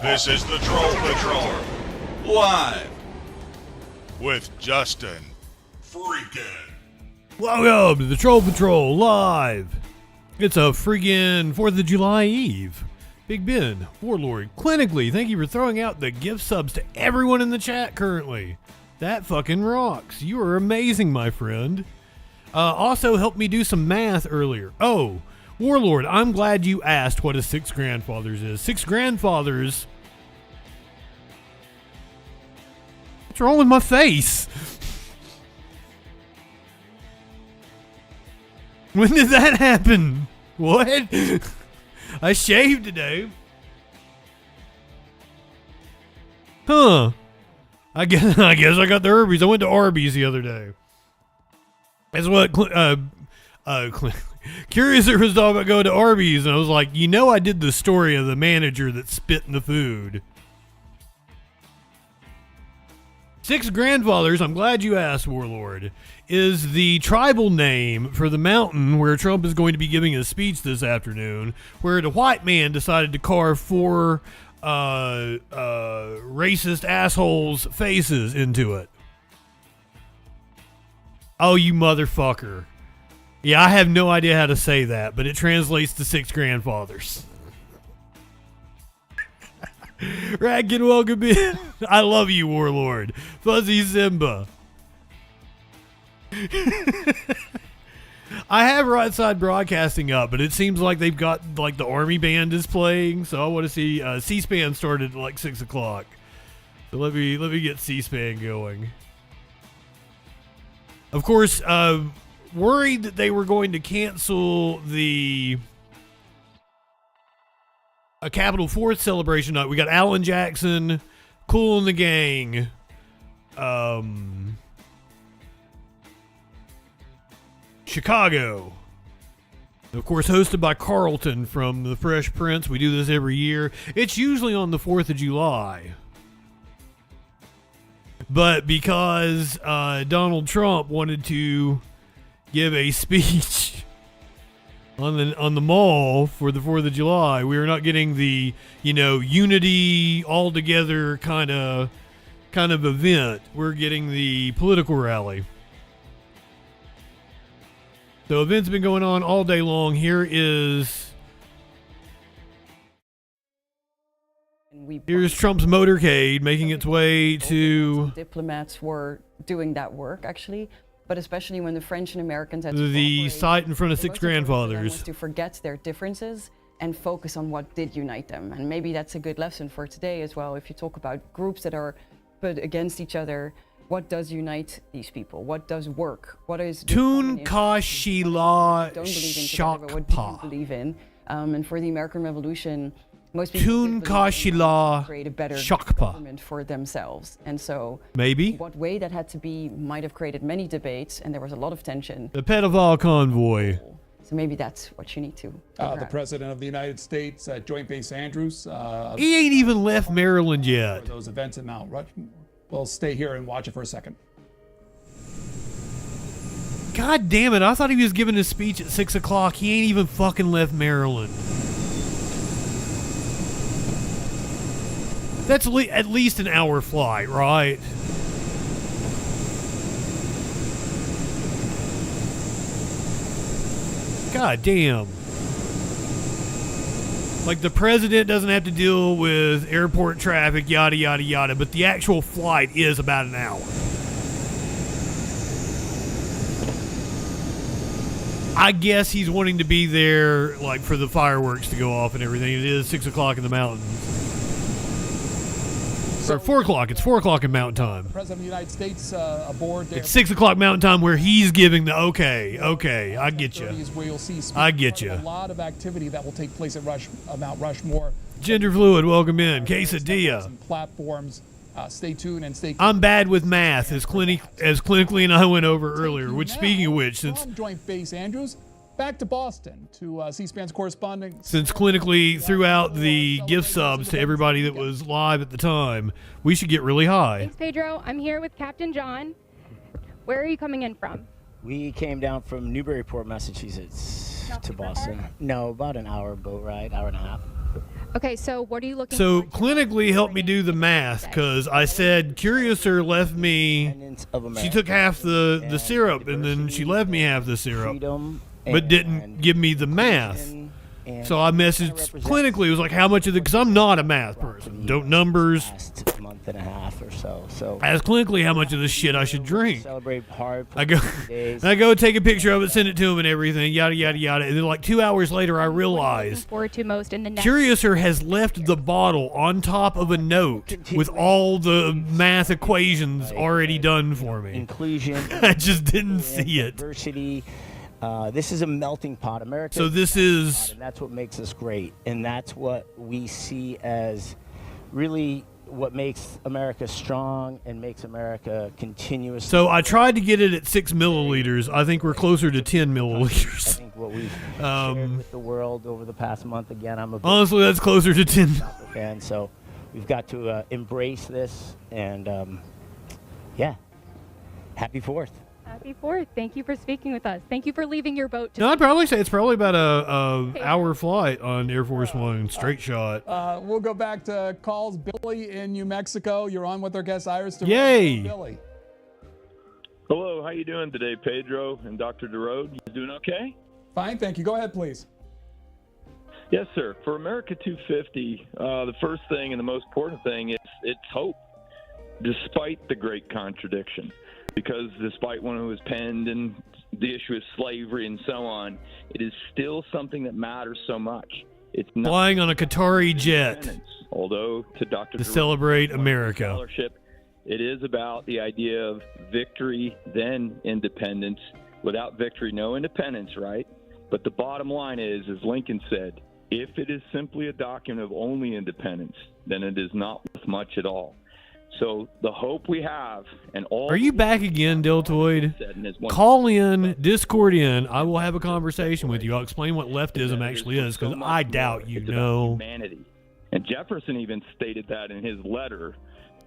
This is the Troll Patrol, live with Justin FREAKIN. Welcome to the Troll Patrol live. It's a freaking 4th of July Eve. Big Ben, Warlord, Clinically, thank you for throwing out the gift subs to everyone in the chat currently. That fucking rocks. You are amazing, my friend. Also helped me do some math earlier. Oh, Warlord, I'm glad you asked what a six grandfathers is. Six grandfathers. What's wrong with my face? When did that happen? What? I shaved today. Huh. I guess I got the Arby's. I went to Arby's the other day. That's what Curiouser was talking about going to Arby's, and I was like, you know, I did the story of the manager that spit in the food. Six grandfathers, I'm glad you asked, Warlord, is the tribal name for the mountain where Trump is going to be giving a speech this afternoon, where the white man decided to carve four racist assholes' faces into it. Oh, you motherfucker. Yeah, I have no idea how to say that, but it translates to six grandfathers. Radkin, welcome in. I love you, Warlord. Fuzzy Simba. I have Right Side Broadcasting up, but it seems like they've got, like, the Army Band is playing, so I want to see, C-SPAN started at, like, 6 o'clock. So let me get C-SPAN going. Of course, worried that they were going to cancel the Capitol 4th celebration night. We got Alan Jackson, Kool and the Gang, Chicago. Of course, hosted by Carlton from The Fresh Prince. We do this every year. It's usually on the 4th of July. But because Donald Trump wanted to give a speech on the mall for the 4th of July, we are not getting the, you know, unity all together kind of event. We're getting the political rally. So events have been going on all day long. Here's Trump's motorcade making its way to... Diplomats were doing that work, actually. But especially when the French and Americans had the site in front of six grandfathers. Was to forget their differences and focus on what did unite them. And maybe that's a good lesson for today as well. If you talk about groups that are put against each other, what does unite these people? What does work? What is Tun Kashila Shakpa? What do you believe in? And for the American Revolution, most people Tun Kashila create a better Shakpa government for themselves. And so maybe what way that had to be might have created many debates, and there was a lot of tension. The pedophile convoy. So maybe that's what you need to. The President of the United States at Joint Base Andrews. He ain't even left Maryland yet. Those events in Mount Rushmore. We'll stay here and watch it for a second. God damn it, I thought he was giving his speech at 6 o'clock. He ain't even fucking left Maryland. That's at least an hour flight, right? God damn. Like, the president doesn't have to deal with airport traffic, yada, yada, yada, but the actual flight is about an hour. I guess he's wanting to be there, like, for the fireworks to go off and everything. It is 6 o'clock in the mountains. Or 4 o'clock. It's 4 o'clock in Mountain Time. The President of the United States aboard there. It's 6 o'clock Mountain Time where he's giving the okay, I get you. Where you'll see I get you. A lot of activity that will take place at Mount Rushmore. Gender fluid, welcome in. Quesadilla. Some platforms. Stay tuned and stay. I'm bad with math, as clinically and I went over earlier. Which, speaking of which, since Joint Base Andrews. Back to Boston to C-SPAN's correspondent. Since clinically threw out the gift subs to everybody that was live at the time, we should get really high. Thanks, Pedro. I'm here with Captain John. Where are you coming in from? We came down from Newburyport, Massachusetts to Boston. No, about an hour boat ride, hour and a half. Okay, so what are you looking So for? clinically help me do the math, because I said Curiouser left me, she took half the syrup and then she left me half the syrup, but didn't give me the math. So I messaged clinically, it was like, how much of the, because I'm not a math person, don't numbers. Last month and a half or so. So Ask clinically how much of this shit I should drink. celebrate hard. I go, days. I go take a picture of it, send it to him and everything, yada, yada, yada. And then like 2 hours later, I Looking realized forward to most in the next. Curiouser has left the bottle on top of a note with all the math equations already done for me. Inclusion. I just didn't see it. Diversity. This is a melting pot. America. So this is, And that's what makes us great, and that's what we see as really what makes America strong and makes America continuously. so I tried to get it at 6 milliliters. I think we're closer to 10 I milliliters. think what we've shared with the world over the past month. Again, I'm a big Honestly, that's closer to 10. fan, so we've got to embrace this, and yeah, happy 4th. Happy 4th. Thank you for speaking with us. Thank you for leaving your boat. To No, I'd probably say it's probably about a hour flight on Air Force One, straight shot. We'll go back to calls. Billy in New Mexico. You're on with our guest Iris. DeRode. Yay. Billy. Hello, how you doing today, Pedro and Dr. DeRode? You doing okay? Fine, thank you. Go ahead, please. Yes, sir. For America 250, the first thing and the most important thing is it's hope, despite the great contradiction. Because despite when it was penned and the issue of slavery and so on, it is still something that matters so much. It's not Flying on a Qatari jet independence. Although to Dr. to DeRode, celebrate America. scholarship, it is about the idea of victory, then independence. Without victory, no independence, right? But the bottom line is, as Lincoln said, if it is simply a document of only independence, then it is not worth much at all. So the hope we have, and all. Are you back again, Deltoid? said in his one- Call in, Discord in. I will have a conversation with you. I'll explain what leftism actually is, because I doubt you It's about know. humanity. And Jefferson even stated that in his letter,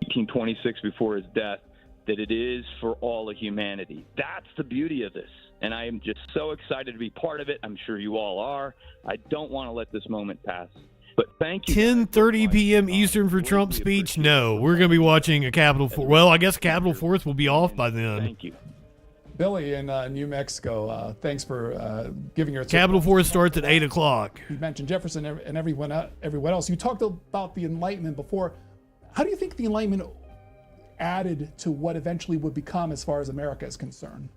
1826, before his death, that it is for all of humanity. That's the beauty of this. And I am just so excited to be part of it. I'm sure you all are. I don't want to let this moment pass. But thank you. 10:30 p.m. Eastern for Trump's speech? No, we're going to be watching a Capitol 4th. Well, I guess Capitol 4th will be off by then. Thank you. Billy in New Mexico. Thanks for giving your Capitol 4th starts at 8 o'clock. You mentioned Jefferson and everyone else. You talked about the Enlightenment before. How do you think the Enlightenment added to what eventually would become as far as America is concerned?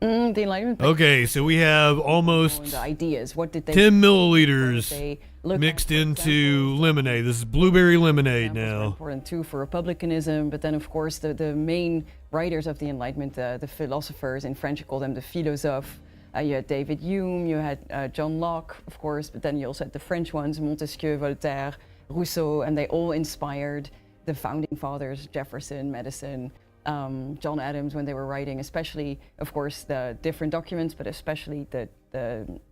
The Enlightenment. Okay, so we have almost The ideas. What did they? 10 What milliliters did they look at, mixed for into example? lemonade. This is blueberry lemonade Examples were now. important too for republicanism, but then of course the main writers of the Enlightenment, the philosophers in French, you call them the philosophes. You had David Hume, you had John Locke, of course, but then you also had the French ones, Montesquieu, Voltaire, Rousseau, and they all inspired the founding fathers, Jefferson, Madison, John Adams, when they were writing, especially, of course, the different documents, but especially the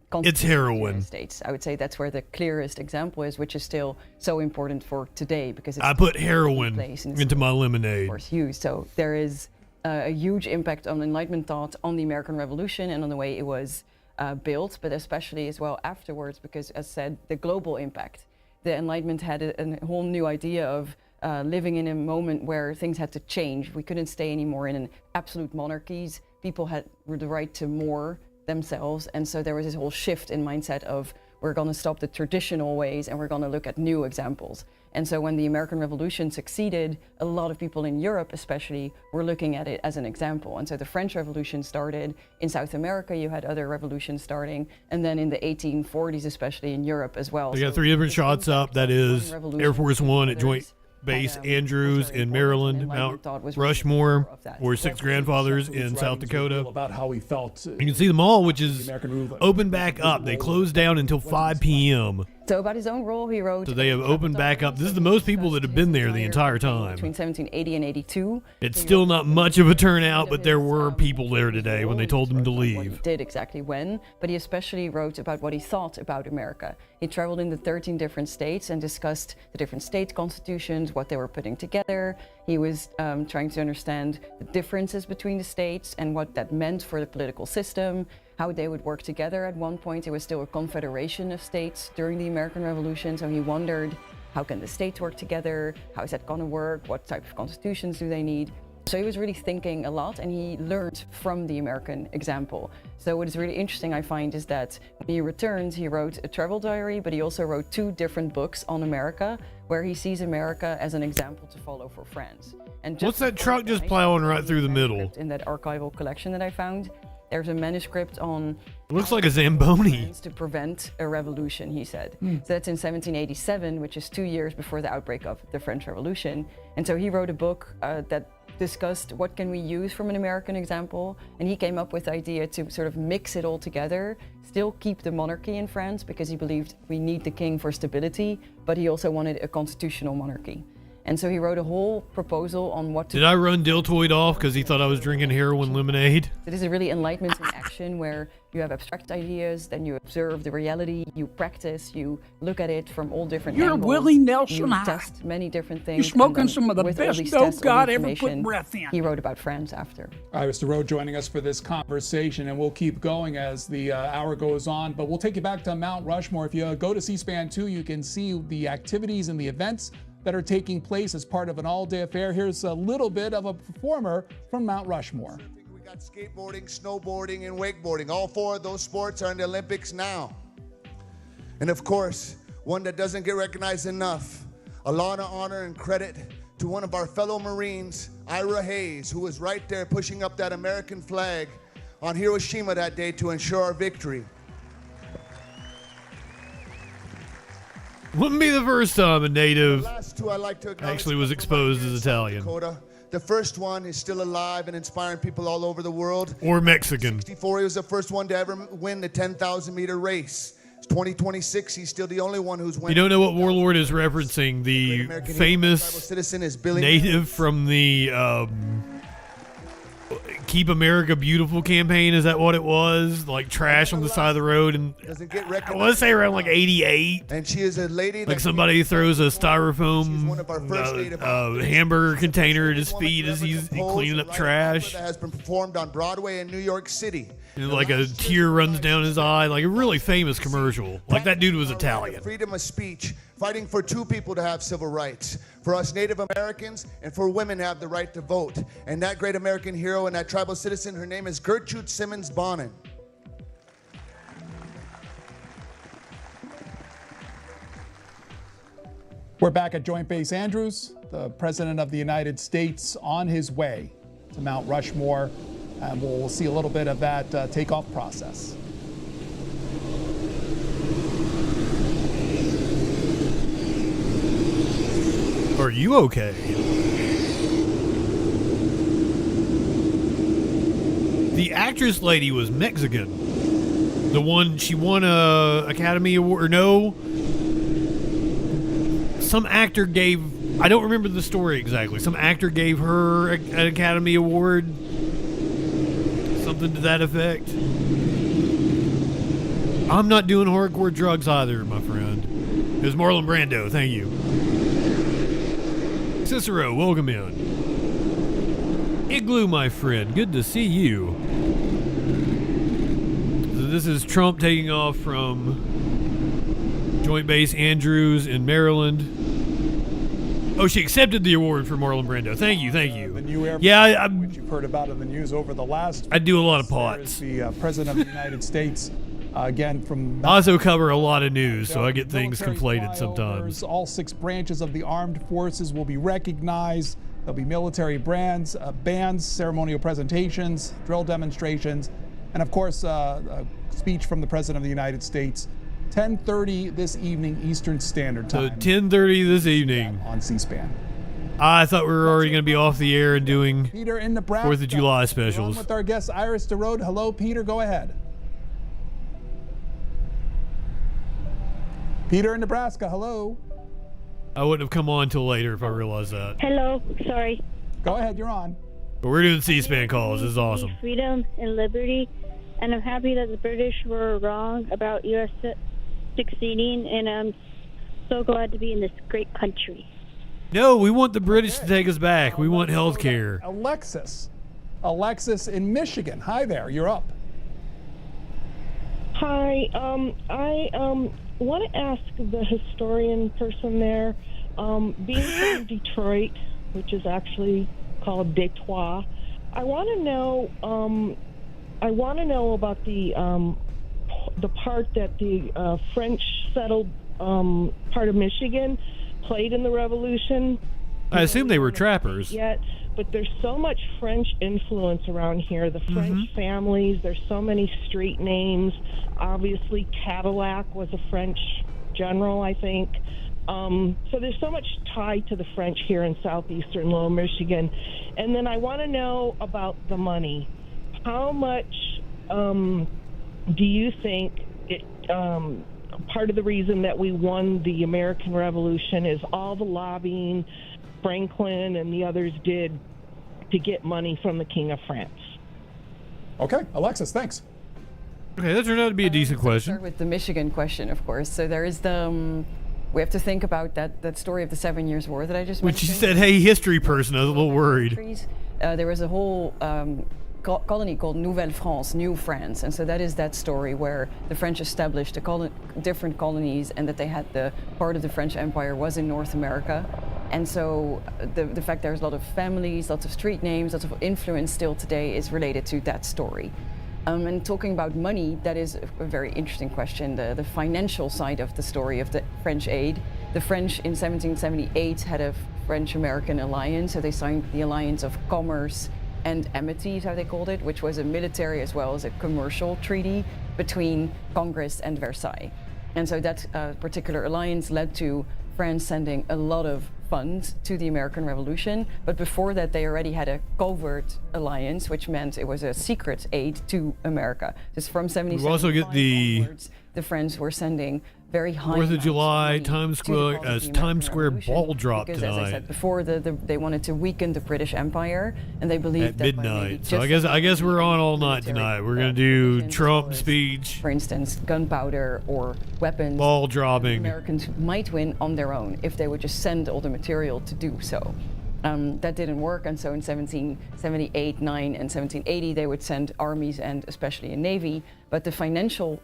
Constitution of the heroin. United States. I would say that's where the clearest example is, which is still so important for today because it's I put in heroin place and it's into my of lemonade. course used. So there is a huge impact on Enlightenment thought, on the American Revolution, and on the way it was built, but especially as well afterwards, because as said, the global impact. The Enlightenment had a whole new idea of living in a moment where things had to change. We couldn't stay anymore in an absolute monarchies. People had the right to more themselves, and so there was this whole shift in mindset of we're going to stop the traditional ways and we're going to look at new examples. And so when the American Revolution succeeded, a lot of people in Europe especially were looking at it as an example. And so the French Revolution started in South America, you had other revolutions starting, and then in the 1840s, especially in Europe as well. They got So 3 different this shots impact up. That of one is revolution Air Force One at others Joint had, Base was Andrews very in important, Maryland, and Mount Enlightenment thought was really Rushmore, core of that. or Six Grandfathers in South Dakota. About how he felt. You can see them all, which is American rule- open back up. They closed down until 5 p.m. So about his own role, he wrote. So they have opened back up. This is the most people that have been there the entire time. Between 1780 and 82. It's He still wrote not much of a turnout, of but there his, were people there today when they told them to what he leave. did exactly when, but he especially wrote about what he thought about America. He traveled in the 13 different states and discussed the different state constitutions, what they were putting together. He was trying to understand the differences between the states and what that meant for the political system. how they would work together. At one point, it was still a confederation of states during the American Revolution, so he wondered, how can the states work together? How is that going to work? What type of constitutions do they need? So he was really thinking a lot, and he learned from the American example. So what is really interesting, I find, is that when he returned, he wrote a travel diary, but he also wrote 2 different books on America, where he sees America as an example to follow for France. And What's that truck just plowing right through the middle? In that archival collection that I found, there's a manuscript on It looks like a Zamboni. to prevent a revolution, he said. So that's in 1787, which is 2 years before the outbreak of the French Revolution. And so he wrote a book that discussed what can we use from an American example, and he came up with the idea to sort of mix it all together, still keep the monarchy in France because he believed we need the king for stability, but he also wanted a constitutional monarchy. And so he wrote a whole proposal on what to Did I run Deltoid off because he thought I was drinking heroin lemonade? It is a really enlightenment in action where you have abstract ideas, then you observe the reality, you practice, you look at it from all different You're angles. Willie Nelson You High. test many different things. You're smoking and then some of the with all best these dope tests, all the God ever put information, breath in. He wrote about France after. Iris Thur joining us for this conversation, and we'll keep going as the hour goes on. But we'll take you back to Mount Rushmore. If you go to C-SPAN 2, you can see the activities and the events that are taking place as part of an all-day affair. Here's a little bit of a performer from Mount Rushmore. We got skateboarding, snowboarding, and wakeboarding. All 4 of those sports are in the Olympics now. And of course, one that doesn't get recognized enough, a lot of honor and credit to one of our fellow Marines, Ira Hayes, who was right there pushing up that American flag on Hiroshima that day to ensure our victory. Wouldn't be the first time a native The last 2 I'd like to acknowledge actually was from exposed here as in South Italian. Dakota. The first one is still alive and inspiring people all over the world. Or Mexican. 64, he was the first one to ever win the 10,000 meter race. It's 2026, he's still the only one who's You winning. don't know what Warlord is referencing? The American hero, famous tribal citizen is Billy native from the Keep America Beautiful campaign. Is that what it was? Like trash on the side of the road, and Doesn't get I recognized. want to say around like 88. And she is a lady Like that somebody throws a She's one of our first styrofoam native athletes. hamburger container at his Woman feet to as ever he's compose cleaning and up write an opera trash. that has been performed on Broadway in New York City. And like a tear runs down his eye. Like a really famous commercial. Like that dude was Italian. Freedom of speech, fighting for 2 people to have civil rights, for us Native Americans and for women to have the right to vote. And that great American hero and that tribal citizen, her name is Gertrude Simmons Bonin. We're back at Joint Base Andrews, the President of the United States on his way to Mount Rushmore, and we'll see a little bit of that takeoff process. Are you okay? The actress lady was Mexican. The one, she won a Academy Award, or no? Some actor gave, I don't remember the story exactly. Some actor gave her an Academy Award. Something to that effect. I'm not doing hardcore drugs either, my friend. It was Marlon Brando, thank you. Cicero, welcome in. Igloo, my friend, good to see you. So this is Trump taking off from Joint Base Andrews in Maryland. Oh, she accepted the award for Marlon Brando. Thank you, thank you. The new airport, Yeah, which you've heard about in the news over the last. I do a lot of There's pots. the President of the United States, again from. I also cover a lot of news, so I get things Military conflated sometimes. flyovers. All 6 branches of the armed forces will be recognized. There'll be military bands, ceremonial presentations, drill demonstrations, and of course, a speech from the President of the United States. 10:30 this evening Eastern Standard So Time 10:30 this evening. on C-SPAN. I thought we were already going to be off the air and doing Peter in Nebraska. 4th of July We're on specials. with our guest Iris Thur. Hello, Peter. Go ahead. Peter in Nebraska. Hello. I wouldn't have come on till later if I realized that. Hello, sorry. Go ahead. You're on. But we're doing C-SPAN calls. This is awesome. Freedom and liberty, and I'm happy that the British were wrong about U.S. succeeding, and I'm so glad to be in this great country. No, we want the British to take us back. We want health care. Alexis in Michigan. Hi there. You're up. Hi. I want to ask the historian person there, being from Detroit, which is actually called Detroit. I want to know. About the part that the French settled part of Michigan played in the Revolution. I assume they were trappers. Yet, but there's so much French influence around here. The French families. There's so many street names. Obviously, Cadillac was a French general, I think. So there's so much tied to the French here in southeastern Lower Michigan. And then I want to know about the money. How much do you think part of the reason that we won the American Revolution is all the lobbying Franklin and the others did to get money from the King of France? Okay, Alexis, thanks. Okay, that turned out to be a decent question. Start with the Michigan question, of course. So there is the we have to think about that story of the 7 Years' War that I just mentioned. Which you said, hey, history person, I was a little worried. There was a whole colony called Nouvelle France, New France, and so that is that story where the French established different colonies, and that they had the part of the French Empire was in North America. And so the fact there's a lot of families, lots of street names, lots of influence still today is related to that story. And talking about money, that is a very interesting question, the financial side of the story of the French aid. The French in 1778 had a French-American alliance, so they signed the Alliance of Commerce and Amity is how they called it, which was a military as well as a commercial treaty between Congress and Versailles. And so that particular alliance led to France sending a lot of funds to the American Revolution. But before that, they already had a covert alliance, which meant it was a secret aid to America. Just from 1775 We also get onwards, the French were sending very high 4th of amounts July, money Times to the cause of Square, the Times American Square Revolution, ball drop because, tonight. as I said before, they wanted to weaken the British Empire, and they believed At that by maybe midnight. So just I guess we're on all night military, tonight. We're gonna do provisions, Trump as well as, speech, for instance, gunpowder or weapons. ball The dropping. Americans might win on their own if they would just send all the material to do so. That didn't work, and so in 1778, 9, and 1780, they would send armies and especially a navy. But the financial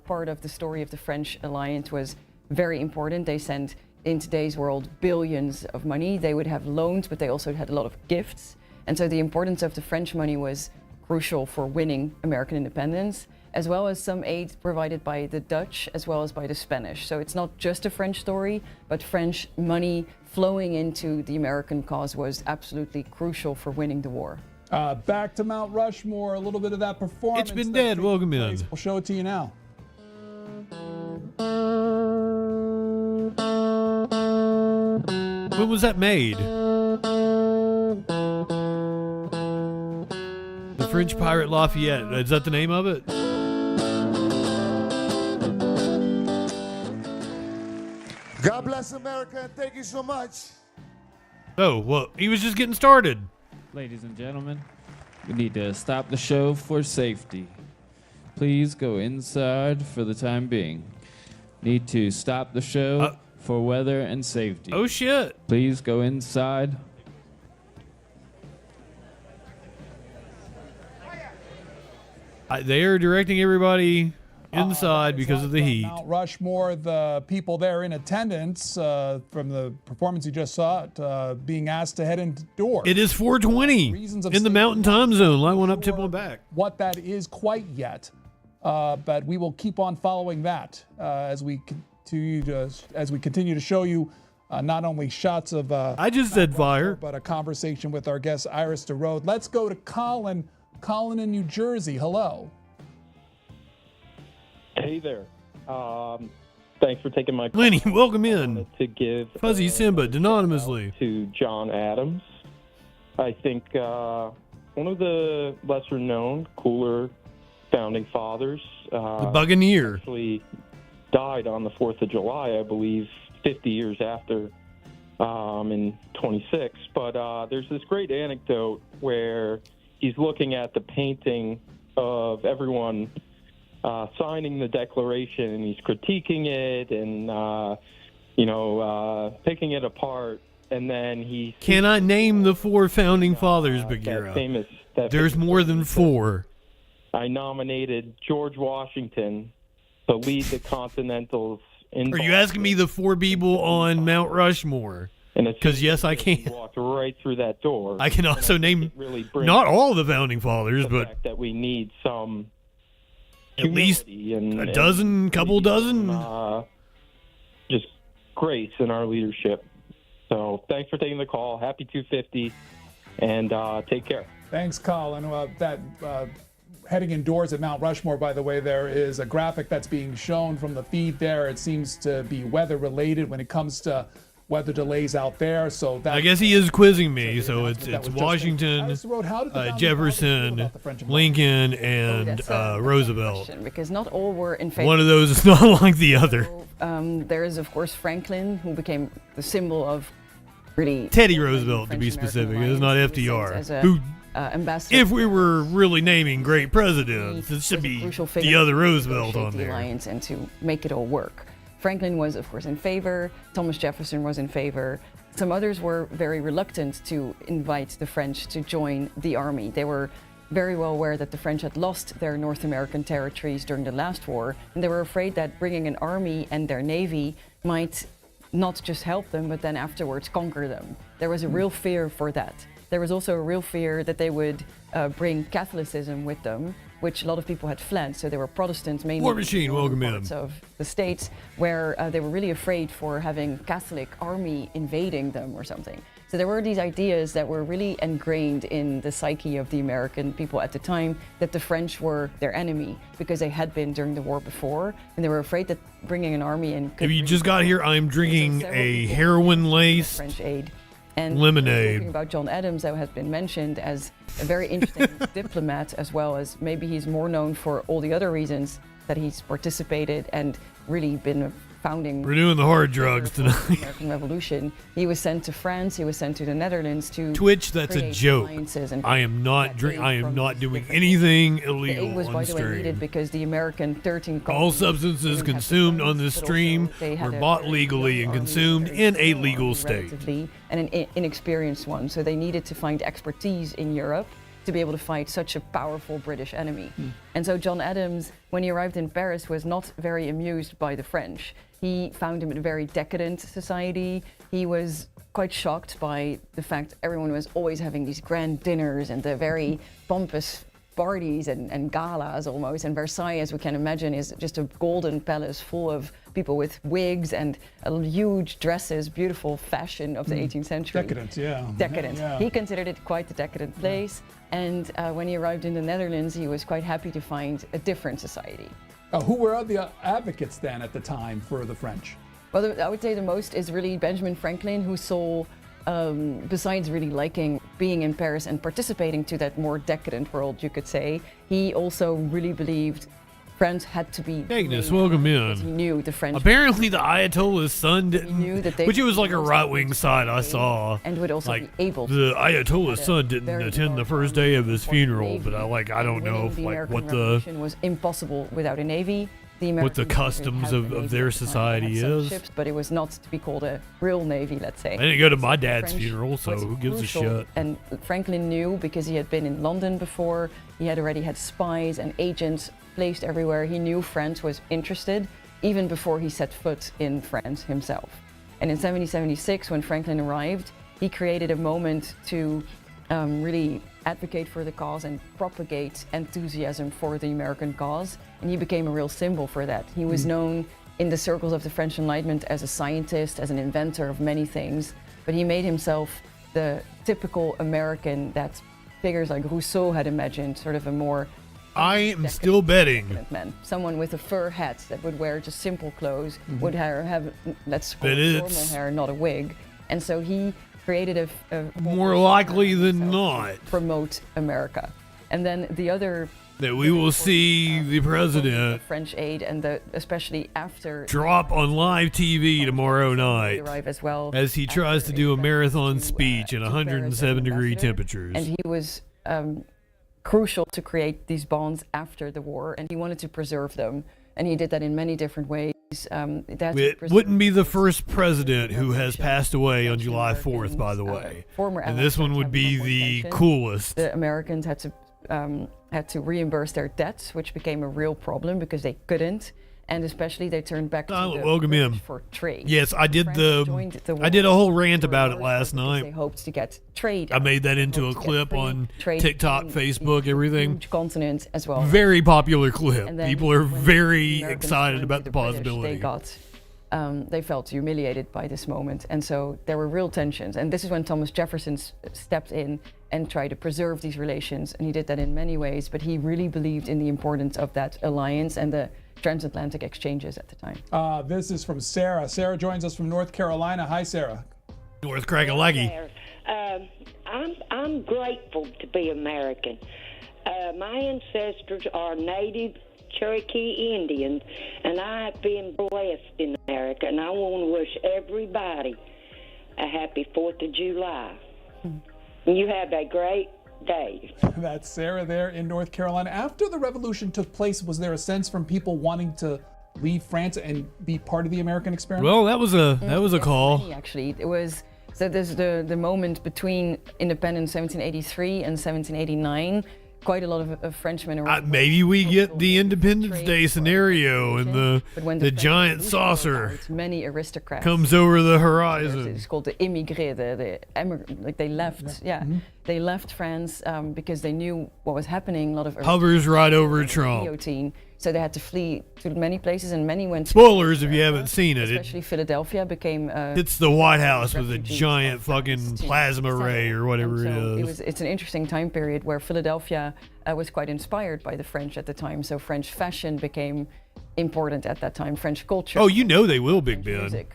part of the story of the French alliance was very important. They sent, in today's world, billions of money. They would have loans, but they also had a lot of gifts. And so the importance of the French money was crucial for winning American independence, as well as some aid provided by the Dutch, as well as by the Spanish. So it's not just a French story, but French money flowing into the American cause was absolutely crucial for winning the war. Back to Mount Rushmore, a little bit of that performance. It's been that dead. takes Welcome in. place. We'll show it to you now. When was that made? The French Pirate Lafayette. Is that the name of it? God bless America, and thank you so much. Oh, well, he was just getting started. Ladies and gentlemen, we need to stop the show for safety. Please go inside for the time being. Need to stop the show for weather and safety. Oh, shit. Please go inside. They are directing everybody inside because of the heat. Mount Rushmore, the people there in attendance from the performance you just saw, being asked to head indoors. It is 4:20 in the Mountain Time Zone. Light one up, tip one back. What that is quite yet, but we will keep on following that as we continue to show you not only shots of I just said fire, but a conversation with our guest Iris DeRode. Let's go to Colin. Colin in New Jersey. Hello. Hey there. Thanks for taking my call. Lenny, welcome in. To give Fuzzy Simba anonymously to John Adams. I think one of the lesser known, cooler founding fathers. The Buccaneer. Actually died on the 4th of July, I believe, 50 years after in 26. But there's this great anecdote where he's looking at the painting of everyone signing the Declaration, and he's critiquing it and, picking it apart. And then he cannot name the 4 founding fathers, Bagheera. There's more than 4. I nominated George Washington to lead the Continentals. Are you asking me the 4 people on Mount Rushmore? Because yes, I can. Walked right through that door. I can also name really not all the founding fathers, but fact that we need some at least a dozen, couple dozen. Just grace in our leadership. So thanks for taking the call. Happy 250, and take care. Thanks, Colin. Heading indoors at Mount Rushmore, by the way, there is a graphic that's being shown from the feed there. It seems to be weather related when it comes to weather delays out there. So that, I guess he is quizzing me. So it's Washington, Jefferson, Lincoln, and Roosevelt. Because not all were in favor. One of those is not like the other. There is, of course, Franklin, who became the symbol of really Teddy Roosevelt, to be specific. It's not FDR. Who, ambassador. if we were really naming great presidents, it should be the other Roosevelt on there. Alliance and to make it all work. Franklin was, of course, in favor. Thomas Jefferson was in favor. Some others were very reluctant to invite the French to join the army. They were very well aware that the French had lost their North American territories during the last war, and they were afraid that bringing an army and their navy might not just help them, but then afterwards conquer them. There was a real fear for that. There was also a real fear that they would bring Catholicism with them, which a lot of people had fled. So they were Protestants, mainly War Machine, welcome in. parts of the States, where they were really afraid for having Catholic army invading them or something. So there were these ideas that were really ingrained in the psyche of the American people at the time, that the French were their enemy because they had been during the war before, and they were afraid that bringing an army in. If you just got here, I'm drinking a heroin-laced French aid. And lemonade. Talking about John Adams, that has been mentioned as a very interesting diplomat, as well as maybe he's more known for all the other reasons that he's participated and really been a founding. We're doing the hard drugs tonight. American Revolution. He was sent to France. He was sent to the Netherlands to Twitch. That's a joke. I am not doing anything illegal it was, by on the way, needed stream. because the American 13 All substances consumed on this stream were bought legally and consumed in a legal state. And an inexperienced one. So they needed to find expertise in Europe to be able to fight such a powerful British enemy. And so John Adams, when he arrived in Paris, was not very amused by the French. He found him in a very decadent society. He was quite shocked by the fact everyone was always having these grand dinners and the very pompous parties and galas almost. And Versailles, as we can imagine, is just a golden palace full of people with wigs and huge dresses, beautiful fashion of the 18th century. Decadent, yeah. Decadent. Yeah. He considered it quite a decadent place. And when he arrived in the Netherlands, he was quite happy to find a different society. Who were the advocates then at the time for the French? Well, I would say the most is really Benjamin Franklin, who saw, besides really liking being in Paris and participating to that more decadent world, you could say, he also really believed France had to be. Agnes, welcome in. He knew the French. Apparently, the Ayatollah's son didn't. Knew that they which it was like a right-wing side I saw. And would also like, be able. The Ayatollah's son didn't attend the first day of his funeral, but I don't know if what the was impossible without a navy. What the customs of their society is. Ships, but it was not to be called a real navy, let's say. I didn't go to my dad's funeral, so who gives a shit? And Franklin knew, because he had been in London before, he had already had spies and agents placed everywhere. He knew France was interested, even before he set foot in France himself. And in 1776, when Franklin arrived, he created a moment to really advocate for the cause and propagate enthusiasm for the American cause. And he became a real symbol for that. He was known in the circles of the French Enlightenment as a scientist, as an inventor of many things, but he made himself the typical American that figures like Rousseau had imagined, sort of a more I am still betting. Man. Someone with a fur hat that would wear just simple clothes, would have let's call But it normal hair, not a wig. And so he created a more likely than not promote America. And then the other that we will see the president French aid and especially after drop on live TV tomorrow night arrive as well as he tries to do a marathon speech in 107-degree temperatures. And he was crucial to create these bonds after the war, and he wanted to preserve them, and he did that in many different ways. It wouldn't be the first president who has passed away on July 4th, by the way. And this one would be the coolest. The Americans had to had to reimburse their debts, which became a real problem because they couldn't. And especially they turned back to the welcome British him for trade. Yes, I did I did a whole rant about it last night. They hoped to get trade. I made that into a clip on TikTok, Facebook, everything. Huge continent as well. Very popular clip. And then People are when very Americans excited joined about the British, possibility. they felt humiliated by this moment, and so there were real tensions. And this is when Thomas Jefferson stepped in and tried to preserve these relations, and he did that in many ways. But he really believed in the importance of that alliance and the transatlantic exchanges at the time. This is from Sarah. Sarah joins us from North Carolina. Hi, Sarah. North Crack-a-leggy. I'm grateful to be American. My ancestors are native Cherokee Indians, and I have been blessed in America, and I want to wish everybody a happy 4th of July. You have a great day. That's Sarah there in North Carolina. After the revolution took place, was there a sense from people wanting to leave France and be part of the American experiment? Well, that was a call. Actually, it was. So there's the moment between independence 1783 and 1789. Quite a lot of Frenchmen around. Maybe we get the Independence Day scenario and the giant saucer many aristocrats comes over the horizon. It's called the immigré, like they left. They left France because they knew what was happening. A lot of hovers right over Trump. Guillotine. So they had to flee to many places, and many went. Spoilers if you haven't seen it. Especially Philadelphia became. It's the White House with a giant fucking plasma ray or whatever it is. It's an interesting time period where Philadelphia was quite inspired by the French at the time. So French fashion became important at that time. French culture. Oh, you know they will, Big Ben. Music,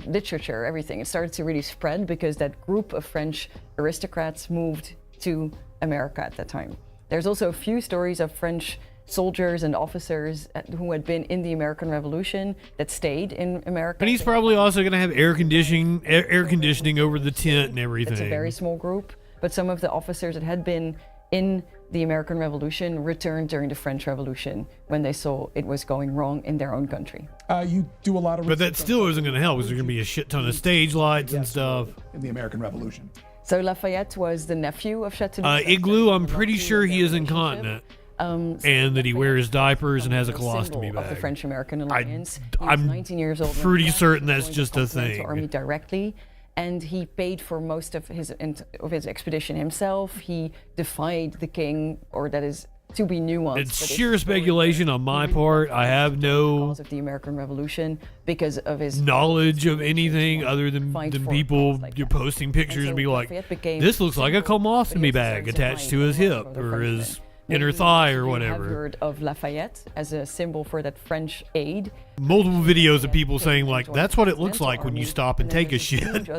literature, everything. It started to really spread because that group of French aristocrats moved to America at that time. There's also a few stories of French soldiers and officers who had been in the American Revolution that stayed in America. And he's probably also going to have air conditioning over the tent and everything. It's a very small group, but some of the officers that had been in the American Revolution returned during the French Revolution when they saw it was going wrong in their own country. You do a lot of But that still isn't going to help because there's going to be a shit ton of stage lights and stuff. In the American Revolution. So Lafayette was the nephew of Chateauneuf. Igloo, I'm pretty sure he is incontinent. And that he wears diapers and has a colostomy bag. Of the French-American alliance. I'm 19 years old. Pretty certain that's just a thing. Army directly, and he paid for most of his expedition himself. He defied the king, or that is to be nuanced. It's sheer speculation on my part. I have no cause of the American Revolution because of his knowledge of anything other than people you're posting pictures and be like, this looks like a colostomy bag attached to his hip or his inner thigh or whatever. Have heard of Lafayette as a symbol for that French aid. Multiple videos of people saying like, that's what it looks like when you stop and take a shit.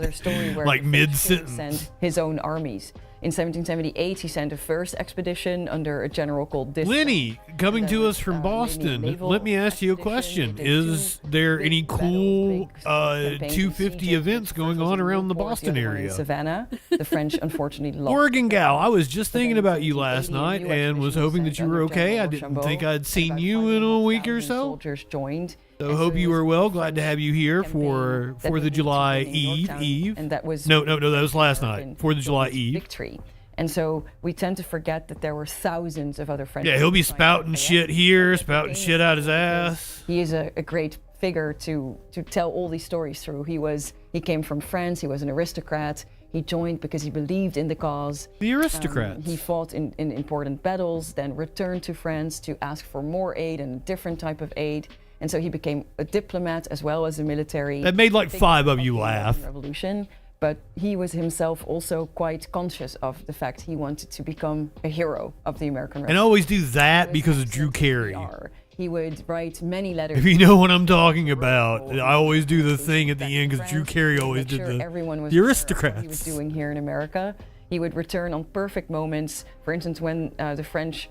Like mid-sentence. Sent his own armies. In 1778, he sent a first expedition under a general called Lenny, coming to us from Boston. Let me ask you a question. Is there any cool 250 events going on around the Boston area? Savannah, the French unfortunately lost. Oregon gal, I was just thinking about you last night and was hoping that you were okay. I didn't think I'd seen you in a week or so. Soldiers joined. So hope you were well. Glad to have you here for 4th of July Eve. And that was no, that was last night. 4th of July Eve. Victory. And so we tend to forget that there were thousands of other French. Yeah, he'll be spouting shit here, spouting shit out his ass. He is a great figure to tell all these stories through. He came from France. He was an aristocrat. He joined because he believed in the cause. The aristocrats. He fought in important battles, then returned to France to ask for more aid and a different type of aid. And so he became a diplomat as well as a military. That made like 5 of you laugh. Revolution, but he was himself also quite conscious of the fact he wanted to become a hero of the American Revolution. And always do that because of Drew Carey. He would write many letters. If you know what I'm talking about, I always do the thing at the end because Drew Carey always did the aristocrats. He was doing here in America. He would return on perfect moments. For instance, when the French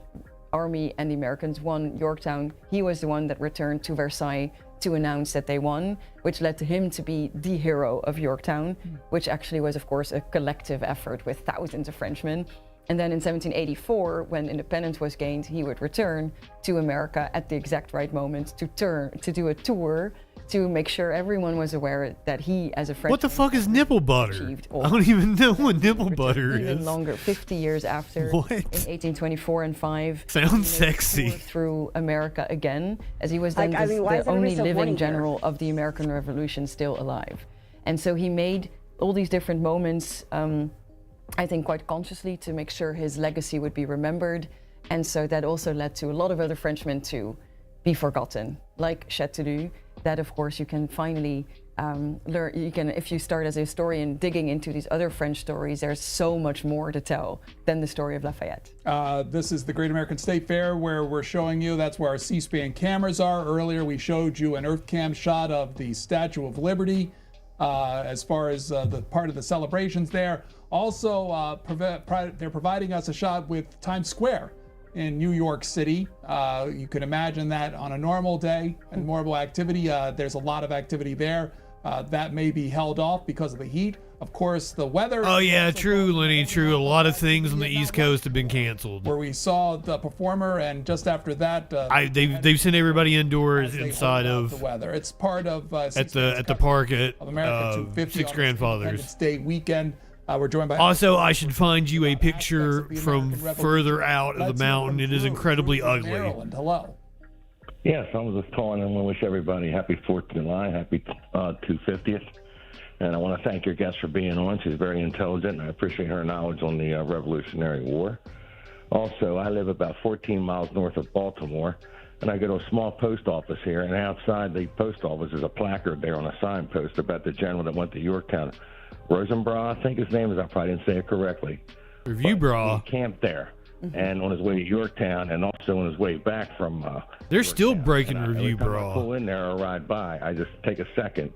army and the Americans won Yorktown, he was the one that returned to Versailles to announce that they won, which led to him to be the hero of Yorktown, which actually was, of course, a collective effort with thousands of Frenchmen. And then in 1784, when independence was gained, he would return to America at the exact right moment to do a tour to make sure everyone was aware that he, as a French, What the fuck is nipple butter? I don't even know what nipple butter even is. longer, 50 years after, What? in 1824 and 5. Sounds he made a sexy. tour through America again, as he was then Like, I mean, why is the everybody only so living horny here? general of the American Revolution still alive. And so he made all these different moments, I think quite consciously, to make sure his legacy would be remembered. And so that also led to a lot of other Frenchmen to be forgotten, like Chateauroux, that of course you can finally learn. You can, if you start as a historian digging into these other French stories, there's so much more to tell than the story of Lafayette. This is the Great American State Fair where we're showing you, that's where our C-SPAN cameras are. Earlier we showed you an Earth Cam shot of the Statue of Liberty as far as the part of the celebrations there. Also, they're providing us a shot with Times Square in New York City. You can imagine that on a normal day and normal activity, there's a lot of activity there. That may be held off because of the heat. Of course, the weather. Oh yeah, true, Lenny, true. A lot of things on the East Coast have been canceled. Where we saw the performer, and just after that, they've sent everybody indoors inside of the weather. It's part of at the park at America 250 Six Grandfathers. Independence Day weekend. We're joined by. Also, I should find you a picture from further out of the mountain. It is incredibly ugly. Maryland. Hello. Yes, I was just calling and want to wish everybody happy 4th of July, happy 250th. And I want to thank your guest for being on. She's very intelligent, and I appreciate her knowledge on the Revolutionary War. Also, I live about 14 miles north of Baltimore, and I go to a small post office here, and outside the post office is a placard there on a signpost about the general that went to Yorktown. Rosenbra, I think his name is. I probably didn't say it correctly. Review Bra. He camped there, and on his way to Yorktown, and also on his way back from. They're still breaking Review Bra. Bra. I pull in there or ride by, I just take a second,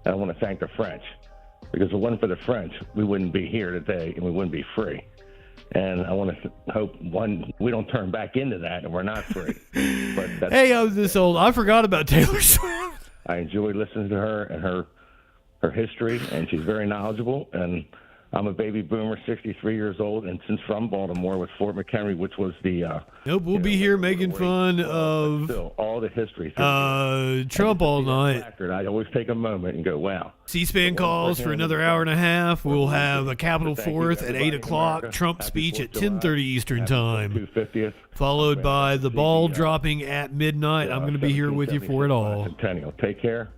and I want to thank the French, because if it wasn't for the French, we wouldn't be here today, and we wouldn't be free. And I want to hope we don't turn back into that, and we're not free. But that's, hey, I'm this old. I forgot about Taylor Swift. I enjoy listening to her and her history, and she's very knowledgeable. And I'm a baby boomer, 63 years old, and since from Baltimore with Fort McHenry, which was the nope, we'll be here making fun of still, all the history. Trump all night. I always take a moment and go, wow. C-SPAN calls for another hour and a half. We'll have a Capitol 4th at 8 o'clock, Trump speech at 10:30 Eastern Time, followed by the ball dropping at midnight. I'm going to be here with you for it all. Centennial. Take care.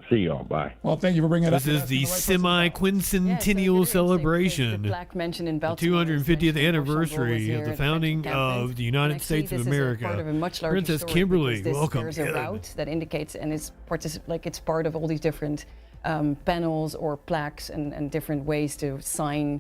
See y'all. Bye. Well, thank you for bringing it up. This is the semi-quincentennial celebration, the 250th anniversary of the founding of the United States of America. Princess Kimberly, welcome. There's a route that indicates, and it's it's part of all these different panels or plaques and different ways to sign.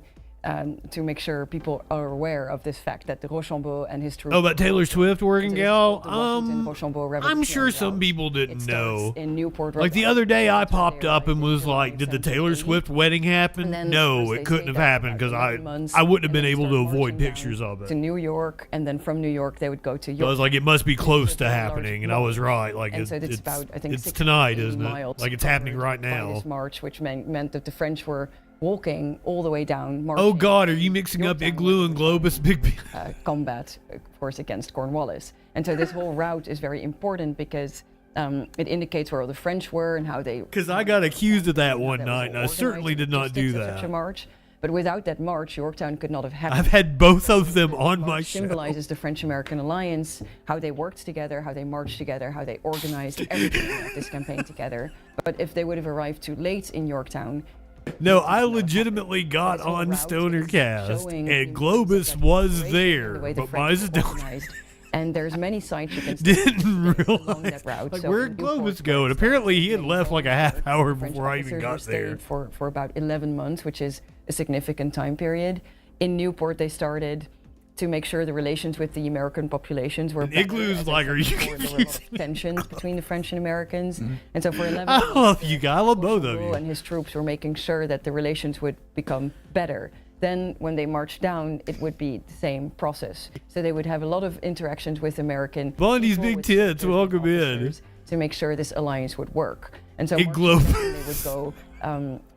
To make sure people are aware of this fact that the Rochambeau and his troops. Oh, about Taylor Swift working out? I'm sure some people didn't know. In Newport, like the other day, I popped up and was like, "Did the Taylor Swift wedding happen?" No, it couldn't have happened because I wouldn't have been able to avoid pictures of it. To New York, and then from New York they would go to. So I was like, it must be close to happening, and I was right. Like it's about, I think, it's tonight, isn't it? Like it's happening right now. This march, which meant that the French were walking all the way down. Oh God, are you mixing up Igloo and Globus Big Ben? Combat, of course, against Cornwallis. And so this whole route is very important because it indicates where all the French were and how they... Because I got accused of that one night, and I certainly did not do that. Such a march. But without that march, Yorktown could not have happened. I've had both of them on my show. Symbolizes the French-American alliance, how they worked together, how they marched together, how they organized everything about this campaign together. But if they would have arrived too late in Yorktown... No, I legitimately got on Stonercast, and Globus was there, but my Stoner... And there's many sites you can didn't realize that route. Like, where'd Globus go? And apparently he had left like a half hour before I even got there. For about 11 months, which is a significant time period. In Newport, they started to make sure the relations with the American populations were better. Igloo's like, are you confused? Tensions between the French and Americans. And so for 11 I months, love you guys. I love both of you. And his troops were making sure that the relations would become better. Then when they marched down, it would be the same process. So they would have a lot of interactions with American Bundy's big tits, welcome in. To make sure this alliance would work. And so they would go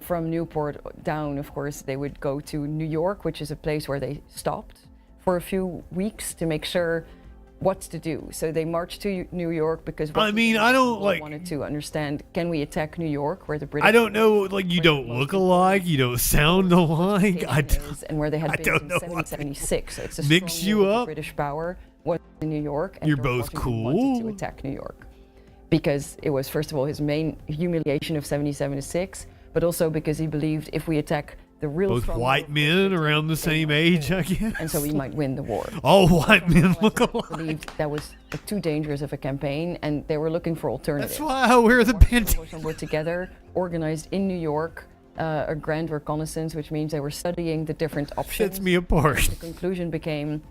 from Newport down, of course, they would go to New York, which is a place where they stopped for a few weeks to make sure what to do. So they marched to New York because I mean, I don't like. wanted to understand, can we attack New York where the British? I don't know. Like, you don't look alike. You don't sound alike. And where they had been since 1776. So it's a mix strong you war of the up. British power was in New York, and You're George both Washington cool. wanted to attack New York because it was, first of all, his main humiliation of 1776, but also because he believed if we attack the real Both white men around the same age, I guess. and so we might win the war. All white men look alike. Believed that was too dangerous of a campaign, and they were looking for alternatives. That's why I wear the bandana. Were together, organized in New York, a grand reconnaissance, which means they were studying the different options. Sets me apart. The conclusion became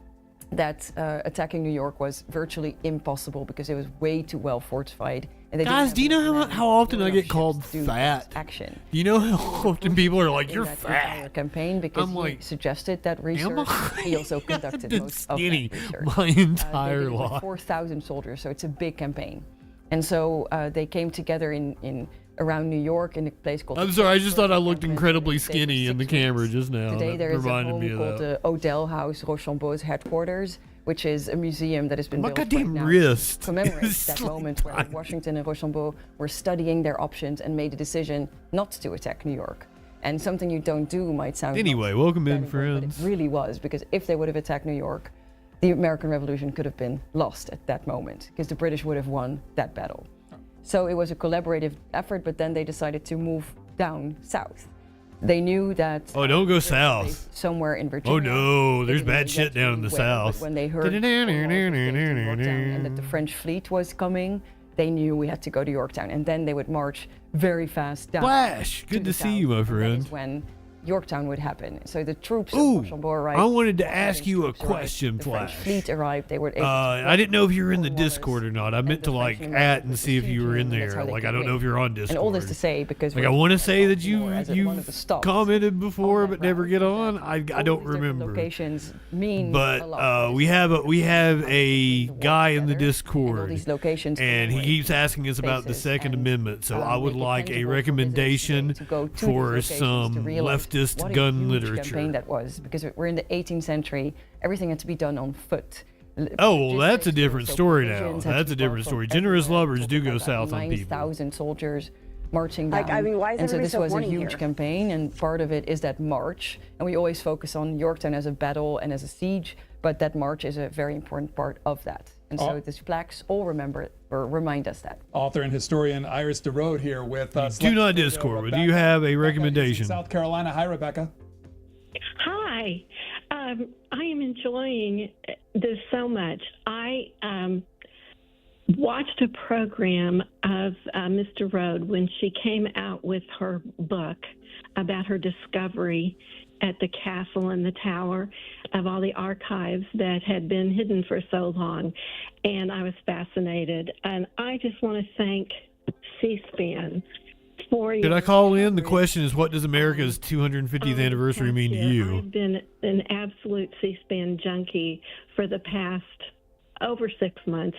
that attacking New York was virtually impossible because it was way too well fortified. And they didn't Guys, have do you know enough how men often or I enough get ships called to do fat? action. You know how often people are like, In "You're that fat." entire campaign because I'm like, he suggested that research. He also conducted been most of skinny that research. my entire they did it with life. 4,000 soldiers, so it's a big campaign. And so they came together in around New York in a place called. I'm sorry, I just thought I looked incredibly skinny in the camera just now. Today That there is a reminded home me of called that. the Odell House, Rochambeau's headquarters, which is a museum that has been My built goddamn right now wrist to commemorate is that like moment where Washington and Rochambeau were studying their options and made a decision not to attack New York. And something you don't do might sound Anyway, not welcome that in, important, friends. But it really was, because if they would have attacked New York, the American Revolution could have been lost at that moment, because the British would have won that battle. So it was a collaborative effort, but then they decided to move down south. They knew that. Oh, don't go British were south. based somewhere in Virginia. Oh no, there's They didn't bad know shit yet down in the where, south. but when they heard and that the French fleet was coming, they knew we had to go to Yorktown, and then they would march very fast down. Flash, good to see you, my And friend. that is when Yorktown would happen. So the troops Ooh, of Rochambeau arrived. I wanted to Washington's ask you a troops arrived, question, the French Flash. fleet arrived. They were able to I didn't know if you were in the Discord or not. I meant to like at and see if you were in there. Like, I don't know if you're on Discord. And all this to say, because like, I want to say that more as you one of the stops commented before but never get on. I don't remember. locations mean a But lot. we have a guy in the Discord, these locations and he keeps asking us about the Second Amendment. So I would like a recommendation for some leftist gun literature. Campaign that was, because we're in the 18th century, everything had to be done on foot. Oh, well, that's a different story now. That's a different story. Generous lovers do go south on people. 9,000 soldiers marching down. Like, I mean, why is and so everybody this so was a horny huge here? campaign, and part of it is that march. And we always focus on Yorktown as a battle and as a siege, but that march is a very important part of that. And so these plaques all remember or remind us that. Author and historian Iris DeRode here with us. Do not Discord, but do you have a recommendation? South Carolina. Hi, Rebecca. Hi. I am enjoying this so much. I watched a program of Mr. Rode when she came out with her book about her discovery at the castle and the tower of all the archives that had been hidden for so long. And I was fascinated. And I just want to thank C-SPAN for Did I call in? The question is, what does America's 250th anniversary mean to you? I've been an absolute C-SPAN junkie for the past over 6 months,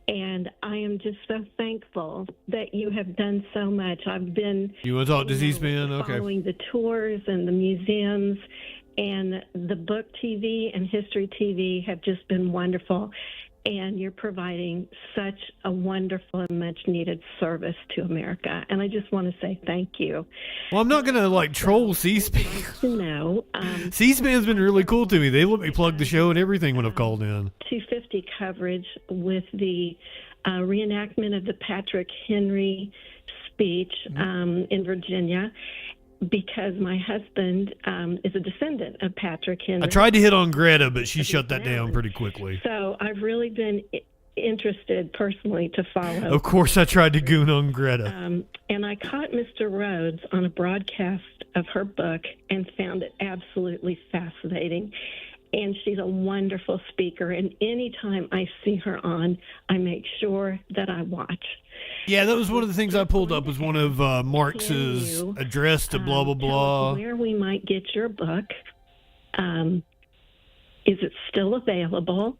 and I am just so thankful that you have done so much. I've been You want to talk to C-SPAN? Okay. following the tours and the museums, and the book TV and history TV have just been wonderful. And you're providing such a wonderful and much needed service to America. And I just want to say thank you. Well, I'm not going to like troll C-SPAN. No. C-SPAN's been really cool to me. They let me plug the show and everything when I've called in. 250 coverage with the reenactment of the Patrick Henry speech in Virginia, because my husband is a descendant of Patrick Henry. I tried to hit on Greta, but she shut that down pretty quickly. So I've really been interested personally to follow. Of course, I tried to goon on Greta. And I caught Mr. Rhodes on a broadcast of her book and found it absolutely fascinating. And she's a wonderful speaker. And anytime I see her on, I make sure that I watch. Yeah, that was one of the things I pulled up, was one of Marx's address to blah, blah, blah. Where we might get your book. Is it still available?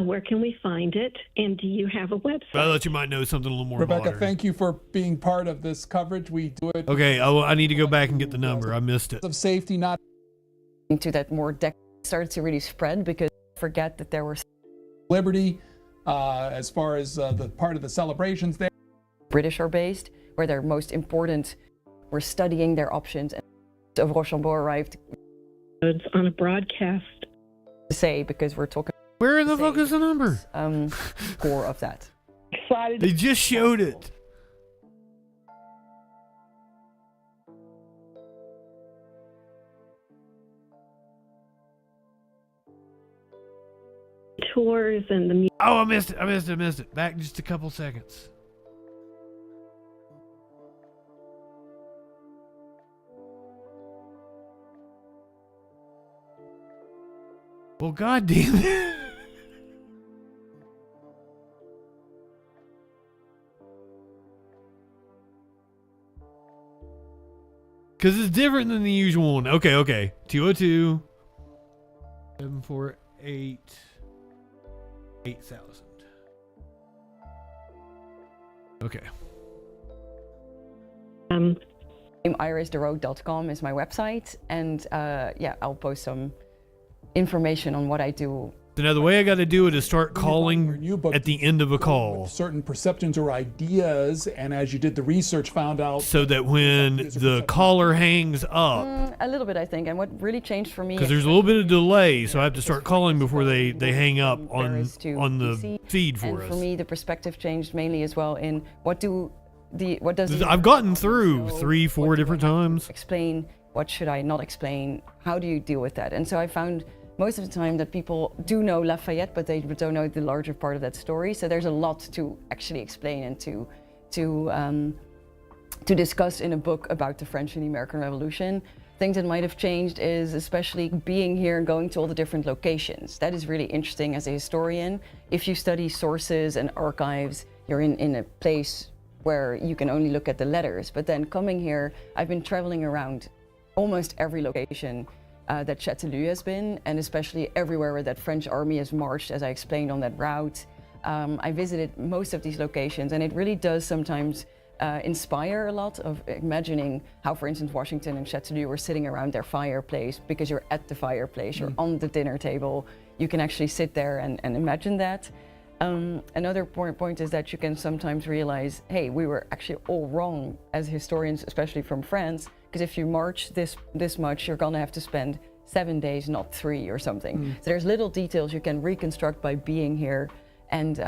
Where can we find it? And do you have a website? I thought you might know something a little more Rebecca, modern. thank you for being part of this coverage. We do it. Okay, I need to go back and get the number. I missed it. Of safety, not into that more started to really spread, because forget that there were Liberty, as far as the part of the celebrations there. British are based, where they're most important. We're studying their options. And of Rochambeau arrived on a broadcast to say, because we're talking. Where in the fuck is the number? Core of that. Excited. They just showed it. tours and the. Oh, I missed it. Back just a couple seconds. Well, goddamn it. Because it's different than the usual one. Okay. 202 748 8,000. Okay. iristheroad.com is my website, and yeah, I'll post some information on what I do. So now the way I got to do it is start calling at the end of a call. Certain perceptions or ideas, and as you did the research, found out. So that when the caller hangs up. A little bit, I think. And what really changed for me. Because there's a little bit of delay, so I have to start calling before they hang up on the feed for us. And for me, the perspective changed mainly as well in what does. I've gotten through 3-4 different times. Explain, what should I not explain? How do you deal with that? And so I found most of the time that people do know Lafayette, but they don't know the larger part of that story. So there's a lot to actually explain and to discuss in a book about the French and the American Revolution. Things that might have changed is especially being here and going to all the different locations. That is really interesting as a historian. If you study sources and archives, you're in a place where you can only look at the letters. But then coming here, I've been traveling around almost every location that Châteauneuf has been, and especially everywhere where that French army has marched, as I explained on that route. I visited most of these locations, and it really does sometimes inspire a lot of imagining how, for instance, Washington and Châteauneuf were sitting around their fireplace, because you're at the fireplace, you're on the dinner table, you can actually sit there and imagine that. Another point is that you can sometimes realize, hey, we were actually all wrong as historians, especially from France, because if you march this much, you're gonna have to spend 7 days, not 3 or something. So there's little details you can reconstruct by being here, and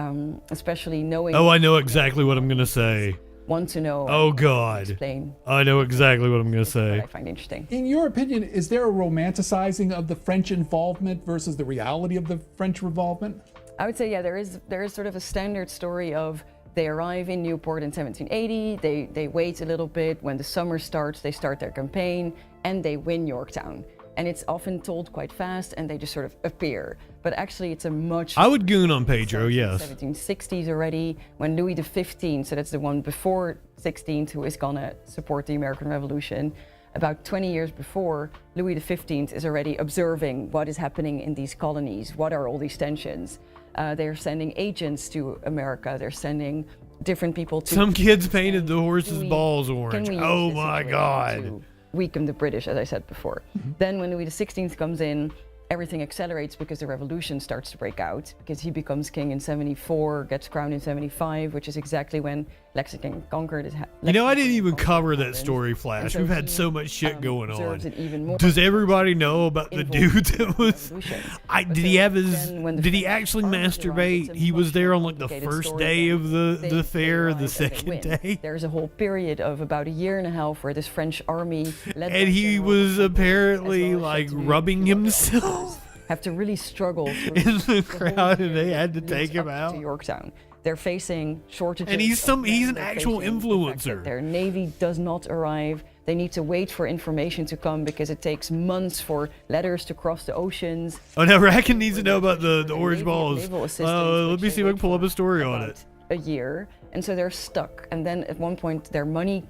especially knowing. Oh, I know exactly what I'm gonna say. Want to know. Oh God. Explain. I know exactly what I'm gonna say. What I find interesting. In your opinion, is there a romanticizing of the French involvement versus the reality of the French involvement? I would say, yeah, there is sort of a standard story of they arrive in Newport in 1780, they wait a little bit, when the summer starts, they start their campaign, and they win Yorktown. And it's often told quite fast, and they just sort of appear. But actually, it's a much... I would goon on Pedro, yes. 1760s already, when Louis XV, so that's the one before 16th, who is gonna support the American Revolution, about 20 years before, Louis XV is already observing what is happening in these colonies, what are all these tensions. They're sending agents to America. They're sending different people to... Some kids painted the horse's balls orange. Oh my God. To weaken the British, as I said before. Then when Louis XVI comes in, everything accelerates because the revolution starts to break out, because he becomes king in 74, gets crowned in 75, which is exactly when Lexington conquered. You know, I didn't even cover that story, Flash. We've had so much shit going on. Does everybody know about the dude that was... Did he actually masturbate? He was there on like the first day of the fair, the second day. There's a whole period of about a year and a half where this French army... And he was apparently like rubbing himself. Have to really struggle in the crowd, and they had to take him out to Yorktown. They're facing shortages. And he's an actual influencer. Their navy does not arrive. They need to wait for information to come because it takes months for letters to cross the oceans. Oh, now Rackin needs to know about the orange balls. Let me see if I can pull up a story on it. A year, and so they're stuck. And then at one point, their money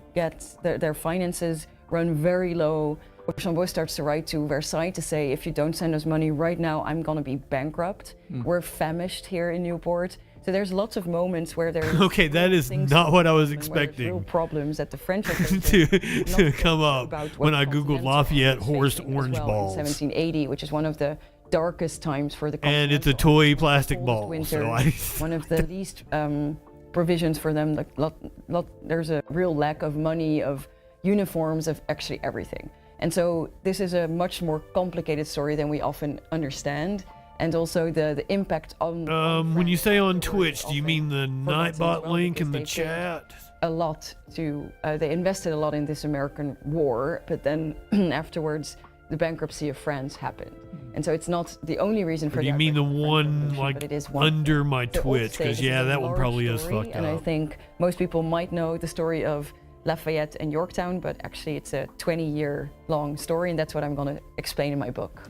their finances run very low. Rochambeau starts to write to Versailles to say, if you don't send us money right now, I'm gonna be bankrupt. We're famished here in Newport. So there's lots of moments where there's... Okay, that is not what I was expecting. Real problems that the French are to come up when I googled Lafayette horse orange balls. 1780, which is one of the darkest times for the And it's a continent. toy plastic Cold ball. winter, So I one of the least provisions for them. There's a real lack of money, of uniforms, of actually everything. And so this is a much more complicated story than we often understand. And also the impact on when you say on Twitch, do you mean the forgotten as Nightbot well, link in the because they did chat? a lot to, they invested a lot in this American war, but then afterwards the bankruptcy of France happened. And so it's not the only reason for Or do you that, mean the but French one Revolution, like but it is one under my The old Twitch? state Because is yeah, a that one large probably is story, fucked and up. I think most people might know the story of Lafayette and Yorktown, but actually it's a 20-year long story, and that's what I'm going to explain in my book.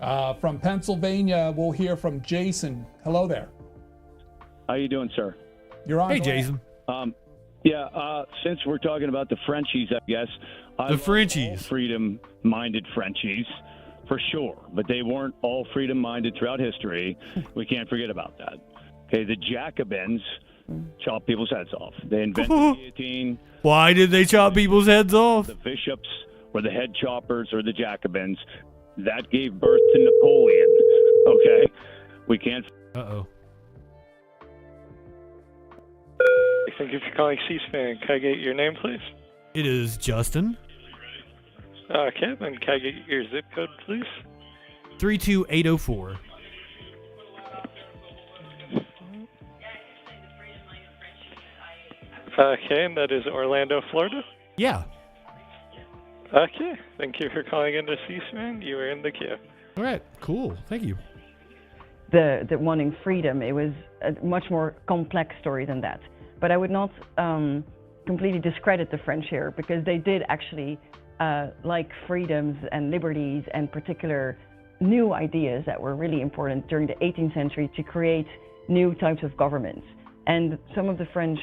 From Pennsylvania, we'll hear from Jason. Hello there. How you doing, sir? You're on. Hey, the line. Jason. Since we're talking about the Frenchies, I guess. I love Frenchies. all freedom-minded Frenchies, for sure. But they weren't all freedom-minded throughout history. We can't forget about that. Okay, the Jacobins chop people's heads off. They invented the guillotine. Why did they chop people's heads off? The bishops were the head choppers or the Jacobins. That gave birth to Napoleon. Okay? We can't... Uh-oh. Thank you for calling C-SPAN. Can I get your name, please? It is Justin. Okay, then can I get your zip code, please? 32804. Okay, and that is Orlando, Florida? Yeah. Okay, thank you for calling into C-SPAN. You are in the queue. All right, cool. Thank you. The wanting freedom, it was a much more complex story than that. But I would not completely discredit the French here, because they did actually like freedoms and liberties and particular new ideas that were really important during the 18th century to create new types of governments. And some of the French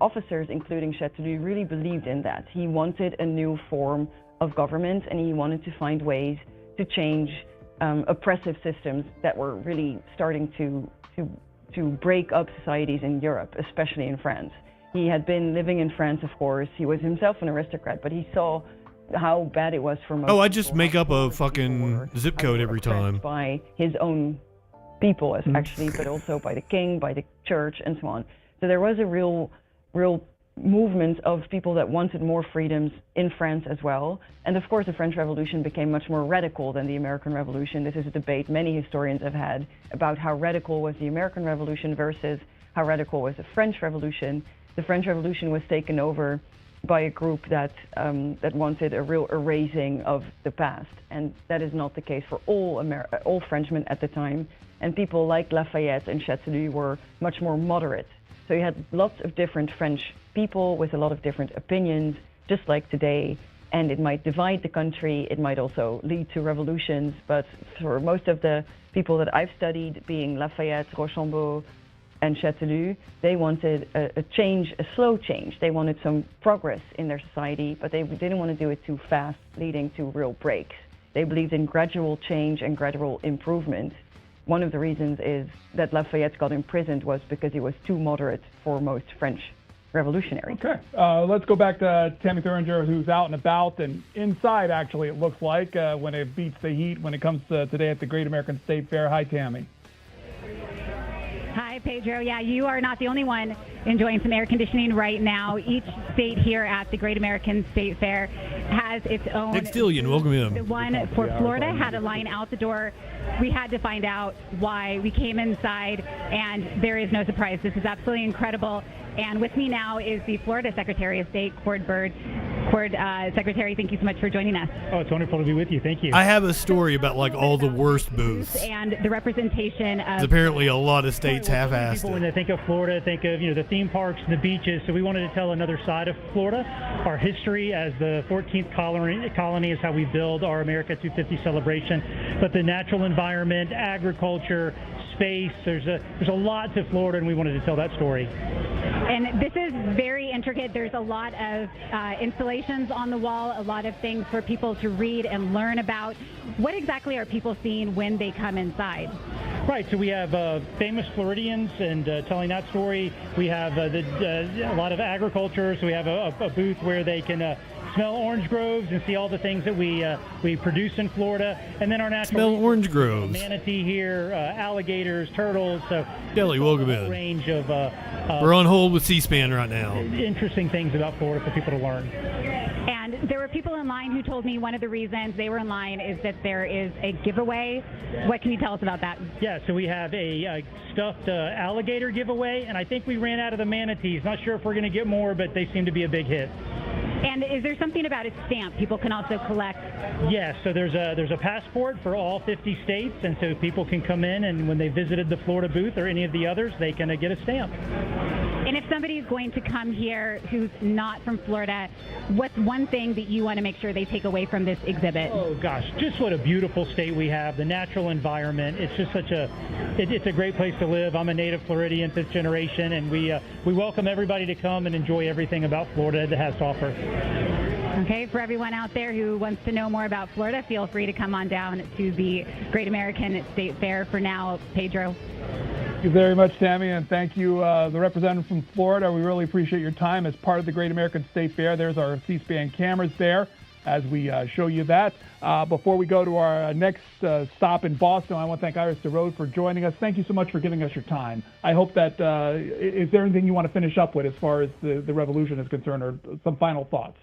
officers, including Châteauneuf, really believed in that. He wanted a new form of government, and he wanted to find ways to change oppressive systems that were really starting to break up societies in Europe, especially in France. He had been living in France, of course. He was himself an aristocrat, but he saw how bad it was for most Oh, I just make up a fucking zip code every time. by his own people, actually, but also by the king, by the church, and so on. So there was a real movement of people that wanted more freedoms in France as well. And of course, the French Revolution became much more radical than the American Revolution. This is a debate many historians have had about how radical was the American Revolution versus how radical was the French Revolution. The French Revolution was taken over by a group that wanted a real erasing of the past, and that is not the case for all Frenchmen at the time. And people like Lafayette and Châteauneuf were much more moderate. So you had lots of different French people with a lot of different opinions, just like today. And it might divide the country. It might also lead to revolutions. But for most of the people that I've studied, being Lafayette, Rochambeau, and Châteauneuf, they wanted a change, a slow change. They wanted some progress in their society, but they didn't want to do it too fast, leading to real breaks. They believed in gradual change and gradual improvement. One of the reasons is that Lafayette got imprisoned was because he was too moderate for most French revolutionaries. Okay, let's go back to Tammy Thuringer, who's out and about and inside, actually, it looks like, when it beats the heat when it comes to today at the Great American State Fair. Hi, Tammy. Hi, Pedro. Yeah, you are not the only one enjoying some air conditioning right now. Each state here at the Great American State Fair has its own. Nextillion, welcome in. The one for Florida had a line out the door. We had to find out why. We came inside, and there is no surprise. This is absolutely incredible. And with me now is the Florida Secretary of State, Cord Bird. Cord, Secretary, thank you so much for joining us. Oh, it's wonderful to be with you. Thank you. I have a story about like all the worst booths. And the representation of... Apparently a lot of states half-assed People, it. when they think of Florida, think of the theme parks and the beaches. So we wanted to tell another side of Florida. Our history as the 14th colony is how we build our America 250 celebration. But the natural environment, agriculture, space, there's a lot to Florida, and we wanted to tell that story. And this is very interesting. intricate. There's a lot of installations on the wall, a lot of things for people to read and learn about. What exactly are people seeing when they come inside? Right, so we have famous Floridians and telling that story. We have a lot of agriculture, so we have a booth where they can smell orange groves and see all the things that we produce in Florida. And then our natural Smell orange groves. Manatee here, alligators, turtles. So Kelly, welcome in. Range of we're on hold with C-SPAN right now. Interesting things about Florida for people to learn. And there were people in line who told me one of the reasons they were in line is that there is a giveaway. What can you tell us about that? Yeah, so we have a stuffed alligator giveaway, and I think we ran out of the manatees. Not sure if we're going to get more, but they seem to be a big hit. And is there something about a stamp people can also collect? Yes, so there's a passport for all 50 states, and so people can come in, and when they visited the Florida booth or any of the others, they can get a stamp. And if somebody is going to come here who's not from Florida, what's one thing that you want to make sure they take away from this exhibit? Oh gosh, just what a beautiful state we have, the natural environment. It's just it's a great place to live. I'm a native Floridian, 5th generation, and we welcome everybody to come and enjoy everything about Florida that it has to offer. Okay, for everyone out there who wants to know more about Florida, feel free to come on down to the Great American State Fair. For now, Pedro. Thank you very much, Tammy, and thank you, the representative from Florida. We really appreciate your time as part of the Great American State Fair. There's our C-SPAN cameras there as we show you that. Before we go to our next stop in Boston, I want to thank Iris DeRode for joining us. Thank you so much for giving us your time. I hope that, is there anything you want to finish up with as far as the revolution is concerned, or some final thoughts?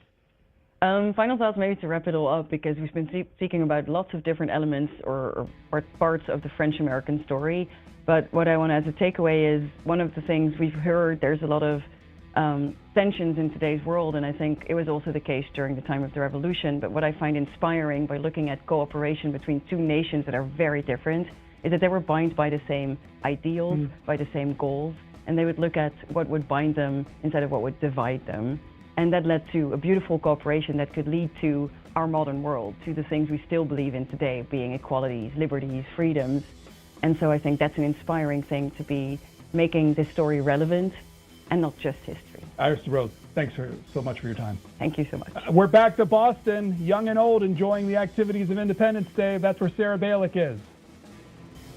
Final thoughts maybe to wrap it all up, because we've been speaking about lots of different elements or parts of the French-American story. But what I want as a takeaway is one of the things we've heard, there's a lot of tensions in today's world, and I think it was also the case during the time of the revolution. But what I find inspiring by looking at cooperation between two nations that are very different is that they were bound by the same ideals, by the same goals, and they would look at what would bind them instead of what would divide them. And that led to a beautiful cooperation that could lead to our modern world, to the things we still believe in today, being equalities, liberties, freedoms. And so I think that's an inspiring thing, to be making this story relevant and not just history. Iris DeRode, thanks so much for your time. Thank you so much. We're back to Boston, young and old, enjoying the activities of Independence Day. That's where Sarah Balick is.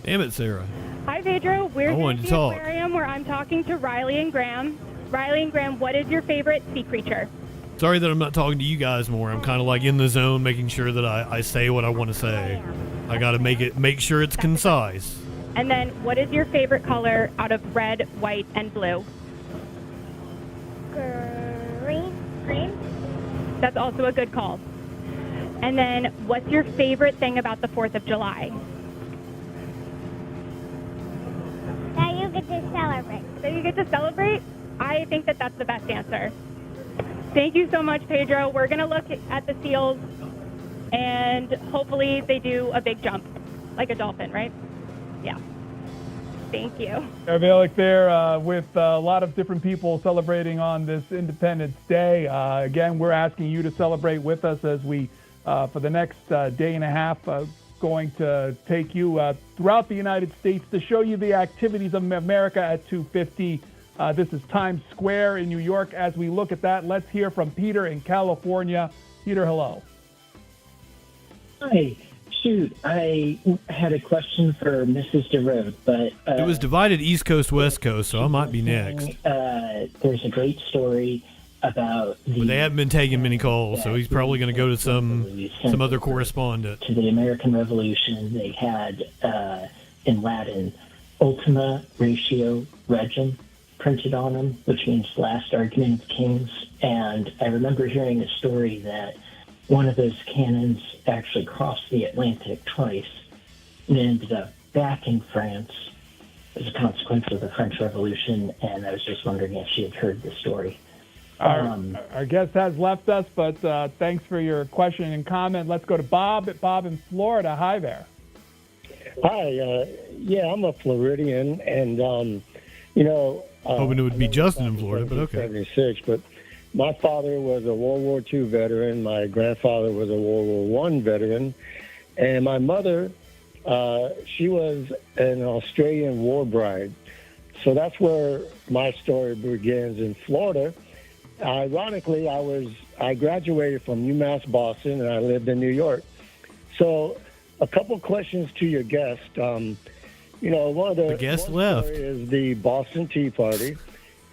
Damn it, Sarah. Hi, Pedro. We're I at the aquarium where I'm talking to Riley and Graham. Riley and Graham, what is your favorite sea creature? Sorry that I'm not talking to you guys more. I'm kind of like in the zone, making sure that I say what I want to say. I got to make sure it's concise. And then, what is your favorite color out of red, white, and blue? Green. That's also a good call. And then, what's your favorite thing about the 4th of July? That you get to celebrate. That you get to celebrate? I think that that's the best answer. Thank you so much, Pedro. We're going to look at the seals, and hopefully they do a big jump, like a dolphin, right? Yeah. Thank you. Sarah Balick there with a lot of different people celebrating on this Independence Day. Again, we're asking you to celebrate with us as we, for the next day and a half, going to take you throughout the United States to show you the activities of America at 250. This is Times Square in New York. As we look at that, let's hear from Peter in California. Peter, hello. Hi. Shoot, I had a question for Mrs. DeRode, but... it was divided East Coast, West Coast, so I might be next. There's a great story about But they haven't been taking many calls, so he's probably going to go to some other correspondent. To the American Revolution, they had, in Latin, Ultima Ratio Regem printed on them, which means last argument of kings. And I remember hearing a story that one of those cannons actually crossed the Atlantic twice and ended up back in France as a consequence of the French Revolution, and I was just wondering if she had heard the story. Our guest has left us, but thanks for your question and comment. Let's go to Bob. Bob in Florida. Hi there. Hi. Yeah, I'm a Floridian, and, hoping it would be Justin in Florida, but okay. 76, but my father was a World War II veteran. My grandfather was a World War I veteran. And my mother, she was an Australian war bride. So that's where my story begins in Florida. ironically, I graduated from UMass Boston, and I lived in New York. So, a couple questions to your guest. One of the guest one left story is the Boston Tea Party,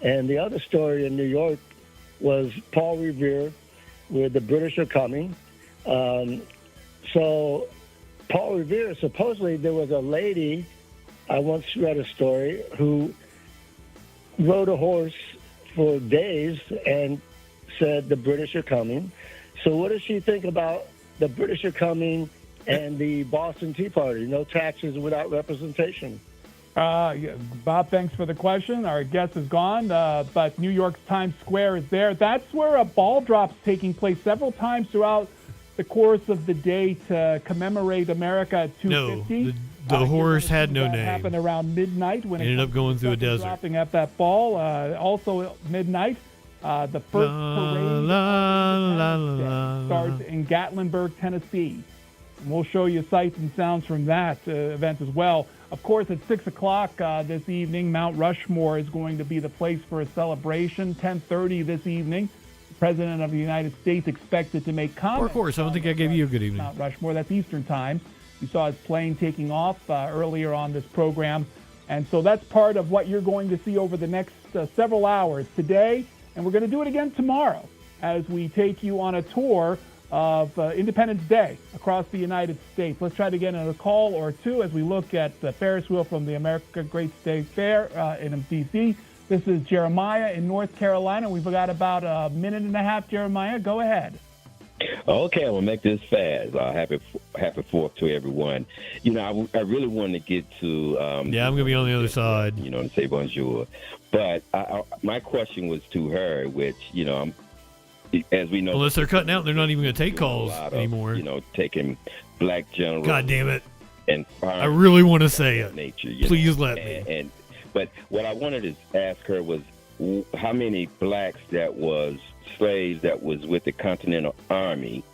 and the other story in New York was Paul Revere with The British Are Coming. So, Paul Revere, supposedly there was a lady, I once read a story, who rode a horse for days and said the British are coming. So what does she think about the British are coming and the Boston Tea Party? No taxes without representation. Bob, thanks for the question. Our guest is gone, but New York's Times Square is there. That's where a ball drop's taking place several times throughout the course of the day to commemorate America 250. No, the horse had no name. Happened around midnight when ended up going through a desert. Dropping at that ball. Also at midnight, the first parade starts in Gatlinburg, Tennessee. And we'll show you sights and sounds from that event as well. Of course, at 6 o'clock this evening, Mount Rushmore is going to be the place for a celebration. 10:30 this evening. President of the United States expected to make comments. Of course, I don't think I gave you a good evening. Mount Rushmore, that's Eastern time. You saw his plane taking off earlier on this program. And so that's part of what you're going to see over the next several hours today. And we're going to do it again tomorrow as we take you on a tour of Independence Day across the United States. Let's try to get a call or two as we look at the Ferris wheel from the America Great State Fair in D.C. This is Jeremiah in North Carolina. We've got about a minute and a half. Jeremiah, go ahead. Okay, I'm going to make this fast. Happy 4th to everyone. I really wanted to get to... I'm going to be on the other side. To say bonjour. But my question was to her, which, as we know... Unless they're cutting out, they're not even going to take calls anymore. Taking black generals... God damn it. And I really want to say it. Nature, Please let me. But what I wanted to ask her was how many blacks that was slaves that was with the Continental Army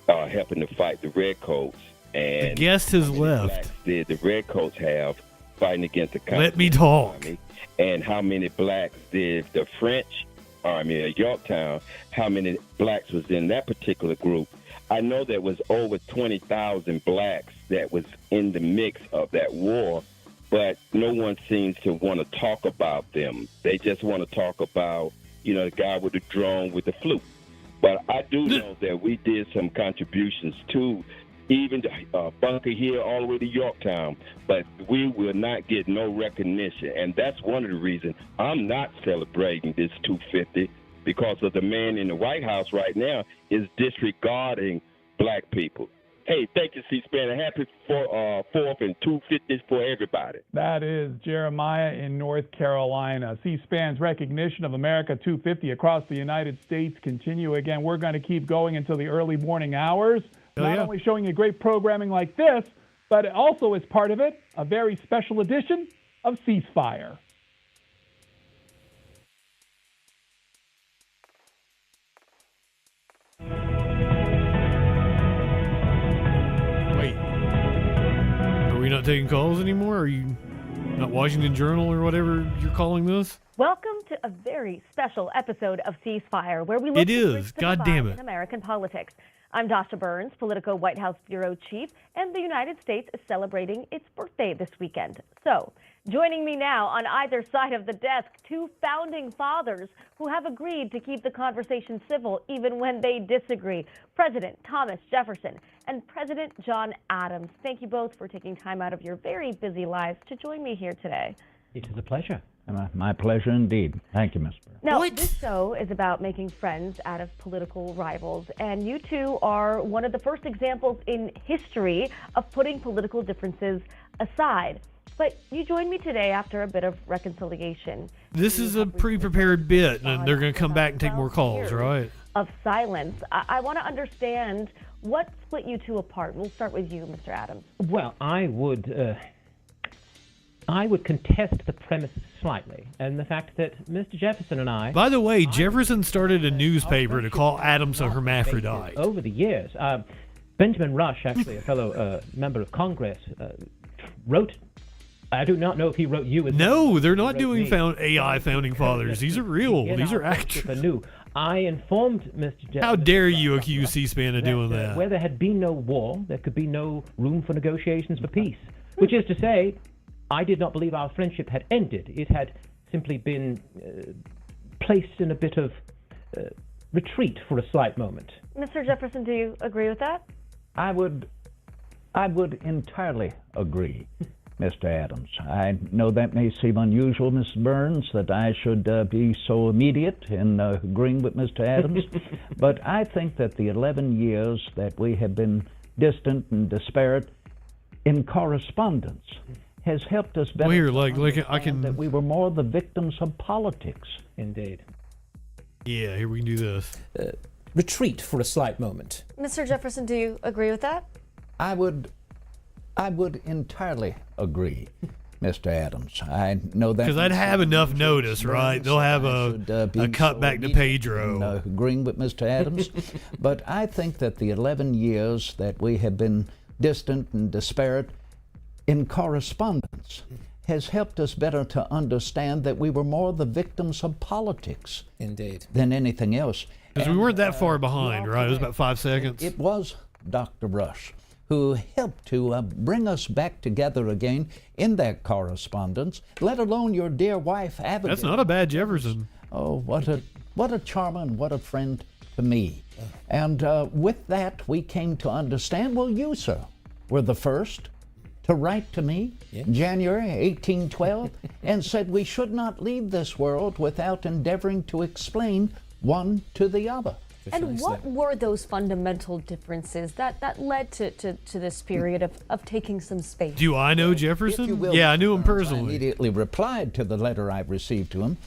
helping to fight the Redcoats. And the guest has left. Did the Redcoats have fighting against the Continental Let me talk. Army? And how many blacks did the French Army at Yorktown, how many blacks was in that particular group? I know there was over 20,000 blacks that was in the mix of that war, but no one seems to want to talk about them. They just want to talk about, the guy with the drone with the flute. But I do know that we did some contributions to even Bunker Hill all the way to Yorktown, but we will not get no recognition. And that's one of the reasons I'm not celebrating this 250, because of the man in the White House right now is disregarding black people. Hey, thank you, C-SPAN, and happy 4th and 250s for everybody. That is Jeremiah in North Carolina. C-SPAN's recognition of America 250 across the United States continue. Again, we're going to keep going until the early morning hours. Not only showing you great programming like this, but also as part of it, a very special edition of Ceasefire. Are we not taking calls anymore? Are you not Washington Journal or whatever you're calling this? Welcome to a very special episode of Ceasefire, where we look at God damn it. in American politics. I'm Dasha Burns, Politico White House Bureau Chief, and the United States is celebrating its birthday this weekend. So, joining me now on either side of the desk, two founding fathers who have agreed to keep the conversation civil even when they disagree. President Thomas Jefferson and President John Adams. Thank you both for taking time out of your very busy lives to join me here today. It is a pleasure. My pleasure indeed. Thank you, Ms. Burns. Now, this show is about making friends out of political rivals, and you two are one of the first examples in history of putting political differences aside. But you joined me today after a bit of reconciliation. This is a pre-prepared bit, and they're going to come back and take more calls, right? Of silence. I want to understand what split you two apart. We'll start with you, Mr. Adams. Well, I would contest the premise slightly, and the fact that Mr. Jefferson and I... By the way, Jefferson started a newspaper to call Adams a hermaphrodite. Over the years, Benjamin Rush, actually a fellow member of Congress, wrote... I do not know if he wrote you... No, they're not doing AI founding fathers. These are real. These are actors. A new I informed Mr. Jefferson. How dare you accuse C-SPAN of doing that? Where there had been no war, there could be no room for negotiations for peace. Which is to say, I did not believe our friendship had ended. It had simply been placed in a bit of retreat for a slight moment. Mr. Jefferson, do you agree with that? I would entirely agree, Mr. Adams. I know that may seem unusual, Ms. Burns, that I should be so immediate in agreeing with Mr. Adams, but I think that the 11 years that we have been distant and disparate in correspondence has helped us better understand that we were more the victims of politics. Indeed. Yeah, here we can do this. Retreat for a slight moment. Mr. Jefferson, do you agree with that? I would entirely agree, Mr. Adams. I know that because I'd have enough notice, right? They'll have a cut back to Pedro. Agreeing with Mr. Adams, but I think that the 11 years that we have been distant and disparate in correspondence has helped us better to understand that we were more the victims of politics, indeed, than anything else. Because we weren't that far behind, right? It was about 5 seconds. It was Dr. Rush who helped to bring us back together again in that correspondence, let alone your dear wife, Abigail. That's not a bad Jefferson. Oh, what a charmer and what a friend to me. And with that, we came to understand, well, you, sir, were the first to write to me in January 1812 and said we should not leave this world without endeavoring to explain one to the other. And what were those fundamental differences that led to this period of taking some space? Do I know Jefferson? Yeah, I knew him personally. I immediately replied to the letter I received to him.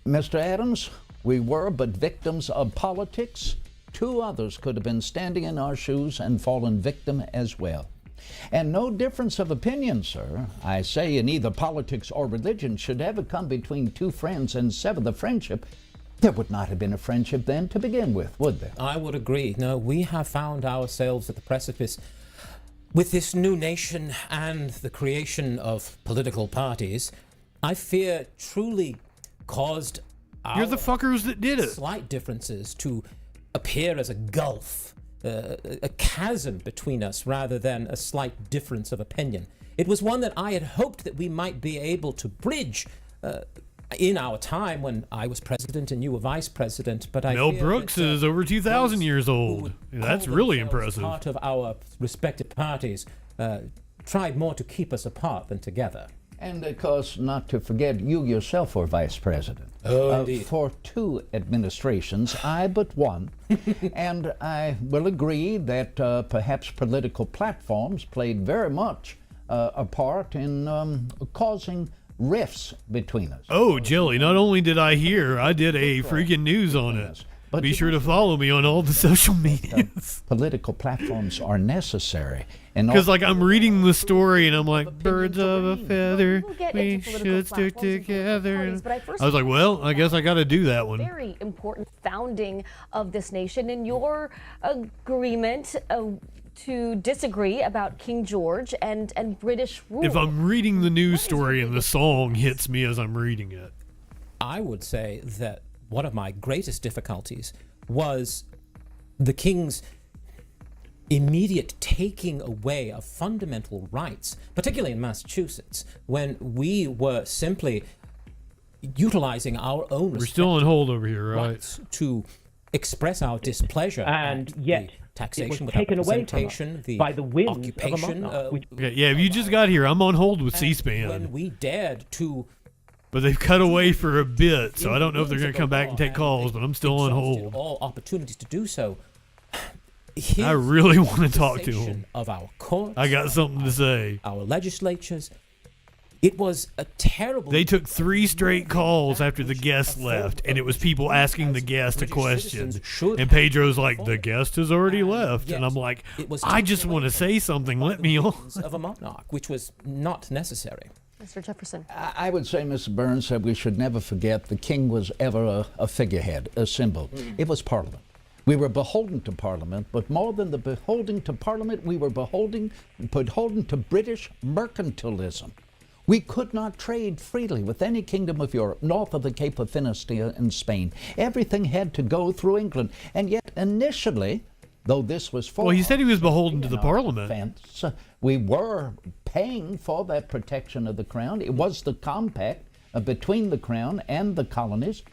Mr. Adams, we were but victims of politics. 2 others could have been standing in our shoes and fallen victim as well. And no difference of opinion, sir, I say, in either politics or religion should ever come between 2 friends and sever the friendship. There would not have been a friendship then to begin with, would there? I would agree. No, we have found ourselves at the precipice with this new nation and the creation of political parties. I fear truly caused You're the fuckers that did it. Slight differences to appear as a gulf, a chasm between us rather than a slight difference of opinion. It was one that I had hoped that we might be able to bridge in our time when I was president and you were vice president. But Mel Brooks is over 2,000 years old. That's really impressive. Part of our respective parties tried more to keep us apart than together. And of course, not to forget, you yourself were vice president. Oh, indeed. For 2 administrations, I but one. And I will agree that perhaps political platforms played very much a part in causing rifts between us. Oh, Jelly, not only did I hear, I did a freaking news on it. But be sure to follow me on all the social medias. Political platforms are necessary. Because, like, I'm reading the story and I'm like, birds of a feather, we should stick together. I was like, well, I guess I got to do that one. Very important founding of this nation, and your agreement to disagree about King George and British rule. If I'm reading the news story and the song hits me as I'm reading it. I would say that one of my greatest difficulties was the King's immediate taking away of fundamental rights, particularly in Massachusetts, when we were simply utilizing our own We're still on hold over here, right? To express our displeasure and yet taxation, it was taken away from us by the whims occupation. Of a yeah, if you just got here, I'm on hold with C-SPAN. When we dared to... But they've cut away for a bit, so I don't know if they're going to come back and take calls, but I'm still on hold. All opportunities to do so. I really want to talk to him. Of our courts, I got something to say. Our legislatures. It was a terrible... They took 3 straight calls after the guest left, and it was people asking the guest a question. And Pedro's like, the guest has already left. And I'm like, I just want to say something. Let me on. Of a monarch, which was not necessary. Mr. Jefferson. I would say, Mr. Burns, that we should never forget the king was ever a figurehead, a symbol. It was Parliament. We were beholden to Parliament, but more than the beholding to Parliament, we were beholden to British mercantilism. We could not trade freely with any kingdom of Europe north of the Cape of Finistea in Spain. Everything had to go through England. And yet initially, though this was for... Well, he said he was beholden to the Parliament. Defense, we were paying for that protection of the crown. It was the compact between the crown and the colonies.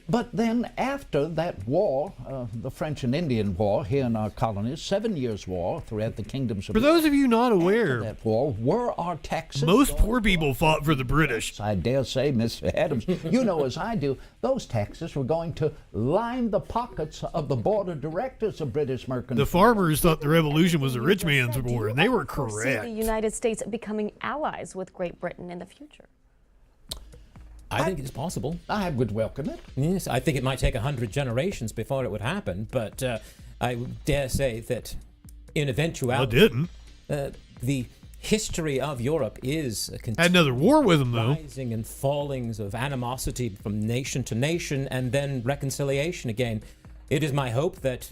But then after that war, the French and Indian War here in our colonies, 7 years war throughout the kingdoms of... For those of you not aware, that war, were our taxes... Most poor people fought for the British. I dare say, Mr. Adams, you know as I do, those taxes were going to line the pockets of the board of directors of British mercantile. The farmers thought the revolution was a rich man's war, and they were correct. The United States becoming allies with Great Britain in the future. I think it's possible. I would welcome it. Yes, I think it might take 100 generations before it would happen, but I dare say that in eventuality... Well, it didn't. The history of Europe is a had another war with them, though. Rising and fallings of animosity from nation to nation, and then reconciliation again. It is my hope that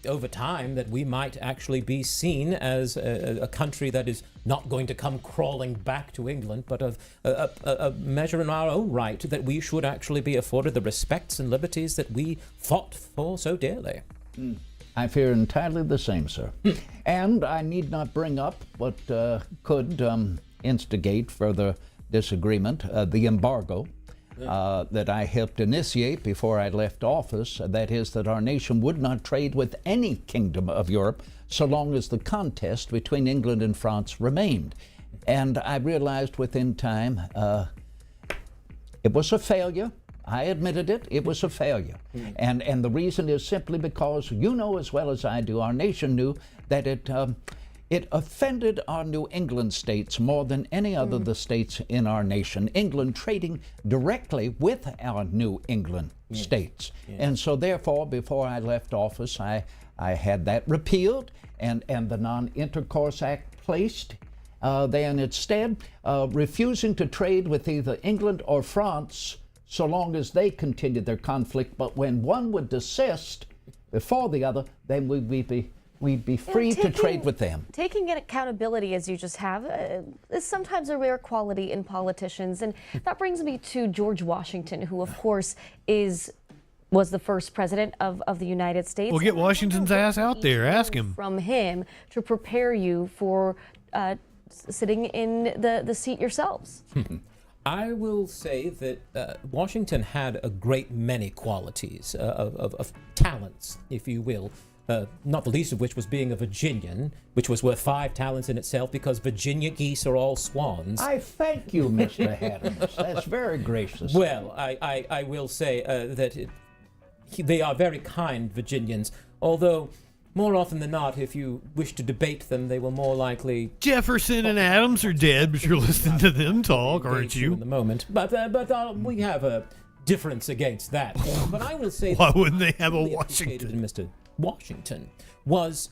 over time that we might actually be seen as a country that is not going to come crawling back to England, but a measure in our own right that we should actually be afforded the respects and liberties that we fought for so dearly. I fear entirely the same, sir. And I need not bring up what could instigate further disagreement, the embargo that I helped initiate before I left office. That is that our nation would not trade with any kingdom of Europe so long as the contest between England and France remained. And I realized within time it was a failure. I admitted it. It was a failure. And the reason is simply because you know as well as I do, our nation knew that it offended our New England states more than any other of the states in our nation. England trading directly with our New England states. And so therefore, before I left office, I had that repealed and the Non-Intercourse Act placed. Then instead, refusing to trade with either England or France so long as they continued their conflict. But when one would desist before the other, then we'd be free to trade with them. Taking accountability, as you just have, is sometimes a rare quality in politicians. And that brings me to George Washington, who, of course, was the first president of the United States. Well, get Washington's ass out there. Ask him. From him to prepare you for sitting in the seat yourselves. I will say that Washington had a great many qualities of talents, if you will. Not the least of which was being a Virginian, which was worth 5 talents in itself because Virginia geese are all swans. I thank you, Mr. Adams. That's very gracious. Well, I will say that they are very kind Virginians, although more often than not, if you wish to debate them, they will more likely... Jefferson and Adams are dead, but you're listening to them talk, aren't you? ...in the moment. But we have a difference against that. But I will say... Why wouldn't they have a Washington? Mr. Washington was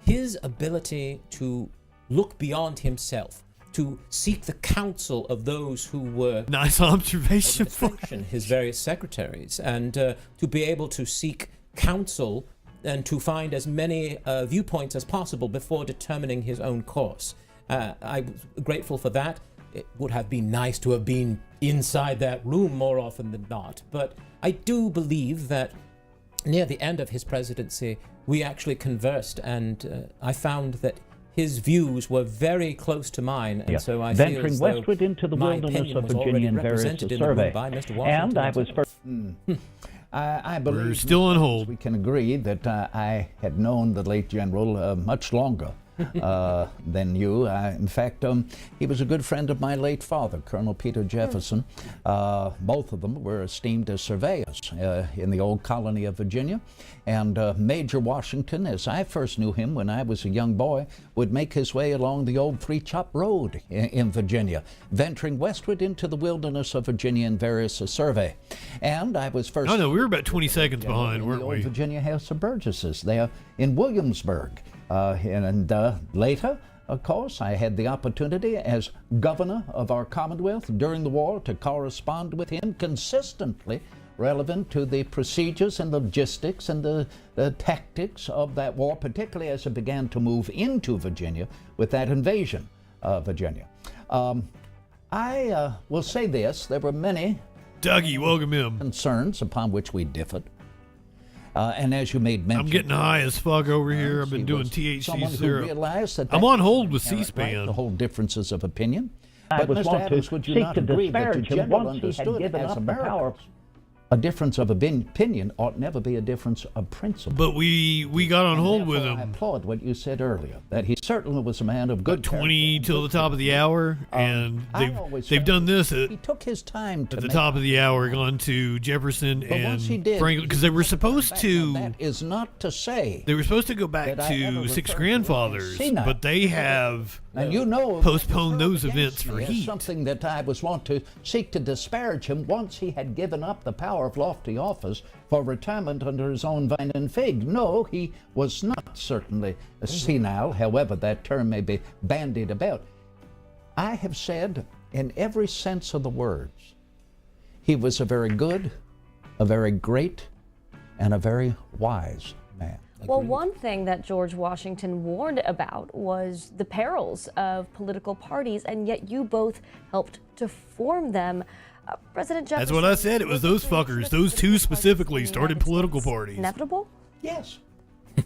his ability to look beyond himself, to seek the counsel of those who were... Nice observation. His various secretaries, and to be able to seek counsel and to find as many viewpoints as possible before determining his own course. I was grateful for that. It would have been nice to have been inside that room more often than not, but I do believe that near the end of his presidency, we actually conversed, and I found that his views were very close to mine, and so I venturing feel as westward into the wilderness of Virginia in various survey. And I was first. I believe we're still on hold. We can agree that I had known the late general much longer than you. In fact, he was a good friend of my late father, Colonel Peter Jefferson. Both of them were esteemed as surveyors in the old colony of Virginia. And Major Washington, as I first knew him when I was a young boy, would make his way along the old Three Chop Road in Virginia, venturing westward into the wilderness of Virginia in various survey. And I was first... Oh, no, we were about 20 seconds behind, weren't we? The old Virginia House of Burgesses there in Williamsburg. And later, of course, I had the opportunity as governor of our Commonwealth during the war to correspond with him consistently relevant to the procedures and logistics and the tactics of that war, particularly as it began to move into Virginia with that invasion of Virginia. I will say this. There were many Dougie, welcome him. Concerns upon which we differed. And as you made mention, I'm getting high as fuck over here. I've been doing THC syrup. I'm on hold with C-SPAN. Right, to hold differences of opinion. I But was Mr. want Adams, to would you seek not to agree that to disparage him general once he had understood given as up the power. Americans, a difference of opinion ought never be a difference of principle. But we got on hold with I him. applaud what you said earlier, that he certainly was a man of good 20 till the top of the hour, and they've done this at, he took his time to at the make top of the hour, gone to Jefferson But and once he did, Franklin, because they were supposed to. That is not to say They were supposed to go back that I ever to Six referred to Grandfathers, senile. but they have And you know, postponed those events for me as heat. something that I was wont to seek to disparage him once he had given up the power of lofty office for retirement under his own vine and fig. No, he was not certainly senile, however that term may be bandied about. I have said in every sense of the words, he was a very good, a very great, and a very wise man. Well, one thing that George Washington warned about was the perils of political parties, and yet you both helped to form them. President Jefferson. That's what I said. It was those fuckers. Those two specifically started political parties. Inevitable? Yes.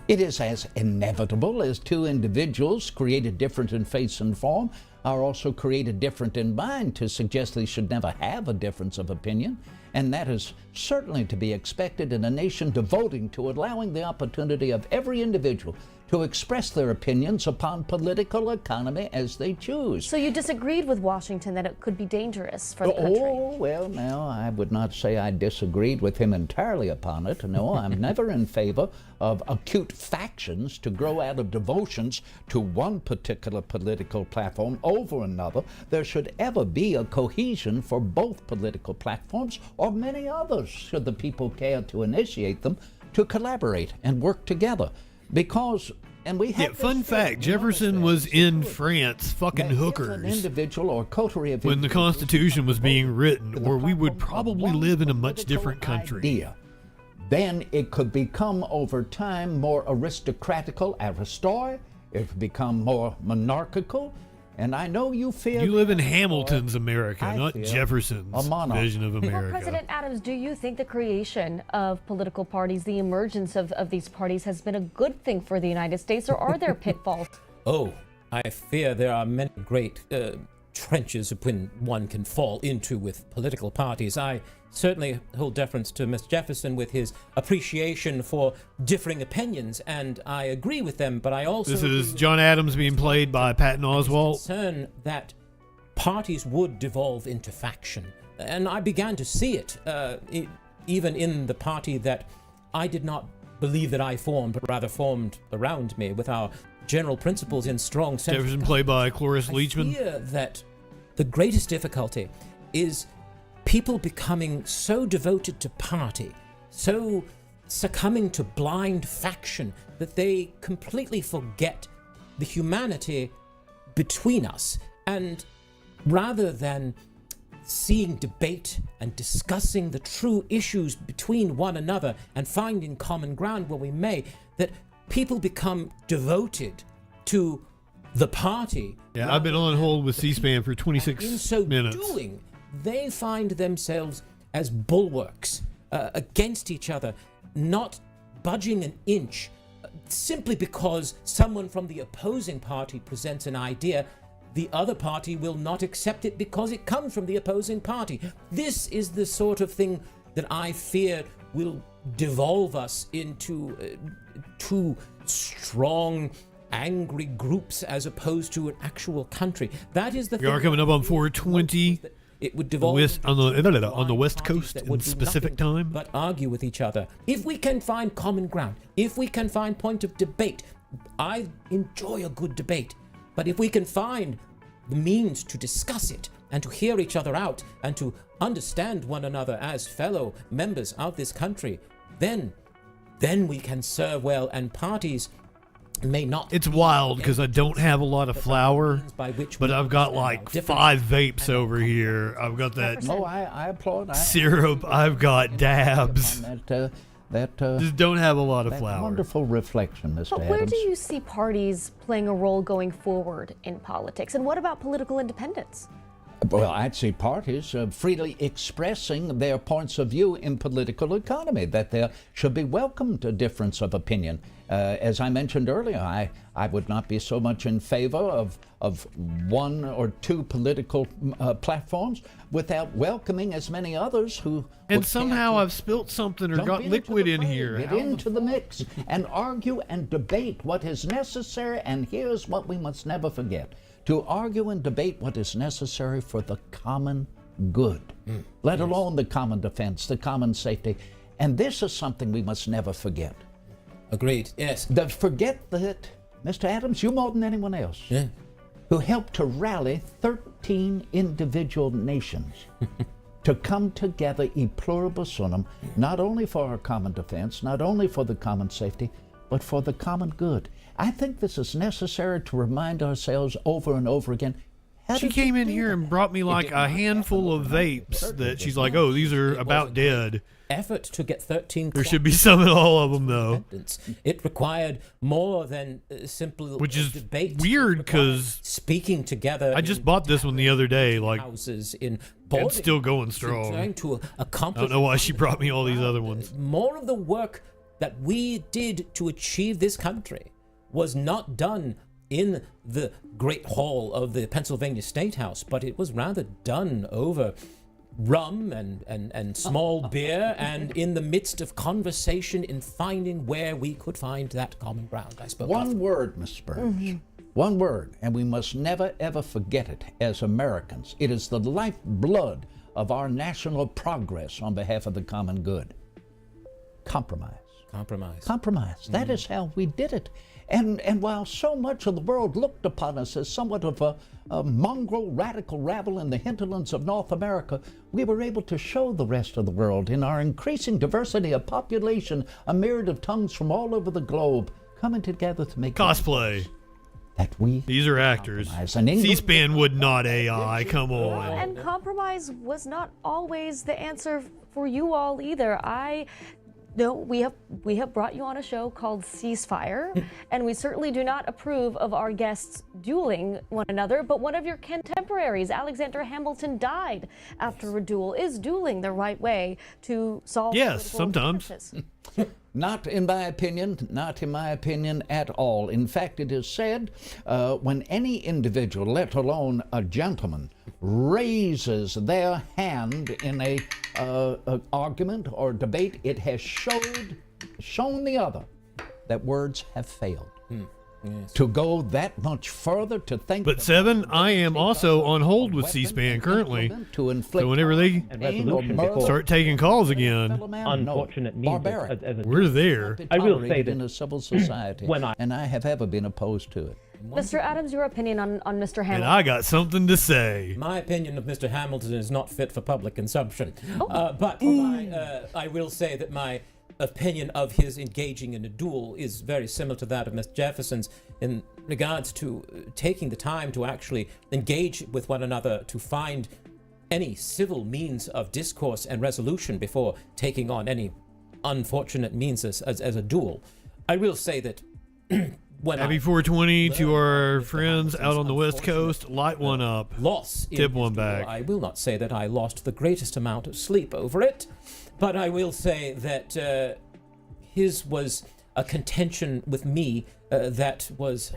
It is as inevitable as two individuals created different in face and form are also created different in mind to suggest they should never have a difference of opinion. And that is certainly to be expected in a nation devoting to allowing the opportunity of every individual to express their opinions upon political economy as they choose. So you disagreed with Washington that it could be dangerous for the country? Oh, well, now, I would not say I disagreed with him entirely upon it. No, I'm never in favor of acute factions to grow out of devotions to one particular political platform over another. There should ever be a cohesion for both political platforms or many others, should the people care to initiate them, to collaborate and work together. Because, and we have fun fact, Jefferson was in France fucking hookers individual or coterie of when the Constitution was being written, or we would probably live in a much different country. Idea. Then it could become over time more aristocratical, Aristotle. It could become more monarchical. And I know you feel... You live in Hamilton's America, not Jefferson's a monarch. vision of Well, America. President Adams, do you think the creation of political parties, the emergence of these parties has been a good thing for the United States, or are there pitfalls? Oh, I fear there are many great trenches when one can fall into with political parties. I certainly hold deference to Mr. Jefferson with his appreciation for differing opinions, and I agree with them, but I also... This is John Adams being played by Patton Oswalt. ...concern that parties would devolve into faction. And I began to see it, even in the party that I did not believe that I formed, but rather formed around me with our general principles in strong sense. Jefferson played by Cloris Leachman. I fear that the greatest difficulty is people becoming so devoted to party, so succumbing to blind faction, that they completely forget the humanity between us. And rather than seeing debate and discussing the true issues between one another and finding common ground where we may, that people become devoted to the party. Yeah, I've been on hold with C-SPAN for 26 in so minutes. doing, they find themselves as bulwarks against each other, not budging an inch, simply because someone from the opposing party presents an idea. The other party will not accept it because it comes from the opposing party. This is the sort of thing that I fear will devolve us into two strong, angry groups as opposed to an actual country. That is the We are coming up on 420 it would devolve on the West Coast in specific time. But argue with each other. If we can find common ground, if we can find point of debate, I enjoy a good debate. But if we can find the means to discuss it and to hear each other out and to understand one another as fellow members of this country, then we can serve well, and parties may not. It's wild because I don't have a lot of flour, but I've got like 5 vapes over here. I've got that I applaud. syrup. I've got dabs. That just don't have a lot of flour. Wonderful reflection, Mr. But Adams. where do you see parties playing a role going forward in politics? And what about political independence? Well, I'd say parties freely expressing their points of view in political economy, that there should be welcomed a difference of opinion. As I mentioned earlier, I would not be so much in favor of one or two political platforms without welcoming as many others who... And somehow I've spilt something or got liquid in here. Get into the mix and argue and debate what is necessary, and here's what we must never forget. To argue and debate what is necessary for the common good, let alone the common defense, the common safety. And this is something we must never forget. Agreed, yes. Forget that, Mr. Adams, you more than anyone else, who helped to rally 13 individual nations to come together e pluribus unum, not only for our common defense, not only for the common safety, but for the common good. I think this is necessary to remind ourselves over and over again. She came in here and brought me like a handful of vapes that she's like, oh, these are about dead. Effort to get 13. There should be some in all of them, though. It required more than simple Which is debate. Weird, because speaking together. I just bought this one the other day. Like, houses in it's still going strong. Trying to accomplish. I don't know why she brought me all these other ones. More of the work that we did to achieve this country was not done in the Great Hall of the Pennsylvania State House, but it was rather done over rum and small beer and in the midst of conversation in finding where we could find that common ground, I suppose. One word, Ms. Burns. One word, and we must never ever forget it as Americans. It is the lifeblood of our national progress on behalf of the common good. Compromise. Compromise. That is how we did it. And while so much of the world looked upon us as somewhat of a mongrel radical rabble in the hinterlands of North America, we were able to show the rest of the world in our increasing diversity of population, a myriad of tongues from all over the globe, coming together to make cosplay. These are actors. C-SPAN would not AI. Come on. And compromise was not always the answer for you all either. No, we have brought you on a show called Ceasefire, and we certainly do not approve of our guests dueling one another, but one of your contemporaries, Alexander Hamilton, died after a duel. Is dueling the right way to solve Yes, sometimes. Not in my opinion at all. In fact, it is said when any individual, let alone a gentleman, raises their hand in a argument or debate, it has shown the other that words have failed. Yes. To go that much further to think. But Seven, I am also on hold with C-SPAN currently. So whenever they start taking calls again, unfortunate means we're there. I will say that in a civil society, and I have ever been opposed to it. Mr. Adams, your opinion on Mr. Hamilton? And I got something to say. My opinion of Mr. Hamilton is not fit for public consumption. But I will say that my opinion of his engaging in a duel is very similar to that of Mr. Jefferson's in regards to taking the time to actually engage with one another to find any civil means of discourse and resolution before taking on any unfortunate means as a duel. I will say that Happy 420 to our friends out on the West Coast. Light one up. Tip one back. I will not say that I lost the greatest amount of sleep over it, but I will say that his was a contention with me that was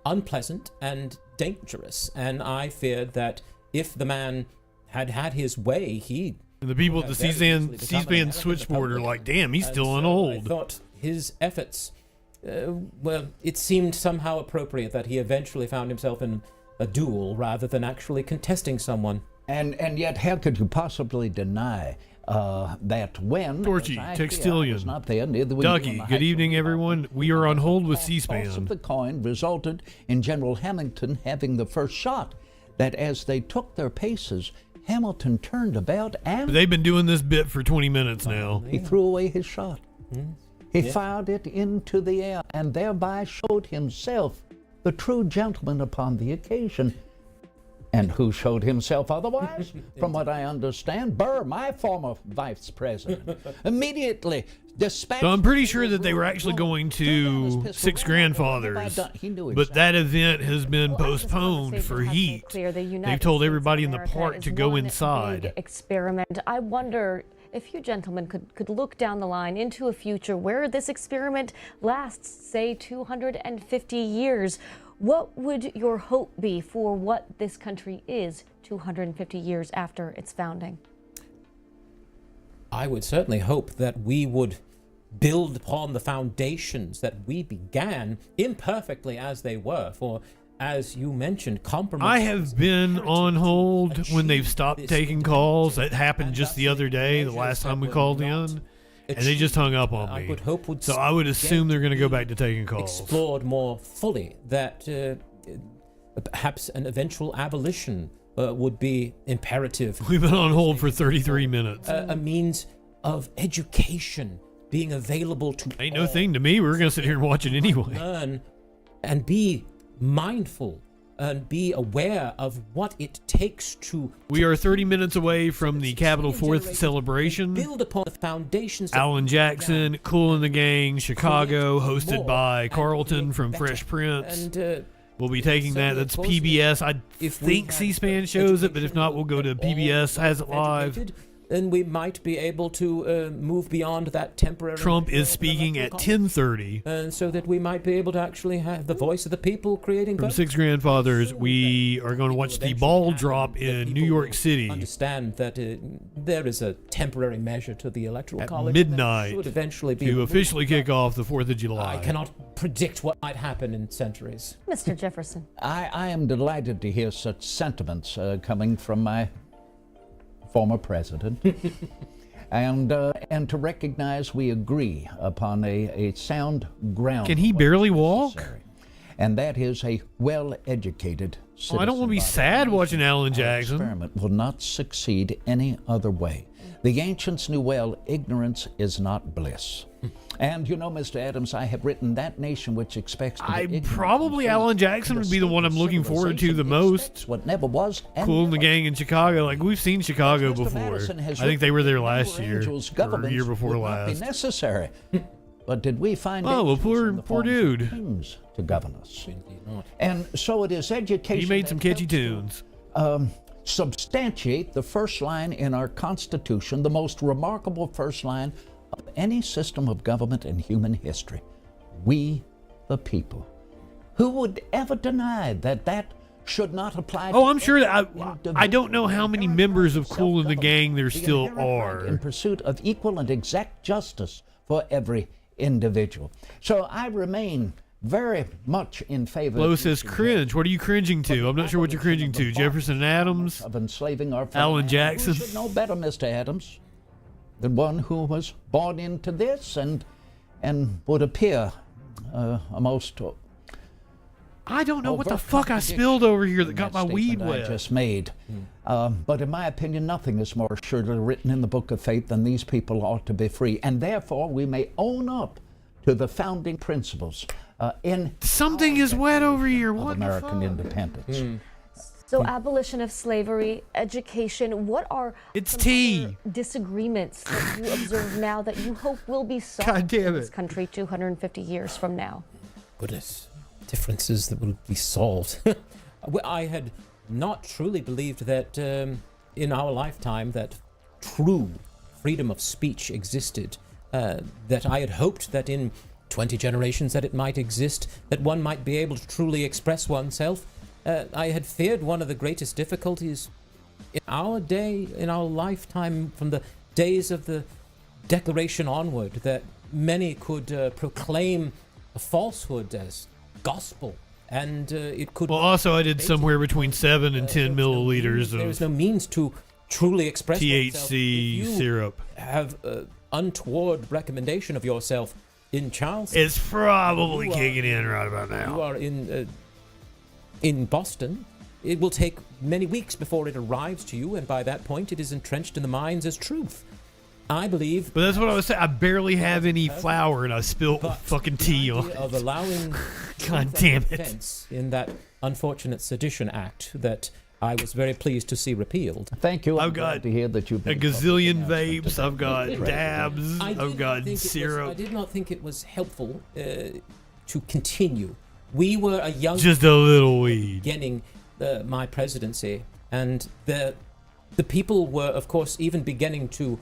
unpleasant and dangerous, and I feared that if the man had his way, he... And the people at the C-SPAN switchboard are like, damn, he's still on hold. I thought his efforts... well, it seemed somehow appropriate that he eventually found himself in a duel rather than actually contesting someone. And yet, how could you possibly deny that when... Torchy, Textilian, was not there, neither were Dougie, good evening, everyone. We are on hold with C-SPAN. The toss of the coin resulted in General Hamilton having the first shot, that as they took their paces, Hamilton turned about and... They've been doing this bit for 20 minutes now. He threw away his shot. He fired it into the air and thereby showed himself the true gentleman upon the occasion. And who showed himself otherwise? From what I understand, Burr, my former vice president, immediately So I'm pretty sure that they were actually going to Six Grandfathers, but that event has been postponed for heat. They've told everybody in the park to go inside. Experiment. I wonder if you gentlemen could look down the line into a future where this experiment lasts, say, 250 years. What would your hope be for what this country is 250 years after its founding? I would certainly hope that we would build upon the foundations that we began, imperfectly as they were, for, as you mentioned, compromise. I have been on hold when they've stopped taking calls. That happened just the other day, the last time we called in, and they just hung up on me. So I would assume they're going to go back to taking calls. Explored more fully that perhaps an eventual abolition would be imperative. We've been on hold for 33 minutes. A means of education being available to Ain't no thing to me. We're going to sit here and watch it anyway. Learn and be mindful and be aware of what it takes to... We are 30 minutes away from the Capitol 4th celebration. Build upon the foundations. Alan Jackson, Kool and the Gang, Chicago, hosted by Carlton from Fresh Prince. And we'll be taking that. That's PBS. I think C-SPAN shows it, but if not, we'll go to PBS, has it live. Then we might be able to move beyond that temporary... Trump is speaking at 10:30. And so that we might be able to actually have the voice of the people creating... From Six Grandfathers, we are going to watch the ball drop in New York City. Understand that there is a temporary measure to the Electoral at College. midnight Would eventually be to officially kick off the 4th of July. I cannot predict what might happen in centuries. Mr. Jefferson. I am delighted to hear such sentiments coming from my former president, and to recognize we agree upon a sound ground. Can he barely walk? And that is a well-educated citizen. I don't want to be sad watching Alan Jackson. Experiment will not succeed any other way. The ancients knew well, ignorance is not bliss. And you know, Mr. Adams, I have written that nation which expects to be probably Alan Jackson would be the one I'm looking forward to the most. What never was. Kool and the Gang in Chicago. Like, we've seen Chicago before. I think they were there last year, or year before last. Be necessary. But did we find well, poor dude kings to govern us? And so it is education. He made some catchy tunes. Substantiate the first line in our Constitution, the most remarkable first line of any system of government in human history. We, the people. Who would ever deny that should not apply to... Oh, I'm sure that I don't know how many members of Kool and the Gang there still are. In pursuit of equal and exact justice for every individual. So I remain very much in favor. Flo says cringe. What are you cringing to? I'm not sure what you're cringing to. Jefferson Adams? Of enslaving our Alan Jackson? You should know better, Mr. Adams, than one who was born into this and would appear a most... I don't know what the fuck I spilled over here that got my weed wet. I just made. But in my opinion, nothing is more surely written in the book of fate than these people ought to be free. And therefore, we may own up to the founding principles in something is wet over here. What American independence. So abolition of slavery, education, what are disagreements that you observe now that you hope will be solved in this country 250 years from now? Goodness. Differences that will be solved. I had not truly believed that in our lifetime that true freedom of speech existed. That I had hoped that in 20 generations that it might exist, that one might be able to truly express oneself. I had feared one of the greatest difficulties in our day, in our lifetime, from the days of the Declaration onward, that many could proclaim a falsehood as gospel, and it could... Well, also I did somewhere between 7 and 10 milliliters of... There is no means to truly express THC syrup. Have untoward recommendation of yourself in Charleston. It's probably kicking in right about now. You are in Boston. It will take many weeks before it arrives to you, and by that point it is entrenched in the minds as truth. I believe... But that's what I was saying. I barely have any flour, and I spilled fucking tea on it. Of allowing... God damn it. In that unfortunate Sedition Act that I was very pleased to see repealed. Thank you. I've got to hear that you've a gazillion vapes. I've got dabs. I've got syrup. I did not think it was helpful to continue. We were a young... Just a little weed. Beginning my presidency, and the people were, of course, even beginning to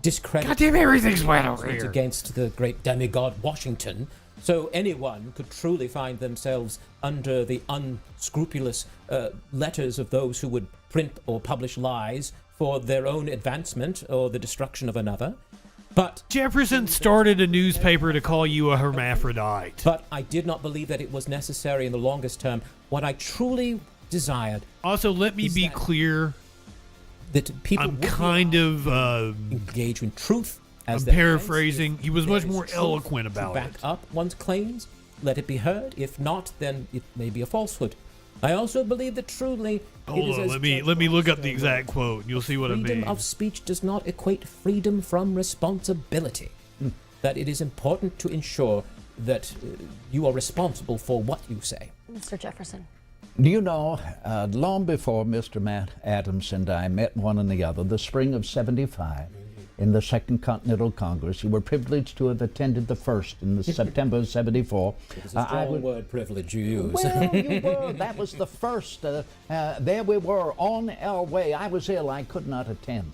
discredit... Goddamn, everything's wet over here. ...against the great demigod Washington. So anyone could truly find themselves under the unscrupulous letters of those who would print or publish lies for their own advancement or the destruction of another. But Jefferson started a newspaper to call you a hermaphrodite. But I did not believe that it was necessary in the longest term. What I truly desired... Also, let me be clear that people I'm kind of... engage in truth. I'm paraphrasing. He was much more eloquent about it. Back up one's claims, let it be heard. If not, then it may be a falsehood. I also believe that truly... Hold on, let me look up the exact quote, and you'll see what I mean. Freedom of speech does not equate freedom from responsibility. That it is important to ensure that you are responsible for what you say. Mr. Jefferson. Do you know, long before Mr. Matt Adams and I met one and the other, the spring of '75, in the Second Continental Congress, you were privileged to have attended the first in the September of '74. It was a strong word, privilege, you use. Well, you were. That was the first. There we were on our way. I was ill. I could not attend.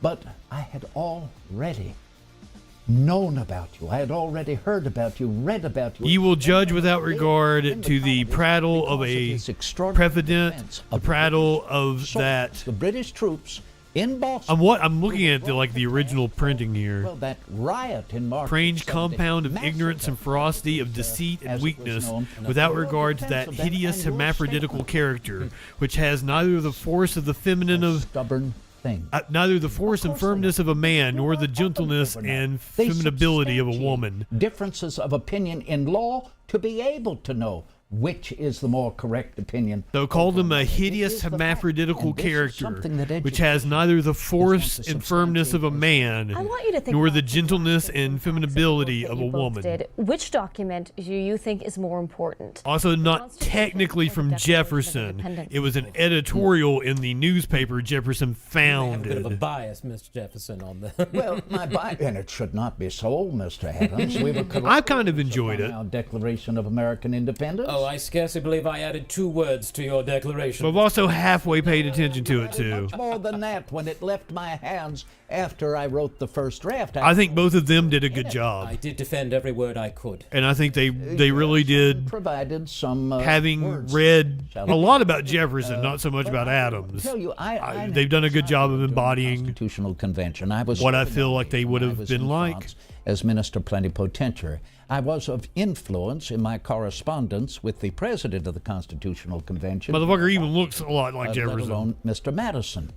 But I had already known about you. I had already heard about you, read about you. He will judge without regard to the prattle of a president, a prattle of that. The British troops in Boston. I'm looking at the original printing here. Well, that riot in March. Strange compound of ignorance and ferocity, of deceit and weakness, without regard to that hideous hermaphroditical character, which has neither the force of the feminine of stubborn thing, neither the force and firmness of a man, nor the gentleness and feminability of a woman. Differences of opinion in law to be able to know which is the more correct opinion. So called him a hideous hermaphroditical character, which has neither the force and firmness of a man, nor the gentleness and feminability of a woman. Which document do you think is more important? Also, not technically from Jefferson. It was an editorial in the newspaper Jefferson founded. A bit of a bias, Mr. Jefferson, on the... Well, my bias, and it should not be so, Mr. Adams. We were I kind of enjoyed it. Our Declaration of American Independence. Oh, I scarcely believe I added 2 words to your declaration. But I've also halfway paid attention to it, too. Much more than that when it left my hands after I wrote the first draft. I think both of them did a good job. I did defend every word I could. And I think they really did. Provided some having read a lot about Jefferson, not so much about Adams. They've done a good job of embodying Constitutional Convention. What I feel like they would have been like. As Minister Plenipotentiary, I was of influence in my correspondence with the President of the Constitutional Convention. Motherfucker even looks a lot like Jefferson. Let alone Mr. Madison,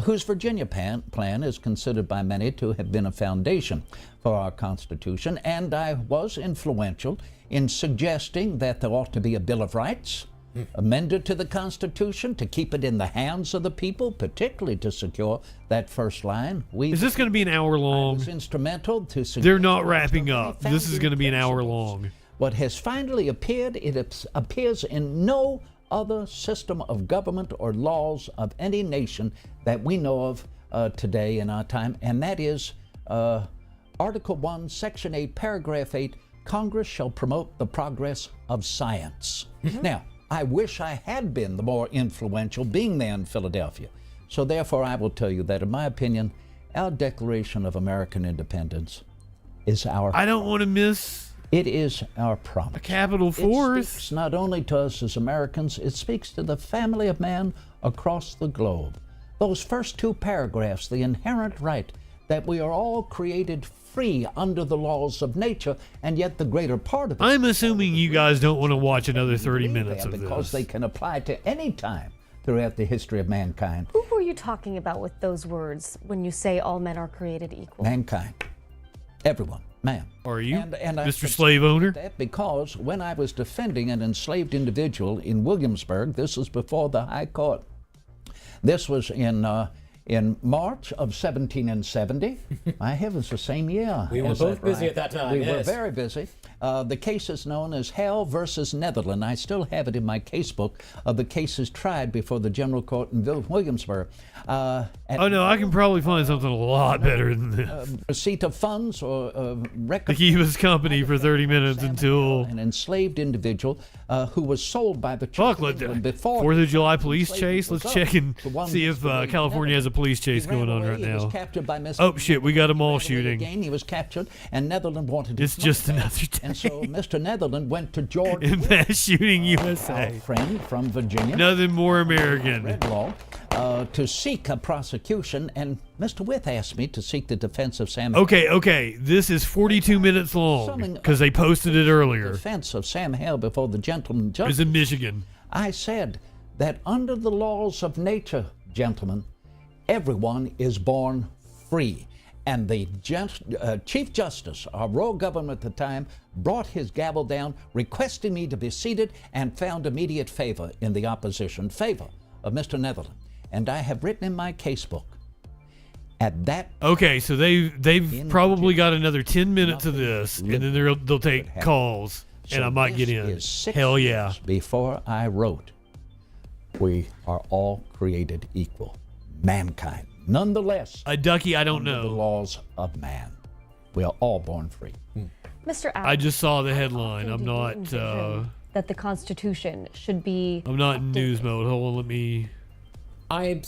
whose Virginia plan is considered by many to have been a foundation for our Constitution, and I was influential in suggesting that there ought to be a Bill of Rights amended to the Constitution to keep it in the hands of the people, particularly to secure that first line. Is this going to be an hour long? I was instrumental to suggest. They're not wrapping up. This is going to be an hour long. What has finally appeared, it appears in no other system of government or laws of any nation that we know of today in our time, and that is Article 1, Section 8, Paragraph 8, Congress shall promote the progress of science. Now, I wish I had been the more influential, being there in Philadelphia. So therefore, I will tell you that, in my opinion, our Declaration of American Independence is our... I don't want to miss... It is our promise. A capital force. It speaks not only to us as Americans, it speaks to the family of man across the globe. Those first 2 paragraphs, the inherent right that we are all created free under the laws of nature, and yet the greater part of it... I'm assuming you guys don't want to watch another 30 minutes of this. Because they can apply to any time throughout the history of mankind. Who were you talking about with those words when you say all men are created equal? Mankind. Everyone. Man. Are you, and Mr. Slave Owner? That because when I was defending an enslaved individual in Williamsburg, this was before the High Court. This was in In March of 1770, my heavens, the same year. We were Is both that busy right? at that time, We were yes. very busy. The case is known as Hell versus Netherlands. I still have it in my casebook of the cases tried before the General Court in Williamsburg. Oh no, I can probably find something a lot better than this. Receipt of funds or record. To keep us company for 30 minutes until An enslaved individual who was sold by the Fuck, Church of England before 4th of July police slavery chase. was Let's up. check and The one see if Mr. California has a police chase He ran going on away. right He was now. captured by Mr. Oh shit, we got a mall Ran away shooting. Again. He was captured, and Netherlands wanted his It's just money another back. day. And so Mr. Netherlands went to George In Wythe, mass shooting our USA. friend from Virginia, Nothing more American. red law, to seek a prosecution. And Mr. Wythe asked me to seek the defense of Sam. Okay. This is 42 minutes long because they posted it earlier. Defense of Sam Hale before the gentleman judge. It's in Michigan. I said that under the laws of nature, gentlemen, everyone is born free. And the Chief Justice, our royal government at the time, brought his gavel down, requesting me to be seated, and found immediate favor in the opposition, favor of Mr. Netherland. And I have written in my casebook, at that Okay, so they've probably got another 10 minutes of this, and then they'll take calls, and I might get in. Hell yeah. Before I wrote, we are all created equal, mankind. Nonetheless, Ducky, I don't under the know. laws of man, we are all born free. Mr. Adams, I just saw the headline. I'm not. envision that the Constitution should be. I'm not in news mode. Hold on, let me. I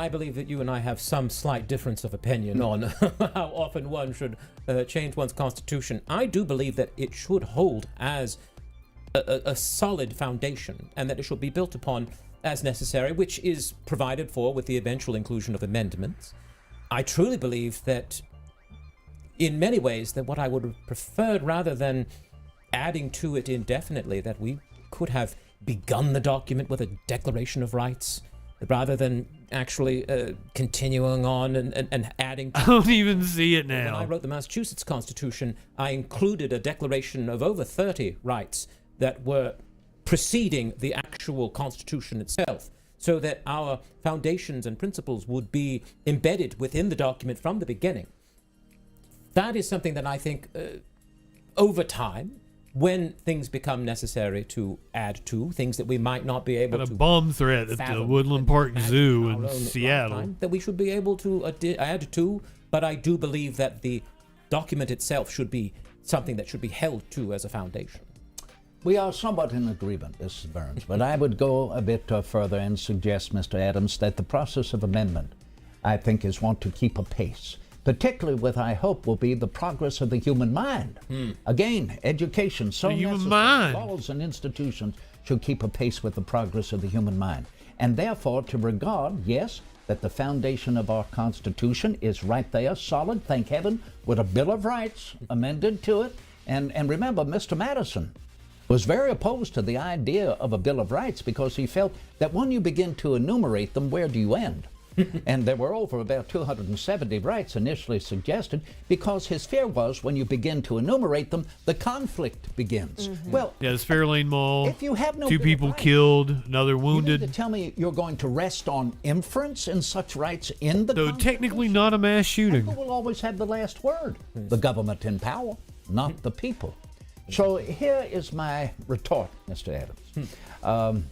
believe that you and I have some slight difference of opinion on how often one should change one's constitution. I do believe that it should hold as a solid foundation, and that it should be built upon as necessary, which is provided for with the eventual inclusion of amendments. I truly believe that in many ways that what I would have preferred, rather than adding to it indefinitely, that we could have begun the document with a Declaration of Rights rather than actually continuing on and adding to I don't even see it When I now. wrote the Massachusetts Constitution, I included a declaration of over 30 rights that were preceding the actual Constitution itself, so that our foundations and principles would be embedded within the document from the beginning. That is something that I think over time, when things become necessary to add to, things that we might not be able Got a to bomb threat at the fathom Woodland Park Zoo our in own Seattle. lifetime, that we should be able to add to, but I do believe that the document itself should be something that should be held to as a foundation. We are somewhat in agreement, Mrs. Burns, but I would go a bit further and suggest, Mr. Adams, that the process of amendment, I think, is one to keep a pace, particularly with, I hope, will be the progress of the human mind. Again, education, so The human necessary. mind. Laws and institutions should keep a pace with the progress of the human mind. And therefore, to regard, yes, that the foundation of our Constitution is right there, solid, thank heaven, with a Bill of Rights amended to it. And remember, Mr. Madison was very opposed to the idea of a Bill of Rights because he felt that when you begin to enumerate them, where do you end? And there were over about 270 rights initially suggested, because his fear was when you begin to enumerate them, the conflict begins. Well, Yeah, it's Fairlane Mall. if you have no Two Bill of people Rights, killed, another you mean to wounded. tell me you're going to rest on inference in such rights in the So technically not a mass shooting. Who will always have the last word? The government in power, not the people. So here is my retort, Mr. Adams.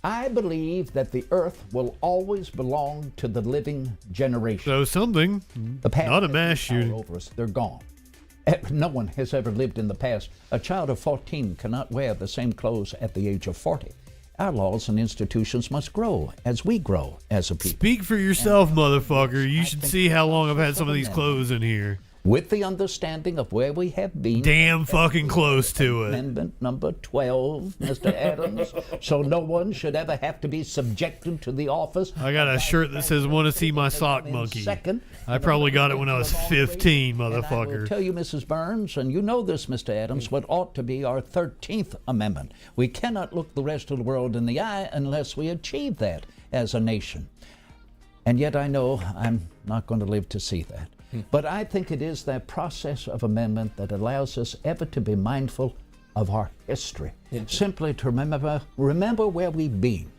I believe that the earth will always belong to the living generation. So something. The past Not a has mass no power shooting. over us. They're gone. No one has ever lived in the past. A child of 14 cannot wear the same clothes at the age of 40. Our laws and institutions must grow as we grow as a people. Speak for yourself, motherfucker. You should see how long I've had some of these clothes in here. With the understanding of where we have been. Damn fucking close to it. Amendment number 12, Mr. Adams, so no one should ever have to be subjected to the office. I got a shirt that says "Want to see my sock monkey." Second, I probably got it when I was 15, I will motherfucker. tell you, Mrs. Burns, and you know this, Mr. Adams, what ought to be our 13th Amendment. We cannot look the rest of the world in the eye unless we achieve that as a nation. And yet I know I'm not going to live to see that. But I think it is that process of amendment that allows us ever to be mindful of our history. Simply to remember where we've been,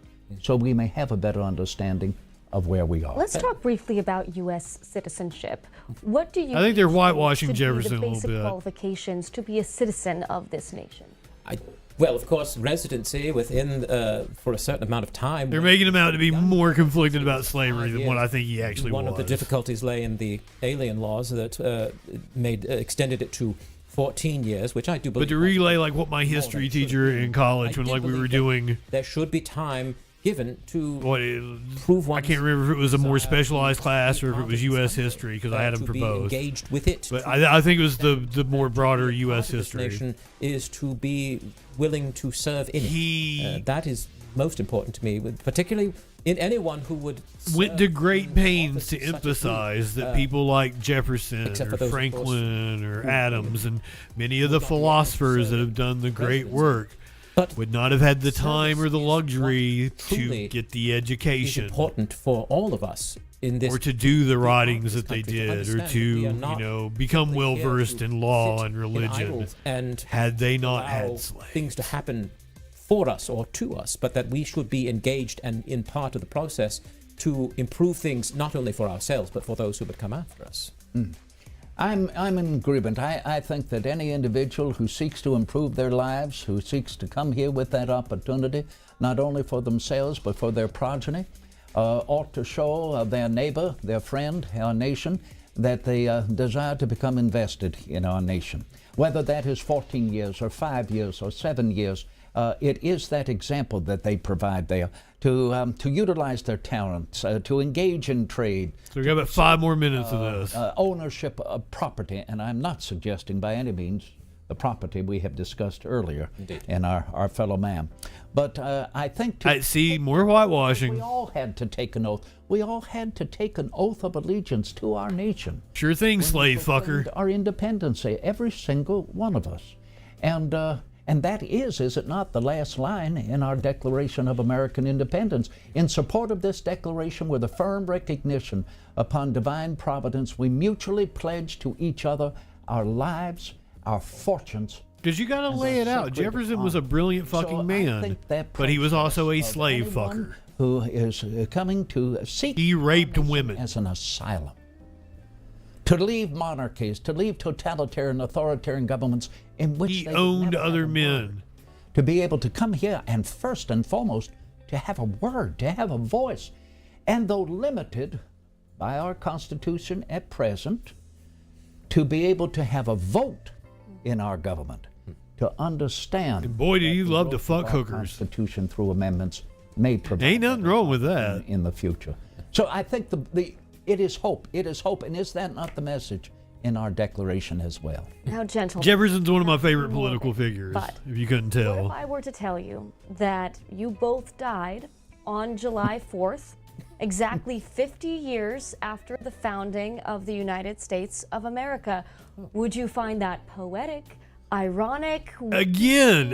so we may have a better understanding of where we are. Let's talk briefly about U.S. citizenship. What do you I think they're think whitewashing should be Jefferson a the little basic bit. qualifications to be a citizen of this nation? Well, of course, residency within for a certain amount of time. They're making him out to be more conflicted about slavery than what I think he actually One was. of the difficulties lay in the alien laws that extended it to 14 years, which I do believe. But to relay like what my history teacher in college, when like we were doing, there should be time given to prove one. I can't remember if it was a more specialized class or if it was U.S. history because I had them for both. Engaged with it. But I think it was the more broader U.S. history. Nation is to be willing to serve in it. That is most important to me, particularly in anyone who would went to great pains to emphasize that people like Jefferson or Franklin or Adams and many of the philosophers that have done the great work would not have had the time or the luxury to get the education. It's important for all of us in this, or to do the writings that they did, or to become well versed in law and religion. And had they not had slaves, things to happen for us or to us, but that we should be engaged and in part of the process to improve things not only for ourselves but for those who would come after us. I'm in agreement. I think that any individual who seeks to improve their lives, who seeks to come here with that opportunity, not only for themselves but for their progeny, ought to show their neighbor, their friend, our nation, that they desire to become invested in our nation. Whether that is 14 years or 5 years or 7 years, it is that example that they provide there to utilize their talents, to engage in trade. So we got about 5 more minutes of this. Ownership of property, and I'm not suggesting by any means the property we have discussed earlier in our fellow man. But I think I see more whitewashing. We all had to take an oath. We all had to take an oath of allegiance to our nation. Sure thing, slave fucker. Our independence, every single one of us. And that is it not, the last line in our Declaration of American Independence? In support of this declaration, with a firm recognition upon divine providence, we mutually pledge to each other our lives, our fortunes. Because you got to lay it out. Jefferson was a brilliant fucking man, but he was also a slave fucker. Who is coming to seek. He raped women. As an asylum. To leave monarchies, to leave totalitarian, authoritarian governments in which he owned other men. To be able to come here and first and foremost, to have a word, to have a voice. And though limited by our Constitution at present, to be able to have a vote in our government, to understand. And boy, do you love to fuck hookers. Constitution through amendments may provide. Ain't nothing wrong with that. In the future. So I think it is hope. It is hope. And is that not the message in our declaration as well? Now, gentlemen. Jefferson's one of my favorite political figures, if you couldn't tell. What if I were to tell you that you both died on July 4th, exactly 50 years after the founding of the United States of America? Would you find that poetic, ironic? Again,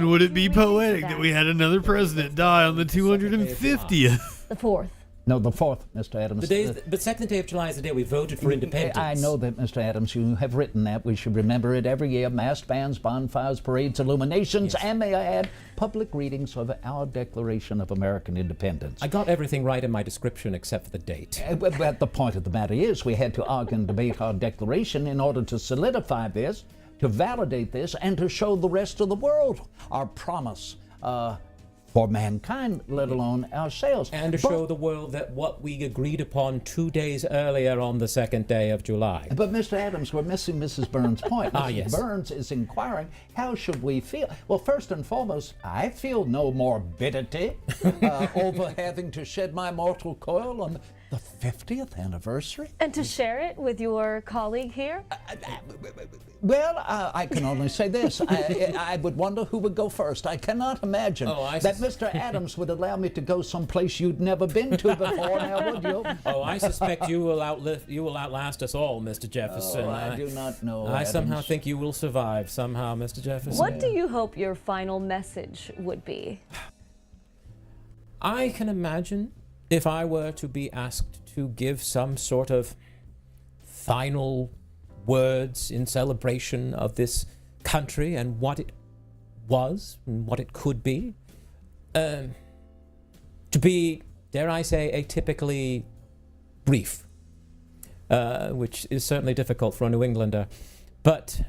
would it be poetic that we had another president die on the 250th? The 4th. No, the 4th, Mr. Adams. The second day of July is the day we voted for independence. I know that, Mr. Adams. You have written that. We should remember it every year. Massed bands, bonfires, parades, illuminations, and may I add, public readings of our Declaration of American Independence. I got everything right in my description except for the date. But the point of the matter is we had to argue and debate our declaration in order to solidify this, to validate this, and to show the rest of the world our promise for mankind, let alone ourselves. And to show the world that what we agreed upon 2 days earlier on the second day of July. But Mr. Adams, we're missing Mrs. Burns' point. Mrs. Yes. Burns is inquiring, how should we feel? Well, first and foremost, I feel no morbidity over having to shed my mortal coil on the 50th anniversary. And to share it with your colleague here? Well, I can only say this. I would wonder who would go first. I cannot imagine that Mr. Adams would allow me to go someplace you'd never been to before, now would you? Oh, I suspect you will outlast us all, Mr. Jefferson. Oh, I do not know, I Adams. somehow think you will survive, somehow, Mr. Jefferson. What do you hope your final message would be? I can imagine if I were to be asked to give some sort of final words in celebration of this country and what it was and what it could be, to be dare I say, atypically brief, which is certainly difficult for a New Englander. But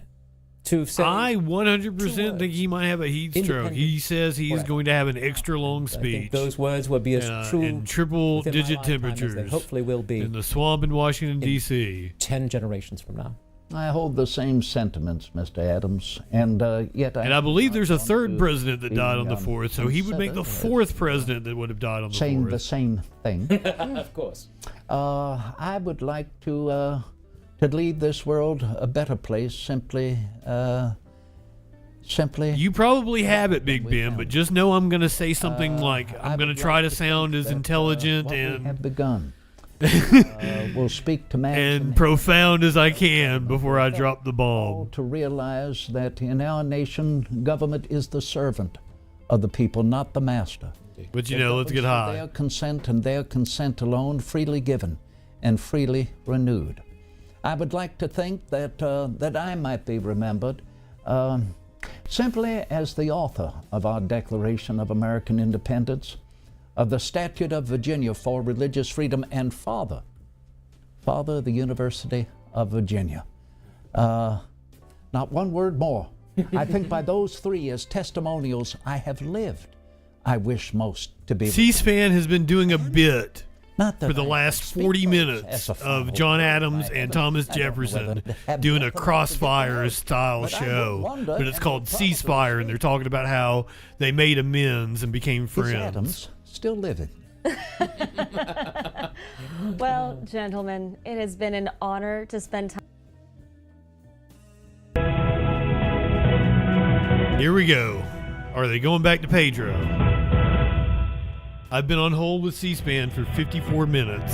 to say, I 100% think he might have a heat stroke. He says he's going to have an extra long speech. I think those words would be as true in triple-digit temperatures. They hopefully will be in the swamp in Washington, D.C. 10 generations from now. I hold the same sentiments, Mr. Adams, and yet I believe there's a third president that died on the 4th, so he would make the fourth president that would have died on the 4th. Saying the same thing. Of course. I would like to leave this world a better place, simply. You probably have it, Big Ben, but just know I'm going to say something like, I'm going to try to sound as intelligent and have begun. Will speak to man and profound as I can before I drop the bomb. To realize that in our nation, government is the servant of the people, not the master. But let's get high. Their consent and their consent alone, freely given and freely renewed. I would like to think that I might be remembered simply as the author of our Declaration of American Independence, of the Statute of Virginia for Religious Freedom, and father of the University of Virginia. Not one word more. I think by those three as testimonials I have lived, I wish most to be. C-SPAN has been doing a bit for the last 40 minutes of John Adams and Thomas Jefferson doing a Crossfire-style show. But it's called C-Spire, and they're talking about how they made amends and became friends. Adams still living. Well, gentlemen, it has been an honor to spend time. Here we go. Are they going back to Pedro? I've been on hold with C-SPAN for 54 minutes.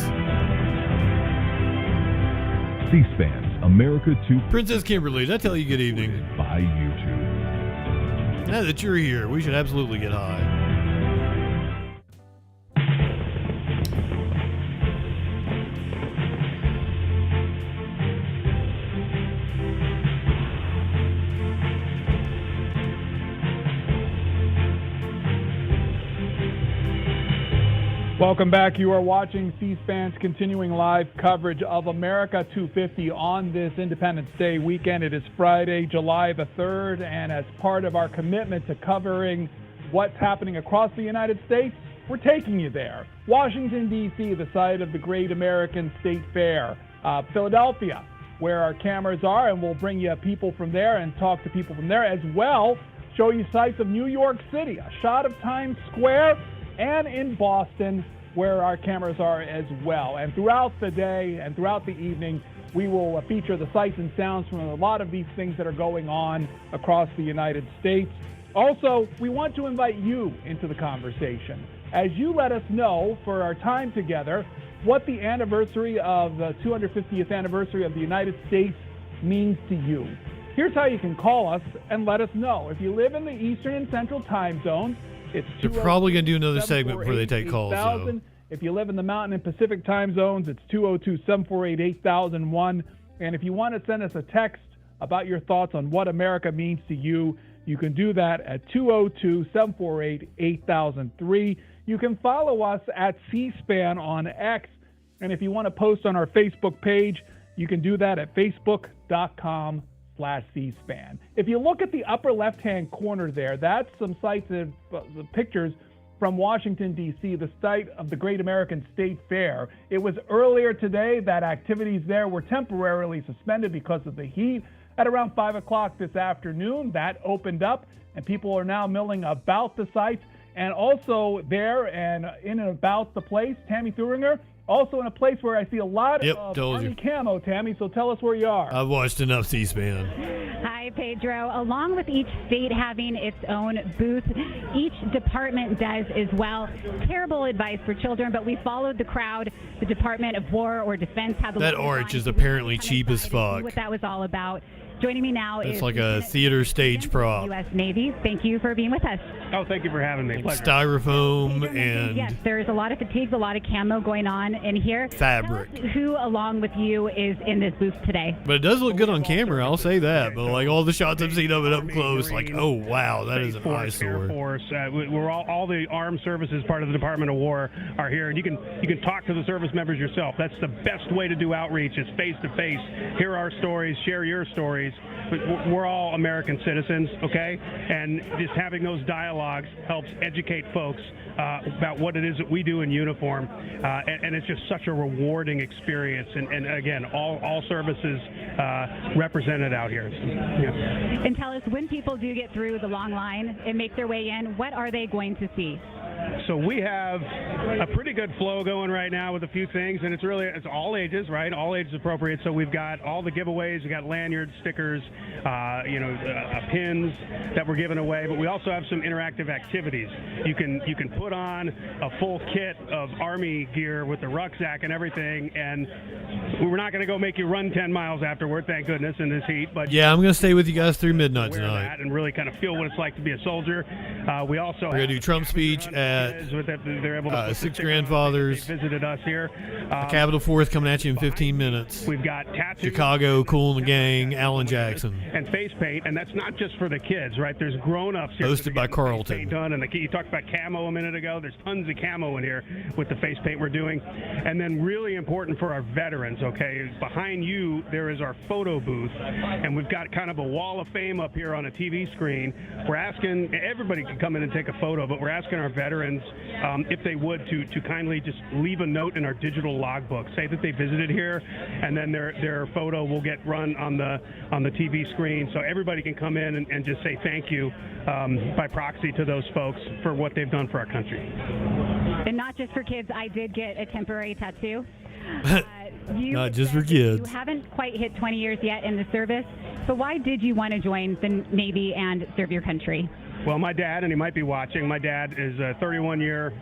C-SPAN's America 2. Princess Kimberly, did I tell you good evening? By YouTube. Now that you're here, we should absolutely get high. Welcome back. You are watching C-SPAN's continuing live coverage of America 250 on this Independence Day weekend. It is Friday, July the 3rd, and as part of our commitment to covering what's happening across the United States, we're taking you there. Washington, D.C., the site of the Great American State Fair. Philadelphia, where our cameras are, and we'll bring you people from there and talk to people from there as well. Show you sights of New York City, a shot of Times Square, and in Boston, where our cameras are as well. And throughout the day and throughout the evening, we will feature the sights and sounds from a lot of these things that are going on across the United States. Also, we want to invite you into the conversation as you let us know for our time together what the anniversary of the 250th anniversary of the United States means to you. Here's how you can call us and let us know. If you live in the Eastern and Central time zones, they're probably going to do another segment before they take calls, though. If you live in the Mountain and Pacific time zones, it's 202-748-8001. And if you want to send us a text about your thoughts on what America means to you, you can do that at 202-748-8003. You can follow us at C-SPAN on X. And if you want to post on our Facebook page, you can do that at facebook.com/C-SPAN. If you look at the upper left-hand corner there, that's some sites of the pictures from Washington, D.C., the site of the Great American State Fair. It was earlier today that activities there were temporarily suspended because of the heat. At around 5 o'clock this afternoon, that opened up, and people are now milling about the sites. And also there and in and about the place, Tammy Thuringer, also in a place where I see a lot of Army camo, Tammy, so tell us where you are. I've watched enough C-SPAN. Hi, Pedro. Along with each state having its own booth, each department does as well. Terrible advice for children, but we followed the crowd. The Department of War or Defense had the That arch is apparently cheap as fuck. What that was all about. Joining me now It's is like a theater stage prop. U.S. Navy. Thank you for being with us. Oh, thank you for having me. Pleasure. Styrofoam and Yes, there's a lot of fatigues, a lot of camo going on in here. fabric. Who, along with you, is in this booth today? But it does look good on camera, I'll say that. But like all the shots I've seen of it up close, like, oh wow, that is an eyesore. Air Force, we're all the armed services part of the Department of War are here, and you can talk to the service members yourself. That's the best way to do outreach, is face to face. Hear our stories, share your stories. We're all American citizens, okay? And just having those dialogues helps educate folks about what it is that we do in uniform, and it's just such a rewarding experience. And again, all services represented out here. Yeah. And tell us, when people do get through the long line and make their way in, what are they going to see? So we have a pretty good flow going right now with a few things, and it's all ages, right? All ages appropriate. So we've got all the giveaways. We got lanyards, stickers, pins that we're giving away. But we also have some interactive activities. You can put on a full kit of Army gear with the rucksack and everything, and we're not going to go make you run 10 miles afterward, thank goodness, in this heat. But yeah, I'm going to stay with you guys through midnight tonight. And really kind of feel what it's like to be a soldier. We also we're going to do Trump speech at Six Grandfathers. They visited us here. The Capitol 4th coming at you in 15 minutes. We've got tattoos. Chicago, Kool and the Gang, Alan Jackson. And face paint, and that's not just for the kids, right? There's grown-ups here. Hosted by Carlton. Done, and you talked about camo a minute ago. There's tons of camo in here with the face paint we're doing. And then really important for our veterans, okay, is behind you there is our photo booth, and we've got kind of a wall of fame up here on a TV screen. We're asking, everybody can come in and take a photo, but we're asking our veterans if they would to kindly just leave a note in our digital logbook, say that they visited here, and then their photo will get run on the TV screen, so everybody can come in and just say thank you by proxy to those folks for what they've done for our country. And not just for kids, I did get a temporary tattoo. Not just for kids. You haven't quite hit 20 years yet in the service, but why did you want to join the Navy and serve your country? Well, my dad, and he might be watching, my dad is a 31-year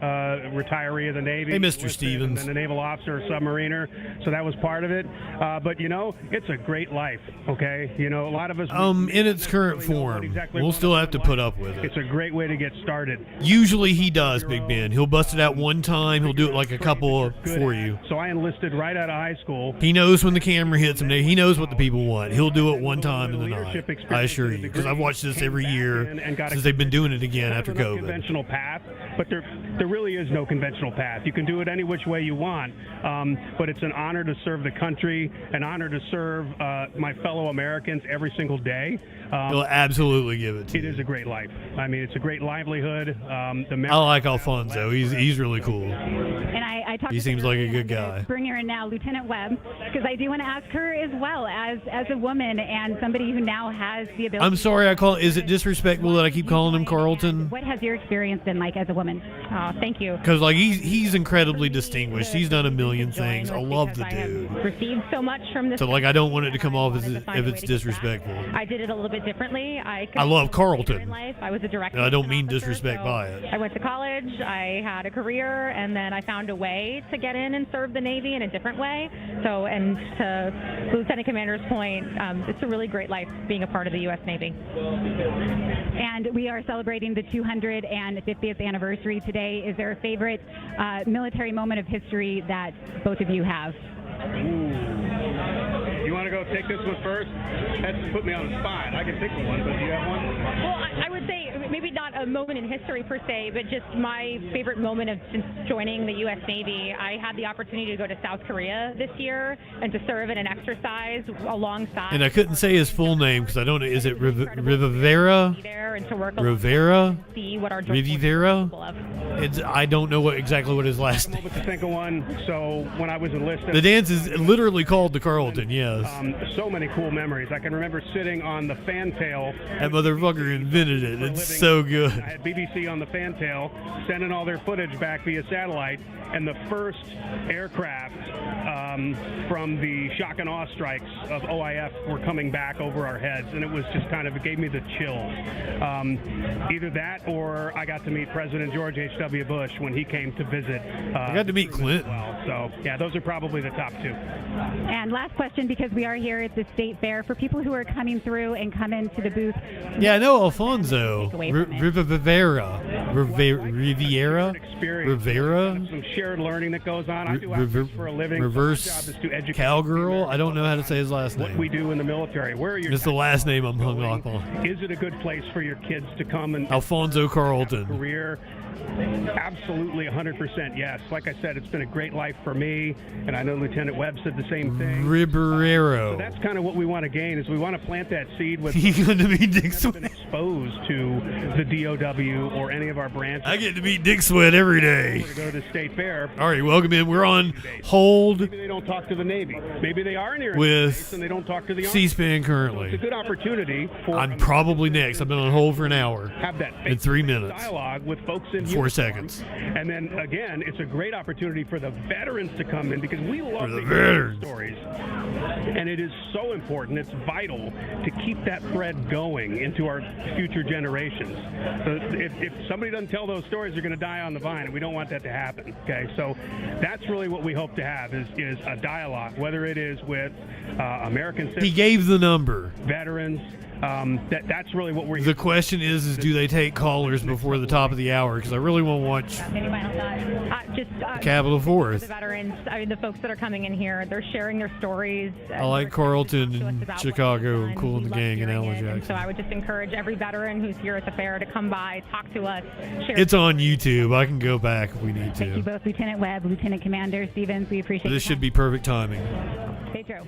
retiree of the Navy. Hey, Mr. Stevens. And a naval officer, submariner, so that was part of it. But, it's a great life, okay? A lot of us... in its current form. We'll still have to put up with it. It's a great way to get started. Usually he does, Big Ben. He'll bust it out one time. He'll do it like a couple for you. So I enlisted right out of high school. He knows when the camera hits him. He knows what the people want. He'll do it one time in the night. I assure you, because I've watched this every year since they've been doing it again after COVID. Conventional path, but there really is no conventional path. You can do it any which way you want, but it's an honor to serve the country, an honor to serve my fellow Americans every single day. He'll absolutely give it to you. It is a great life. I mean, it's a great livelihood. I like Alfonso. He's really cool. And I talked he seems like a good guy. Bring her in now, Lieutenant Webb, because I do want to ask her as well as a woman and somebody who now has the ability. I'm sorry, is it disrespectful that I keep calling him Carlton? What has your experience been like as a woman? Oh, thank you. Because he's incredibly distinguished. He's done a million things. I love the dude. Received so much from this. So I don't want it to come off as if it's disrespectful. I did it a little bit differently. I love Carlton. I was a director. I don't mean disrespect by it. I went to college. I had a career, and then I found a way to get in and serve the Navy in a different way. So, and to Lieutenant Commander's point, it's a really great life being a part of the U.S. Navy. And we are celebrating the 250th anniversary today. Is there a favorite military moment of history that both of you have? You want to go take this one first? That's put me on the spot. I can think of one, but do you have one? Well, I would say maybe not a moment in history per se, but just my favorite moment of since joining the U.S. Navy. I had the opportunity to go to South Korea this year and to serve in an exercise alongside. And I couldn't say his full name because I don't know. Is it Rivera? And to work Rivera? See what our Rivera? I don't know exactly what his last name. To think of one. So when I was enlisted, the dance is literally called the Carlton. Yes. So many cool memories. I can remember sitting on the fantail. That motherfucker invented it. It's so good. I had BBC on the fantail, sending all their footage back via satellite, and the first aircraft from the shock and awe strikes of OIF were coming back over our heads, and it was just it gave me the chills. Either that or I got to meet President George H.W. Bush when he came to visit. I got to meet Clinton. Well. So, yeah, those are probably the top two. And last question, because we are here at the State Fair, for people who are coming through and come into the booth. Yeah, I know Alfonso. Riviera? Some shared learning that goes on. I do outreach for a living. Reverse My job is to educate Cowgirl? I don't know how to say his last what name. we do in the military. Where are your It's the last name I'm hung up on. Is it a good place for your kids to come and Alfonso Carlton. career? Absolutely 100% yes. Like I said, it's been a great life for me, and I know Lieutenant Webb said the same thing. Ribeiro. So that's kind of what we want to gain, is we want to plant that seed with You going to meet Dick Sweat. Been exposed to the DOW or any of our branches. I get to meet Dick Sweat every day. To go to the State Fair. All right, welcome in. We're on hold Maybe they don't talk to the Navy. Maybe they are in here with and they don't talk to the Army. C-SPAN currently. It's a good opportunity for I'm probably next. I've been on hold for an hour. have that in 3 minutes. dialogue with folks in 4 uniform. seconds. And then again, it's a great opportunity for the veterans to come in, because we love the to hear veterans. stories. And it is so important, it's vital to keep that thread going into our future generations. So if somebody doesn't tell those stories, they're going to die on the vine, and we don't want that to happen. Okay, so that's really what we hope to have is a dialogue, whether it is with American citizens, He gave the number. veterans. That's really what we're. The question is do they take callers before the top of the hour? Because I really want to watch Capitol Fourth. The veterans, I mean, the folks that are coming in here, they're sharing their stories. I like Carlton in Chicago and Cool in the Gang and Alan And so Jackson. I would just encourage every veteran who's here at the fair to come by, talk to us, share. It's on YouTube. I can go back if we need Thank you to. both, Lieutenant Webb, Lieutenant Commander Stevens. We appreciate This your should be perfect timing. time. Stay true.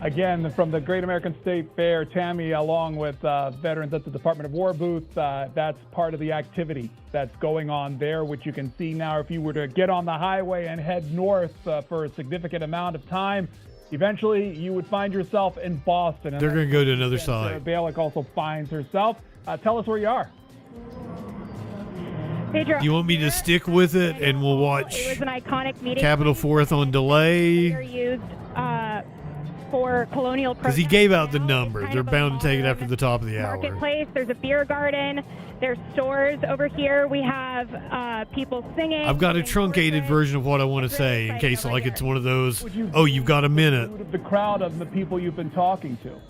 Again, from the Great American State Fair, Tammy, along with veterans at the Department of War booth, that's part of the activity that's going on there, which you can see now. If you were to get on the highway and head north for a significant amount of time, eventually you would find yourself in Boston. And They're going to go to another Sarah side. Balick also finds herself. Tell us where you are. Pedro, You want me to stick with it and we'll watch it was an iconic meeting. Capitol Fourth on delay? They're used for colonial Because he gave out the number. They're bound to take it after the top of the hour. marketplace. There's a beer garden. There's stores over here. We have people singing. I've got a truncated version of what I want to say in case like it's one of those, oh, you've got a minute. The crowd of the people you've been talking to.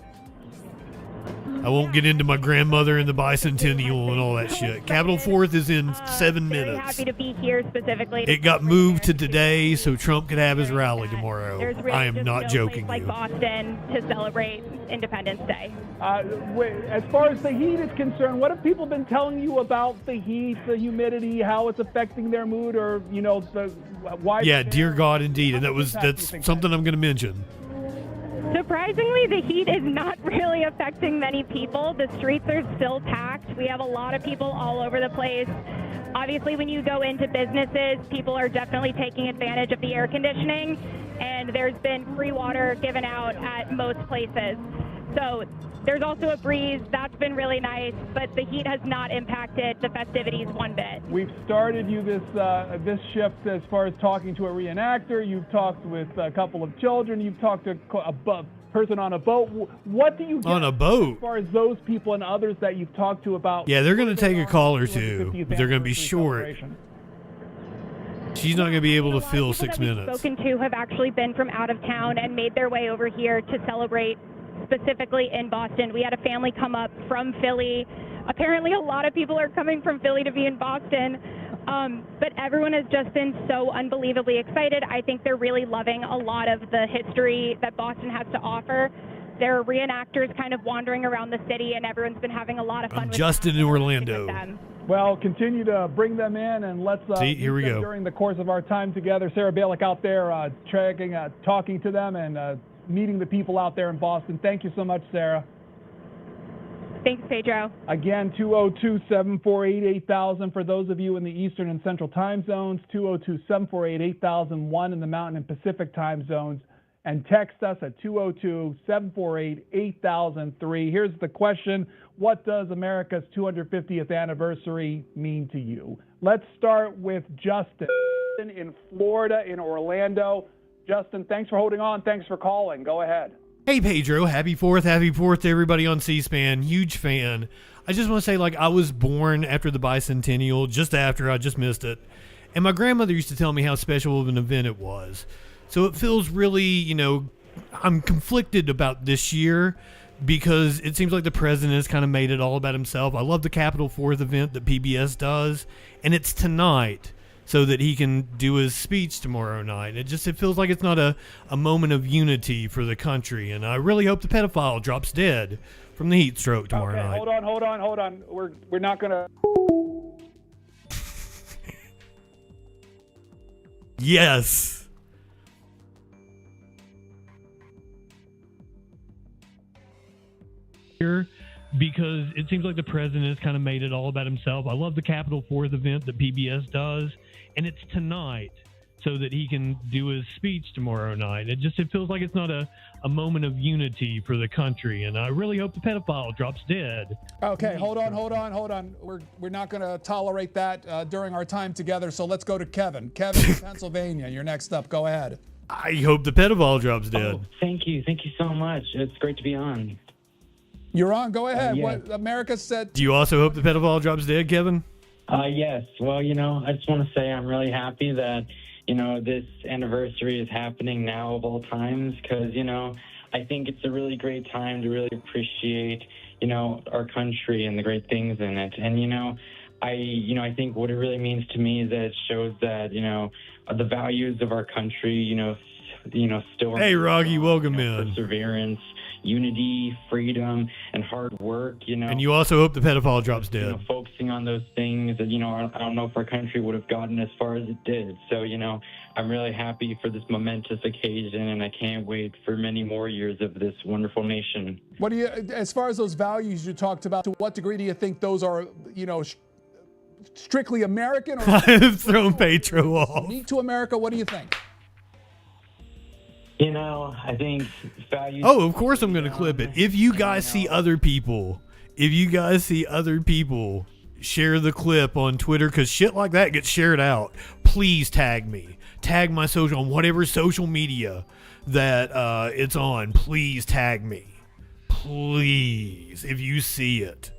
I won't get into my grandmother and the bicentennial and all that shit. Capitol Fourth is in 7 Very minutes. happy to be here specifically. It got moved to today so Trump could have his rally tomorrow. There's really I am just not no joking place you. like Boston to celebrate Independence Day. As far as the heat is concerned, what have people been telling you about the heat, the humidity, how it's affecting their mood, or why? Yeah, dear God, indeed. And that's something I'm going to mention. Surprisingly, the heat is not really affecting many people. The streets are still packed. We have a lot of people all over the place. Obviously, when you go into businesses, people are definitely taking advantage of the air conditioning, and there's been free water given out at most places. So there's also a breeze. That's been really nice, but the heat has not impacted the festivities one bit. We've started you this shift as far as talking to a reenactor. You've talked with a couple of children. You've talked to a person on a boat. What do you get On a boat? as far as those people and others that you've talked to about? Yeah, they're going to take a call or two, but they're going to be short. She's not going to be able to fill 6 minutes. Spoken to have actually been from out of town and made their way over here to celebrate specifically in Boston. We had a family come up from Philly. Apparently a lot of people are coming from Philly to be in Boston, but everyone has just been so unbelievably excited. I think they're really loving a lot of the history that Boston has to offer. There are reenactors kind of wandering around the city, and everyone's been having a lot of fun with Justin in Orlando. them. Well, continue to bring them in, and let's See, here we meet them go. during the course of our time together. Sarah Balick out there talking to them and meeting the people out there in Boston. Thank you so much, Sarah. Thanks, Pedro. Again, 202-748-8000 for those of you in the Eastern and Central time zones, 202-748-8001 in the Mountain and Pacific time zones, and text us at 202-748-8003. Here's the question: what does America's 250th anniversary mean to you? Let's start with Justin in Florida, in Orlando. Justin, thanks for holding on. Thanks for calling. Go ahead. Hey, Pedro. Happy 4th to everybody on C-SPAN. Huge fan. I just want to say, I was born after the bicentennial, just after. I just missed it. And my grandmother used to tell me how special of an event it was. So it feels really, you know, I'm conflicted about this year because it seems like the president has kind of made it all about himself. I love the Capitol 4th event that PBS does, and it's tonight so that he can do his speech tomorrow night. It feels like it's not a moment of unity for the country, and I really hope the pedophile drops dead from the heat stroke tomorrow night. Hold on. We're not going to... Yes. Because it seems like the president has kind of made it all about himself. I love the Capitol 4th event that PBS does, and it's tonight so that he can do his speech tomorrow night. It feels like it's not a moment of unity for the country, and I really hope the pedophile drops dead. Okay, hold on. We're not going to tolerate that during our time together, so let's go to Kevin. Kevin in Pennsylvania, you're next up. Go ahead. I hope the pedophile drops dead. Oh, thank you so much. It's great to be on. You're on. Go ahead. Yeah. What America said. Do you also hope the pedophile drops dead, Kevin? Yes. Well, I just want to say I'm really happy that, this anniversary is happening now of all times because, I think it's a really great time to really appreciate, our country and the great things in it. And, I think what it really means to me is that it shows that, the values of our country, still. Hey, Roggy, welcome in. Perseverance, unity, freedom, and hard work, And you also hope the pedophile drops dead. Focusing on those things that, I don't know if our country would have gotten as far as it did. So, I'm really happy for this momentous occasion, and I can't wait for many more years of this wonderful nation. What do you, as far as those values you talked about, to what degree do you think those are, strictly American? Or I've thrown Petro off. Unique to America? What do you think? I think values... Oh, of course I'm going to clip it. If you guys see other people, share the clip on Twitter, because shit like that gets shared out. Please tag me. Tag my social, on whatever social media that it's on. Please tag me. Please, if you see it.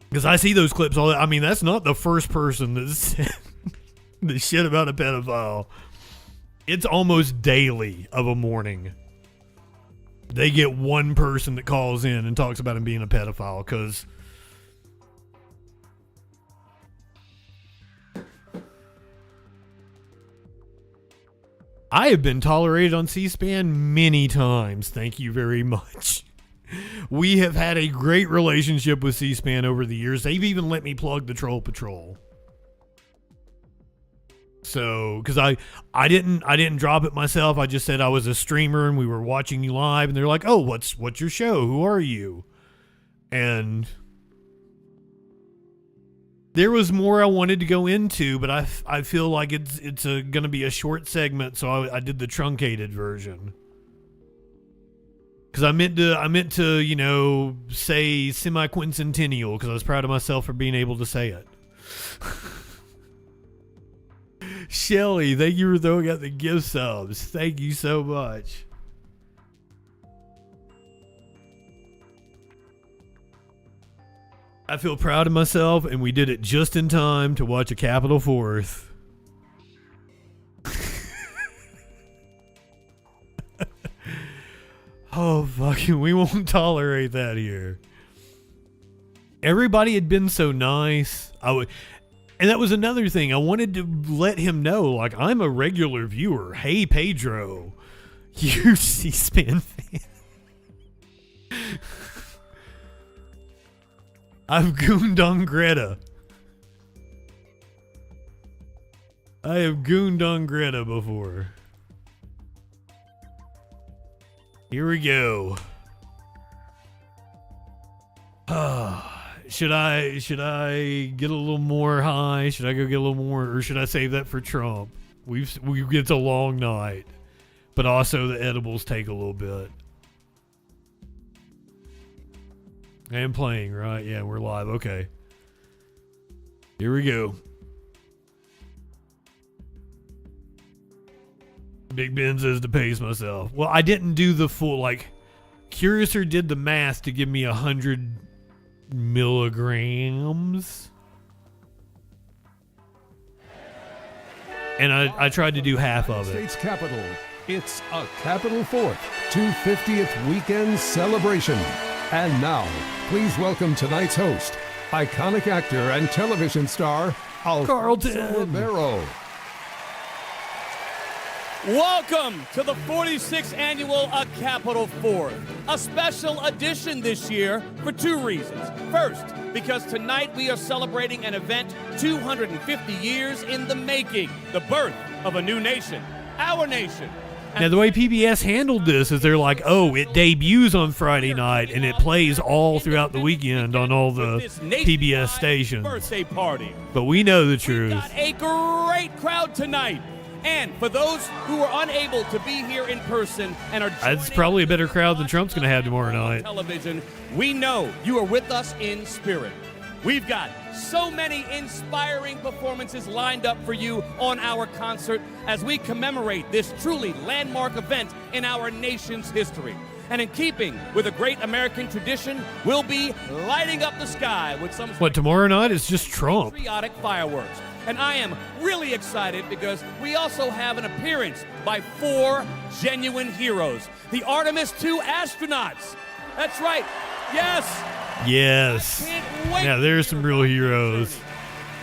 Because I see those clips all. I mean, that's not the first person that said the shit about a pedophile. It's almost daily of a morning. They get one person that calls in and talks about him being a pedophile because I have been tolerated on C-SPAN many times. Thank you very much. We have had a great relationship with C-SPAN over the years. They've even let me plug the Troll Patrol. So, because I didn't drop it myself. I just said I was a streamer and we were watching you live, and they're like, "Oh, what's your show? Who are you?" And there was more I wanted to go into, but I feel like it's going to be a short segment, so I did the truncated version. Because I meant to say semi-quincentennial, because I was proud of myself for being able to say it. Shelly, thank you for throwing out the gift subs. Thank you so much. I feel proud of myself, and we did it just in time to watch a Capitol 4th. Oh, fucking, we won't tolerate that here. Everybody had been so nice. And that was another thing. I wanted to let him know, like, I'm a regular viewer. Hey, Pedro, you C-SPAN fan. I've gooned on Greta. I have gooned on Greta before. Here we go. Should I get a little more high? Should I go get a little more, or should I save that for Trump? It's a long night, but also the edibles take a little bit. I am playing, right? Yeah, we're live. Okay. Here we go. Big Ben says to pace myself. Well, I didn't do the full, Curiouser did the math to give me 100 milligrams. and I tried to do half of it. States Capitol. It's a Capitol 4th 250th weekend celebration. And now, please welcome tonight's host, iconic actor and television star, Carlton Ribeiro. Welcome to the 46th annual A Capitol 4th, a special edition this year for two reasons. First, because tonight we are celebrating an event 250 years in the making, the birth of a new nation, our nation. Now, the way PBS handled this is they're like, oh, it debuts on Friday night and it plays all throughout the weekend on all the PBS stations. Birthday party. But we know the truth. Got a great crowd tonight. And for those who are unable to be here in person and are It's probably a better crowd than Trump's going to have tomorrow night. television, we know you are with us in spirit. We've got so many inspiring performances lined up for you on our concert as we commemorate this truly landmark event in our nation's history. And in keeping with a great American tradition, we'll be lighting up the sky with some What, tomorrow night is just Trump? patriotic fireworks. And I am really excited because we also have an appearance by 4 genuine heroes, the Artemis II astronauts. That's right. Yes. Yes. Yeah, there's some real heroes.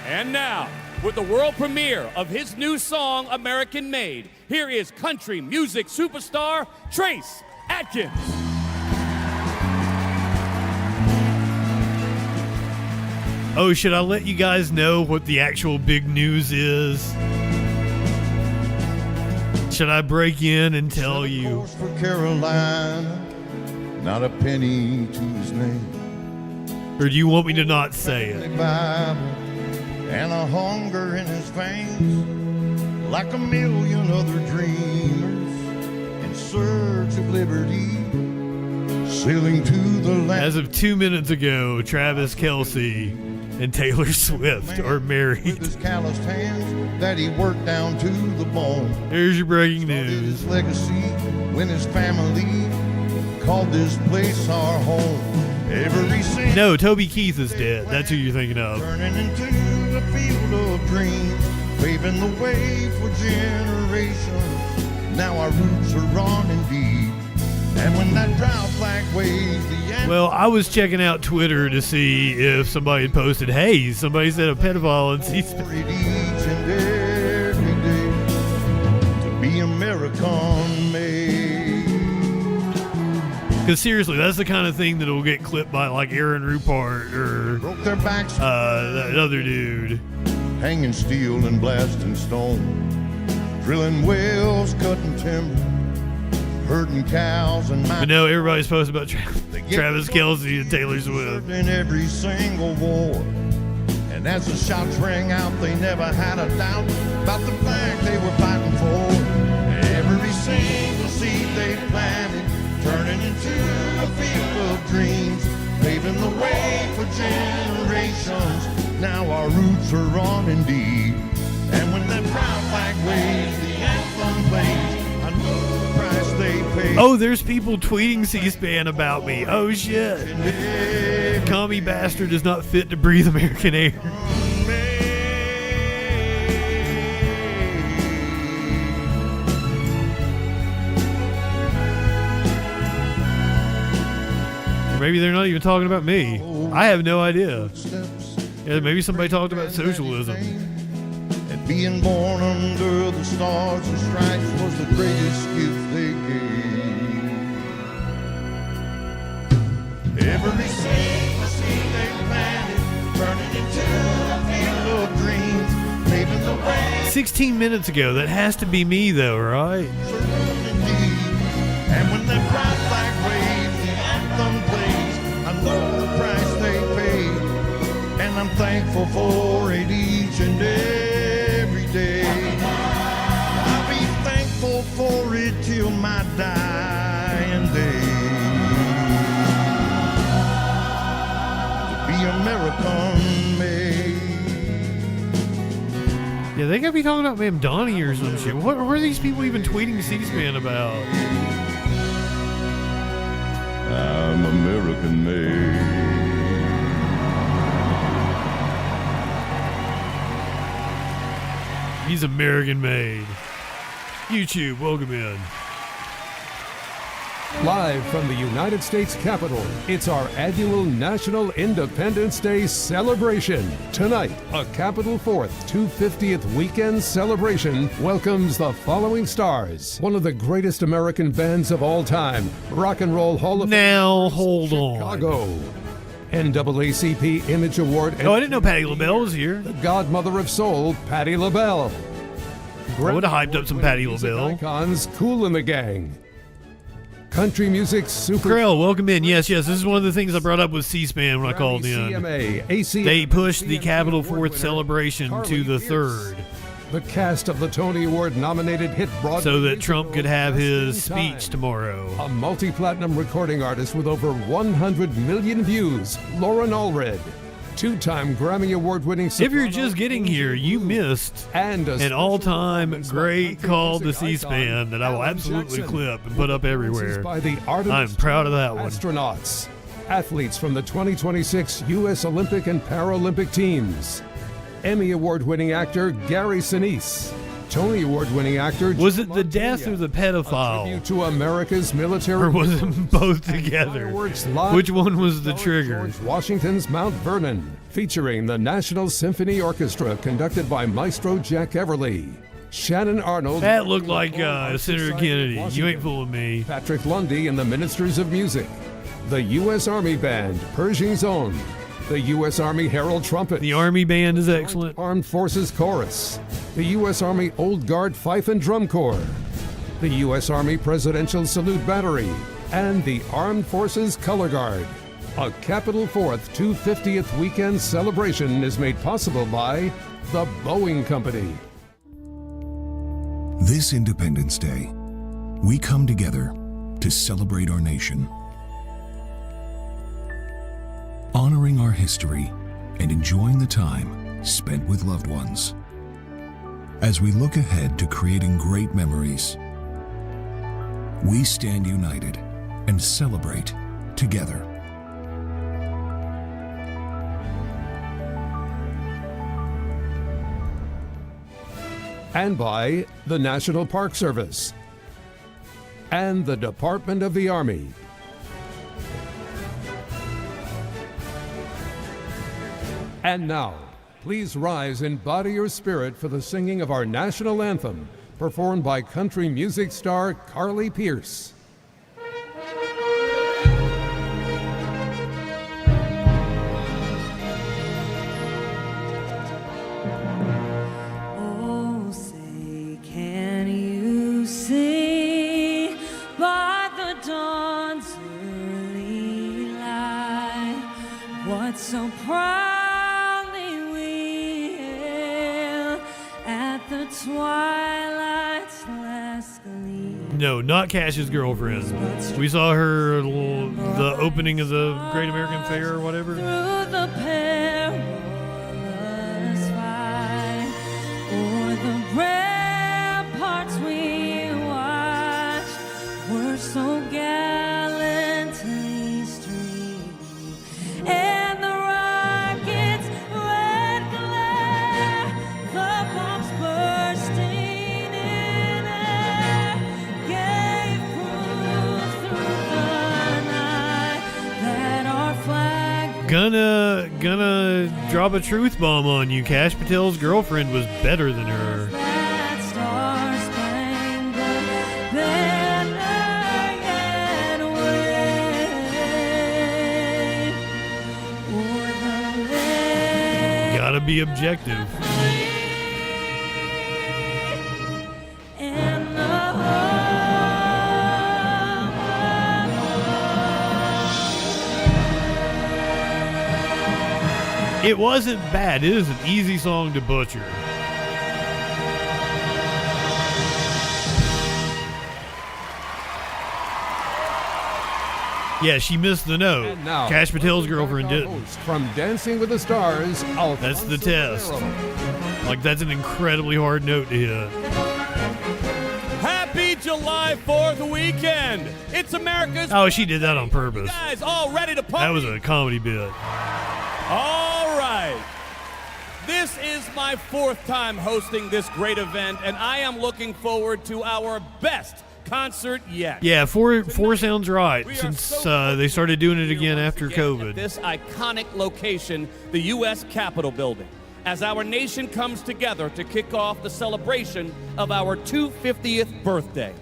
And now, with the world premiere of his new song, American Made, here is country music superstar Trace Atkins. Oh, should I let you guys know what the actual big news is? Should I break in and tell you? For Carolina, not a penny to his name. Or do you want me to not say it? Bible and a hunger in his veins, like a million other dreamers in search of liberty, sailing to the land. As of 2 minutes ago, Travis Kelce and Taylor Swift are married. With his calloused hands that he worked down to the bone. There's your breaking news. His legacy when his family called this place our home. Every single No, Toby Keith is dead. That's who you're thinking of. turning into a field of dreams, paving the way for generations. Now our roots are on and deep. And when that proud flag waves the end. Well, I was checking out Twitter to see if somebody had posted, hey, somebody said a pedophile in C-SPAN. Each and every day to be American made. Because seriously, that's the kind of thing that will get clipped by like Aaron Rupart or Broke their backs, that other dude. hanging steel and blasting stone, drilling wells, cutting timber, herding cows and But no, everybody's posting about Travis Kelce and Taylor Swift. in every single war. And as the shots rang out, they never had a doubt about the flag they were fighting for. Every single seed they planted, turning into a field of dreams, paving the way for generations. Now our roots are on and deep. And when that proud flag waves, the anthem plays, I know the price they pay. Oh, there's people tweeting C-SPAN about me. Oh, shit. Commie bastard is not fit to breathe American air. Or maybe they're not even talking about me. I have no idea. Yeah, maybe somebody talked about socialism. And being born under the stars and stripes was the greatest gift they gave. Every single seed they planted, turning into a field of dreams, paving the way. 16 minutes ago. That has to be me, though, right? And when that bright flag waves, the anthem plays, I know the price they paid, and I'm thankful for it each and every day. I'll be thankful for it till my dying day. To be American made. Yeah, they gotta be talking about Ma'am Donnie or some shit. What are these people even tweeting C-SPAN about? I'm American made. He's American made. YouTube, welcome in. Live from the United States Capitol, it's our annual National Independence Day celebration. Tonight, a Capitol 4th 250th weekend celebration welcomes the following stars. One of the greatest American bands of all time, Rock and Roll Hall of Fame. Now, hold on. Chicago. NAACP Image Award. Oh, I didn't know Patti LaBelle was here. The godmother of soul, Patti LaBelle. I would have hyped up some Patti LaBelle. Icons, Kool and the Gang. Country music super. Grail, welcome in. Yes, this is one of the things I brought up with C-SPAN when I called in. CMA, ACM, they pushed the Capitol 4th celebration to the 3rd. The cast of the Tony Award nominated hit Broadway so that Trump could have his speech tomorrow. A multi-platinum recording artist with over 100 million views, Lauren Allred. Two-time Grammy Award-winning If you're just getting here, you missed an all-time great call to C-SPAN that I will absolutely clip and put up everywhere. I'm proud of that one. Astronauts, athletes from the 2026 U.S. Olympic and Paralympic teams. Emmy Award-winning actor Gary Sinise. Tony Award-winning actor. Was it the death or the pedophile? Tribute to America's military. Or was it both together? Which one was the trigger? George Washington's Mount Vernon, featuring the National Symphony Orchestra conducted by Maestro Jack Everly. Shannon Arnold. That looked like Senator Kennedy. You ain't fooling me. Patrick Lundy and the Ministers of Music. The U.S. Army Band, Pershing's Own. The U.S. Army Herald Trumpet. The Army Band is excellent. Armed Forces Chorus. The U.S. Army Old Guard Fife and Drum Corps. The U.S. Army Presidential Salute Battery. And the Armed Forces Color Guard. A Capitol 4th 250th weekend celebration is made possible by the Boeing Company. This Independence Day, we come together to celebrate our nation, honoring our history and enjoying the time spent with loved ones. As we look ahead to creating great memories, we stand united and celebrate together. And by the National Park Service and the Department of the Army. And now, please rise and body your spirit for the singing of our national anthem, performed by country music star Carly Pearce. Oh, say, can you see by the dawn's early light what so proudly we hailed at the twilight's last gleam? No, not Cash's girlfriend. We saw her the opening of the Great American Fair or whatever. Through the perilous fight, o'er the ramparts we watched were so gallantly streamed, and the rockets' red glare, the bombs bursting in air, gave proof through the night that our flag. Gonna drop a truth bomb on you. Cash Patel's girlfriend was better than her. That star-spangled banner yet wave o'er the land Gotta be objective. and the It wasn't bad. It is an easy song to butcher. Yeah, she missed the note. And now, Cash Patel's girlfriend didn't. host from Dancing with the Stars, That's the test. Like, that's an incredibly hard note to hit. Happy July 4th weekend. It's America's. Oh, she did that on purpose. Guys, all ready to party? That was a comedy bit. All right. This is my 4th time hosting this great event, and I am looking forward to our best concert yet. Yeah, four sounds right since they started doing it again after COVID. At this iconic location, the U.S. Capitol building, as our nation comes together to kick off the celebration of our 250th birthday.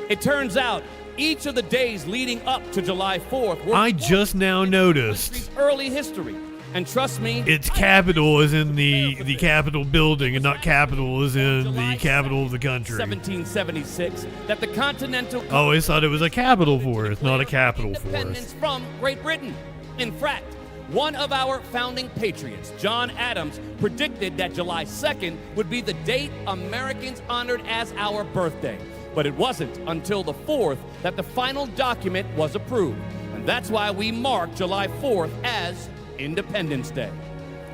It turns out each of the days leading up to July 4th were I just now noticed early history. And trust me, its capital is in the Capitol building and not capital is in the capital of the country. 1776, that the Continental I always thought it was a capital forest, not a capital independence forest. from Great Britain. In fact, one of our founding patriots, John Adams, predicted that July 2nd would be the date Americans honored as our birthday. But it wasn't until the 4th that the final document was approved. And that's why we mark July 4th as Independence Day.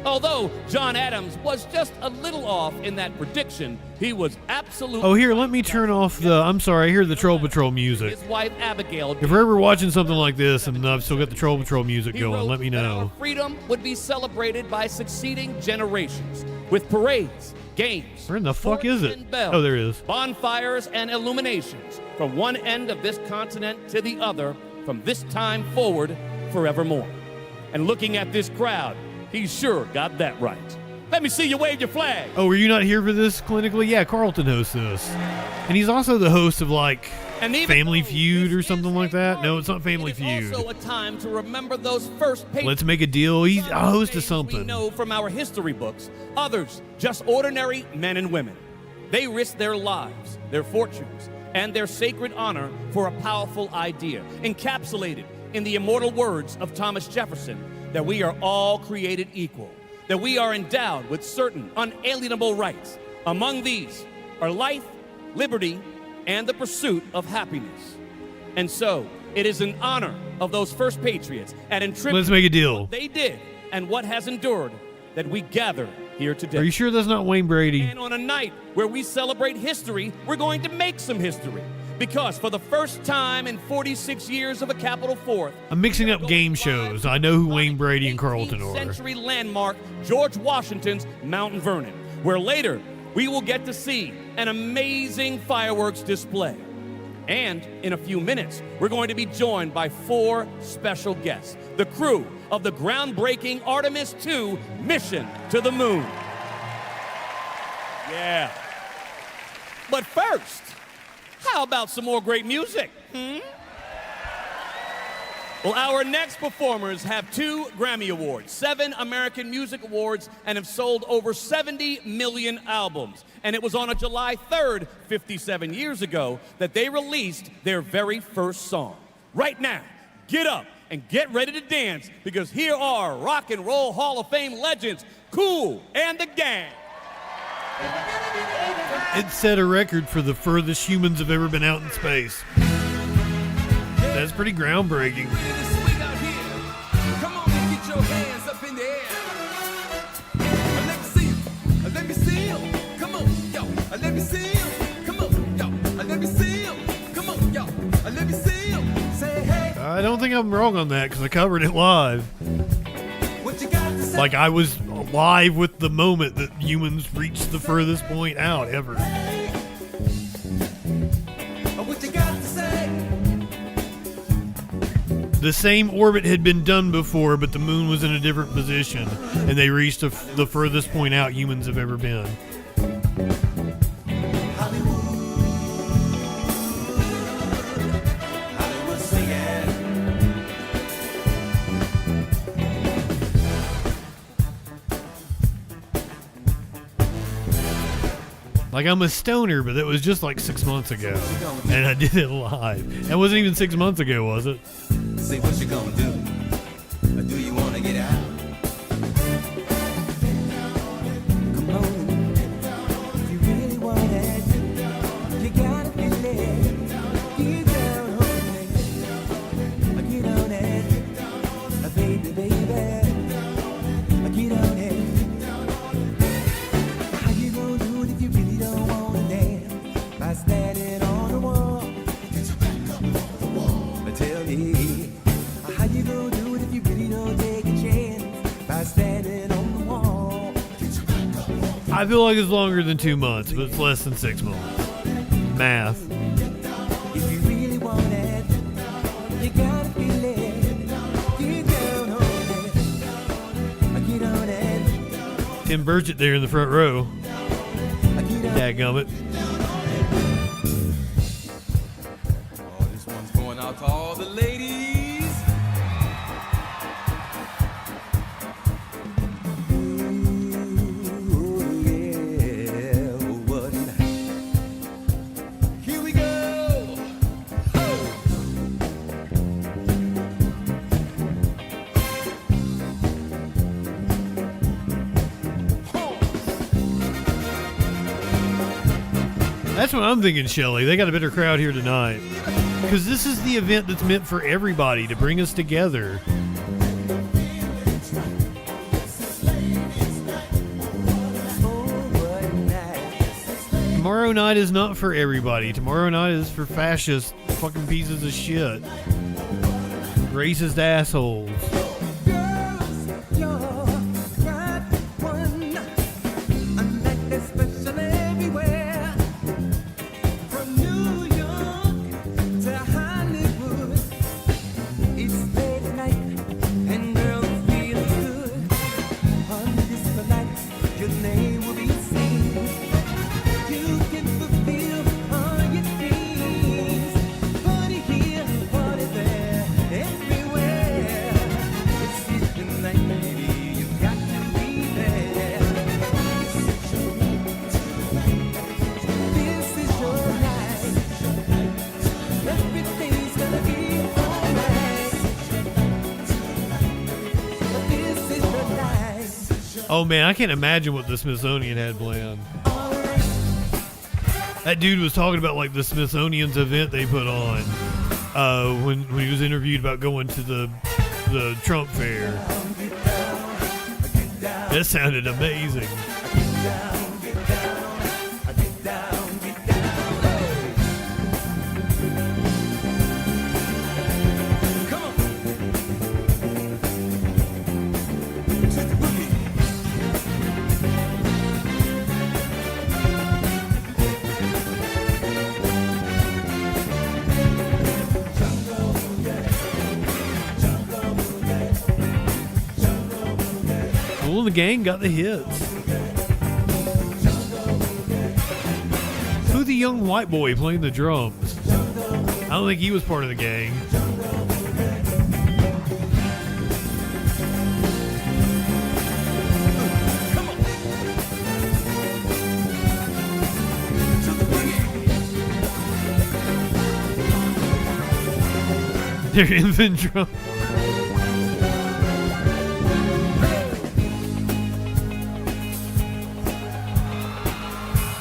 Although John Adams was just a little off in that prediction, he was absolutely... Oh, here, let me turn off the... I'm sorry, I hear the Troll Patrol music. His wife Abigail... If we're ever watching something like this and I've still got the Troll Patrol music going, let me know. Freedom would be celebrated by succeeding generations with parades, games... Where in the fuck is it? Bells, Oh, there it is. bonfires and illuminations from one end of this continent to the other, from this time forward, forevermore. And looking at this crowd, he sure got that right. Let me see you wave your flag. Oh, were you not here for this clinically? Yeah, Carlton hosts this. And he's also the host of, like, Family Feud or something like that. No, it's not Family Feud. Also a time to remember those first patriots. Let's Make a Deal. He's a host of We something. know from our history books, others just ordinary men and women. They risked their lives, their fortunes, and their sacred honor for a powerful idea, encapsulated in the immortal words of Thomas Jefferson, that we are all created equal, that we are endowed with certain unalienable rights. Among these are life, liberty, and the pursuit of happiness. And so, it is in honor of those first patriots and in tribute Let's make a deal. to what they did and what has endured that we gather here today. Are you sure that's not Wayne Brady? And on a night where we celebrate history, we're going to make some history. Because for the first time in 46 years of a Capitol Fourth, I'm mixing up game shows. I know who Wayne Brady and Carlton are. century landmark George Washington's Mount Vernon, where later we will get to see an amazing fireworks display. And in a few minutes, we're going to be joined by 4 special guests, the crew of the groundbreaking Artemis II mission to the moon. Yeah. But first, how about some more great music? Well, our next performers have 2 Grammy Awards, 7 American Music Awards, and have sold over 70 million albums. And it was on a July 3rd, 57 years ago, that they released their very first song. Right now, get up and get ready to dance, because here are Rock and Roll Hall of Fame legends, Kool and the Gang. It set a record for the furthest humans have ever been out in space. That's pretty groundbreaking. Come on and get your hands up in the air. Let me see 'em. Let me see 'em. Come on, yo. Let me see 'em. Come on, yo. Let me see 'em. Come on, yo. Let me see 'em. Say hey. I don't think I'm wrong on that because I covered it live. What you got to say? Like I was live with the moment that humans reached the furthest point out ever. What you got to say? The same orbit had been done before, but the moon was in a different position, and they reached the furthest point out humans have ever been. Like, I'm a stoner, but it was just like 6 months ago, and I did it live. It wasn't even 6 months ago, was it? Say what you gonna do? Or do you wanna get out? Come on, if you really want it, you gotta feel it. Get down on it, get on it, baby, baby, get on it. How you gonna do it if you really don't wanna dance? By standing on the wall. Get your back up on the wall. Tell me, how you gonna do it if you really don't take a chance? By standing on the wall. Get I feel like it's longer than 2 months, but it's less than 6 months. Math. If you really want it, you gotta feel it. Get down on it. Get on it. Tim Burchett there in the front row. Dadgummit. Oh, this one's going out to all the ladies. That's what I'm thinking, Shelley. They got a better crowd here tonight. Because this is the event that's meant for everybody, to bring us together. Tomorrow night is not for everybody. Tomorrow night is for fascist fucking pieces of shit. Racist assholes. Oh man, I can't imagine what the Smithsonian had planned. That dude was talking about like the Smithsonian's event they put on when he was interviewed about going to the Trump fair. That sounded amazing. The Gang got the hits. Who the young white boy playing the drums? I don't think he was part of the gang. They're infant drum.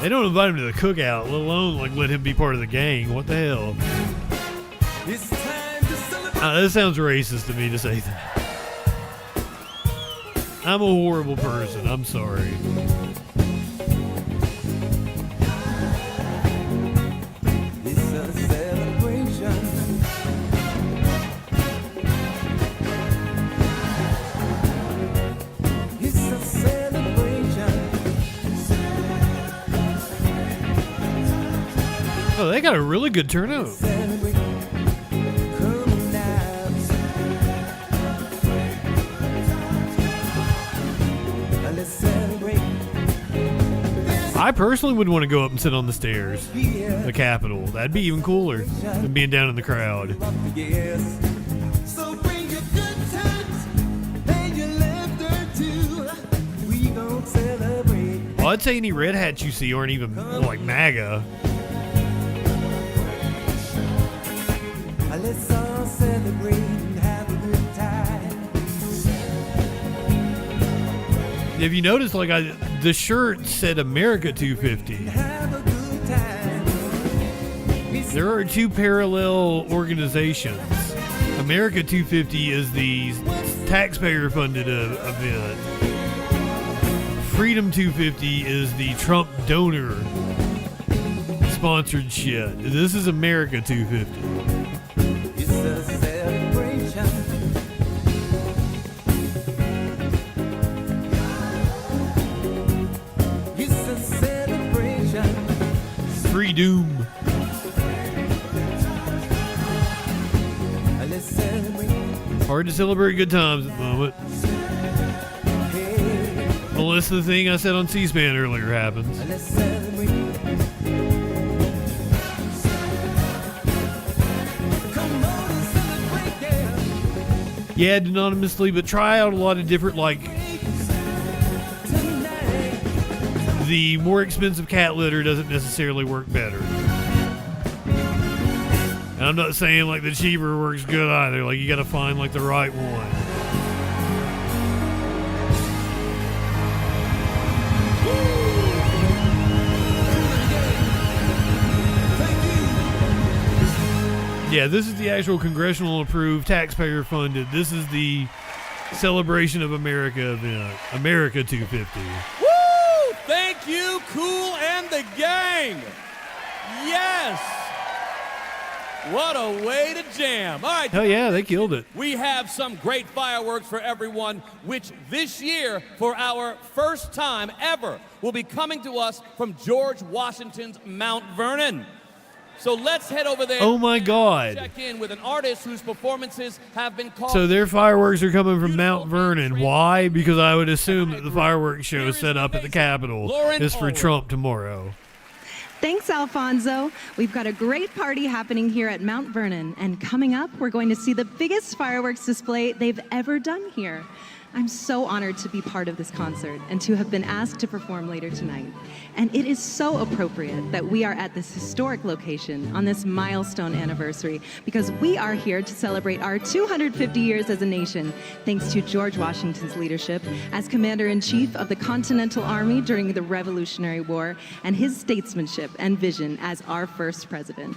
They don't invite him to the cookout, let alone like let him be part of the gang. What the hell? That sounds racist to me to say that. I'm a horrible person. I'm sorry. It's a celebration. It's a celebration. Oh, they got a really good turnout. I personally would want to go up and sit on the stairs, the Capitol. That'd be even cooler than being down in the crowd. So bring your good times and your laughter too. We gon' celebrate. Well, I'd say any red hats you see aren't even like MAGA. Let's all celebrate and have a good time. If you notice, like the shirt said America 250. Have a good time. There are two parallel organizations. America 250 is the taxpayer-funded event. Freedom 250 is the Trump donor-sponsored shit. This is America 250. It's a celebration. It's Doom. Hard to celebrate good times at the moment. Unless the thing I said on C-SPAN earlier happens. Yeah, anonymously, but try out a lot of different, like, the more expensive cat litter doesn't necessarily work better. And I'm not saying, like, the cheaper works good either. Like, you gotta find, like, the right one. Yeah, this is the actual congressional approved, taxpayer funded. This is the Celebration of America event. America 250. Woo! Thank you, Cool and the gang. Yes. What a way to jam. All right. Hell yeah, they killed it. We have some great fireworks for everyone, which this year, for our first time ever, will be coming to us from George Washington's Mount Vernon. So let's head over there. Oh my God. Check in with an artist whose performances have been called. So their fireworks are coming from Mount Vernon. Why? Because I would assume that the fireworks show set up at the Capitol is for Trump tomorrow. Thanks, Alfonso. We've got a great party happening here at Mount Vernon. And coming up, we're going to see the biggest fireworks display they've ever done here. I'm so honored to be part of this concert and to have been asked to perform later tonight. And it is so appropriate that we are at this historic location on this milestone anniversary because we are here to celebrate our 250 years as a nation, thanks to George Washington's leadership as Commander-in-Chief of the Continental Army during the Revolutionary War and his statesmanship and vision as our first president.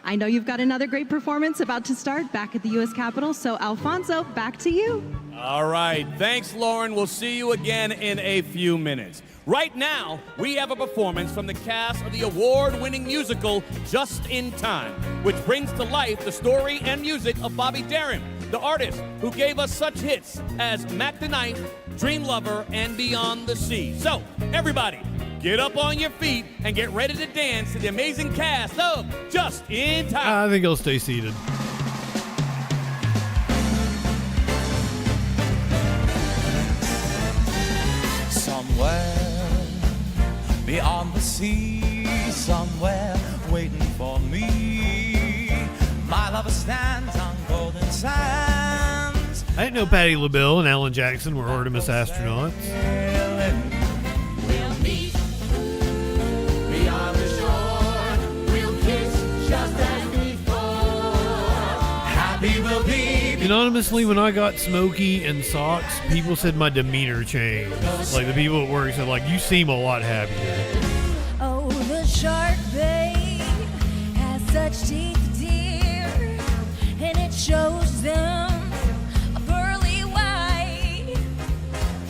I know you've got another great performance about to start back at the U.S. Capitol, so Alfonso, back to you. All right. Thanks, Lauren. We'll see you again in a few minutes. Right now, we have a performance from the cast of the award-winning musical Just in Time, which brings to life the story and music of Bobby Darin, the artist who gave us such hits as Mac the Knife, Dream Lover, and Beyond the Sea. So, everybody, get up on your feet and get ready to dance to the amazing cast of Just in Time. I think I'll stay seated. Somewhere beyond the sea, somewhere waiting for me, my lover stands on golden sands. I didn't know Patti LaBelle and Alan Jackson were Artemis astronauts. We'll meet beyond the shore, we'll kiss just as before, happy we'll be. Anonymously, when I got smoky and socks, people said my demeanor changed. Like, the people at work said, like, you seem a lot happier. Oh, the shark bay has such teeth, dear, and it shows them a pearly white.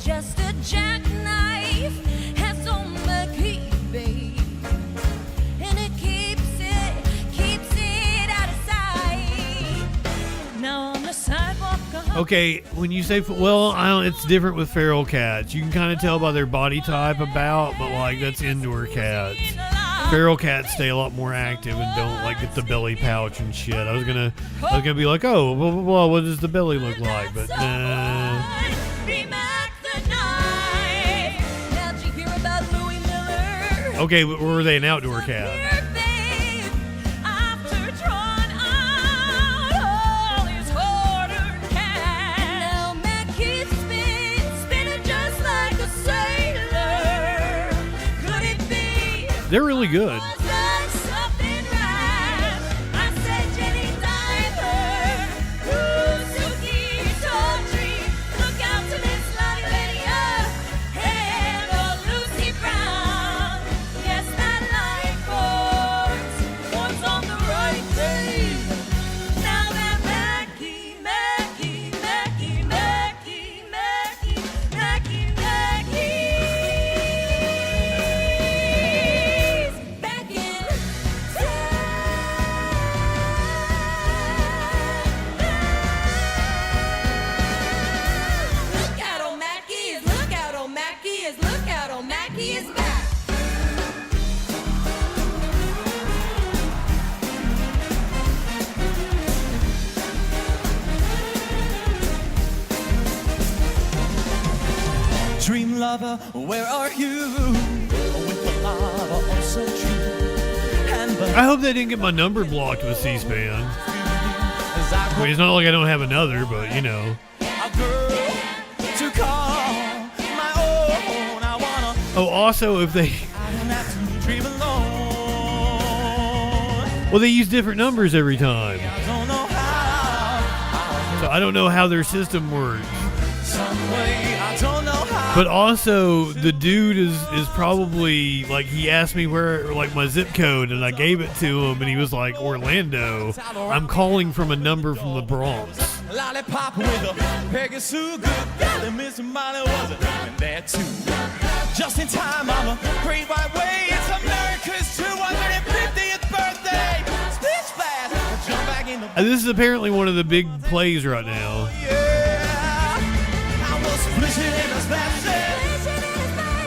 Just a jackknife has on the key, babe, and it keeps it out of sight. Now on the sidewalk. Okay, when you say, well, it's different with feral cats. You can kind of tell by their body type but like, that's indoor cats. Feral cats stay a lot more active and don't like get the belly pouch and shit. I was gonna be like, oh, blah, blah, blah, what does the belly look like? But nah. Okay, but were they an outdoor cat? They're really good. Dream lover, where are you? With the lava also true. And I hope they didn't get my number blocked with C-SPAN. I mean, it's not like I don't have another, but you know. a girl to call my own. I wanna Oh, also, if they... I don't have to dream alone. Well, they use different numbers every time. I don't know how. So I don't know how their system works. Some way, I don't know how. But also, the dude is probably, like, he asked me where, like, my zip code, and I gave it to him, and he was like, Orlando. I'm calling from a number from the Bronx. Lollipop with a Pegasus, good golly, Miss Molly wasn't even there too. Just in time, I'm a great white way. It's America's 250th birthday. Split splash, jump back in the This is apparently one of the big plays right now. I was splishing in the splashing,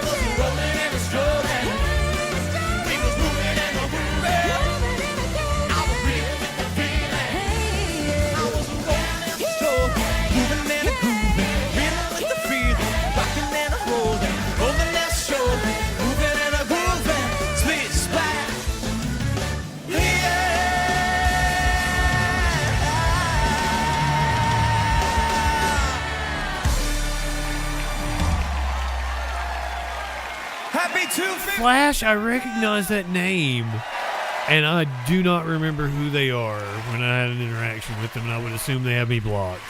was rolling and strolling. We was moving and moving. I was real with the feeling. I was rolling and strolling, moving and grooving, real with the feeling, rocking and rolling, rolling and strolling, moving and grooving, split splash. Happy 250. Flash, I recognize that name, and I do not remember who they are when I had an interaction with them, and I would assume they have me blocked.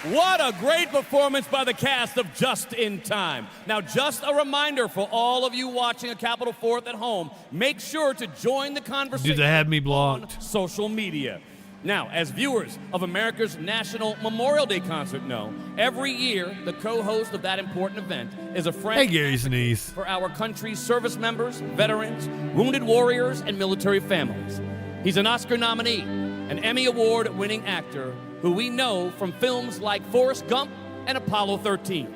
What a great performance by the cast of Just in Time. Now, just a reminder for all of you watching a Capitol 4th at home, make sure to join the conversation Do they have me blocked? on social media. Now, as viewers of America's National Memorial Day concert know, every year the co-host of that important event is a friend Hey, Gary Sinise. for our country's service members, veterans, wounded warriors, and military families. He's an Oscar nominee, an Emmy Award-winning actor who we know from films like Forrest Gump and Apollo 13.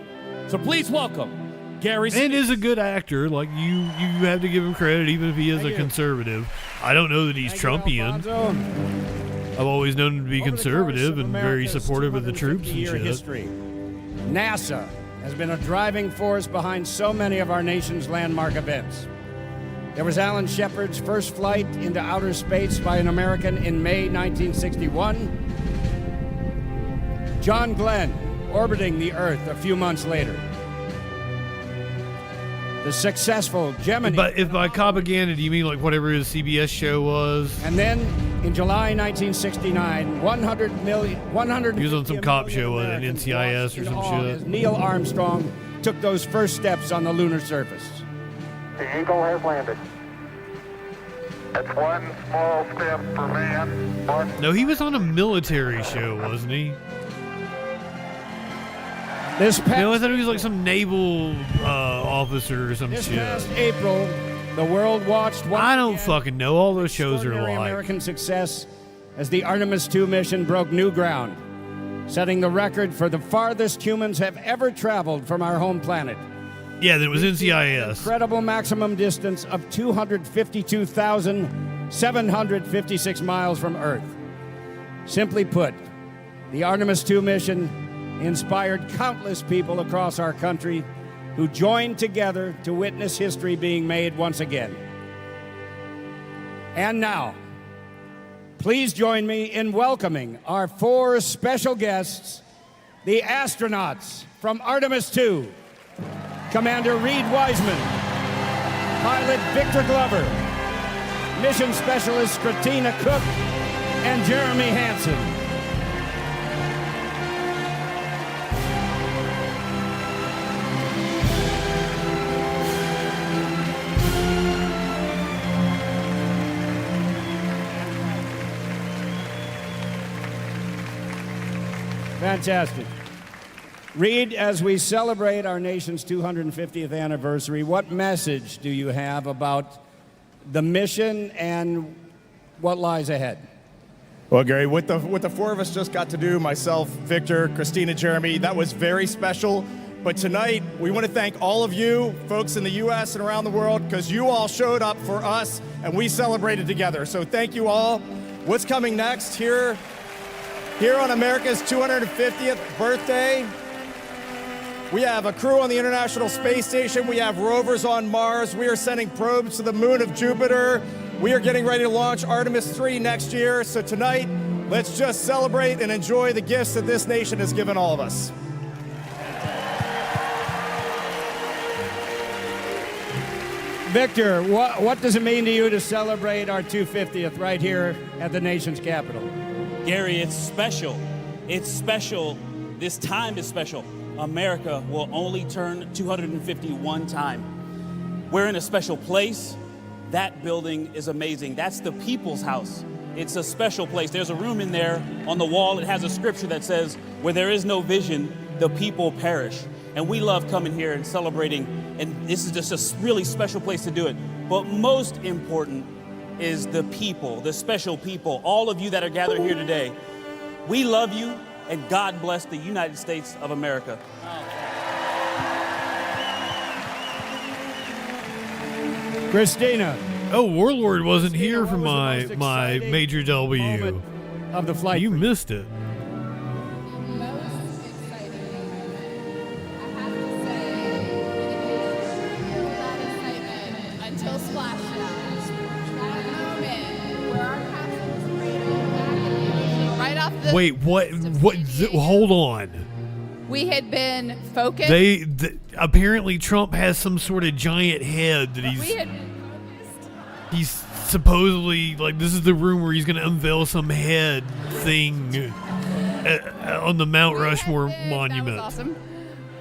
So please welcome Gary Sinise. And is a good actor. Like, you have to give him credit, even if he is a conservative. I don't know that he's Trumpian. I've always known him to be conservative and very supportive of the troops and shit. History. NASA has been a driving force behind so many of our nation's landmark events. There was Alan Shepard's first flight into outer space by an American in May 1961. John Glenn orbiting the Earth a few months later. The successful Gemini. But if by propaganda, do you mean like whatever his CBS show was? And then in July 1969, 100 million. He was on some cop show, an NCIS or some shit. As Neil Armstrong took those first steps on the lunar surface. The Eagle has landed. It's one small step for man, one. No, he was on a military show, wasn't he? No, I thought he was like some naval officer or some This shit. past April, the world watched. I don't fucking know. All those shows are extraordinary alike. American success as the Artemis II mission broke new ground, setting the record for the farthest humans have ever traveled from our home planet. Yeah, that was NCIS. Incredible maximum distance of 252,756 miles from Earth. Simply put, the Artemis II mission inspired countless people across our country who joined together to witness history being made once again. And now, please join me in welcoming our four special guests, the astronauts from Artemis II. Commander Reed Wiseman, Pilot Victor Glover, Mission Specialist Christina Cook, and Jeremy Hansen. Fantastic. Reed, as we celebrate our nation's 250th anniversary, what message do you have about the mission and what lies ahead? Well, Gary, what the four of us just got to do, myself, Victor, Christina, Jeremy, that was very special. But tonight, we want to thank all of you, folks in the U.S. and around the world, because you all showed up for us, and we celebrated together. So thank you all. What's coming next here on America's 250th birthday? We have a crew on the International Space Station. We have rovers on Mars. We are sending probes to the moon of Jupiter. We are getting ready to launch Artemis 3 next year. So tonight, let's just celebrate and enjoy the gifts that this nation has given all of us. Victor, what does it mean to you to celebrate our 250th right here at the nation's capital? Gary, it's special. It's special. This time is special. America will only turn 251 time. We're in a special place. That building is amazing. That's the People's House. It's a special place. There's a room in there on the wall. It has a scripture that says, where there is no vision, the people perish. And we love coming here and celebrating. And this is just a really special place to do it. But most important is the people, the special people, all of you that are gathered here today. We love you, and God bless the United States of America. Christina. Oh, Warlord wasn't here for my Major W. Of the flight. You missed it. Until splashdown. That moment where our castle was right off the. Wait, what? Hold on. We had been focused. Apparently Trump has some sort of giant head that he's supposedly, like, this is the room where he's going to unveil some head thing on the Mount Rushmore monument. That was awesome.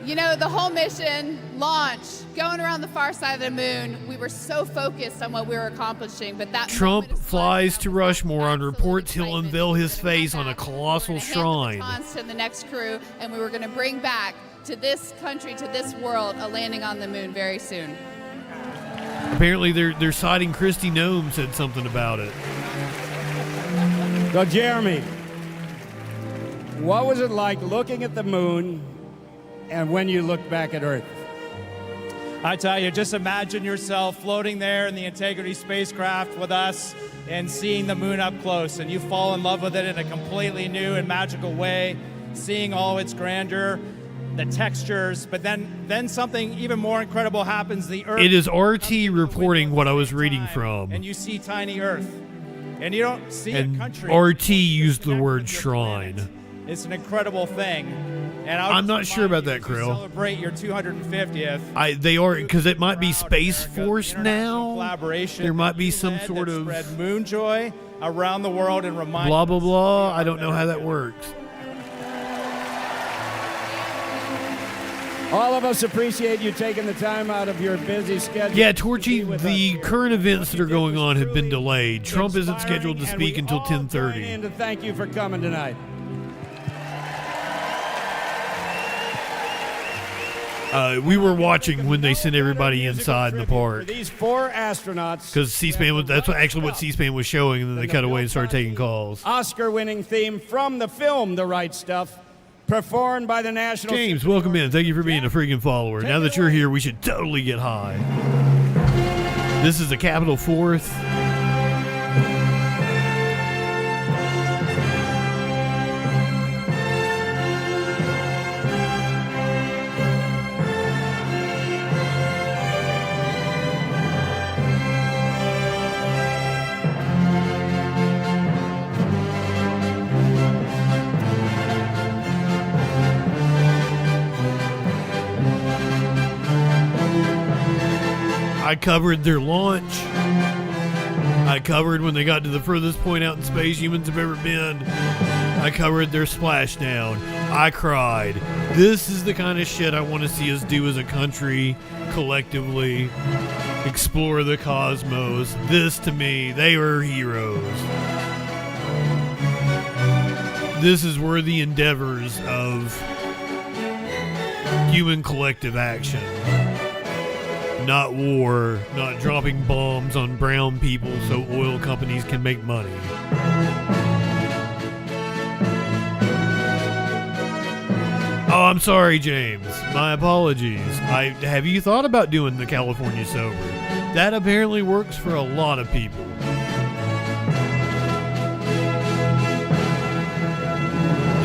You know, the whole mission, launch, going around the far side of the moon, we were so focused on what we were accomplishing, but that Trump flies to Rushmore on reports he'll unveil his face on a colossal shrine. batons to the next crew, and we were going to bring back to this country, to this world, a landing on the moon very soon. Apparently they're citing Kristi Noem said something about it. So, Jeremy, what was it like looking at the moon and when you look back at Earth? I tell you, just imagine yourself floating there in the Integrity spacecraft with us and seeing the moon up close, and you fall in love with it in a completely new and magical way, seeing all its grandeur, the textures, but then something even more incredible happens. The Earth. It is RT reporting what I was reading from. And you see tiny Earth, and you don't see a country. RT used the word shrine. It's an incredible thing. And I'm not sure about that, Krill. Celebrate your 250th. They are, because it might be Space Force now. Collaboration. There might be some sort of spread moon joy around the world and remind blah blah blah. I don't know how that works. All of us appreciate you taking the time out of your busy schedule. Yeah, Torchy, the current events that are going on have been delayed. Trump isn't scheduled to speak until 10:30. And to thank you for coming tonight. We were watching when they sent everybody inside in the park. These four astronauts. Because C-SPAN was, that's actually what C-SPAN was showing, and then they cut away and started taking calls. Oscar-winning theme from the film The Right Stuff, performed by the National... James, welcome in. Thank you for being a freaking follower. Now that you're here, we should totally get high. This is the Capitol 4th. I covered their launch. I covered when they got to the furthest point out in space humans have ever been. I covered their splashdown. I cried. This is the kind of shit I want to see us do as a country, collectively. Explore the cosmos. This, to me, they are heroes. This is worthy endeavors of human collective action. Not war, not dropping bombs on brown people so oil companies can make money. Oh, I'm sorry, James. My apologies. Have you thought about doing the California sober? That apparently works for a lot of people.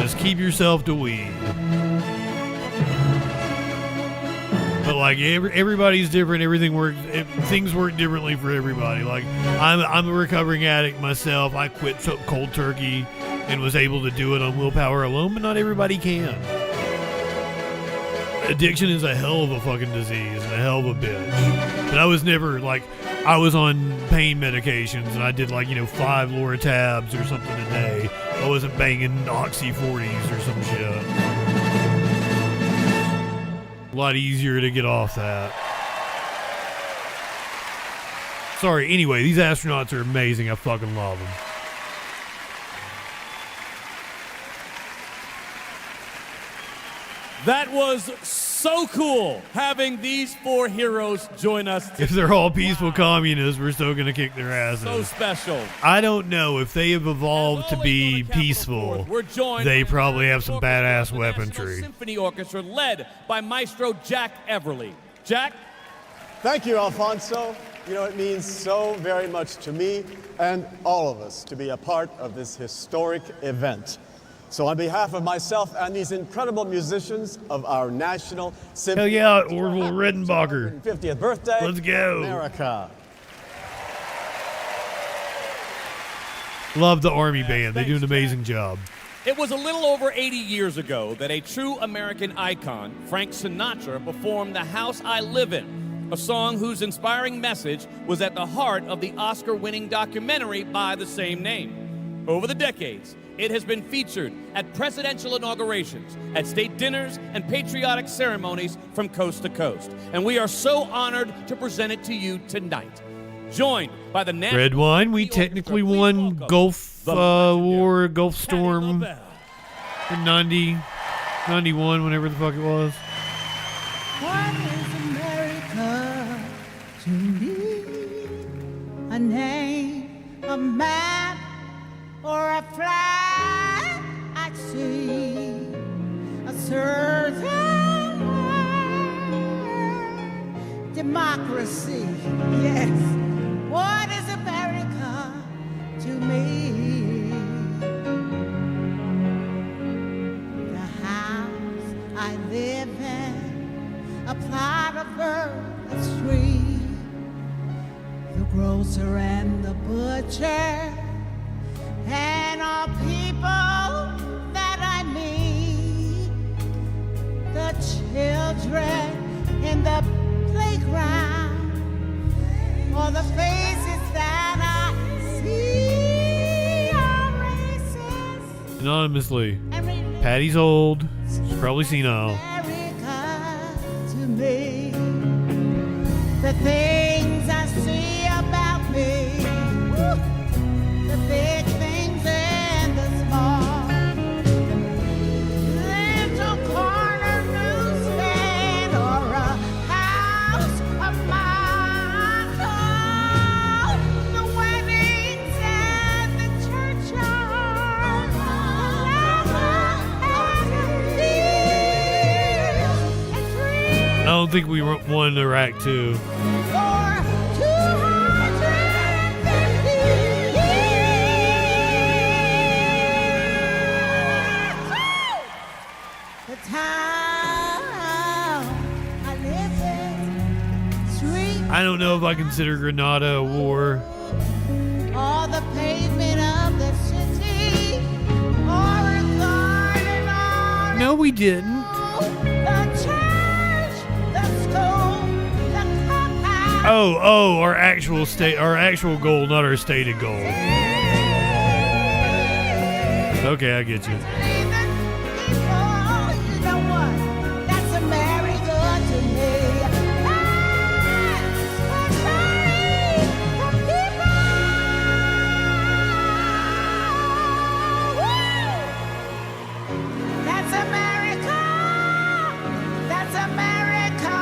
Just keep yourself to weed. Like everybody's different. Things work differently for everybody. Like I'm a recovering addict myself. I quit cold turkey and was able to do it on willpower alone, but not everybody can. Addiction is a hell of a fucking disease and a hell of a bitch. But I was never like, I was on pain medications and I did 5 Loratabs or something a day. I wasn't banging Oxy 40s or some shit. A lot easier to get off that. Sorry, anyway, these astronauts are amazing. I fucking love them. That was so cool having these 4 heroes join us. If they're all peaceful communists, we're still going to kick their asses. So special. I don't know. If they have evolved to be peaceful, they probably have some badass weaponry. Symphony Orchestra led by Maestro Jack Everly. Jack? Thank you, Alfonso. You know, it means so very much to me and all of us to be a part of this historic event. So on behalf of myself and these incredible musicians of our National Symphony Hell yeah, Orville Redenbacher. 50th birthday, Let's go. America. Love the Army Band. They do an amazing job. It was a little over 80 years ago that a true American icon, Frank Sinatra, performed The House I Live In, a song whose inspiring message was at the heart of the Oscar-winning documentary by the same name. Over the decades, it has been featured at presidential inaugurations, at state dinners, and patriotic ceremonies from coast to coast. And we are so honored to present it to you tonight. Joined by the National Red Wine, we technically won Gulf War, Gulf Storm in 90, 91, whenever the fuck it was. What is America to me? A name, a map, or a flag I see, a certain word, democracy, yes. What is America to me? The house I live in, a plot of earth, a street, the grocer and the butcher, and all people that I meet, the children in the playground, all the faces that I see are racist. Anonymously, Patty's old. She's probably senile. America to me, the things I see about me, the big things and the small, little corner newsstand or a house of marble, the weddings and the churchyard, I don't think we won Iraq too. the town I live in, street, I don't know if I consider Grenada a war. all the pavement of the city, or a garden or No, we didn't. the church, the school, the clubhouse. Oh, our actual goal, not our stated goal. Okay, I get you. Oh, you know what? That's America to me. That's America. That's America.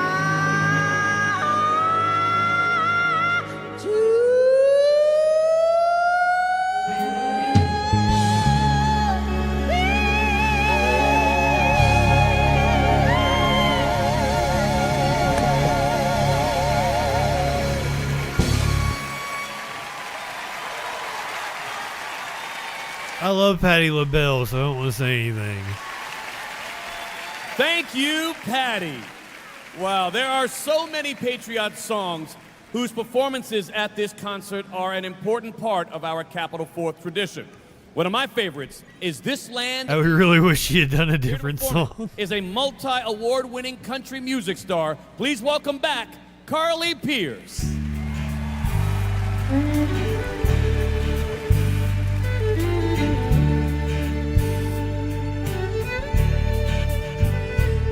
I love Patti LaBelle, so I don't want to say anything. Thank you, Patty. Wow, there are so many patriot songs whose performances at this concert are an important part of our Capitol 4th tradition. One of my favorites is This Land. I really wish he had done a different song. Is a multi-award-winning country music star. Please welcome back Carly Pearce.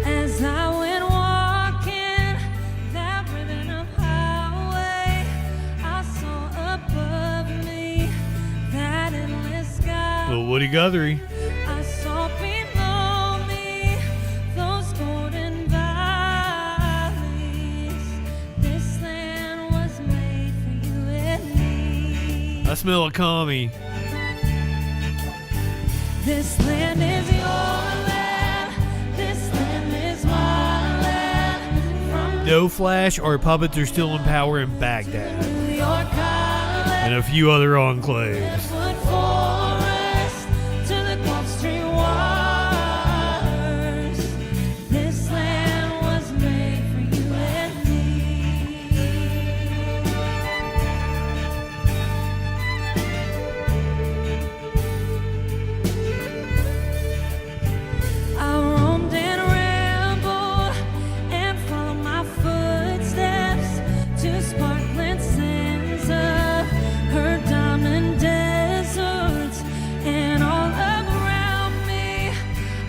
As I went walking that rhythm of highway, I saw above me that endless sky. Little Woody Guthrie. I saw below me those golden valleys. This land was made for you and me. I smell a commie. This land is your land. This land is my land. From No Flash or puppets are still in power in Baghdad. New York Island, And a few other enclaves. Redwood Forest to the Gulf Stream waters. This land was made for you and me. I roamed and rambled and followed my footsteps to sparkling sands of her diamond deserts, and all around me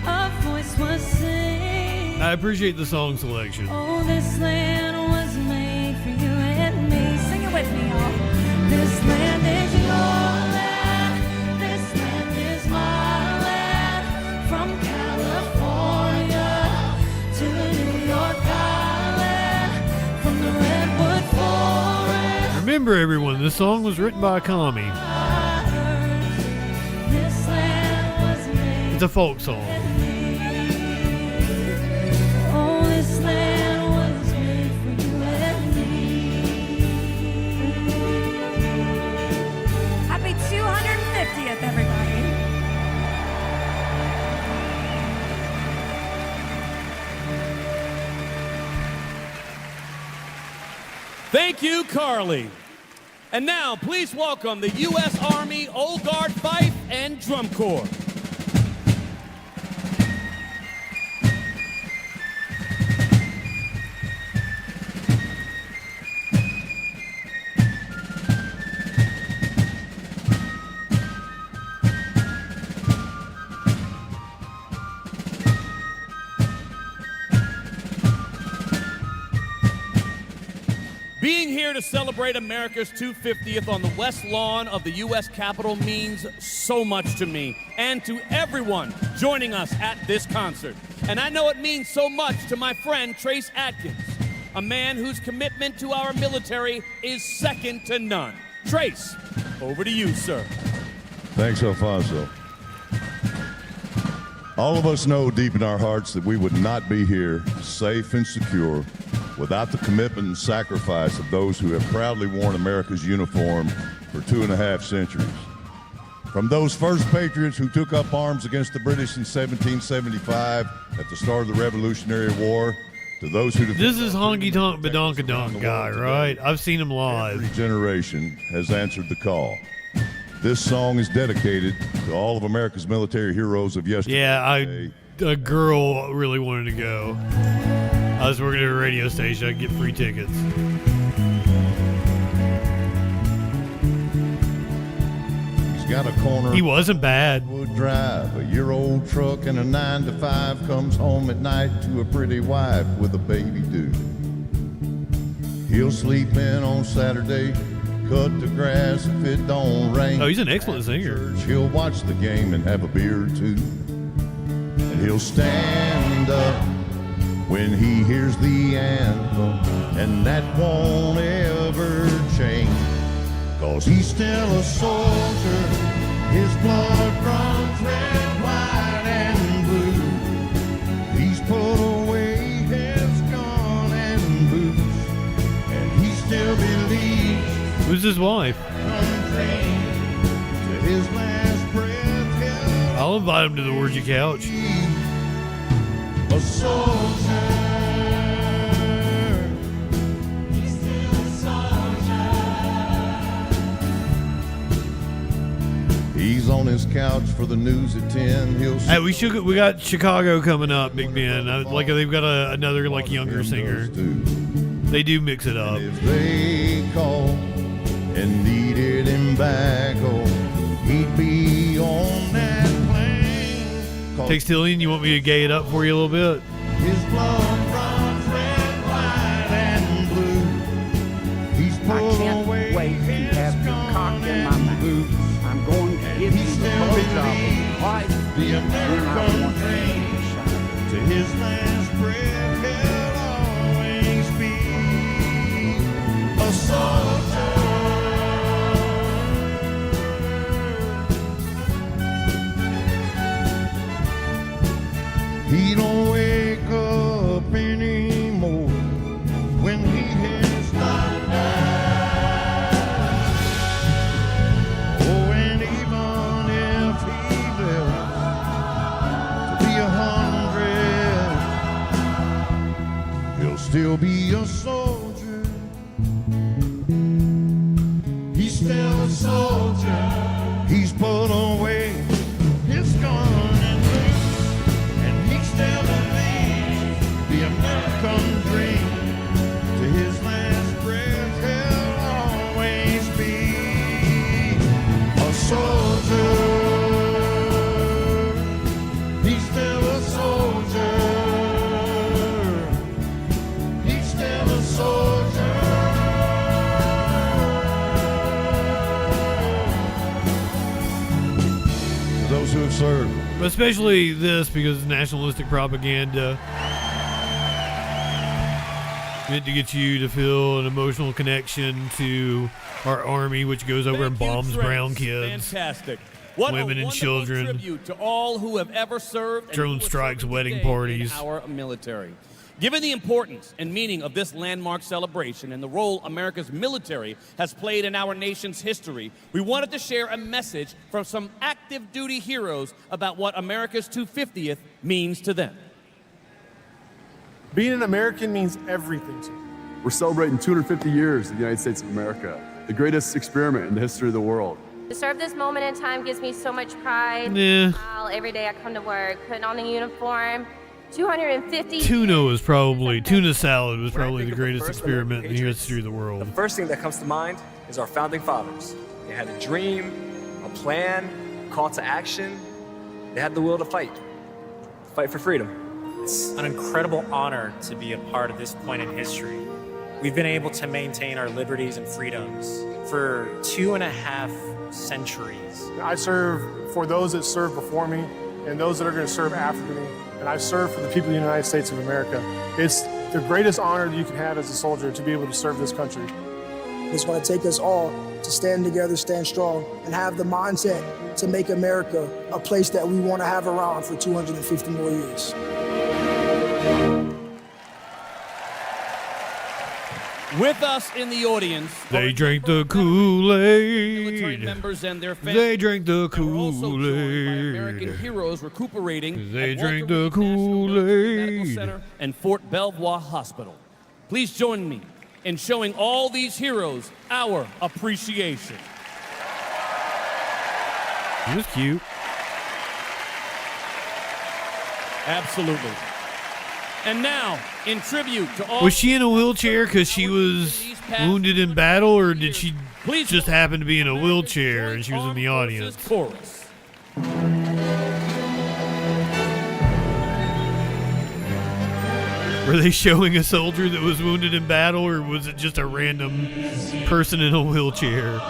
a voice was singing. I appreciate the song selection. Oh, this land was made for you and me. Sing it with me, y'all. This land is your land. This land is my land. From California to New York Island. From the Redwood Forest. Remember, everyone, this song was written by a commie. This land was made. It's a folk song. Oh, this land was made for you and me. Happy 250th, everybody. Thank you, Carly. And now, please welcome the U.S. Army Old Guard Fife and Drum Corps. Being here to celebrate America's 250th on the West Lawn of the U.S. Capitol means so much to me and to everyone joining us at this concert. And I know it means so much to my friend Trace Atkins, a man whose commitment to our military is second to none. Trace, over to you, sir. Thanks, Alfonso. All of us know deep in our hearts that we would not be here, safe and secure, without the commitment and sacrifice of those who have proudly worn America's uniform for 2.5 centuries. From those first patriots who took up arms against the British in 1775 at the start of the Revolutionary War, to those who... This is Honky Tonk Badonkadonk guy, right? I've seen him live. Every generation has answered the call. This song is dedicated to all of America's military heroes of yesterday. Yeah, a girl really wanted to go. I was working at a radio station. I could get free tickets. He's got a corner. He wasn't bad. Would drive a year-old truck and a 9-to-5, comes home at night to a pretty wife with a baby due. He'll sleep in on Saturday, cut the grass if it don't rain. Oh, he's an excellent singer. He'll watch the game and have a beer or two. And he'll stand up when he hears the anthem, and that won't ever change. 'Cause he's still a soldier, his blood runs red, white, and blue. He's put away his gun and boots, and he still believes. Who's his wife? To his last breath, I'll invite him to the Where'd You Couch. a soldier. his couch for the news at 10. He'll Hey, we got Chicago coming up, Big Ben. Like they've got another like younger singer. They do mix it up. If they call and needed him back home, he'd be on that plane. Textilian, you want me to gay it up for you a little bit? His blood runs red, white, and blue. He's I can't wait to have your cock in my mouth. I'm going to give you the blowjob of life. The American dream to his last breath, he'll always be a soldier. He don't wake up anymore when he hears thunder. Oh, and even if he lives to be 100, he'll still be a soldier. He's still a soldier. He's put away his gun and loose, and he still believes the American dream. To his last breath, he'll always be a soldier. He's still a soldier. He's still a soldier. To those who have served. But especially this because it's nationalistic propaganda meant to get you to feel an emotional connection to our army, which goes over and bombs brown kids, Fantastic. What women a and wonderful children, tribute to all who have ever served and drone who will strikes, serve wedding today parties. in our military. Given the importance and meaning of this landmark celebration and the role America's military has played in our nation's history, we wanted to share a message from some active duty heroes about what America's 250th means to them. Being an American means everything to me. We're celebrating 250 years of the United States of America, the greatest experiment in the history of the world. To serve this moment in time gives me so much pride. Yeah. Smile every day I come to work, putting on the uniform. 250. Tuna salad was probably the greatest experiment in the history of the world. The first thing that comes to mind is our founding fathers. They had a dream, a plan, a call to action. They had the will to fight for freedom. It's an incredible honor to be a part of this point in history. We've been able to maintain our liberties and freedoms for 2.5 centuries. I serve for those that served before me and those that are going to serve after me. And I serve for the people of the United States of America. It's the greatest honor that you can have as a soldier to be able to serve this country. It's going to take us all to stand together, stand strong, and have the mindset to make America a place that we want to have around for 250 more years. With us in the audience, they drank the Kool-Aid. military members and their families. They drank the American Kool-Aid. heroes recuperating They at drank Walter the Reed National Military Medical Kool-Aid. Center and Fort Belvoir Hospital. Please join me in showing all these heroes our appreciation. He was cute. Absolutely. And now, in tribute to all... Was she in a wheelchair because she was wounded in battle, or did she just happen to be in a wheelchair and she was in the audience? Chorus. Were they showing a soldier that was wounded in battle, or was it just a random person in a wheelchair?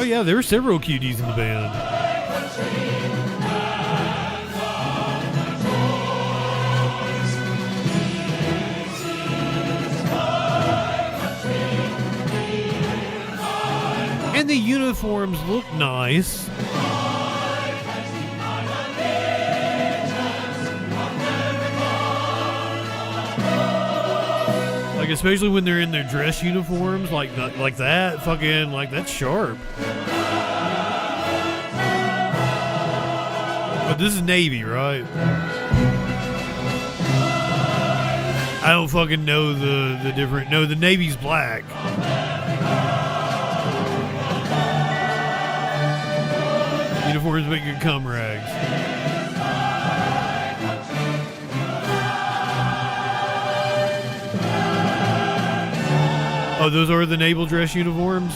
Oh yeah, there were several cuties in the band. And the uniforms look nice. Like, especially when they're in their dress uniforms, like that, fucking, like, that's sharp. But this is Navy, right? I don't fucking know the different. No, the Navy's black. Uniforms make good cum rags. Oh, those are the naval dress uniforms?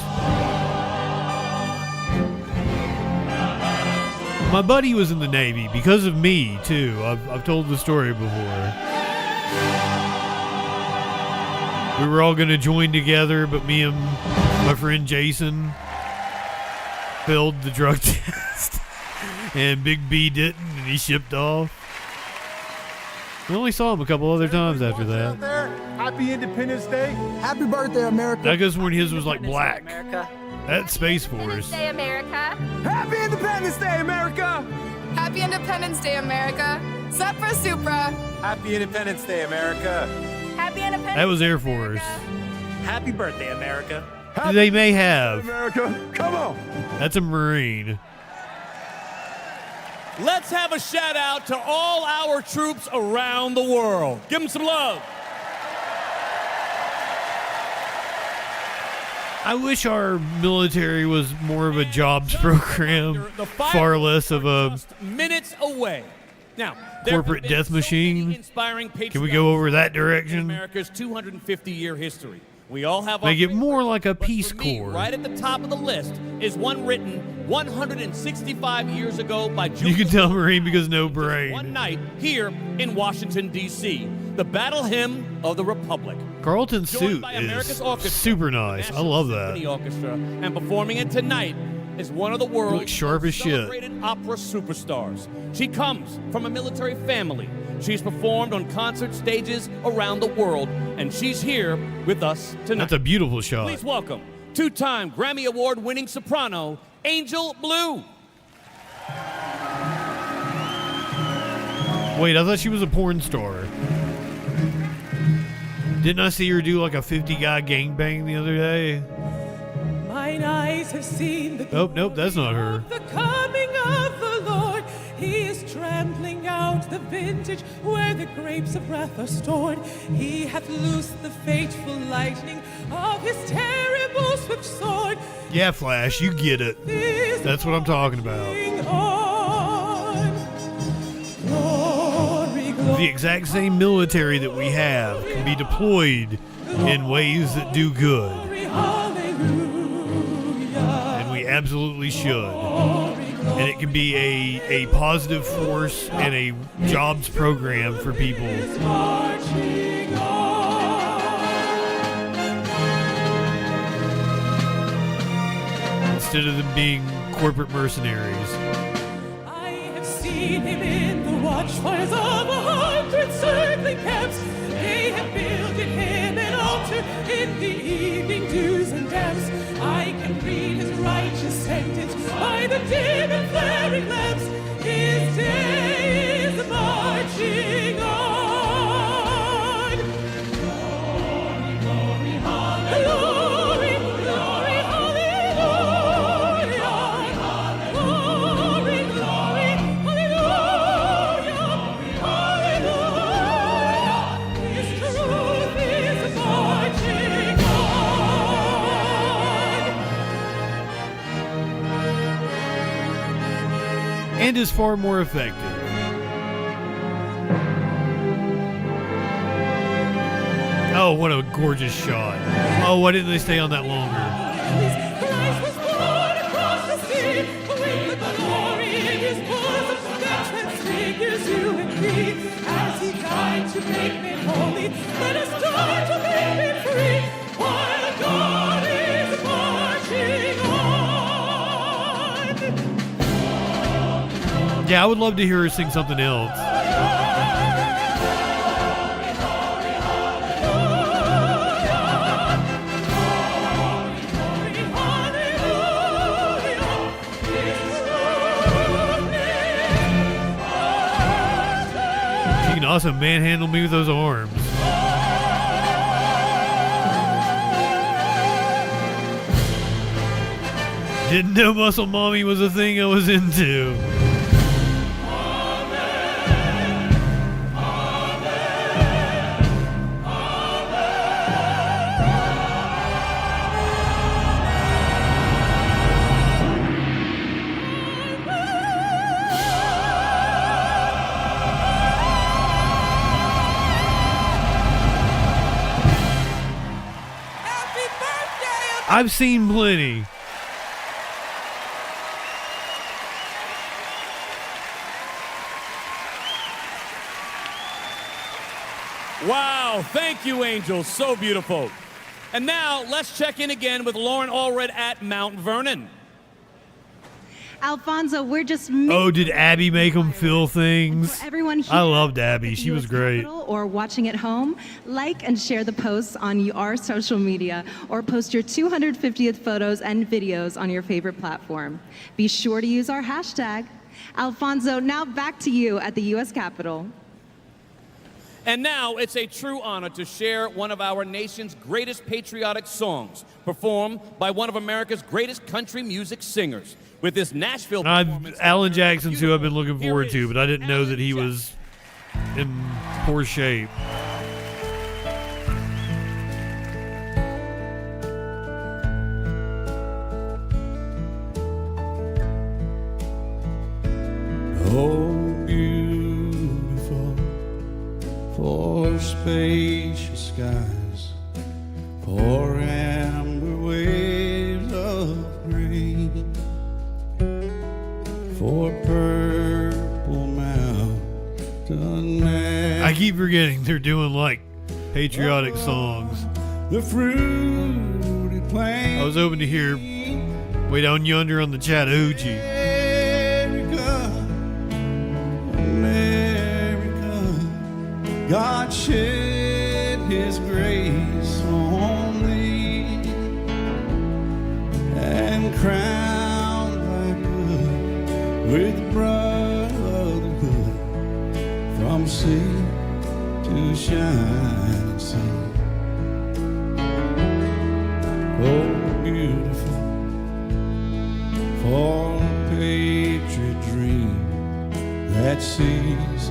My buddy was in the Navy because of me, too. I've told the story before. We were all going to join together, but me and my friend Jason failed the drug test. And Big B didn't, and he shipped off. We only saw him a couple other times after that. Happy Independence Day. Happy birthday, America. That goes when his was like black. America. That's Space Force. Day, America. Happy Independence Day, America. Happy Independence Day, America. Supra Supra. Happy Independence Day, America. Happy Independence That was Air Force. Happy birthday, America. They may have. America, come on. That's a Marine. Let's have a shout out to all our troops around the world. Give them some love. I wish our military was more of a jobs program, far less of a Minutes away. Now, corporate death machine. inspiring Can we go over that direction? America's 250-year history. We all have Make our it more like a Peace Corps. right at the top of the list is one written 165 years ago by You can tell Marine because no brain. one night here in Washington, D.C. The Battle Hymn of the Republic. Carlton's Joined suit by America's is Orchestra, super nice. I love Symphony that. Orchestra, and performing it tonight is one of the world's Looks sharp as shit. celebrated opera superstars. She comes from a military family. She's performed on concert stages around the world, and she's here with us tonight. That's a beautiful shot. Please welcome two-time Grammy Award-winning soprano, Angel Blue. Wait, I thought she was a porn star. Didn't I see her do like a 50-guy gangbang the other day? Mine eyes have seen the Oh, nope, that's not her. the coming of the Lord. He is trampling out the vintage where the grapes of wrath are stored. He hath loosed the fateful lightning of his terrible swift sword. Yeah, Flash, you get it. That's what I'm talking about. The exact same military that we have can be deployed in ways that do good. And we absolutely should. And it can be a positive force and a jobs program for people. Instead of them being corporate mercenaries. I have seen him in the watchfires of 100 circling camps. They have builded him an altar in the evening dews and damps. I can read his righteous sentence by the dim and flaring lamps. His day is marching on. Glory, glory, hallelujah. Glory, hallelujah. Glory, glory, hallelujah. Hallelujah. His truth is marching And is far more effective. Oh, what a gorgeous shot. Oh, why didn't they stay on that longer? Christ was born across the sea with the glory in his bosom that transfigures you and me. As he died to make men holy, let us die to make men free. While God is marching on. Yeah, I would love to hear her sing something else. She can also manhandle me with those arms. Didn't know Muscle Mommy was a thing I was into. I've seen plenty. Wow, thank you, Angels. So beautiful. And now, let's check in again with Lauren Allred at Mount Vernon. Alfonso, we're just Oh, did Abby make them feel things? for everyone here I loved Abby. She was great. or watching at home. Like and share the posts on our social media or post your 250th photos and videos on your favorite platform. Be sure to use our hashtag. Alfonso, now back to you at the U.S. Capitol. And now it's a true honor to share one of our nation's greatest patriotic songs, performed by one of America's greatest country music singers. With this Nashville performance, Alan Jackson's who I've been looking forward to, but I didn't know that he was in poor shape. Oh, beautiful for spacious skies, for amber waves of grain, for purple mountain man. I keep forgetting they're doing like patriotic songs. The fruity plain. I was hoping to hear Way Down Yonder on the Chattahoochee. America, God shed his grace on thee and crowned thy good with brotherhood from sea to shining sea. Oh, beautiful for a patriot dream that sees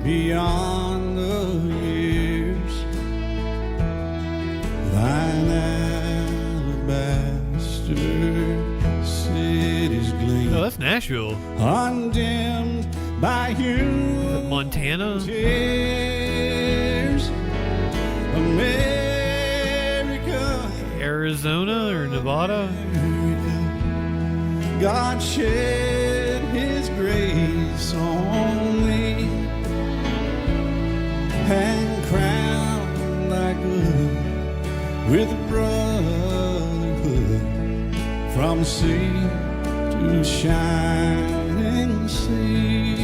beyond the years. Thine alabaster cities gleam. Oh, that's Nashville. Undimmed by human Montana. tears. America, Arizona or Nevada. God shed his grace on thee and crowned thy good with brotherhood from sea to shining sea,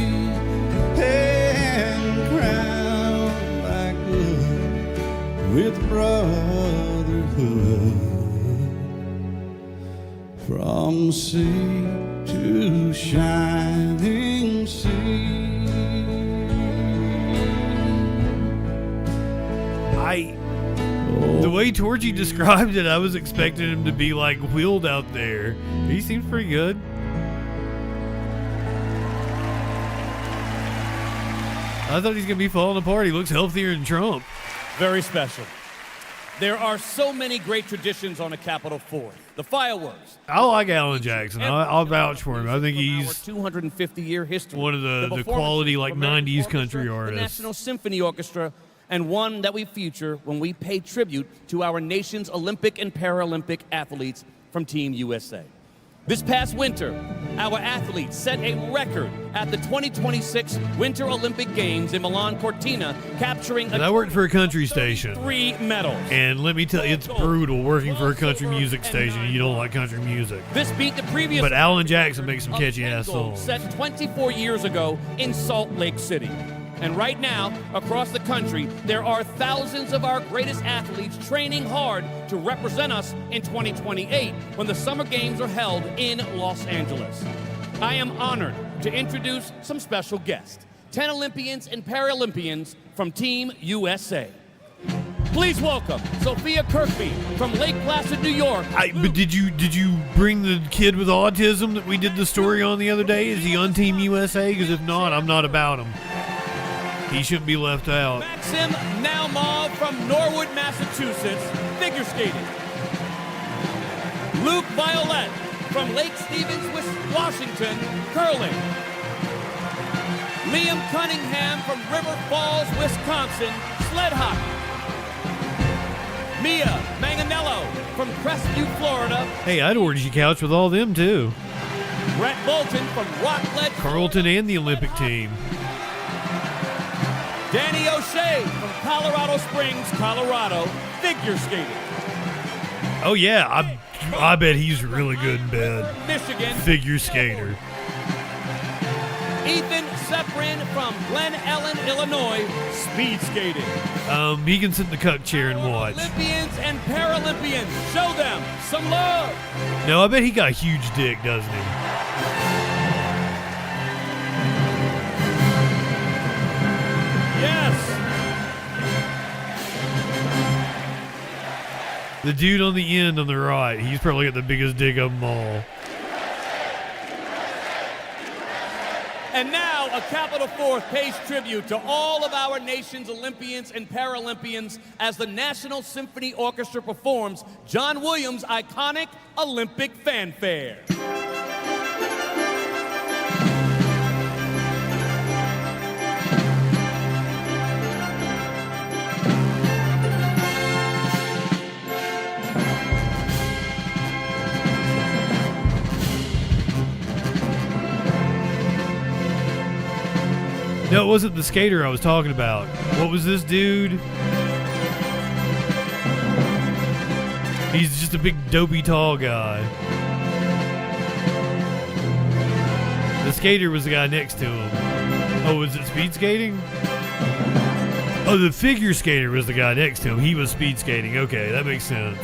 and crowned thy good with brotherhood from sea to shining sea. The way Torchy described it, I was expecting him to be like wheeled out there. He seems pretty good. I thought he's gonna be falling apart. He looks healthier than Trump. Very special. There are so many great traditions on a Capitol 4th. The fireworks. I like Alan Jackson. I'll vouch for him. I think he's 250-year history. one of the quality like 90s country The artists. National Symphony Orchestra, and one that we feature when we pay tribute to our nation's Olympic and Paralympic athletes from Team USA. This past winter, our athletes set a record at the 2026 Winter Olympic Games in Milan Cortina, capturing And I worked for a country station. 3 medals. And let me tell you, it's brutal working for a country music station. You don't like country music. This beat the previous But Alan Jackson makes some catchy ass songs. set 24 years ago in Salt Lake City. And right now, across the country, there are thousands of our greatest athletes training hard to represent us in 2028 when the Summer Games are held in Los Angeles. I am honored to introduce some special guests, 10 Olympians and Paralympians from Team USA. Please welcome Sophia Kirkby from Lake Placid, New York. But did you bring the kid with autism that we did the story on the other day? Is he on Team USA? Because if not, I'm not about him. He shouldn't be left out. Maxim Naumov from Norwood, Massachusetts, figure skating. Luke Violet from Lake Stevens, Washington, curling. Liam Cunningham from River Falls, Wisconsin, sled hockey. Mia Manganello from Crestview, Florida. Hey, I'd orgy couch with all them too. Brett Bolton from Rockledge, Carlton and the Olympic team. Danny O'Shea from Colorado Springs, Colorado, figure skating. Oh yeah, I bet he's really good in bed. Michigan. Figure skater. Ethan Seprin from Glen Ellen, Illinois, speed skating. He can sit in the cuck chair and watch. Olympians and Paralympians, show them some love. No, I bet he got a huge dick, doesn't he? Yes. The dude on the end on the right, he's probably got the biggest dick of them all. And now a Capital Fourth pays tribute to all of our nation's Olympians and Paralympians as the National Symphony Orchestra performs John Williams' iconic Olympic fanfare. No, it wasn't the skater I was talking about. What was this dude? He's just a big dopey tall guy. The skater was the guy next to him. Oh, was it speed skating? Oh, the figure skater was the guy next to him. He was speed skating. Okay, that makes sense.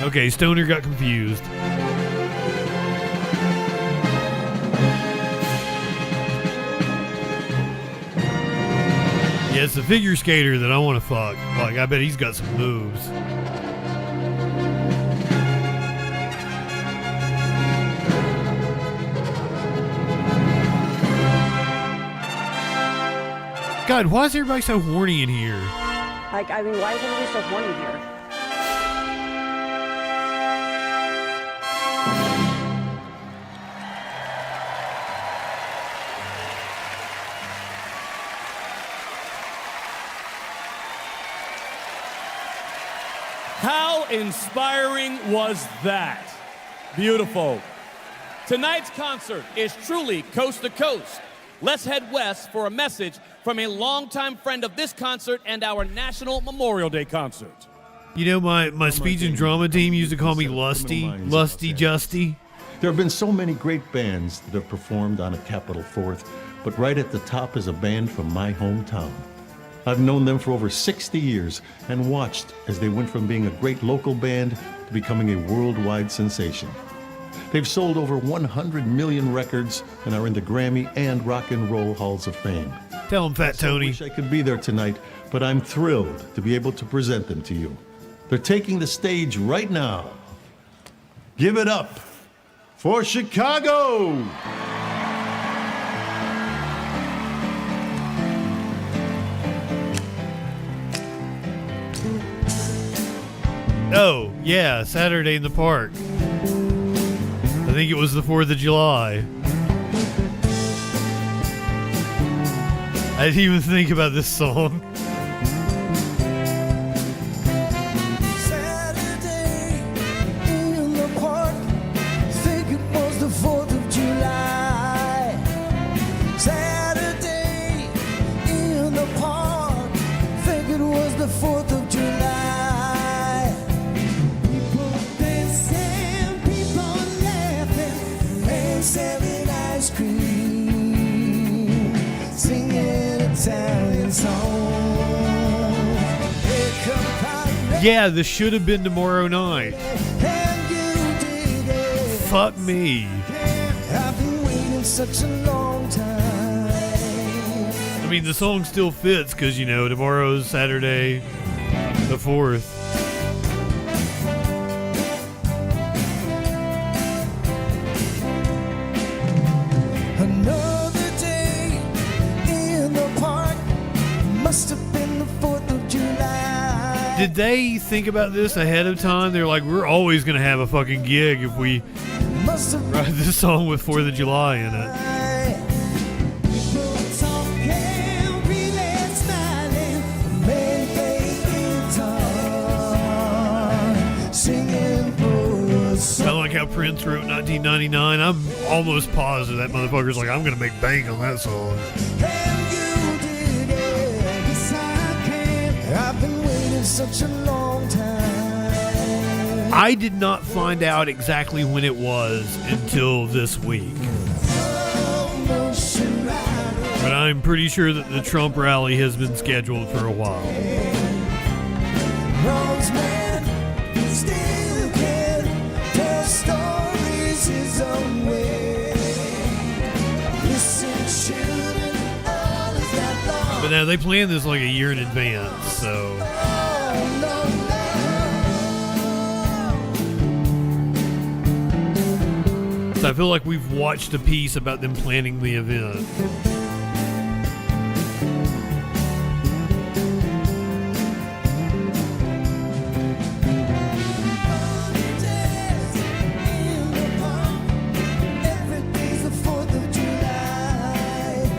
Okay, Stoner got confused. Yeah, it's the figure skater that I want to fuck. Like, I bet he's got some moves. God, why is everybody so horny in here? Like, I mean, why is everybody so horny here? How inspiring was that? Beautiful. Tonight's concert is truly coast to coast. Let's head west for a message from a longtime friend of this concert and our National Memorial Day concert. You know, my speech and drama team used to call me Lusty Justy. There have been so many great bands that have performed on a Capital Fourth, but right at the top is a band from my hometown. I've known them for over 60 years and watched as they went from being a great local band to becoming a worldwide sensation. They've sold over 100 million records and are in the Grammy and Rock and Roll Halls of Fame. Tell them, Fat Tony. I wish I could be there tonight, but I'm thrilled to be able to present them to you. They're taking the stage right now. Give it up for Chicago! Oh, yeah, Saturday in the Park. I think it was the 4th of July. I didn't even think about this song. was the 4th of July. People dancing, people laughing, man selling ice cream, singing Italian songs. Here come pirates, Yeah, this should have been tomorrow night. and you did it. Fuck me. I've been waiting such a long time. I mean, the song still fits because, you know, tomorrow's Saturday the 4th. Another day in the park, must have been the 4th of July. Did they think about this ahead of time? They're like, we're always going to have a fucking gig if we Must have write this song with 4th of July in it. people talking, really smiling, man playing guitar, singing poets. Kind of like how Prince wrote 1999. I'm almost positive that motherfucker's like, I'm going to make bank on that song. Yes, I can. I've been waiting such a long time. I did not find out exactly when it was until this week. But I'm pretty sure that the Trump rally has been scheduled for a while. Wrongs man still can tell stories his own way. Listen, children, all is that long. But now they plan this like a year in advance, so I feel like we've watched a piece about them planning the event. Every day's the 4th of July.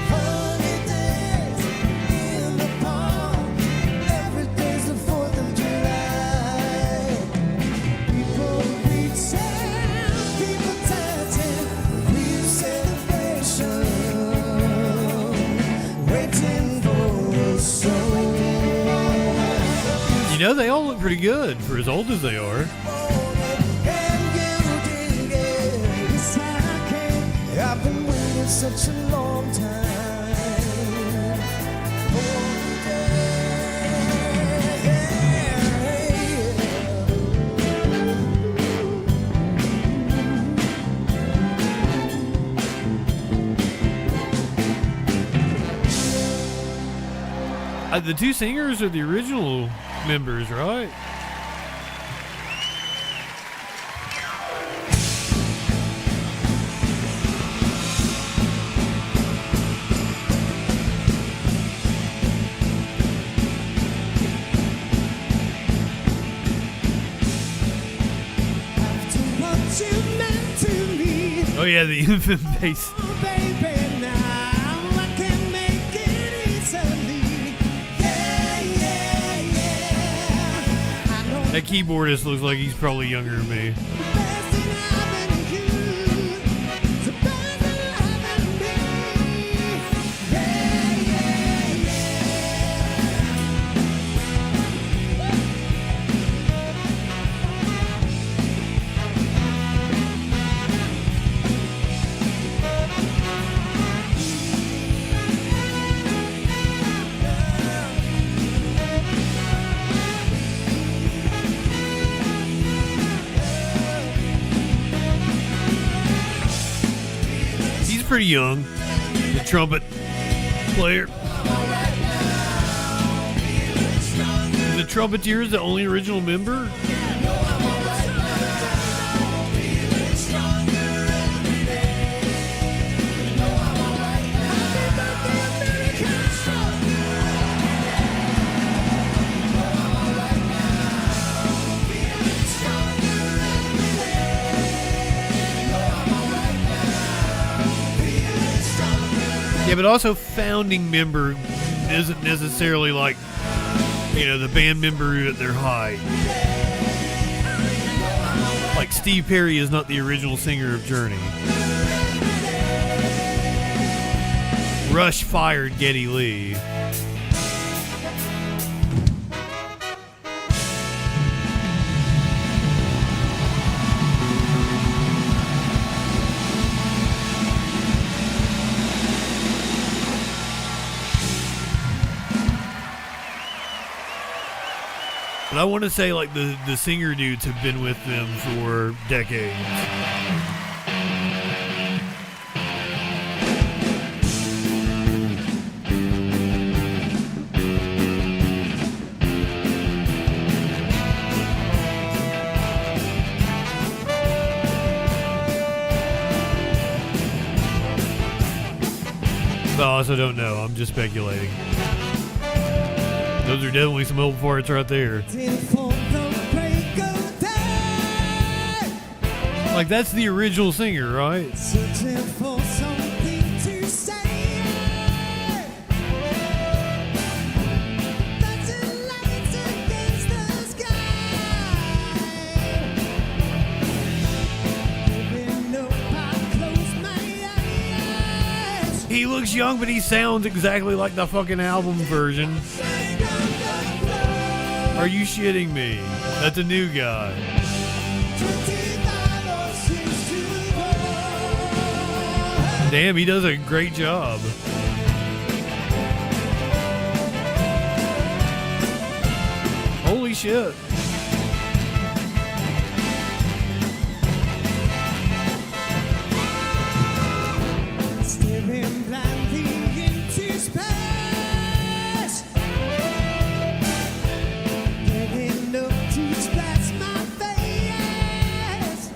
Holidays in the park. Every day's the 4th of July. People preaching, people dancing, real celebration, waiting for a soul. You know, they all look pretty good for as old as they are. I've been waiting such a long time. The two singers are the original members, right? What you meant to me, Oh yeah, the infant bass. baby, now I can make it easily. Yeah, yeah, yeah. I know That keyboardist looks like he's probably younger than me. the best in having you, the best in having me. Yeah, yeah, He's pretty young, the trumpet player. The trumpeter is the only original member. Yeah, but also founding member isn't necessarily like, you know, the band member at their height. Like Steve Perry is not the original singer of Journey. Rush fired Geddy Lee. But I want to say like the singer dudes have been with them for decades. I also don't know. I'm just speculating. Those are definitely some old farts right there. Like, that's the original singer, right? Searching for something to say. Touching lights against the sky. Giving up, I close my eyes. He looks young, but he sounds exactly like the fucking album version. Are you shitting me? That's a new guy. Damn, he does a great job. Holy shit. Staring blindly into space. Getting up to splash my face.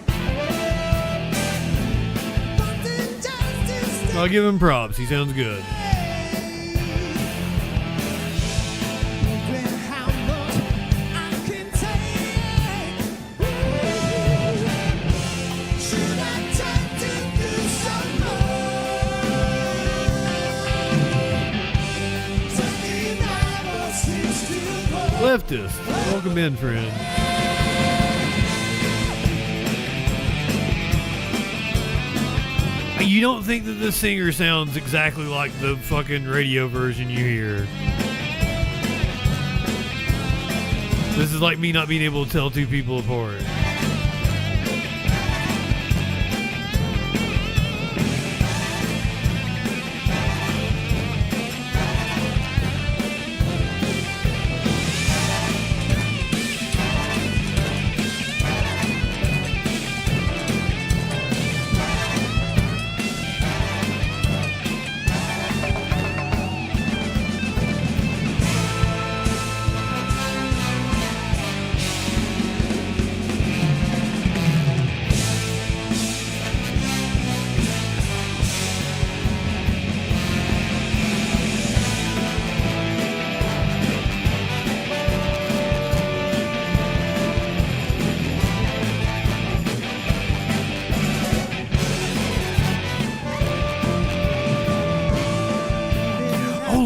Wanting justice. I'll give him props. He sounds good. Wondering how much I can take. Should I try to do some more? 29 or 64. Leftist. Welcome in, friend. You don't think that the singer sounds exactly like the fucking radio version you hear. This is like me not being able to tell two people apart.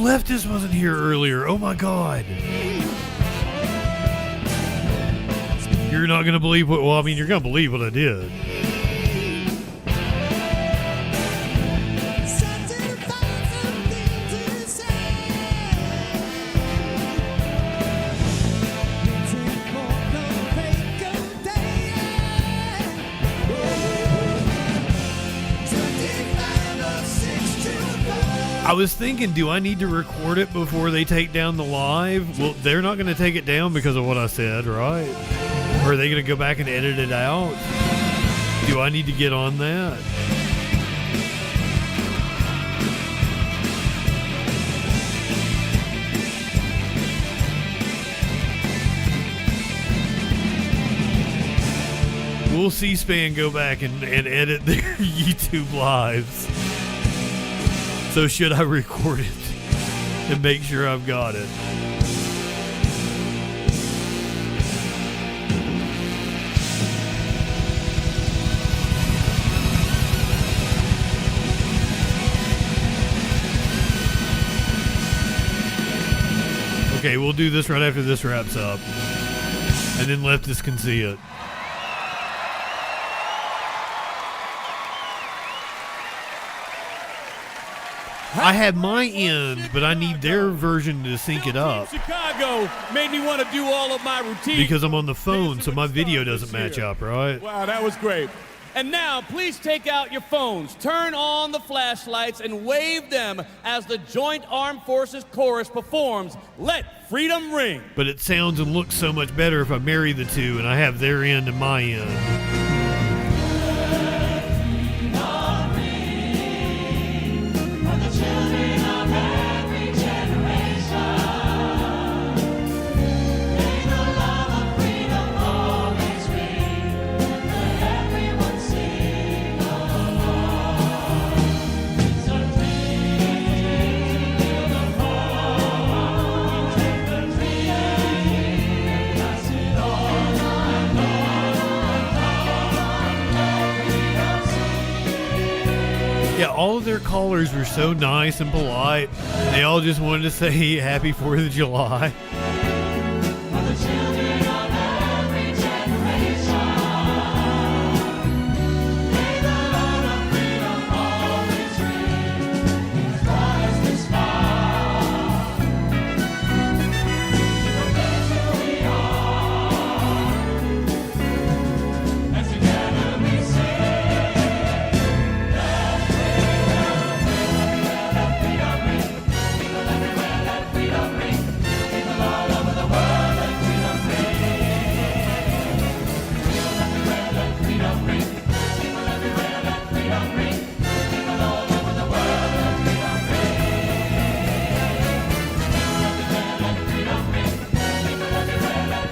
Leftist wasn't here earlier. Oh my god. You're not gonna believe what, well, I mean, you're gonna believe what I did. I was thinking, do I need to record it before they take down the live? Well, they're not going to take it down because of what I said, right? Or are they going to go back and edit it out? Do I need to get on that? Will C-SPAN go back and edit their YouTube lives? So should I record it and make sure I've got it? Okay, we'll do this right after this wraps up. And then Leftist can see it. I have my end, but I need their version to sync it up. Chicago made me want to do all of my routine. Because I'm on the phone, so my video doesn't match up, right? Wow, that was great. And now, please take out your phones, turn on the flashlights, and wave them as the Joint Armed Forces Chorus performs Let Freedom Ring. But it sounds and looks so much better if I marry the two and I have their end and my end. Yeah, all of their callers were so nice and polite. They all just wanted to say Happy 4th of July.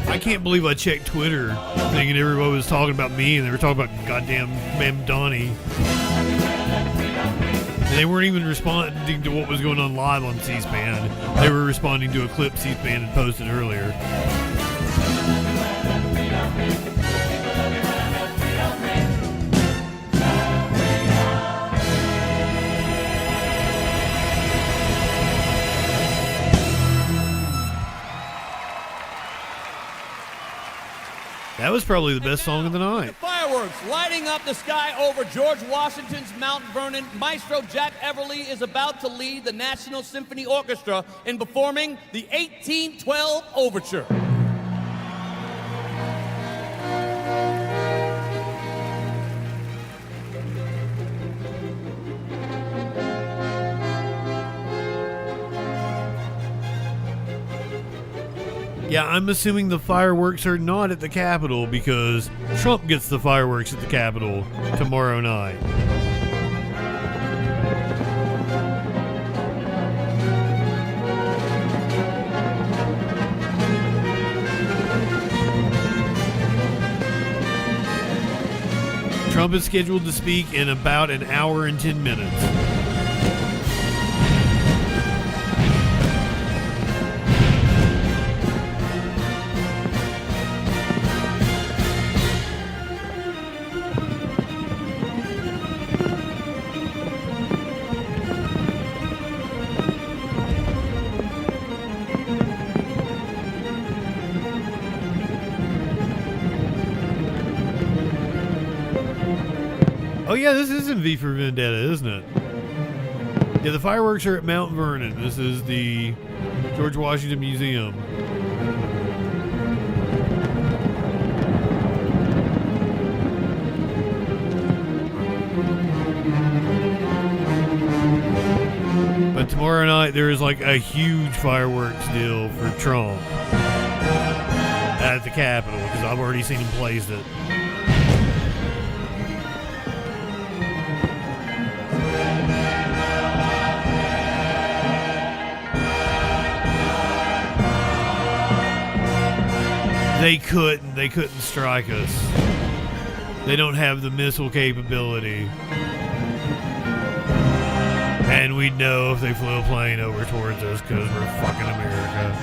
I can't believe I checked Twitter thinking everybody was talking about me and they were talking about goddamn Ma'am Donnie. And they weren't even responding to what was going on live on C-SPAN. They were responding to a clip C-SPAN had posted earlier. That was probably the best song of the night. Fireworks lighting up the sky over George Washington's Mount Vernon. Maestro Jack Everly is about to lead the National Symphony Orchestra in performing the 1812 Overture. Yeah, I'm assuming the fireworks are not at the Capitol because Trump gets the fireworks at the Capitol tomorrow night. Trump is scheduled to speak in about an hour and 10 minutes. Oh yeah, this isn't V for Vendetta, isn't it? Yeah, the fireworks are at Mount Vernon. This is the George Washington Museum. But tomorrow night there is like a huge fireworks deal for Trump at the Capitol because I've already seen him place it. They couldn't strike us. They don't have the missile capability. And we'd know if they flew a plane over towards us because we're fucking America.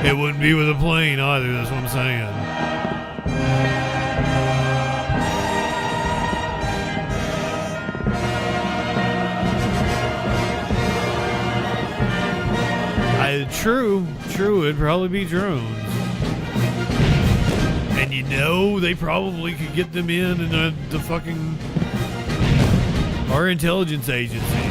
It wouldn't be with a plane either, that's what I'm saying. True, it'd probably be drones. And you know they probably could get them in the fucking our intelligence agencies.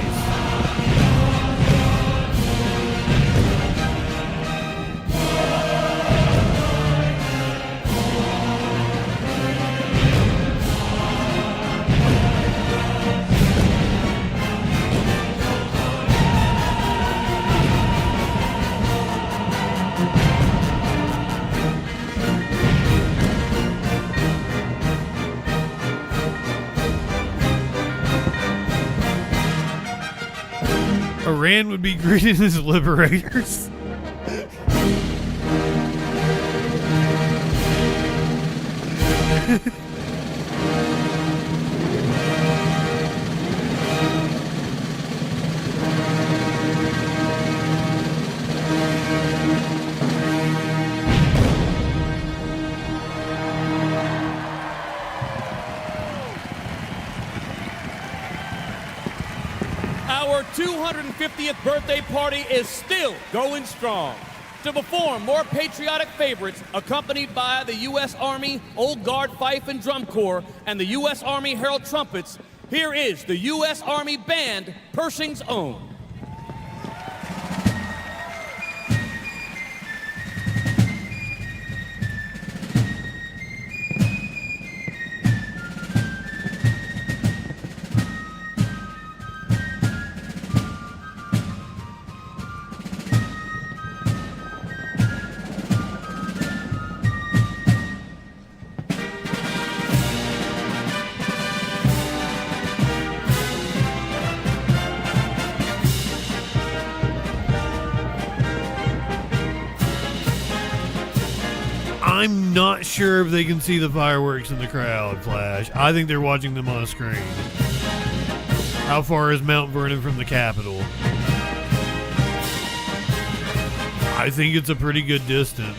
Iran would be greeted as liberators. Our 250th birthday party is still going strong. To perform more patriotic favorites, accompanied by the U.S. Army Old Guard Fife and Drum Corps and the U.S. Army Herald Trumpets, here is the U.S. Army Band, Pershing's Own. I'm not sure if they can see the fireworks in the crowd, Flash. I think they're watching them on a screen. How far is Mount Vernon from the Capitol? I think it's a pretty good distance.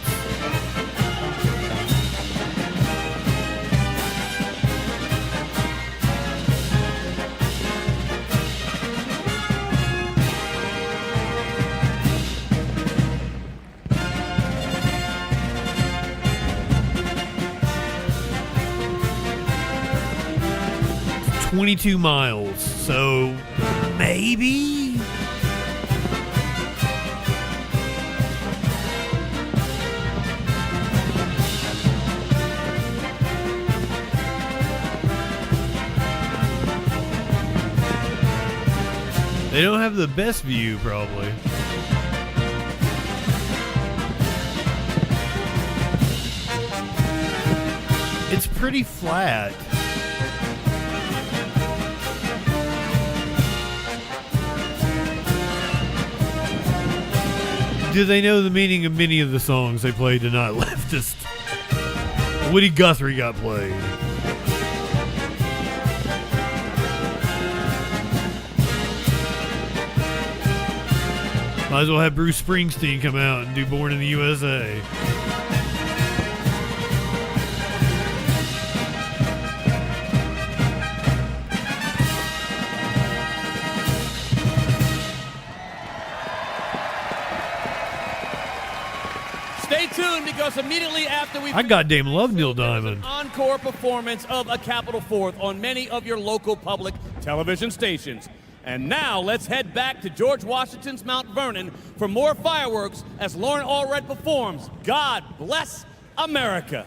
It's 22 miles, so maybe? They don't have the best view, probably. It's pretty flat. Do they know the meaning of many of the songs they played tonight? Leftist. Woody Guthrie got played. Might as well have Bruce Springsteen come out and do Born in the USA. Stay tuned, because immediately after we I goddamn love Neil Diamond. encore performance of A Capitol Fourth on many of your local public television stations. And now let's head back to George Washington's Mount Vernon for more fireworks as Lauren Allred performs God Bless America.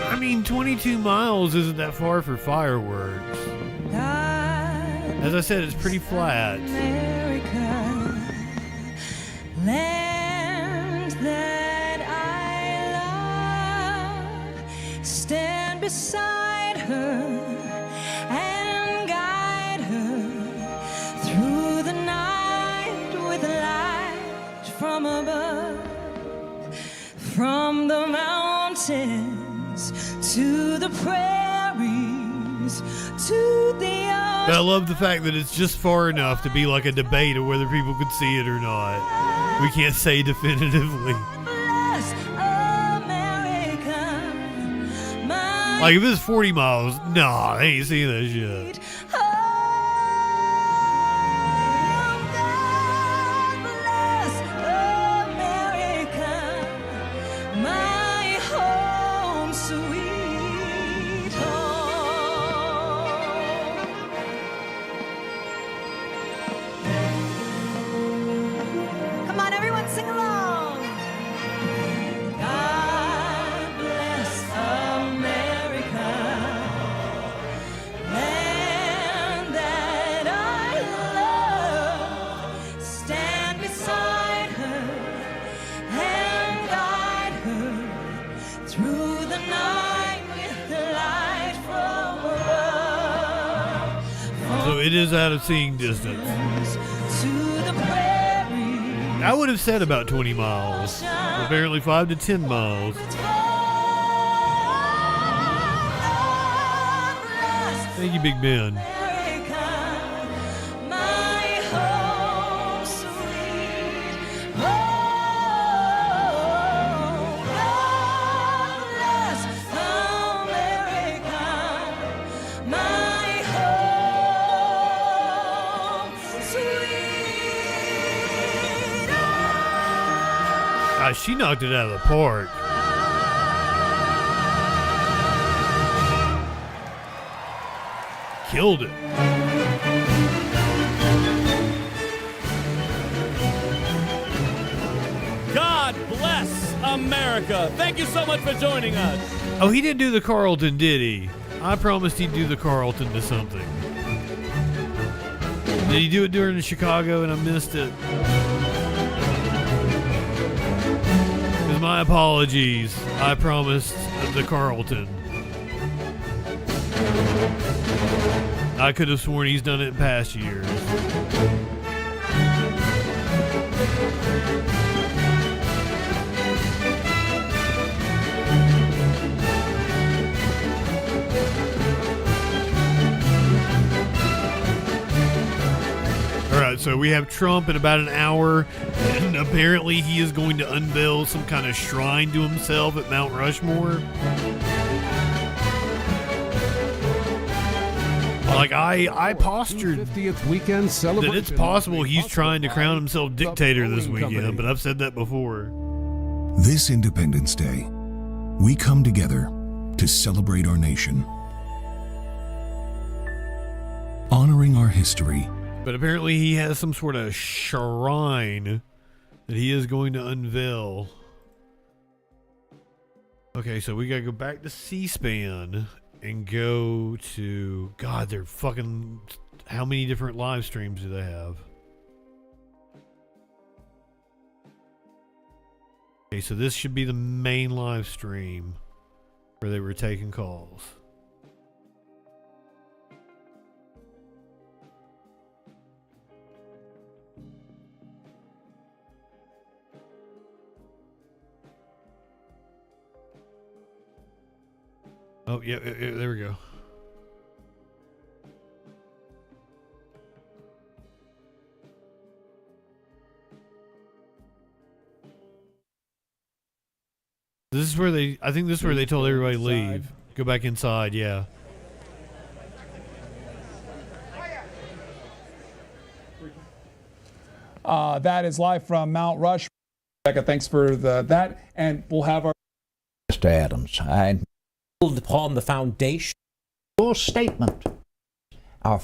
I mean, 22 miles isn't that far for fireworks. As I said, it's pretty flat. America, land that I love, stand beside her and guide her through the night with light from above, from the mountains to the prairies, to the I love the fact that it's just far enough to be like a debate of whether people could see it or not. We can't say definitively. Like if it's 40 miles, nah, I ain't seeing that shit. It is out of seeing distance. to the prairie. I would have said about 20 miles. Apparently 5 to 10 miles. Thank you, Big Ben. My home sweet home, God bless America. My home sweet. Ah, she knocked it out of the park. Killed it. God bless America. Thank you so much for joining us. Oh, he didn't do the Carlton, did he? I promised he'd do the Carlton to something. Did he do it during the Chicago and I missed it? 'Cause my apologies. I promised the Carlton. I could have sworn he's done it in past years. All right, so we have Trump in about an hour, and apparently he is going to unveil some kind of shrine to himself at Mount Rushmore. Like I postured 50th weekend that celebration. it's possible he's trying to crown himself dictator this weekend, but I've said that before. This Independence Day, we come together to celebrate our nation, honoring our history. But apparently he has some sort of shrine that he is going to unveil. Okay, so we gotta go back to C-SPAN and go to... God, they're fucking... How many different live streams do they have? Okay, so this should be the main live stream where they were taking calls. Oh, yeah, there we go. This is where they, I think this is where they told everybody to leave. Go back inside, yeah. That is live from Mount Rushmore. Becca, thanks for that. And we'll have our... Mr. Adams, I build upon the foundation of your statement. Our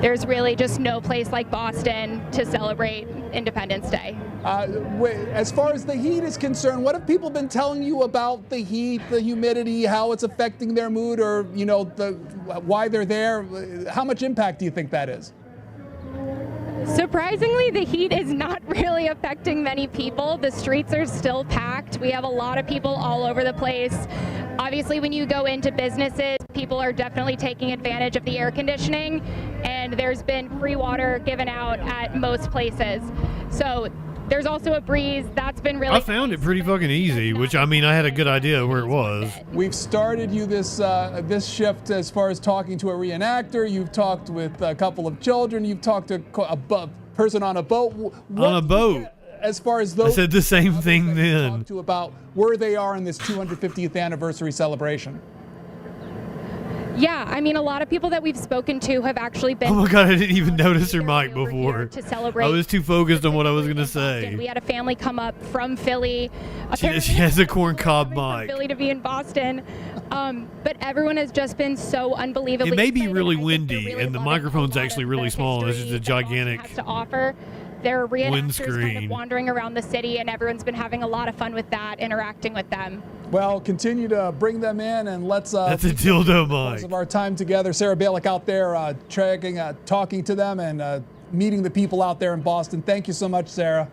There's really just no place like Boston to celebrate Independence Day. As far as the heat is concerned, what have people been telling you about the heat, the humidity, how it's affecting their mood, or why they're there? How much impact do you think that is? Surprisingly, the heat is not really affecting many people. The streets are still packed. We have a lot of people all over the place. Obviously, when you go into businesses, people are definitely taking advantage of the air conditioning, and there's been free water given out at most places. So there's also a breeze. That's been really... I found it pretty fucking easy, which, I mean, I had a good idea where it was. We've started you this shift as far as talking to a reenactor. You've talked with a couple of children. You've talked to a person on a boat. On a boat. As far as those... I said the same thing then. To about where they are in this 250th anniversary celebration. Yeah, I mean, a lot of people that we've spoken to have actually been... Oh my God, I didn't even notice her mic before. To celebrate. I was too focused on what I was going to say. We had a family come up from Philly. She has a corncob mic. Philly to be in Boston. But everyone has just been so unbelievably... It may be really windy, and the microphone's actually really small, and it's just a gigantic... ...has to offer. They're reenactors windscreen. kind of wandering around the city, and everyone's been having a lot of fun with that, interacting with them. Well, continue to bring them in, and let's... That's a dildo mic. ...of our time together. Sarah Balick out there talking to them and meeting the people out there in Boston. Thank you so much, Sarah.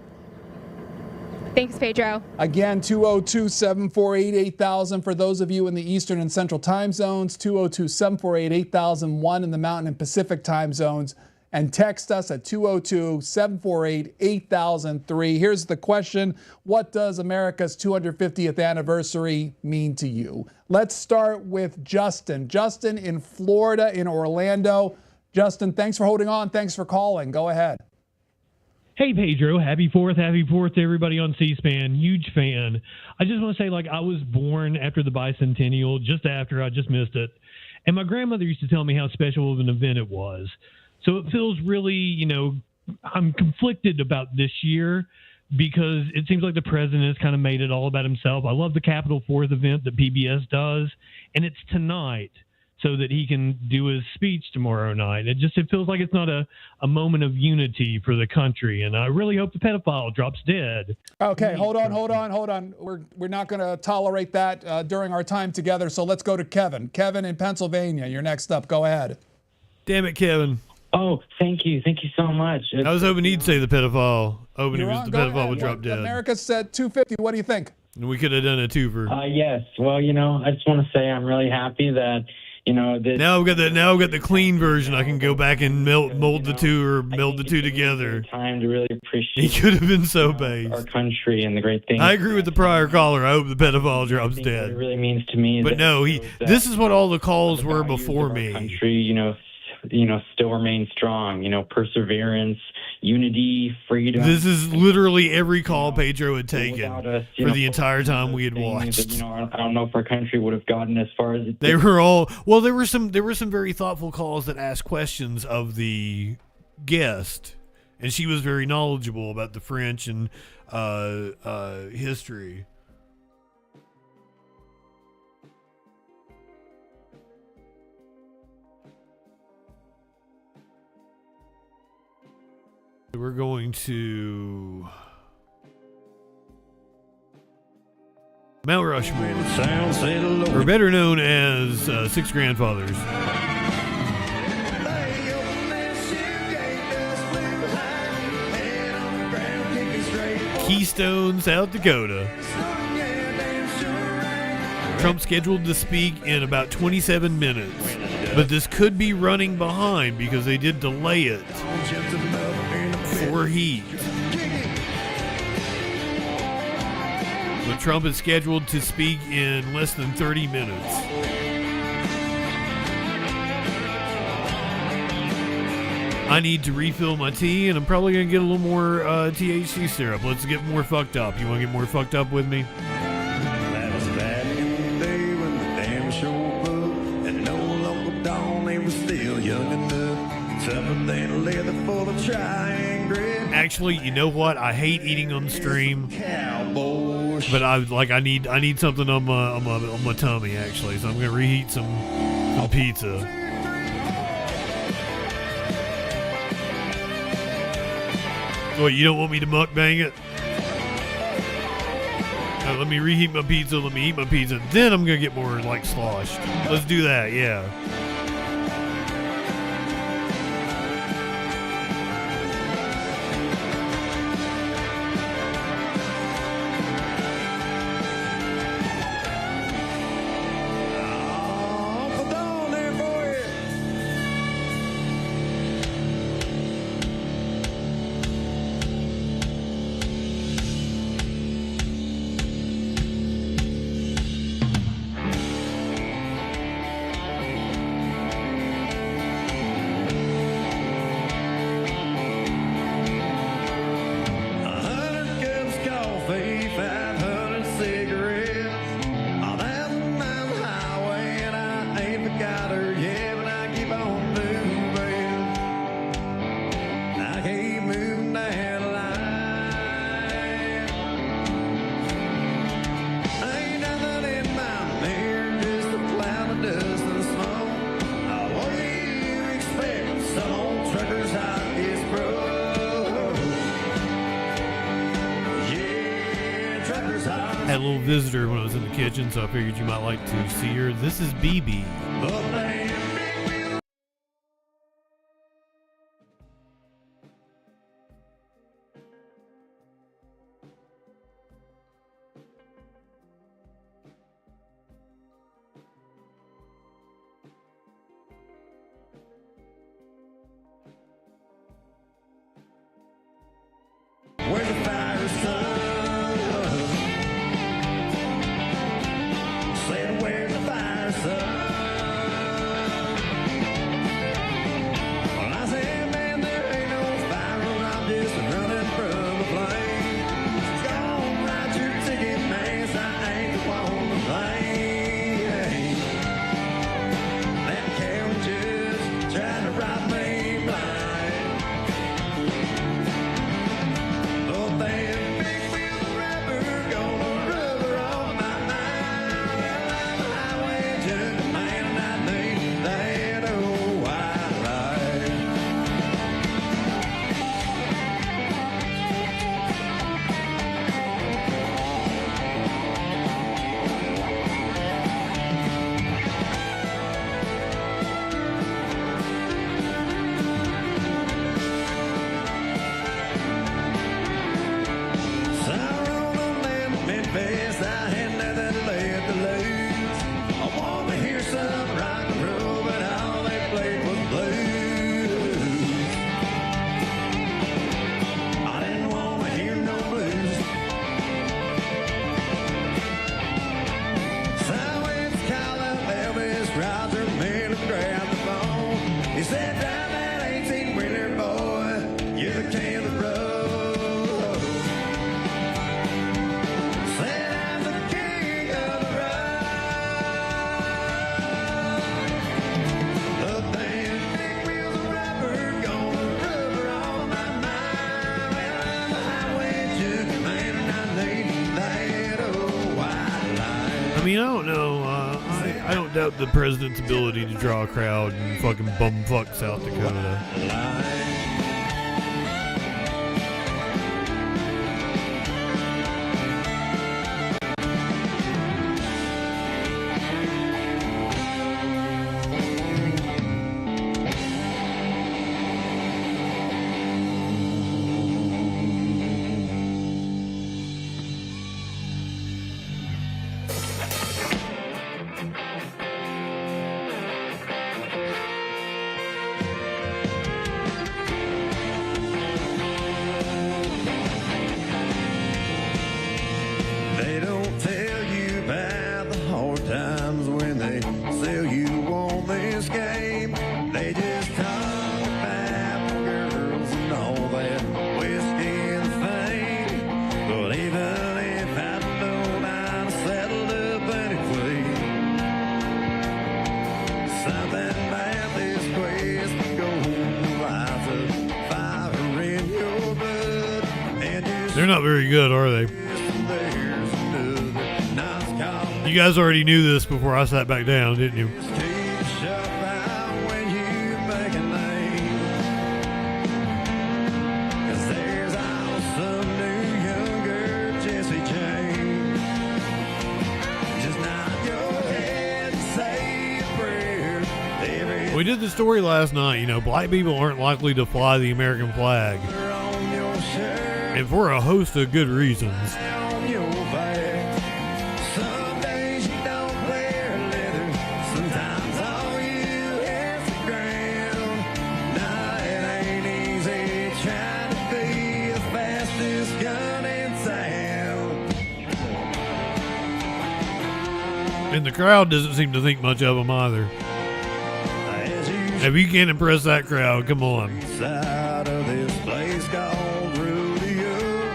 Thanks, Pedro. Again, 202-748-8000 for those of you in the Eastern and Central time zones, 202-748-8001 in the Mountain and Pacific time zones, and text us at 202-748-8003. Here's the question: what does America's 250th anniversary mean to you? Let's start with Justin. Justin in Florida, in Orlando. Justin, thanks for holding on. Thanks for calling. Go ahead. Hey, Pedro. Happy 4th to everybody on C-SPAN. Huge fan. I just want to say, I was born after the bicentennial, just after. I just missed it. And my grandmother used to tell me how special of an event it was. So it feels really, I'm conflicted about this year because it seems like the president has kind of made it all about himself. I love the Capitol 4th event that PBS does, and it's tonight, so that he can do his speech tomorrow night. It feels like it's not a moment of unity for the country, and I really hope the pedophile drops dead. Okay, hold on. We're not going to tolerate that during our time together, so let's go to Kevin. Kevin in Pennsylvania, you're next up. Go ahead. Damn it, Kevin. Oh, thank you so much. I was hoping he'd say the pedophile. Hoping it was the pedophile would drop dead. America said 250. What do you think? And we could have done a twofer. Yes. Well, I just want to say I'm really happy that now I've got the clean version. I can go back and mold the two together. Time to really appreciate. He could have been so base. Our country and the great things. I agree with the prior caller. I hope the pedophile drops dead. What it really means to me. But no, this is what all the calls were before me. Country, still remain strong. Perseverance, unity, freedom. This is literally every call Pedro had taken for the entire time we had watched. I don't know if our country would have gotten as far as it did. They were all well. There were some very thoughtful calls that asked questions of the guest, and she was very knowledgeable about the French and history. We're going to Mount Rushmore, or better known as Six Grandfathers. Keystone, South Dakota. Trump scheduled to speak in about 27 minutes, but this could be running behind because they did delay it for heat. But Trump is scheduled to speak in less than 30 minutes. I need to refill my tea, and I'm probably going to get a little more THC syrup. Let's get more fucked up. You want to get more fucked up with me? That was back in the day when the damn show up, and no longer dawn, they were still young enough, tougher than leather full of trying grit. Actually, you know what? I hate eating on stream, but I need something on my tummy actually, so I'm gonna reheat some pizza. What, you don't want me to mukbang it? Let me reheat my pizza. Let me eat my pizza. Then I'm gonna get more sloshed. Let's do that. Yeah. Had a little visitor when I was in the kitchen, so I figured you might like to see her. This is BB. mean, I don't know. I don't doubt the president's ability to draw a crowd in fucking bumfuck South Dakota. They don't tell you about the hard times when they sell you on this game. They just talk about the girls and all that whiskey and fame. But even if I'd known, I'd have settled up anyway. Something about this quest gold lights a fire in your blood. And just They're not very good, are they? You guys already knew this before I sat back down, didn't you? We did the story last night. You know, black people aren't likely to fly the American flag, and for a host of good reasons. And the crowd doesn't seem to think much of them either. If you can't impress that crowd, come on. Side of this place called Rodeo,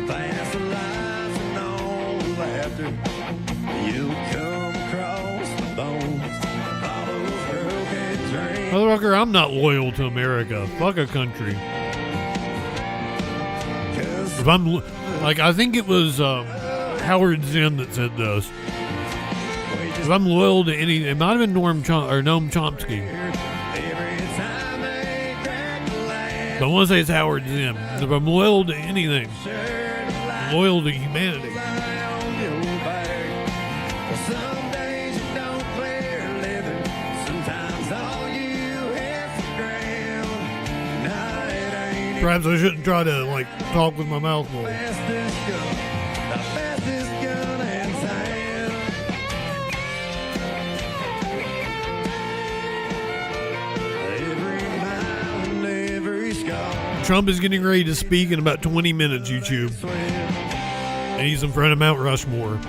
past the lights and all the laughter, you'll come across the bones, bottles, broken dreams. Motherfucker, I'm not loyal to America. Fuck a country. If I'm like, I think it was Howard Zinn that said this. If I'm loyal to any, it might have been Noam Chomsky. So I want to say it's Howard Zinn. If I'm loyal to anything, I'm loyal to humanity. Perhaps I shouldn't try to like talk with my mouth full. Trump is getting ready to speak in about 20 minutes, YouTube. And he's in front of Mount Rushmore.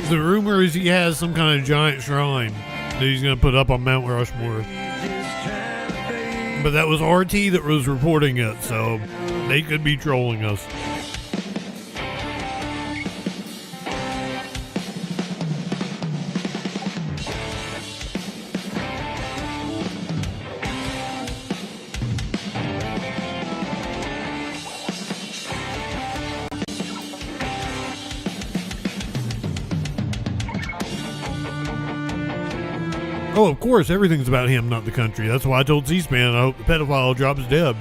The rumor is he has some kind of giant shrine that he's going to put up on Mount Rushmore. But that was RT that was reporting it, so they could be trolling us. Oh, of course, everything's about him, not the country. That's why I told C-SPAN I hope the pedophile drops dead.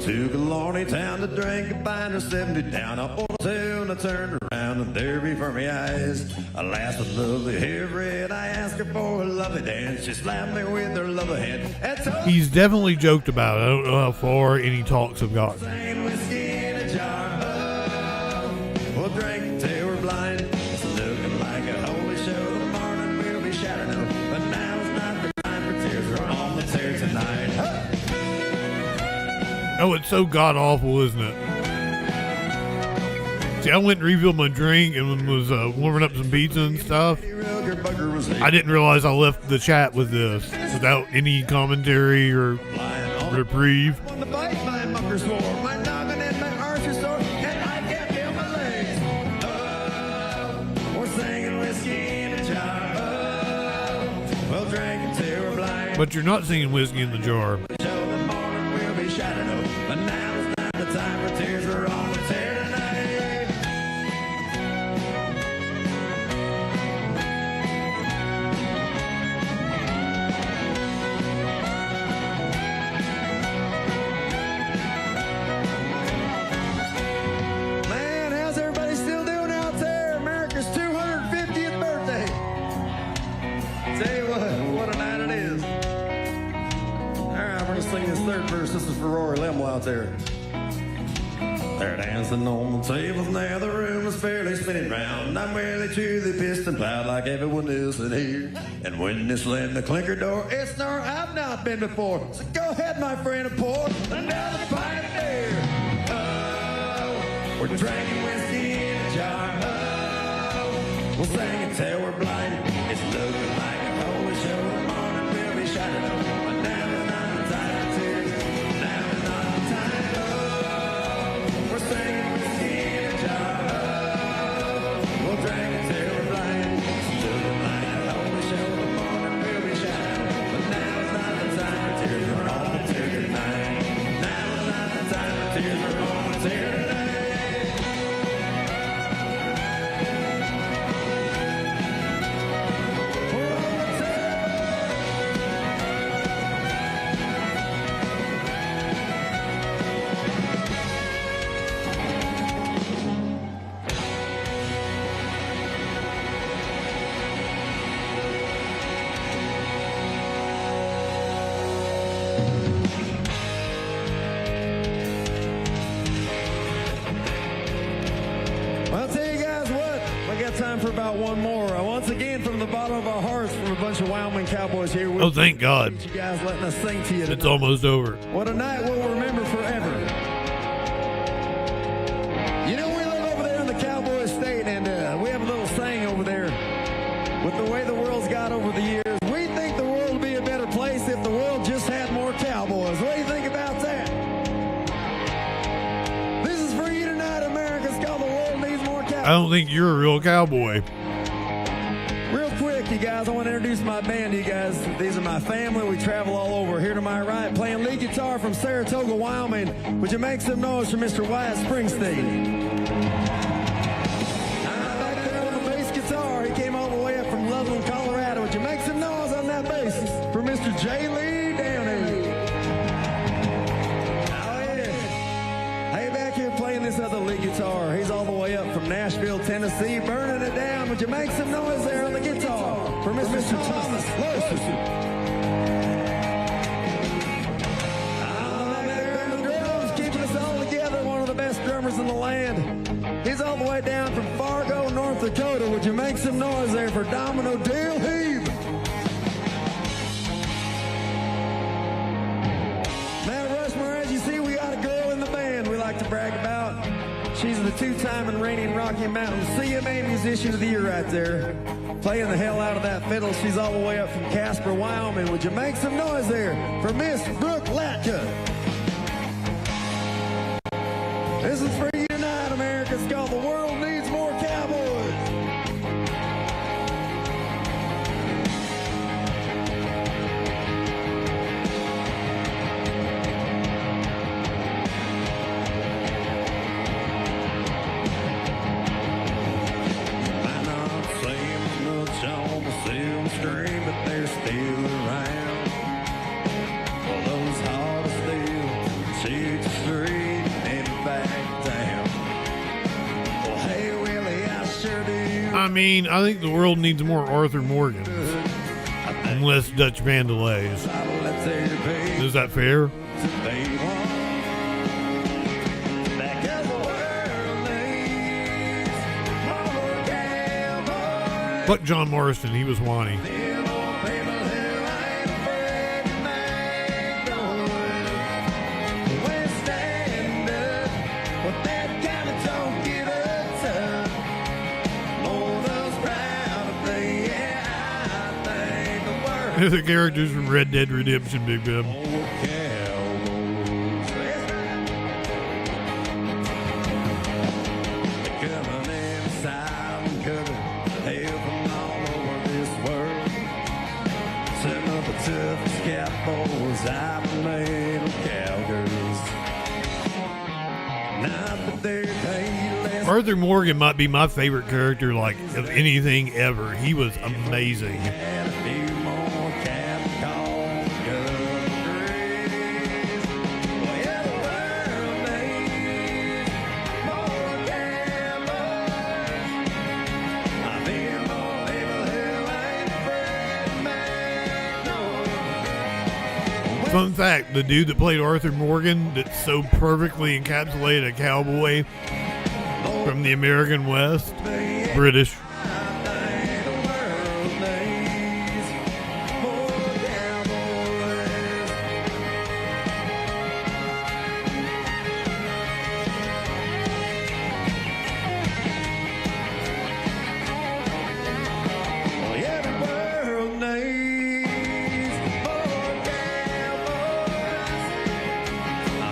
To Galorny town to drink a pint or 70 down. I motel and I turned around and there before my eyes, I laughed with lovely hair red. I asked her for a lovely dance. She slapped me with her lovely hand and told me He's definitely joked about it. I don't know how far any talks have gotten. same whiskey in a jar. Oh, we'll drink till we're blind. It's looking like a holy show. The morning we'll be shouting up, but now it's not the time for tears. We're on the tear tonight. Huh. Oh, it's so god awful, isn't it? See, I went and refilled my drink and was warming up some pizza and stuff. I didn't realize I left the chat with this without any commentary or reprieve. On the bike, my mucker swore. My noggin and my arms are sore, and I can't feel my legs. Oh, we're singing whiskey in a jar. Oh, we'll drink until we're blind. But you're not singing whiskey in the jar. Show the morning we'll be shouting up, but now it's not the time for tears. We're on the tear tonight. Man, how's everybody still doing out there? America's 250th birthday. Tell you what a night it is. All right, we're gonna sing this third verse. This is for Rory Lemwell out there. They're dancing on the tables now. The room is fairly spinning round. I'm merely to the piston plow like everyone else in here. And when they slam the clinker door, it's nor I've not been before. So go ahead, my friend, and pour another pint of beer. Oh, we're drinking whiskey in a jar. Oh, we'll sing it till we're blind. It's looking like a holy show. The morning we'll be shining up. But now it's not the time for tears. Now it's not the time. Oh, we're singing whiskey in a jar. Oh, we'll drink it till we're blind. It's looking like a holy show. The morning we'll be shining up. But now it's not the time for tears. We're on the tear tonight. Now it's not the time for tears. We're on the tear tonight. Well, I'll tell you guys what, we got time for about one more. Once again, from the bottom of our hearts, from a bunch of Wyoming cowboys here. Oh, thank God. You guys letting us sing to you tonight. It's almost over. What a night we'll remember forever. You know, we live over there in the cowboy state, and we have a little saying over there. With the way the world's got over the years, we think the world would be a better place if the world just had more cowboys. What do you think about that? This is for you tonight, America. It's called The World Needs More Cowboys. I don't think you're a real cowboy. Real quick, you guys, I want to introduce my band to you guys. These are my family. We travel all over. Here to my right, playing lead guitar from Saratoga, Wyoming. Would you make some noise for Mr. Wyatt Springsteen? Back there on the bass guitar, he came all the way up from Loveland, Colorado. Would you make some noise on that bass for Mr. J. Lee Downey? Oh, yeah. Hey, back here playing this other lead guitar. He's all the way up from Nashville, Tennessee, burning it down. Would you make some noise there on the guitar for Mr. Thomas Lewis? There in the drums, keeping us all together, one of the best drummers in the land. He's all the way down from Fargo, North Dakota. Would you make some noise there for Domino Dale Heave? Mount Rushmore, as you see, we got a girl in the band we like to brag about. She's the two-time and reigning Rocky Mountain CMA Musician of the Year right there. Playing the hell out of that fiddle. She's all the way up from Casper, Wyoming. Would you make some noise there for Miss Brooke Latka? This is for you tonight, America. It's called The World Needs More Cowboys. Might not seem much on the silver screen, but they're still around. Well, those hard as steel, 6th Street and back down. mean, I think the world needs more Arthur Morgans and less Dutch Vandalays. Is that fair? Fuck John Marston, he was whiny. The characters from Red Dead Redemption, Big Ben. Arthur Morgan might be my favorite character, like, of anything ever. He was amazing. Fun fact, the dude that played Arthur Morgan that so perfectly encapsulated a cowboy from the American West, British.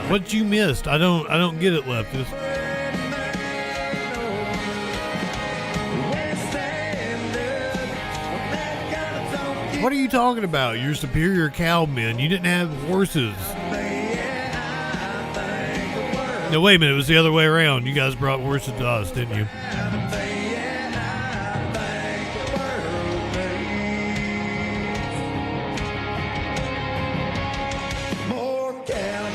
What you missed? I don't get it, leftist. What are you talking about? You're superior cowmen. You didn't have horses. No, wait a minute. It was the other way around. You guys brought horses to us, didn't you?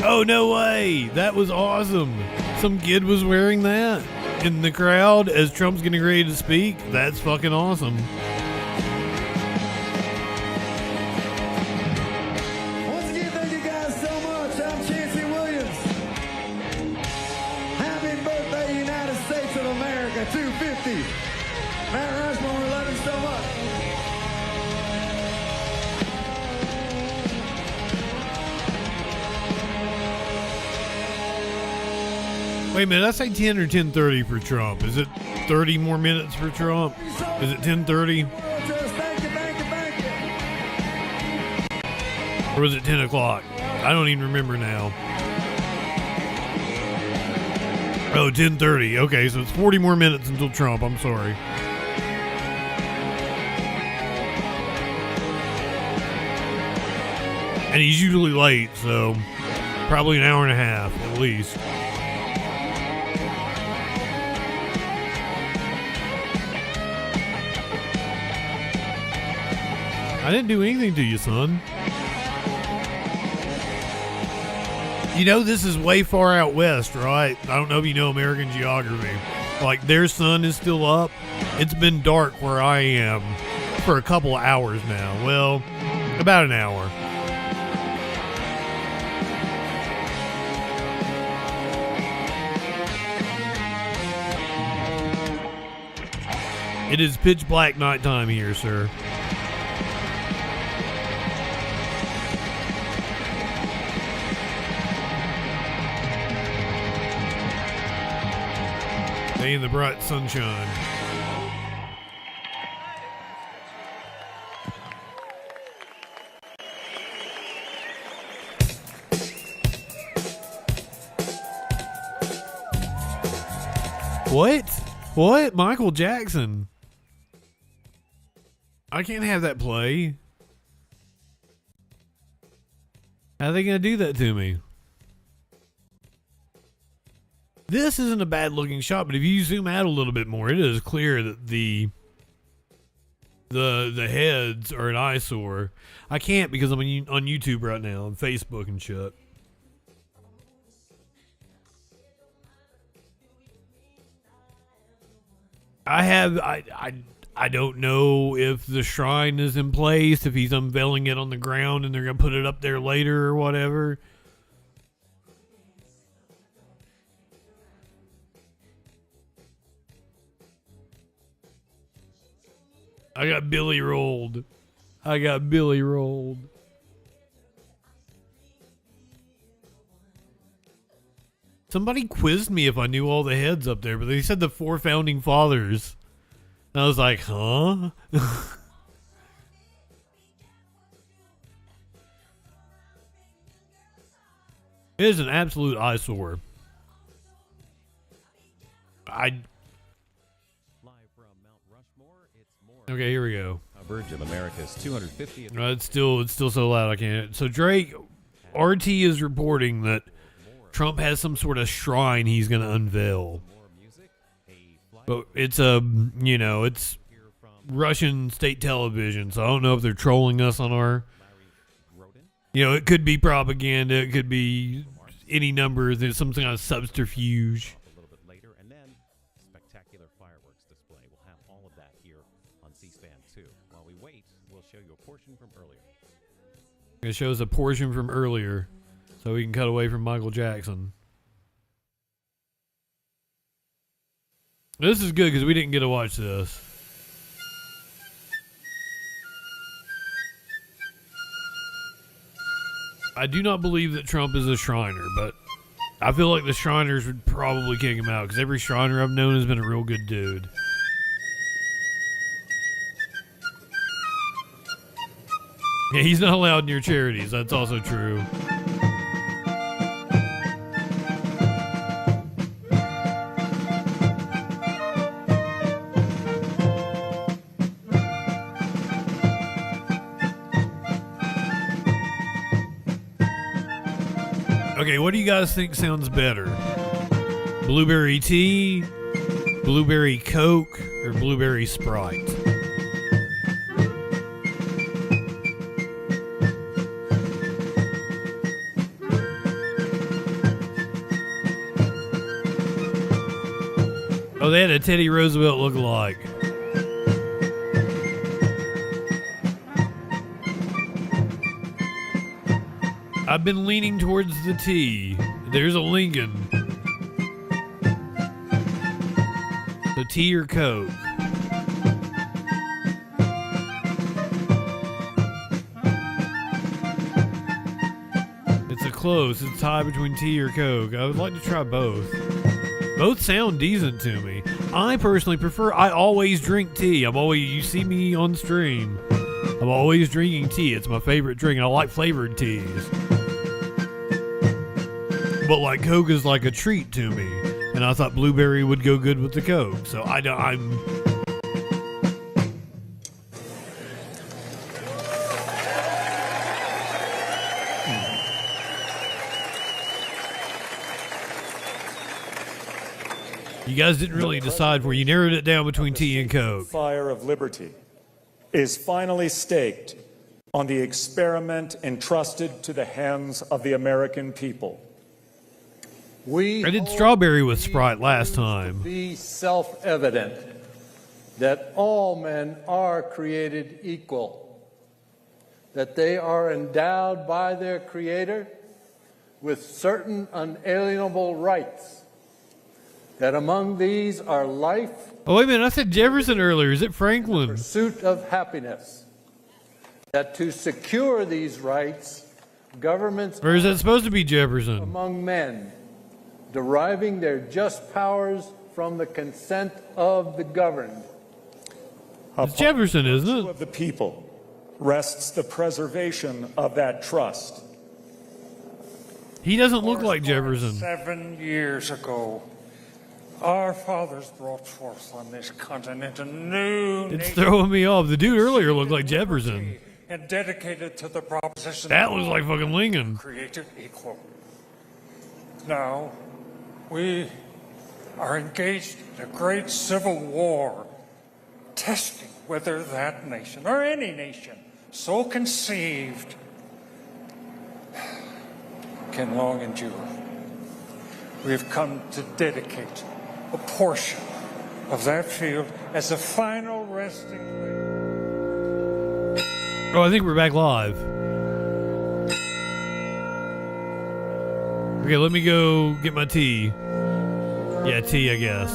Oh, no way. That was awesome. Some kid was wearing that in the crowd as Trump's getting ready to speak. That's fucking awesome. Once again, thank you guys so much. I'm Chancey Williams. Happy birthday, United States of America, 250. Mount Rushmore, love you so much. Wait a minute, I say 10 or 10:30 for Trump. Is it 30 more minutes for Trump? Is it 10:30? Or was it 10 o'clock? I don't even remember now. Oh, 10:30. Okay, so it's 40 more minutes until Trump. I'm sorry. And he's usually late, so probably an hour and a half at least. I didn't do anything to you, son. You know, this is way far out west, right? I don't know if you know American geography. Like, their sun is still up. It's been dark where I am for a couple of hours now. Well, about an hour. It is pitch black nighttime here, sir. Day in the bright sunshine. What? What? Michael Jackson? I can't have that play. How are they going to do that to me? This isn't a bad looking shot, but if you zoom out a little bit more, it is clear that the heads are an eyesore. I can't because I'm on YouTube right now, on Facebook and shit. I I don't know if the shrine is in place, if he's unveiling it on the ground and they're going to put it up there later or whatever. I got Billy rolled. Somebody quizzed me if I knew all the heads up there, but they said the 4 founding fathers. And I was like, huh? It is an absolute eyesore. Okay, here we go. Coverage of America's 250th. It's still so loud I can't. So Drake, RT is reporting that Trump has some sort of shrine he's going to unveil. But it's it's Russian state television, so I don't know if they're trolling us on our... it could be propaganda, it could be any number, there's some kind of subterfuge. A little bit later, and then spectacular fireworks display. We'll have all of that here on C-SPAN 2. While we wait, we'll show you a portion from earlier. It shows a portion from earlier, so we can cut away from Michael Jackson. This is good because we didn't get to watch this. I do not believe that Trump is a Shriner, but I feel like the Shriners would probably kick him out because every Shriner I've known has been a real good dude. Yeah, he's not allowed near charities. That's also true. Okay, what do you guys think sounds better? Blueberry tea, blueberry Coke, or blueberry Sprite? Oh, they had a Teddy Roosevelt look-alike. I've been leaning towards the tea. There's a Lincoln. So tea or Coke? It's a close. It's a tie between tea or Coke. I would like to try both. Both sound decent to me. I personally prefer, I always drink tea. You see me on stream. I'm always drinking tea. It's my favorite drink. And I like flavored teas. But like Coke is like a treat to me, and I thought blueberry would go good with the Coke. So I'm. You guys didn't really decide where you narrowed it down between tea and Coke. Fire of liberty is finally staked on the experiment entrusted to the hands of the American people. I did strawberry with Sprite last time. Be self-evident that all men are created equal, that they are endowed by their Creator with certain unalienable rights, that among these are life. Oh, wait a minute, I said Jefferson earlier. Is it Franklin? Pursuit of happiness. That to secure these rights, governments. Or is that supposed to be Jefferson? Among men, deriving their just powers from the consent of the governed. It's Jefferson, isn't it? Of the people rests the preservation of that trust. He doesn't look like Jefferson. 7 years ago, our fathers brought forth on this continent a new It's nation throwing me off. The dude earlier looked like Jefferson. and dedicated to the proposition That looks like fucking Lincoln. created equal. Now, we are engaged in a great civil war, testing whether that nation, or any nation, so conceived, can long endure. We have come to dedicate a portion of that field as a final Interestingly. Oh, I think we're back live. Okay, let me go get my tea. Yeah, tea, I guess.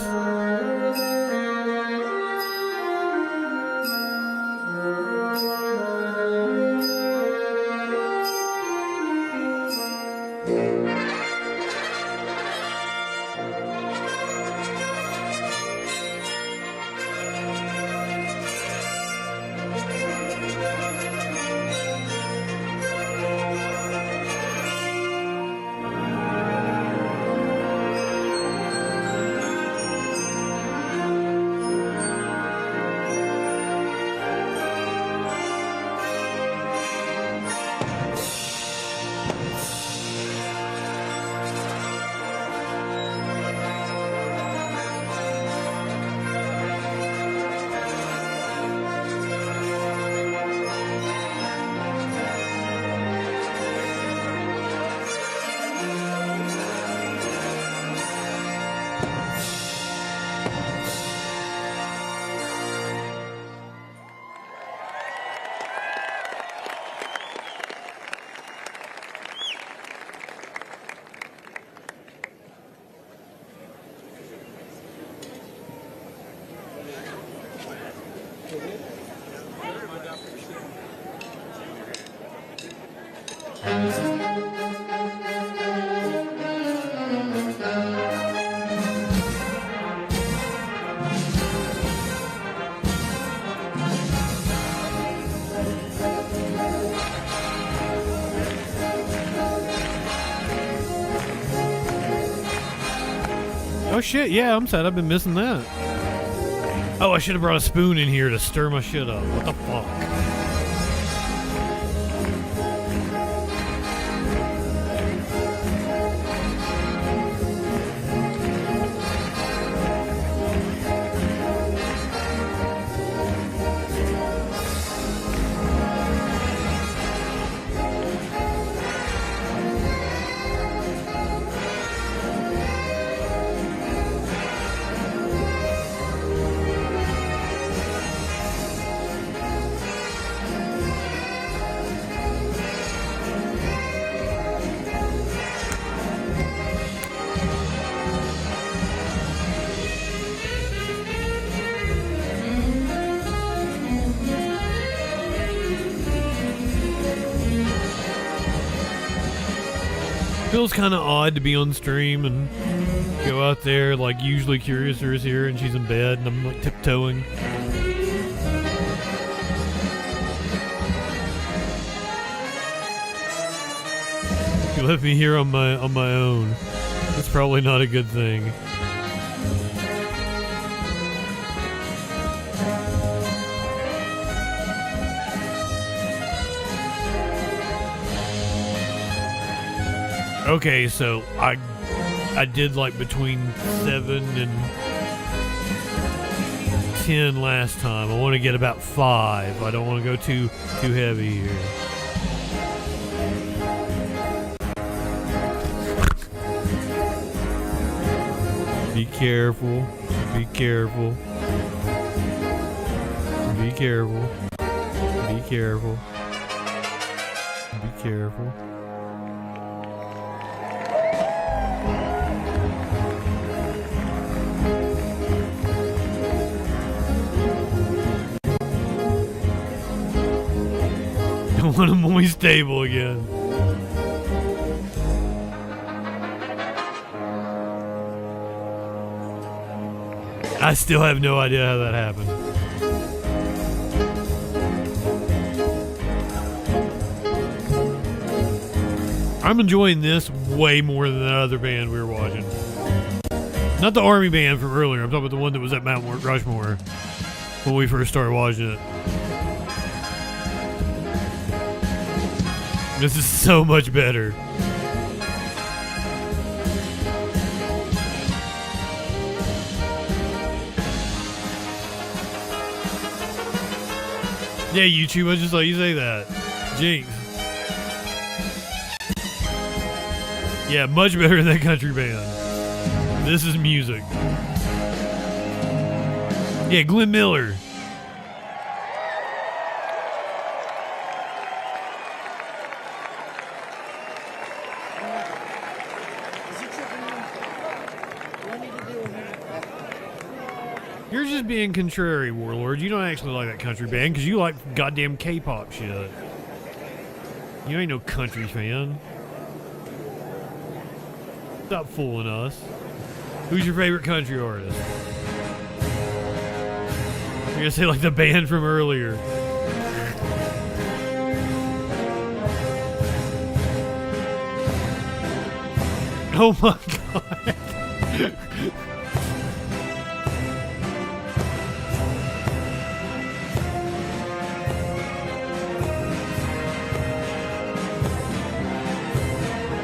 Oh shit, yeah, I'm sad I've been missing that. Oh, I should have brought a spoon in here to stir my shit up. What the fuck? Feels kind of odd to be on stream and go out there like usually Curiouser is here and she's in bed and I'm like tiptoeing. You left me here on my own. That's probably not a good thing. Okay, so I did like between 7 and 10 last time. I want to get about 5. I don't want to go too heavy here. Be careful. Be careful. Be careful. Be careful. Be careful. I want a moist table again. I still have no idea how that happened. I'm enjoying this way more than that other band we were watching. Not the army band from earlier. I'm talking about the one that was at Mount Rushmore when we first started watching it. This is so much better. Yeah, YouTube, I just let you say that. Jinx. Yeah, much better than that country band. This is music. Yeah, Glenn Miller. You're just being contrary, Warlord. You don't actually like that country band because you like goddamn K-pop shit. You ain't no country fan. Stop fooling us. Who's your favorite country artist? You're gonna say like the band from earlier. Oh my god.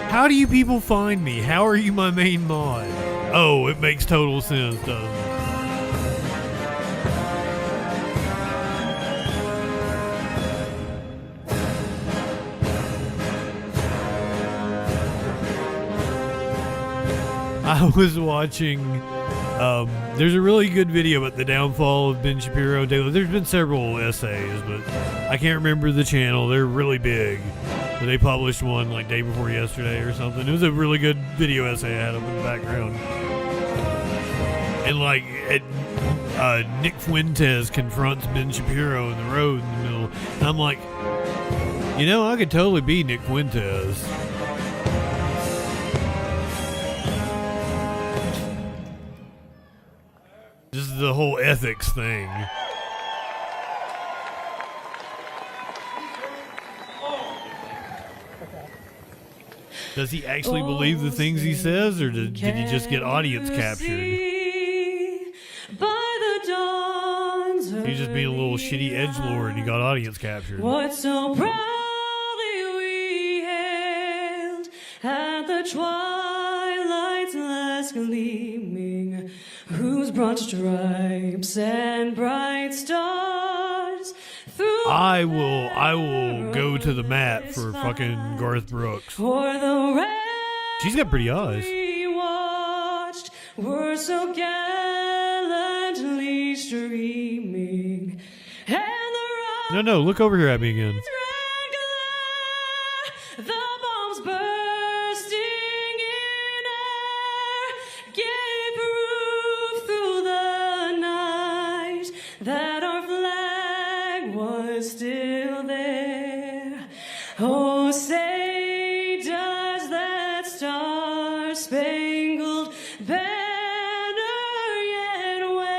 How do you people find me? How are you my main mod? Oh, it makes total sense, doesn't it? I was watching, there's a really good video about the downfall of Ben Shapiro. There's been several essays, but I can't remember the channel. They're really big. But they published one like day before yesterday or something. It was a really good video essay I had up in the background. And like, Nick Fuentes confronts Ben Shapiro in the road in the middle. And I'm like, you know, I could totally be Nick Fuentes. This is the whole ethics thing. Does he actually believe the things he says, or did he just get audience captured? He's just being a little shitty edgelord and he got audience captured. What so proudly we hailed at the twilight's last gleaming, whose broad stripes and bright stars through I will go to the mat for fucking Garth Brooks. for the She's got pretty eyes. we watched were so gallantly streaming, and No, look over here at me again. the bombs bursting in air gave proof through the night that our flag was still there. Oh, say does that star-spangled banner yet wave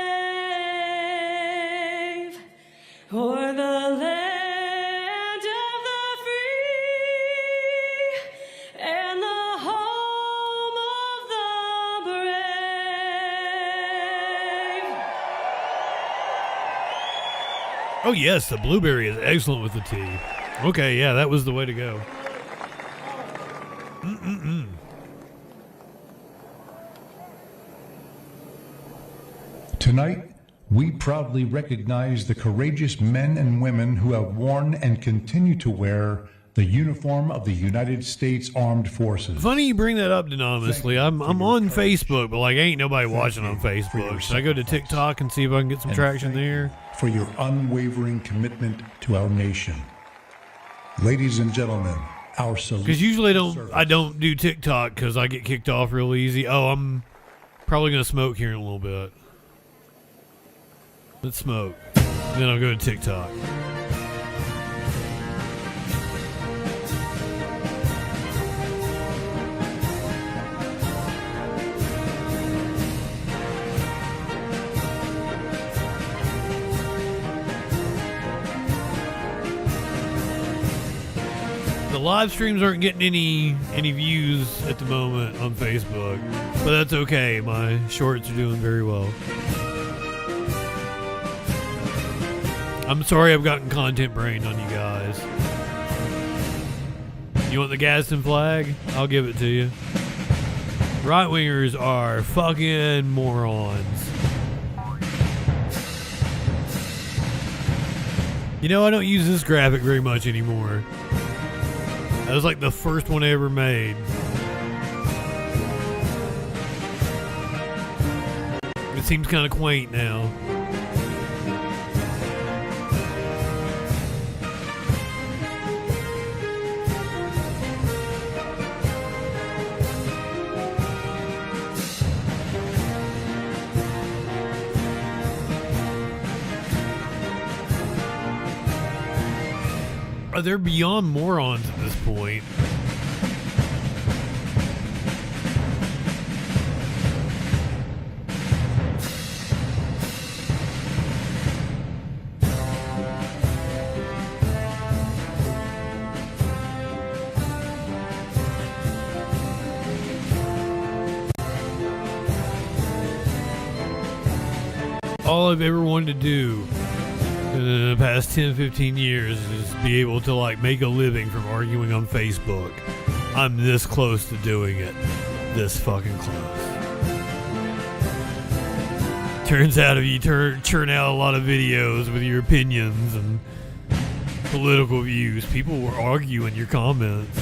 o'er the land of the free and the home of the brave? Oh yes, the blueberry is excellent with the tea. Okay, yeah, that was the way to go. Tonight, we proudly recognize the courageous men and women who have worn and continue to wear the uniform of the United States Armed Forces. Funny you bring that up anonymously. I'm on Facebook, but like ain't nobody watching on Facebook. Should I go to TikTok and see if I can get some traction there? For your unwavering commitment to our nation. Ladies and gentlemen, our salute. Because usually I don't do TikTok because I get kicked off real easy. Oh, I'm probably gonna smoke here in a little bit. Let's smoke. Then I'll go to TikTok. The live streams aren't getting any views at the moment on Facebook, but that's okay. My shorts are doing very well. I'm sorry I've gotten content brained on you guys. You want the Gadsden flag? I'll give it to you. Right-wingers are fucking morons. You know, I don't use this graphic very much anymore. That was like the first one I ever made. It seems kind of quaint now. They're beyond morons at this point. All I've ever wanted to do in the past 10, 15 years is be able to like make a living from arguing on Facebook. I'm this close to doing it. This fucking close. Turns out if you churn out a lot of videos with your opinions and political views, people will argue in your comments.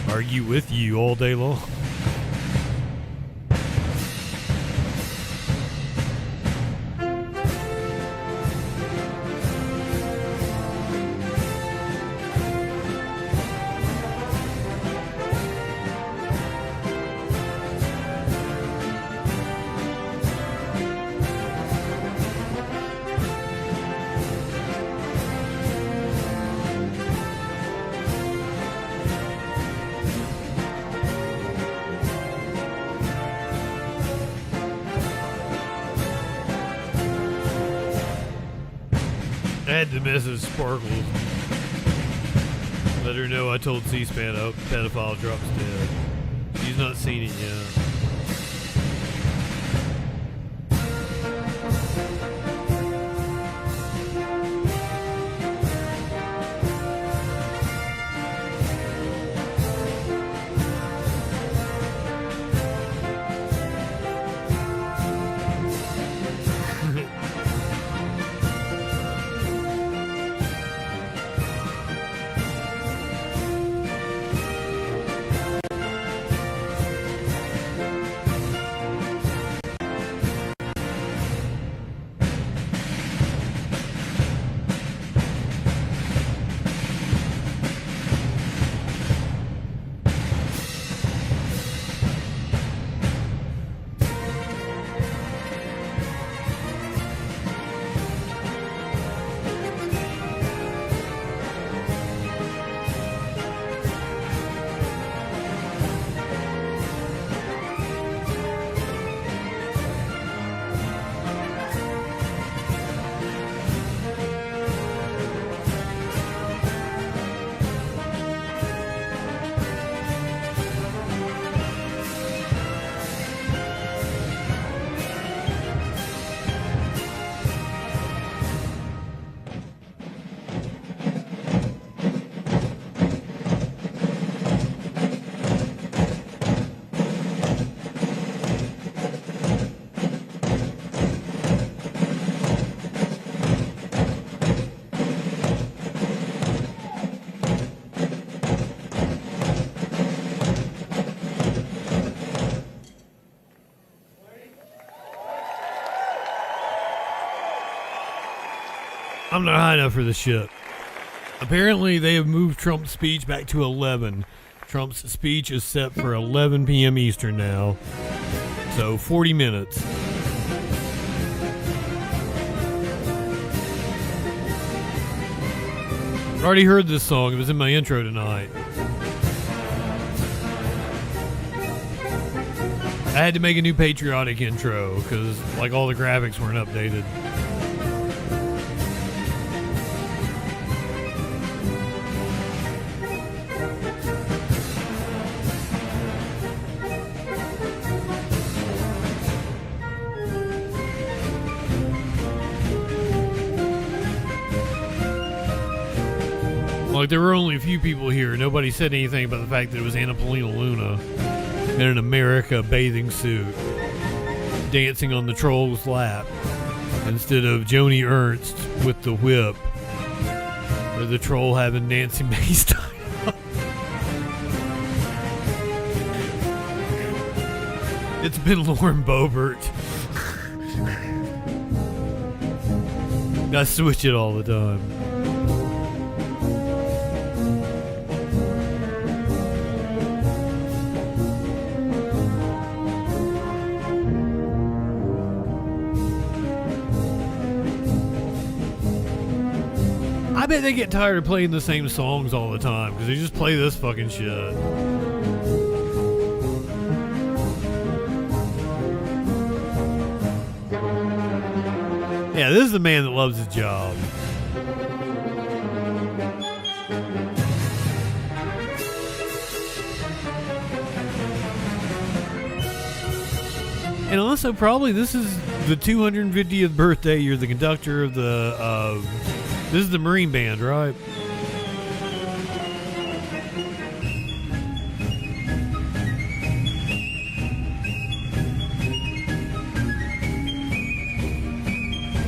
Argue with you all day long. I had to message Sparkles. Let her know I told C-SPAN a pedophile drops dead. She's not seen it yet. I'm not high enough for this shit. Apparently, they have moved Trump's speech back to 11. Trump's speech is set for 11 p.m. Eastern now. So, 40 minutes. I already heard this song. It was in my intro tonight. I had to make a new patriotic intro because, like, all the graphics weren't updated. Like, there were only a few people here. Nobody said anything about the fact that it was Anna Paulina Luna in an America bathing suit dancing on the troll's lap instead of Joni Ernst with the whip or the troll having Nancy Mace tied up. It's been Lauren Boebert. I switch it all the time. I bet they get tired of playing the same songs all the time because they just play this fucking shit. Yeah, this is the man that loves his job. And also, probably this is the 250th birthday. You're the conductor of the. This is the Marine Band, right?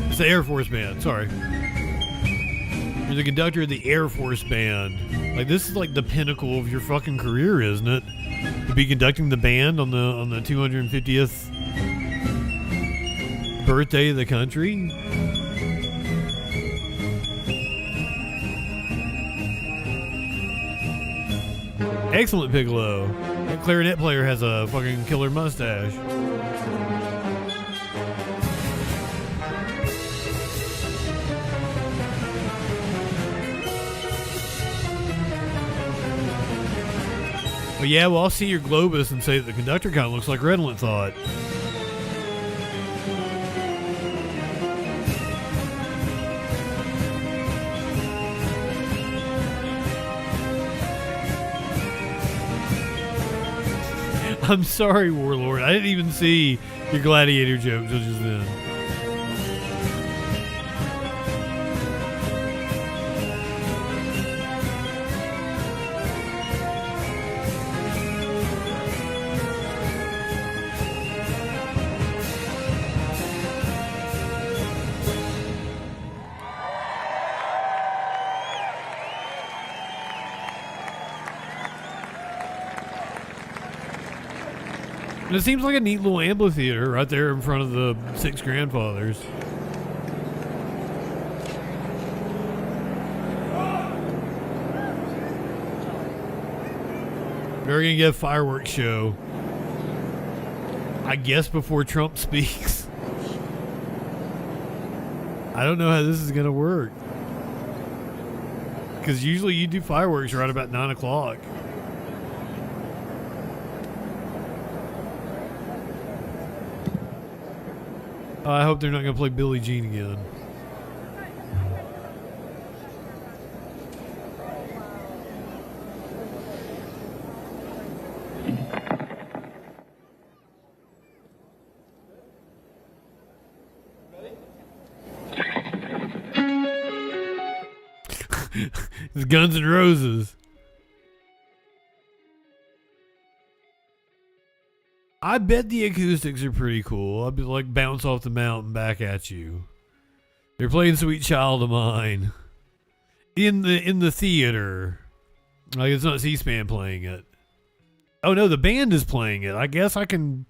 It's the Air Force Band. Sorry, you're the conductor of the Air Force Band. Like, this is like the pinnacle of your fucking career, isn't it? To be conducting the band on the 250th birthday of the country. Excellent piccolo. That clarinet player has a fucking killer mustache. But yeah, well, I'll see your Globus and say that the conductor kind of looks like Redolent thought. I'm sorry, Warlord. I didn't even see your gladiator joke until just then. And it seems like a neat little amphitheater right there in front of the Six Grandfathers. We're going to get a fireworks show. I guess before Trump speaks. I don't know how this is going to work. Because usually you do fireworks right about 9 o'clock. I hope they're not going to play Billie Jean again. It's Guns N' Roses. I bet the acoustics are pretty cool. I'll be like bounce off the mountain back at you. They're playing Sweet Child of Mine in the theater. Like, it's not C-SPAN playing it. Oh no, the band is playing it. I guess I can.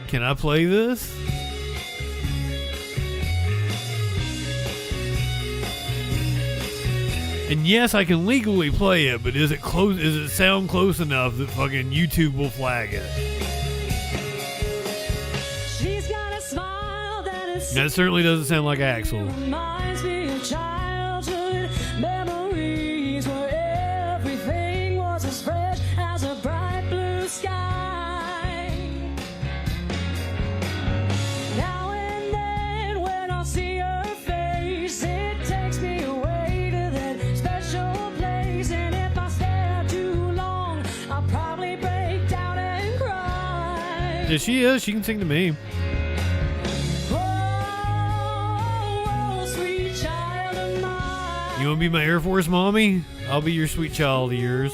Can I play this? And yes, I can legally play it, but is it close? Is it sound close enough that fucking YouTube will flag it? She's got a smile that is That certainly doesn't sound like Axl. reminds me of childhood memories where everything was as fresh as a bright blue sky. Now and then when I see her face, it takes me away to that special place. And if I stare too long, I'll probably break down and cry. Yeah, she is. She can sing to me. You want to be my Air Force mommy? I'll be your sweet child of yours.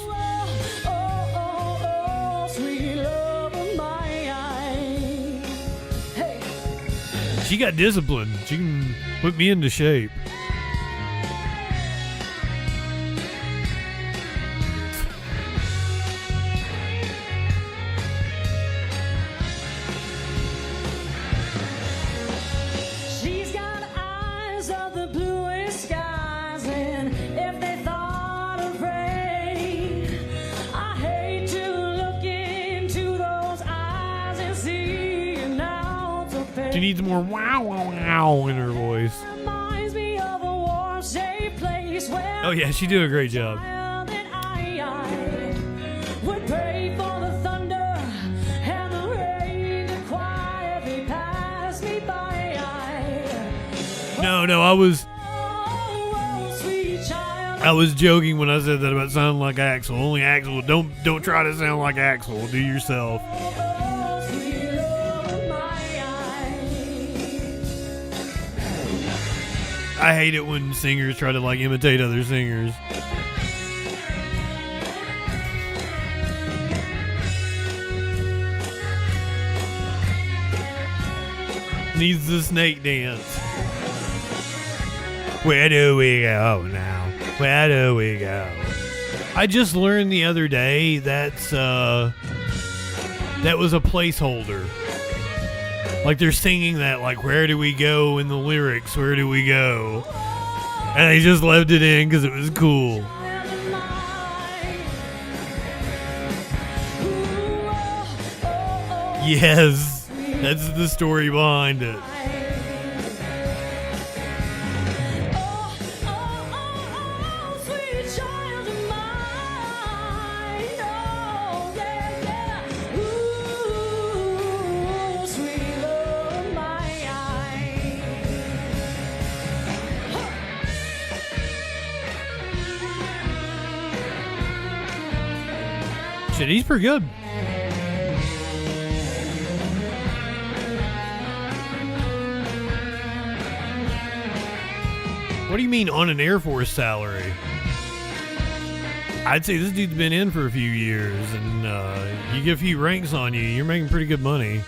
She got discipline. She can put me into shape. She's got eyes of the bluest skies, and if they thought of rain, I hate to look into those eyes and see you now. She needs more wow, wow, wow in her voice. Reminds me of a warm, safe place where Oh, yeah, she did a great job. I would pray for the thunder and the rain to quietly pass me by. No, I was joking when I said that about sounding like Axel. Only Axel. Don't try to sound like Axel. Do yourself. I hate it when singers try to like imitate other singers. Needs the snake dance. Where do we go now? Where do we go? I just learned the other day that was a placeholder. Like they're singing that, like, where do we go in the lyrics? Where do we go? And they just left it in because it was cool. Yes, that's the story behind it. Shit, he's pretty good. What do you mean on an Air Force salary? I'd say this dude's been in for a few years, and you get a few ranks on you, you're making pretty good money.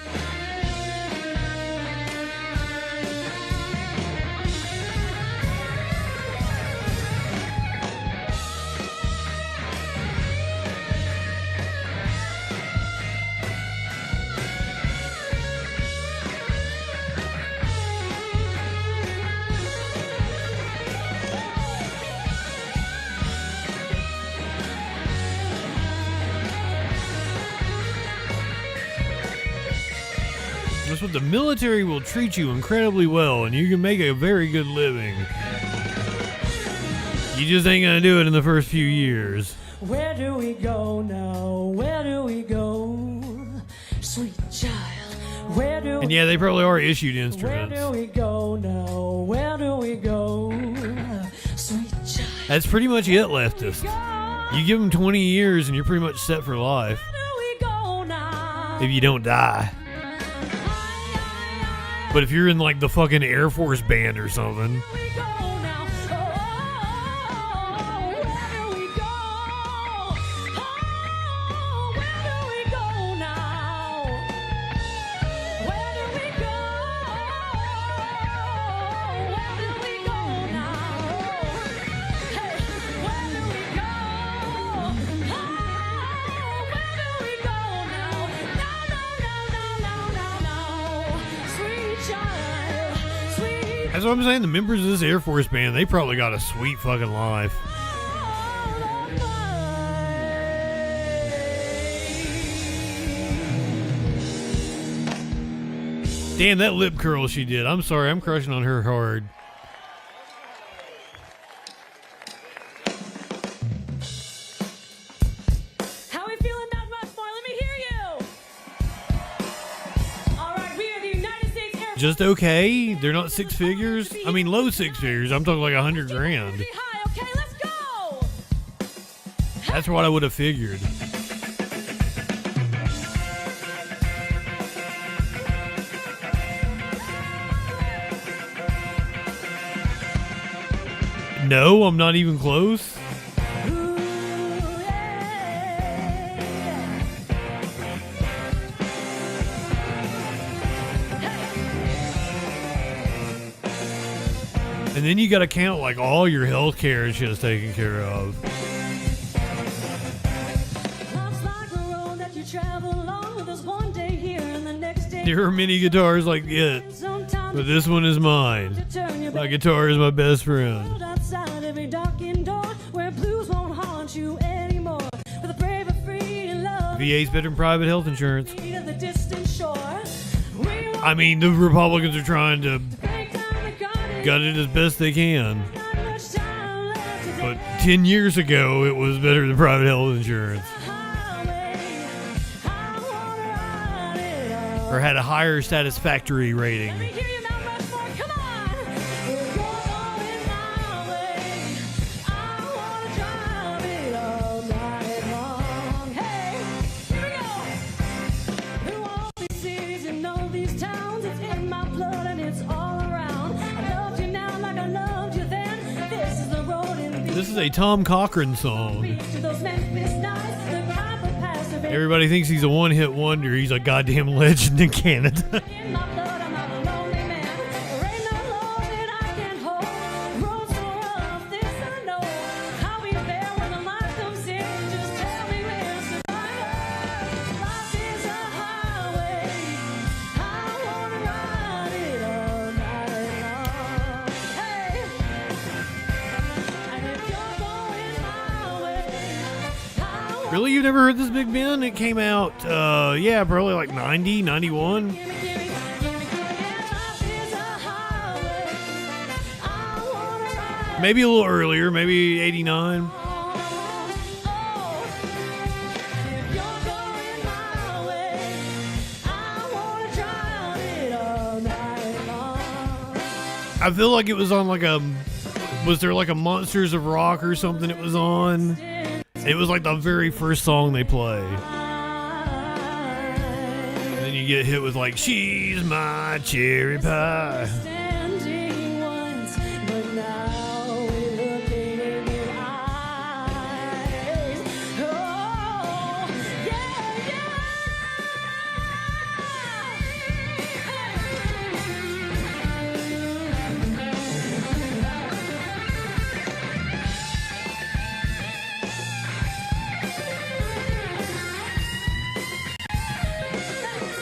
That's what the military will treat you incredibly well, and you can make a very good living. You just ain't gonna do it in the first few years. Where do we go now? Where do we go? Sweet child, where do And yeah, they probably are issued instruments. Where do we go now? Where do we go? Sweet child. That's pretty much it, leftist. You give them 20 years and you're pretty much set for life. If you don't die. But if you're in like the fucking Air Force band or something. That's what I'm saying. The members of this Air Force band, they probably got a sweet fucking life. Damn, that lip curl she did. I'm sorry, I'm crushing on her hard. How are we feeling that much more? Let me hear you. All right, we are the United States Air Force. Just okay. They're not six figures. I mean, low six figures. I'm talking like $100 grand. Okay, let's go. That's what I would have figured. No, I'm not even close. And then you got to count like all your health care and shit is taken care of. There are many guitars like it, but this one is mine. My guitar is my best friend. VA's better than private health insurance. The distant shore. We I mean, the Republicans are trying to gut it as best they can. But 10 years ago, it was better than private health insurance. Or had a higher satisfactory rating. This is a Tom Cochrane song. Everybody thinks he's a one-hit wonder. He's a goddamn legend in Canada. Really? You've never heard this Big Ben? It came out, yeah, probably like 90, 91. Maybe a little earlier, maybe 89. I feel like it was on like a, was there like a Monsters of Rock or something it was on? It was like the very first song they play. And then you get hit with like, she's my cherry pie.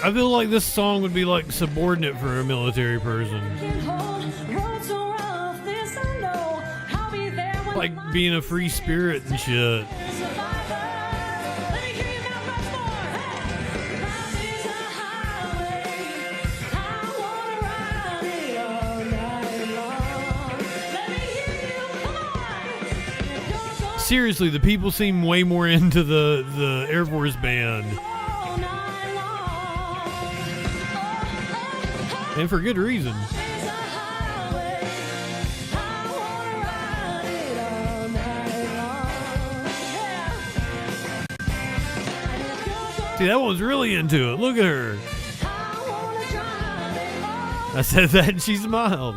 I feel like this song would be like subordinate for a military person. Like being a free spirit and shit. Seriously, the people seem way more into the Air Force band. And for good reason. See, that one's really into it. Look at her. I said that and she smiled.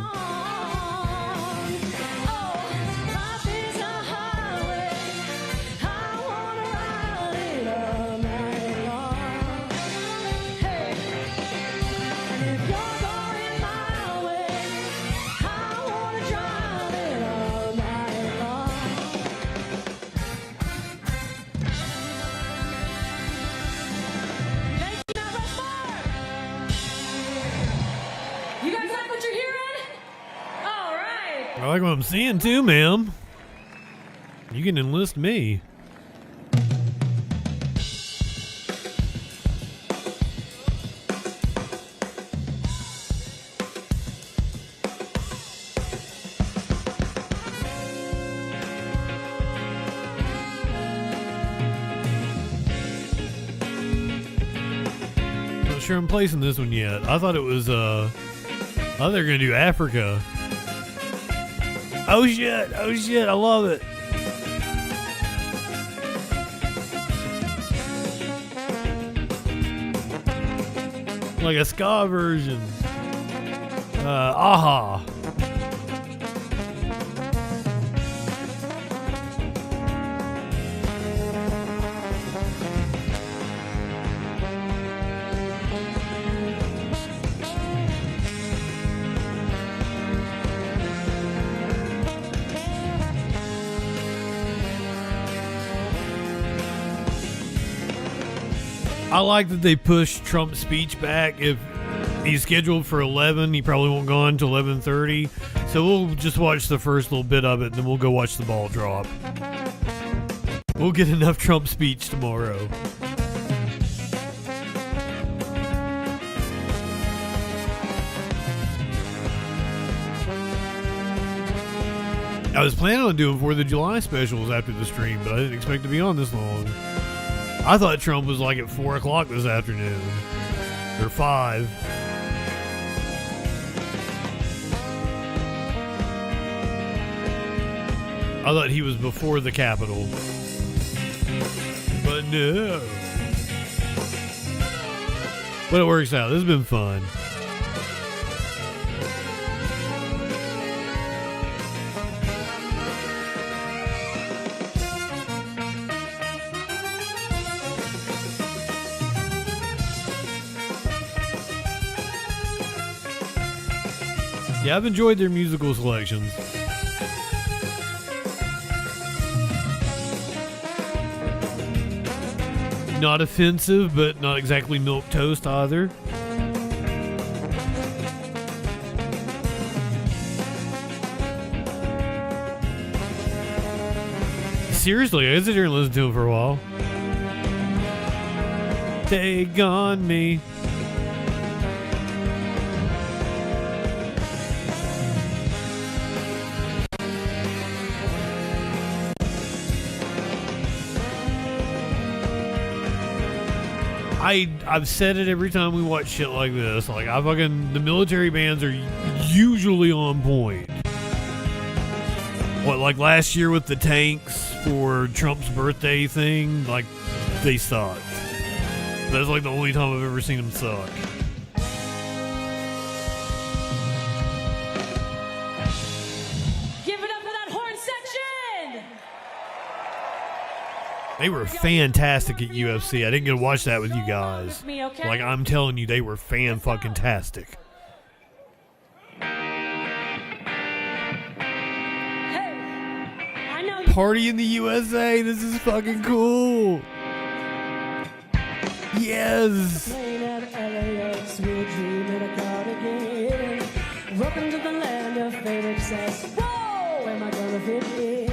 I like what I'm seeing too, ma'am. You can enlist me. Not sure I'm placing this one yet. I thought it was, I thought they were going to do Africa. Oh shit, I love it. Like a ska version. Aha. I like that they pushed Trump's speech back. If he's scheduled for 11, he probably won't go on until 11:30. So we'll just watch the first little bit of it, and then we'll go watch the ball drop. We'll get enough Trump speech tomorrow. I was planning on doing 4th of July specials after the stream, but I didn't expect to be on this long. I thought Trump was like at 4 o'clock this afternoon. Or 5. I thought he was before the Capitol. But no. But it works out. This has been fun. Yeah, I've enjoyed their musical selections. Not offensive, but not exactly milquetoast either. Seriously, I could sit here and listen to him for a while. Take on me. I've said it every time we watch shit like this. Like, the military bands are usually on point. What, like last year with the tanks for Trump's birthday thing? Like, they sucked. That's like the only time I've ever seen them suck. Give it up for that horn section! They were fantastic at UFC. I didn't get to watch that with you guys. Me, okay? Like, I'm telling you, they were fan-fucking-tastic. I know Party in the USA. This is fucking cool. Yes. Playing at LAX, we'll dream in a cardigan. Welcome to the land of fame excess. Whoa, am I gonna fit in?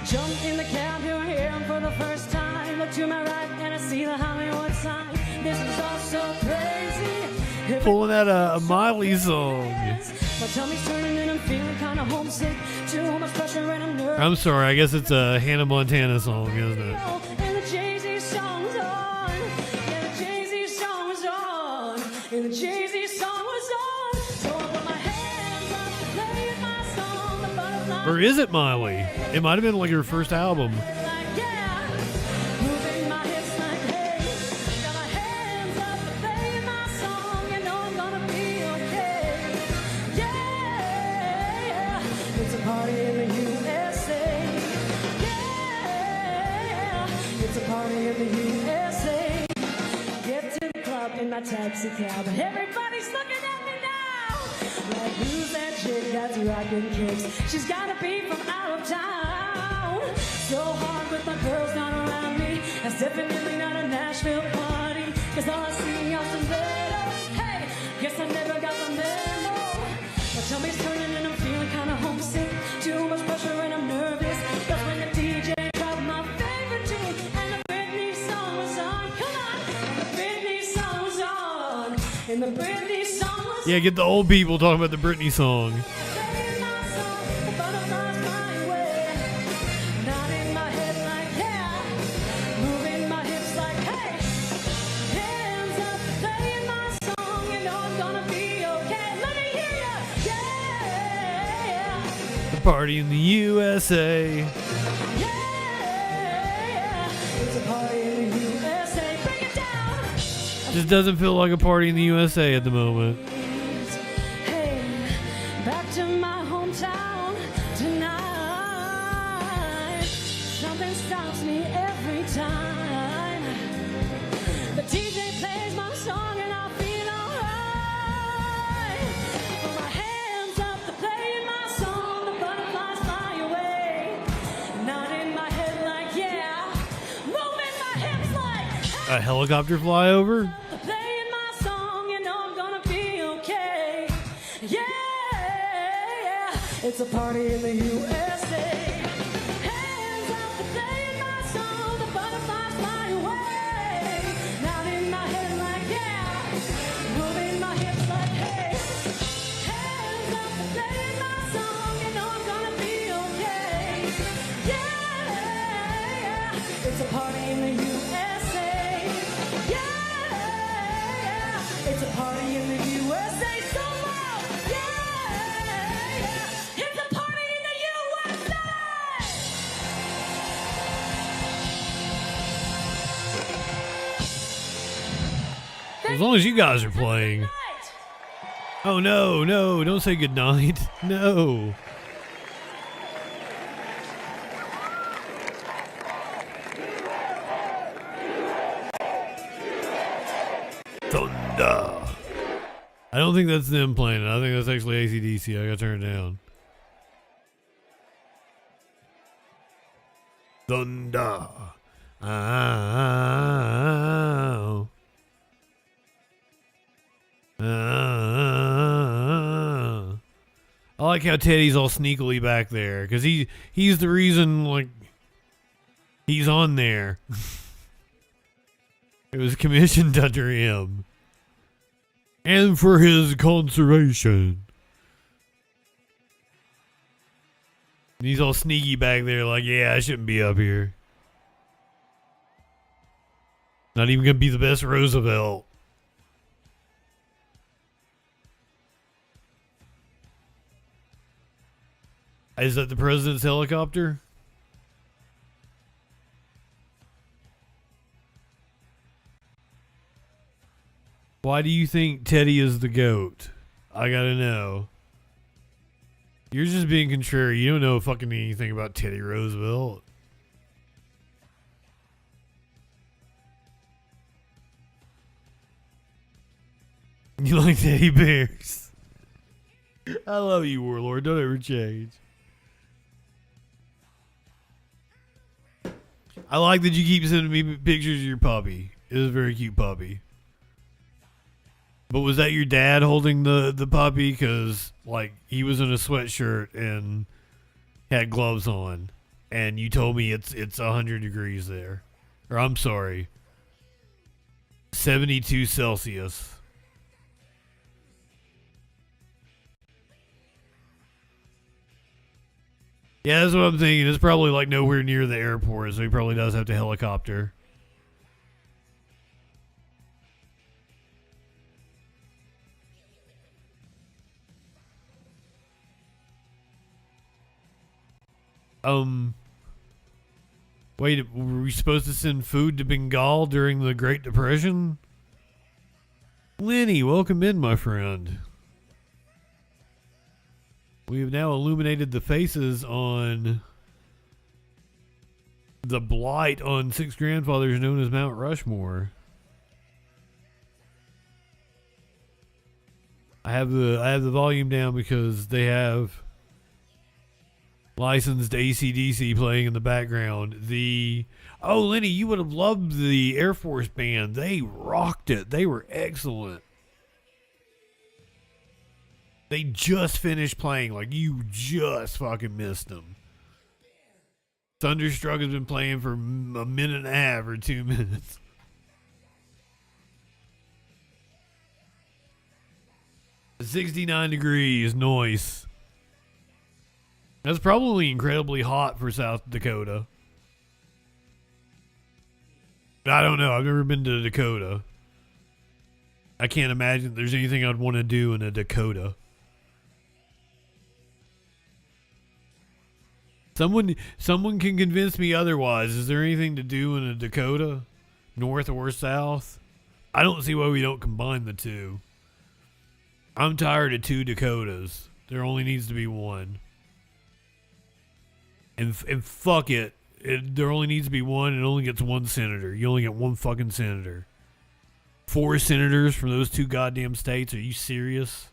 Jump in the cab, you're here for the first time. Look to my right and I see the Hollywood sign. This is all so crazy. Pulling out a Miley song. My tummy's turning and I'm feeling kind of homesick. Too much pressure and I'm nervous. I'm sorry, I guess it's a Hannah Montana song, isn't it? And the Jay-Z song was on. Yeah, the Jay-Z song was on. And the Jay-Z song was on. So I put my hands up, playing my song, the butterfly. Or is it Miley? It might have been like her first album. Moving my hips like hey. Got my hands up, playing my song. You know I'm gonna be okay. Yeah, it's a party in the USA. Yeah, it's a party in the USA. Get to the club in my taxi cab. Everybody's looking at me now. Like, who's that chick that's rocking kicks? She's gotta be from out of town. So hard with my girls not around me. That's definitely not a Nashville party. Cause all I see are some letters. Hey, guess I never got the memo. My tummy's turning and I'm feeling kinda homesick. Too much pressure and I'm nervous. That's when the DJ dropped my favorite tune. And the Britney song was on. Come on. And the Britney song was on. And the Britney song was Yeah, get the old people talking about the Britney song. The party in the USA. Just doesn't feel like a party in the USA at the moment. Hey, back to my hometown tonight. Something stops me every time. The DJ plays my song and I feel alright. Put my hands up to playing my song. The butterflies fly away. Nodding my head like yeah. Moving my hips like A helicopter flyover? playing my song, you know I'm gonna be okay. Yeah, it's a party in the USA. Hands up, playing my song, the butterflies fly away. Nodding my head like yeah, moving my hips like hey. Hands up, playing my song, you know I'm gonna be as long as you guys are playing. Oh, no, no, don't say goodnight. No. Thunder. I don't think that's them playing it. I think that's actually AC/DC. I gotta turn it down. Thunder. Ow. I like how Teddy's all sneakily back there because he's the reason, like, he's on there. It was commissioned under him. And for his conservation. And he's all sneaky back there like, yeah, I shouldn't be up here. Not even gonna be the best Roosevelt. Is that the president's helicopter? Why do you think Teddy is the GOAT? I gotta know. You're just being contrary. You don't know fucking anything about Teddy Roosevelt. You like teddy bears. I love you, Warlord. Don't ever change. I like that you keep sending me pictures of your puppy. It is a very cute puppy. But was that your dad holding the puppy? Because, like, he was in a sweatshirt and had gloves on. And you told me it's 100 degrees there. Or, I'm sorry, 72 Celsius. Yeah, that's what I'm thinking. It's probably, like, nowhere near the airport, so he probably does have to helicopter. Wait, were we supposed to send food to Bengal during the Great Depression? Lenny, welcome in, my friend. We have now illuminated the faces on the blight on 6 grandfathers known as Mount Rushmore. I have the volume down because they have licensed AC/DC playing in the background. Oh, Lenny, you would have loved the Air Force band. They rocked it. They were excellent. They just finished playing. Like, you just fucking missed them. Thunderstruck has been playing for a minute and a half or 2 minutes. $69 degrees, nice. That's probably incredibly hot for South Dakota. I don't know. I've never been to Dakota. I can't imagine there's anything I'd want to do in a Dakota. Someone can convince me otherwise. Is there anything to do in a Dakota? North or south? I don't see why we don't combine the two. I'm tired of 2 Dakotas. There only needs to be one. And fuck it. There only needs to be one. It only gets 1 senator. You only get 1 fucking senator. 4 senators from those 2 goddamn states. Are you serious?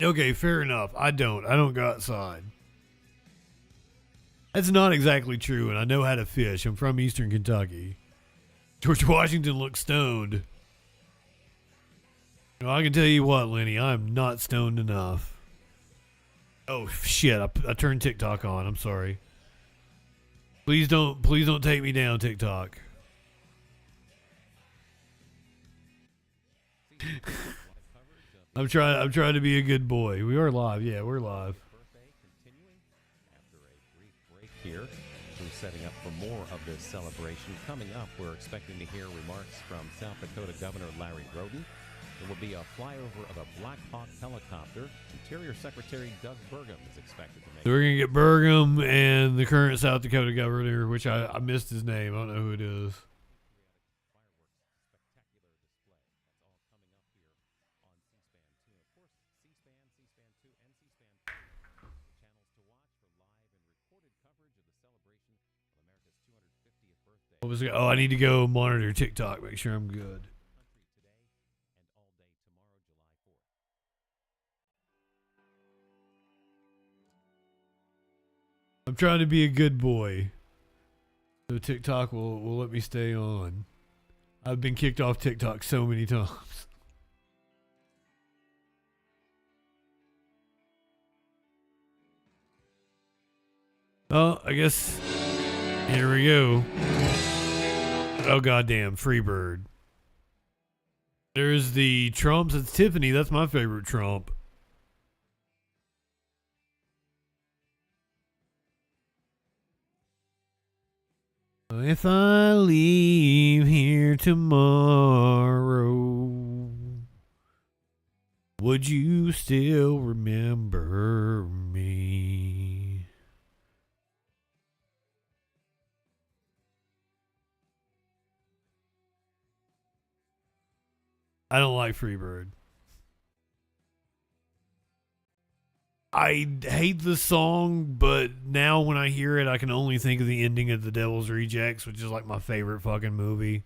Okay, fair enough. I don't go outside. That's not exactly true, and I know how to fish. I'm from Eastern Kentucky. George Washington looked stoned. Well, I can tell you what, Lenny, I'm not stoned enough. Oh shit! I turned TikTok on. I'm sorry. Please don't take me down, TikTok. I'm trying to be a good boy. We are live. Yeah, we're live. After a brief break here, we're setting up for more of this celebration. Coming up, we're expecting to hear remarks from South Dakota Governor Larry Roden. There will be a flyover of a Black Hawk helicopter. Interior Secretary Doug Burgum is expected to make. So we're gonna get Burgum and the current South Dakota governor, which I missed his name. I don't know who it is. Oh, I need to go monitor TikTok, make sure I'm good. I'm trying to be a good boy, so TikTok will let me stay on. I've been kicked off TikTok so many times. Oh, I guess here we go. Oh, goddamn, Freebird. There's the Trumps. It's Tiffany. That's my favorite Trump. If I leave here tomorrow, would you still remember me? I don't like Freebird. I hate the song, but now when I hear it, I can only think of the ending of The Devil's Rejects, which is like my favorite fucking movie.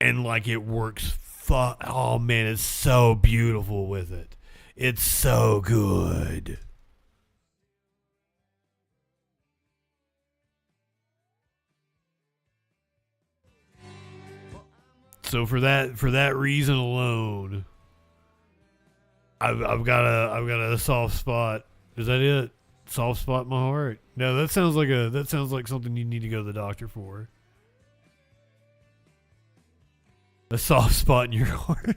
And like it works. Oh man, it's so beautiful with it. It's so good. So for that reason alone, I've got a soft spot. Is that it? Soft spot in my heart? No, that sounds like something you need to go to the doctor for. A soft spot in your heart.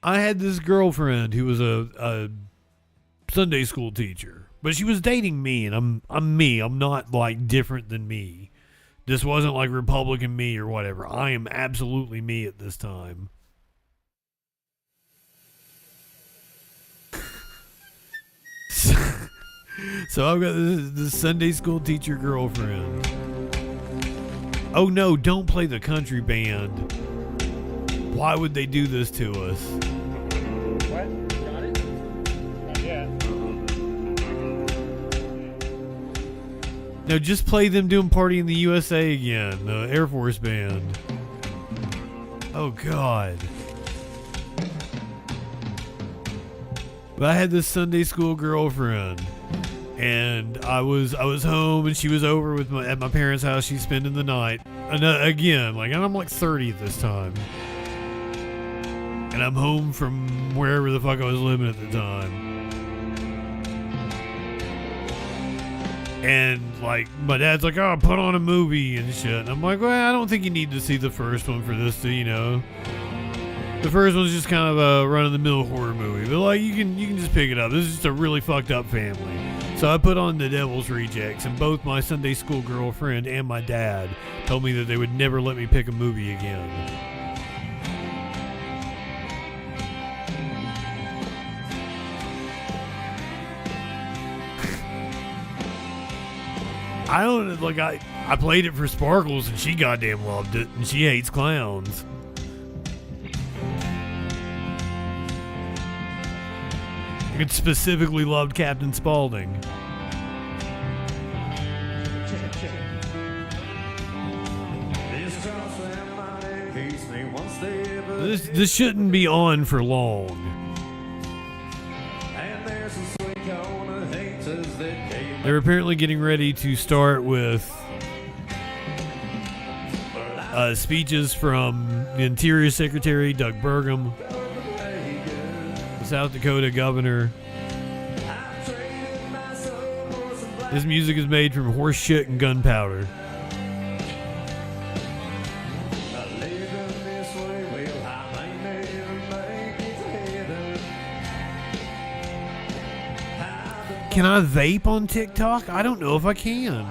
I had this girlfriend who was a Sunday school teacher, but she was dating me, and I'm me. I'm not like different than me. This wasn't like Republican me or whatever. I am absolutely me at this time. So I've got this Sunday school teacher girlfriend. Oh no, don't play the country band. Why would they do this to us? What? Got it? Not yet. No, just play them doing Party in the USA again, the Air Force Band. Oh God. But I had this Sunday school girlfriend, and I was home, and she was over at my parents' house. She's spending the night, and again, like I'm like 30 at this time, and I'm home from wherever the fuck I was living at the time, and like my dad's like, "Oh, put on a movie and shit," and I'm like, "Well, I don't think you need to see the first one for this to, you know." The first one's just kind of a run-of-the-mill horror movie, but like you can just pick it up. This is just a really fucked up family. So I put on The Devil's Rejects, and both my Sunday school girlfriend and my dad told me that they would never let me pick a movie again. I don't like I played it for Sparkles, and she goddamn loved it, and she hates clowns. It specifically loved Captain Spaulding. This shouldn't be on for long. They're apparently getting ready to start with speeches from the Interior Secretary Doug Burgum, South Dakota governor. This music is made from horse shit and gunpowder. Can I vape on TikTok? I don't know if I can.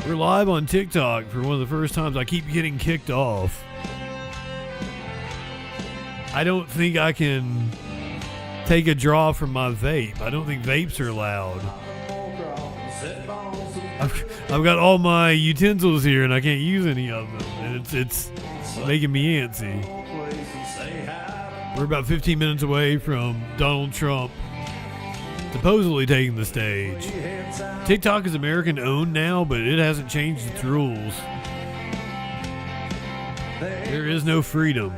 We're live on TikTok for one of the first times. I keep getting kicked off. I don't think I can take a draw from my vape. I don't think vapes are allowed. I've got all my utensils here and I can't use any of them. And it's making me antsy. We're about 15 minutes away from Donald Trump supposedly taking the stage. TikTok is American owned now, but it hasn't changed its rules. There is no freedom.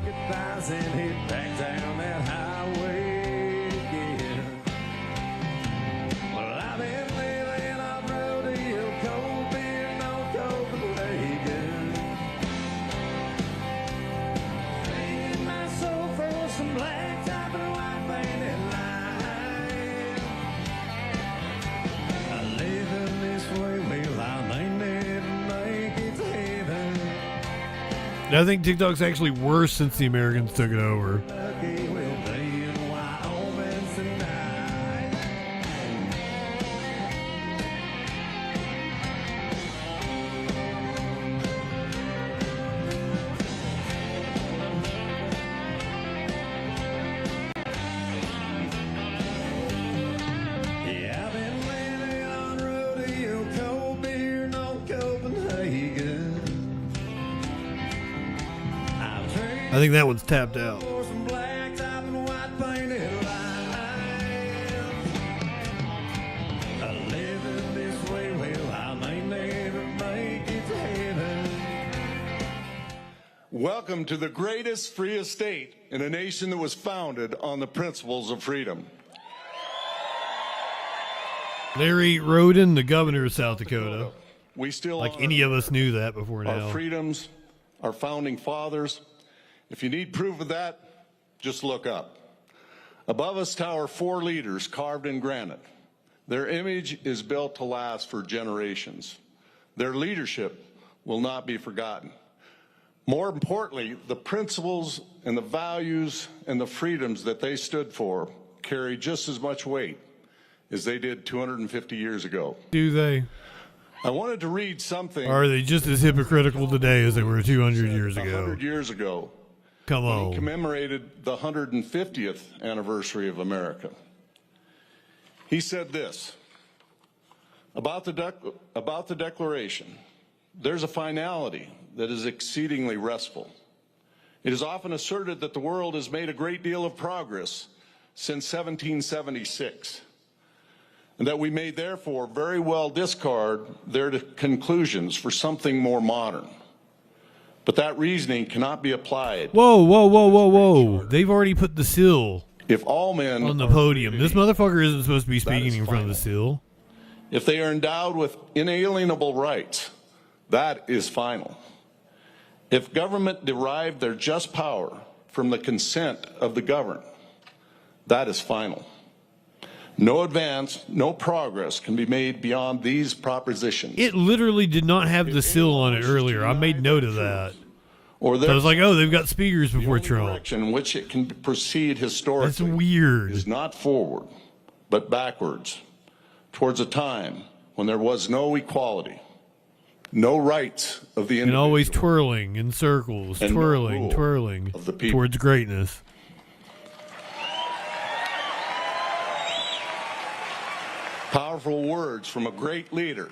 I think TikTok's actually worse since the Americans took it over. I think that one's tapped out. Welcome to the greatest free estate in a nation that was founded on the principles of freedom. Larry Roden, the governor of South Dakota. We still like any of us knew that before now. Our freedoms, our founding fathers. If you need proof of that, just look up. Above us tower 4 leaders carved in granite. Their image is built to last for generations. Their leadership will not be forgotten. More importantly, the principles and the values and the freedoms that they stood for carry just as much weight as they did 250 years ago. Do they? I wanted to read something. Or are they just as hypocritical today as they were 200 years ago? 100 years ago. Come when on. He commemorated the 150th anniversary of America. He said this about the Declaration. There's a finality that is exceedingly restful. It is often asserted that the world has made a great deal of progress since 1776, and that we may therefore very well discard their conclusions for something more modern. But that reasoning cannot be applied. Whoa. They've already put the seal if all men on the podium. This motherfucker isn't supposed to be speaking in front of the seal. If they are endowed with inalienable rights, that is final. If government derived their just power from the consent of the governed, that is final. No advance, no progress can be made beyond these propositions. It literally did not have the seal on it earlier. I made note of that. Or so I was like, oh, they've got speakers before Trump. The direction in which it can proceed historically That's weird. Is not forward, but backwards, towards a time when there was no equality, no rights of the individual. And always twirling in circles, twirling towards greatness. Powerful words from a great leader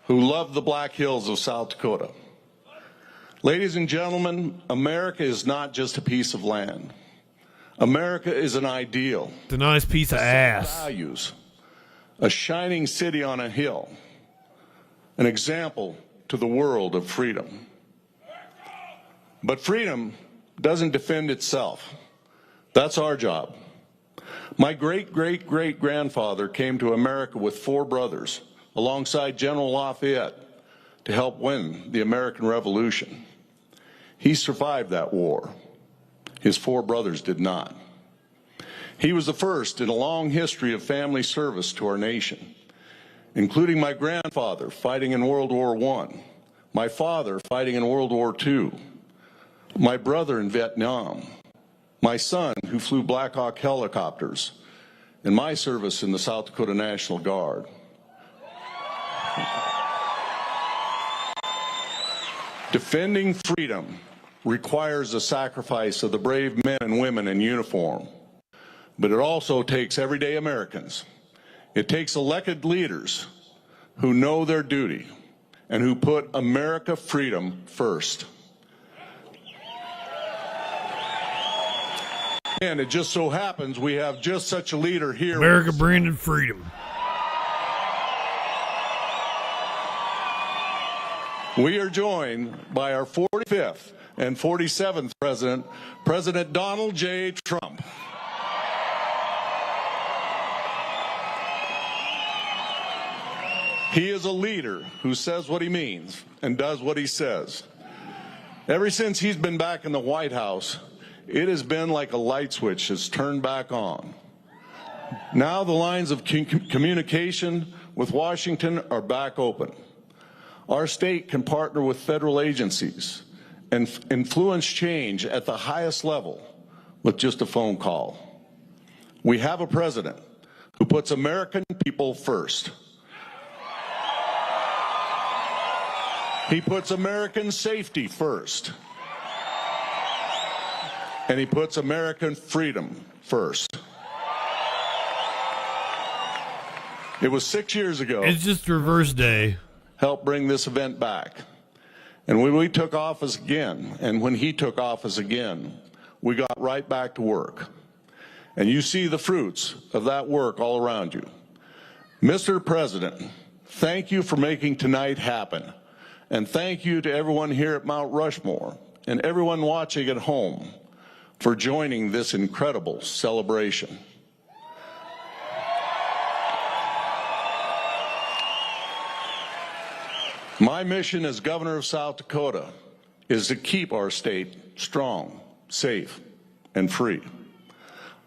who loved the Black Hills of South Dakota. Ladies and gentlemen, America is not just a piece of land. America is an ideal. It's a nice piece of ass. Values, a shining city on a hill, an example to the world of freedom. But freedom doesn't defend itself. That's our job. My great-great-great-grandfather came to America with 4 brothers alongside General Lafayette to help win the American Revolution. He survived that war. His 4 brothers did not. He was the first in a long history of family service to our nation, including my grandfather fighting in World War I, my father fighting in World War II, my brother in Vietnam, my son who flew Black Hawk helicopters, and my service in the South Dakota National Guard. Defending freedom requires the sacrifice of the brave men and women in uniform, but it also takes everyday Americans. It takes elected leaders who know their duty and who put America freedom first. And it just so happens we have just such a leader here. America branded freedom. We are joined by our 45th and 47th president, President Donald J. Trump. He is a leader who says what he means and does what he says. Ever since he's been back in the White House, it has been like a light switch has turned back on. Now the lines of communication with Washington are back open. Our state can partner with federal agencies and influence change at the highest level with just a phone call. We have a president who puts American people first. He puts American safety first. And he puts American freedom first. It was 6 years ago. It's just reverse day. Helped bring this event back. And when we took office again, and when he took office again, we got right back to work. And you see the fruits of that work all around you. Mr. President, thank you for making tonight happen. And thank you to everyone here at Mount Rushmore and everyone watching at home for joining this incredible celebration. My mission as governor of South Dakota is to keep our state strong, safe, and free.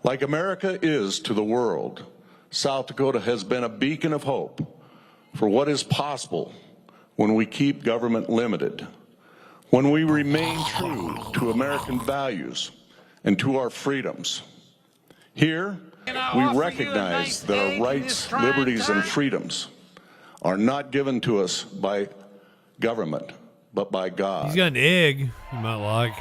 Like America is to the world, South Dakota has been a beacon of hope for what is possible when we keep government limited, when we remain true to American values and to our freedoms. Here, we recognize that our rights, liberties, and freedoms are not given to us by government, but by God. He's got an egg you might like.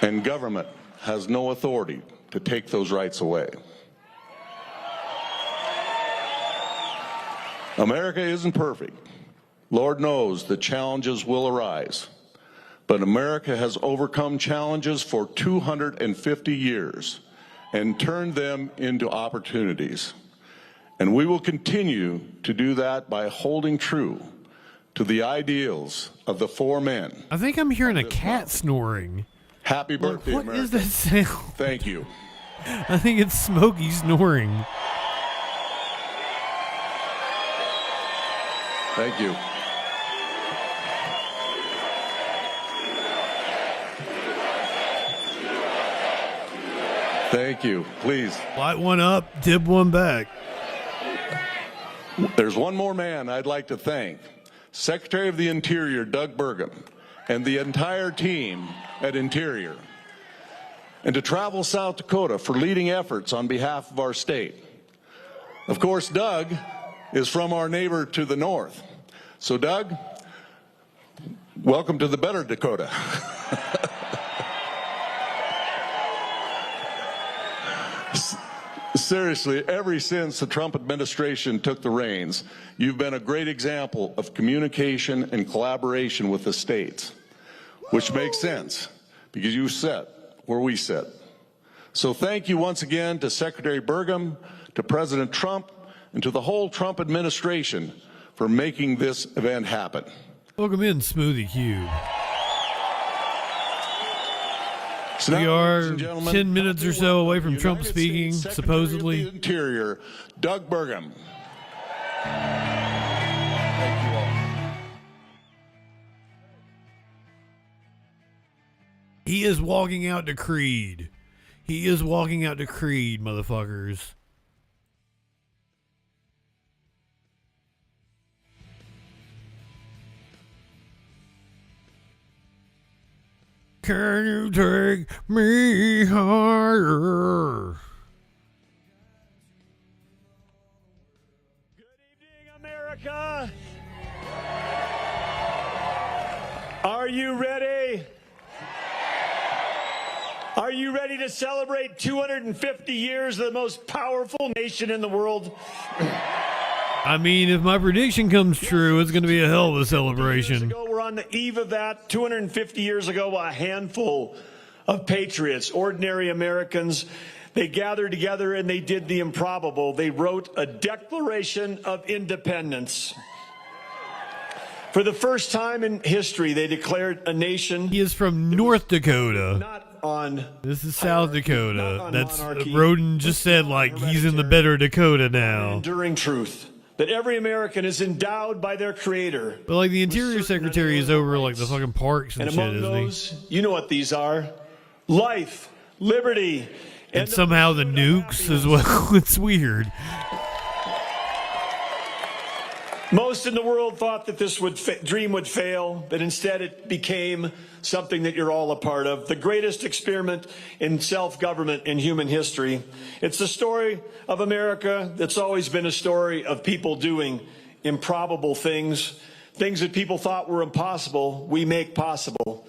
And government has no authority to take those rights away. America isn't perfect. Lord knows the challenges will arise. But America has overcome challenges for 250 years and turned them into opportunities. And we will continue to do that by holding true to the ideals of the four men. I think I'm hearing a cat snoring. Happy birthday, what America. Is that sound? Thank you. I think it's Smokey snoring. Thank you. Thank you. Please. Light one up, dib one back. There's one more man I'd like to thank. Secretary of the Interior, Doug Burgum, and the entire team at Interior. And to Travel South Dakota for leading efforts on behalf of our state. Of course, Doug is from our neighbor to the north. So Doug, welcome to the better Dakota. Seriously, ever since the Trump administration took the reins, you've been a great example of communication and collaboration with the states, which makes sense because you sit where we sit. So thank you once again to Secretary Burgum, to President Trump, and to the whole Trump administration for making this event happen. Welcome in, Smoothie Cube. So we now, are 10 minutes or so away from Trump speaking, supposedly. Interior, Doug Burgum. Thank you all. He is walking out to Creed. He is walking out to Creed, motherfuckers. Can you take me higher? America, are you ready? Are you ready to celebrate 250 years of the most powerful nation in the world? I mean, if my prediction comes true, it's going to be a hell of a celebration. We're on the eve of that, 250 years ago, a handful of patriots, ordinary Americans, they gathered together and they did the improbable. They wrote a Declaration of Independence. For the first time in history, they declared a nation. He is from North Dakota. Not on. This is South Dakota. That's monarchy, Roden just said like he's in the better Dakota now. Enduring truth that every American is endowed by their Creator. But like the Interior Secretary is over like the fucking parks and shit, among isn't those, you know what these are: life, liberty, and somehow the nukes as well. It's weird. Most in the world thought that this dream would fail, but instead it became something that you're all a part of. The greatest experiment in self-government in human history. It's the story of America that's always been a story of people doing improbable things, things that people thought were impossible, we make possible.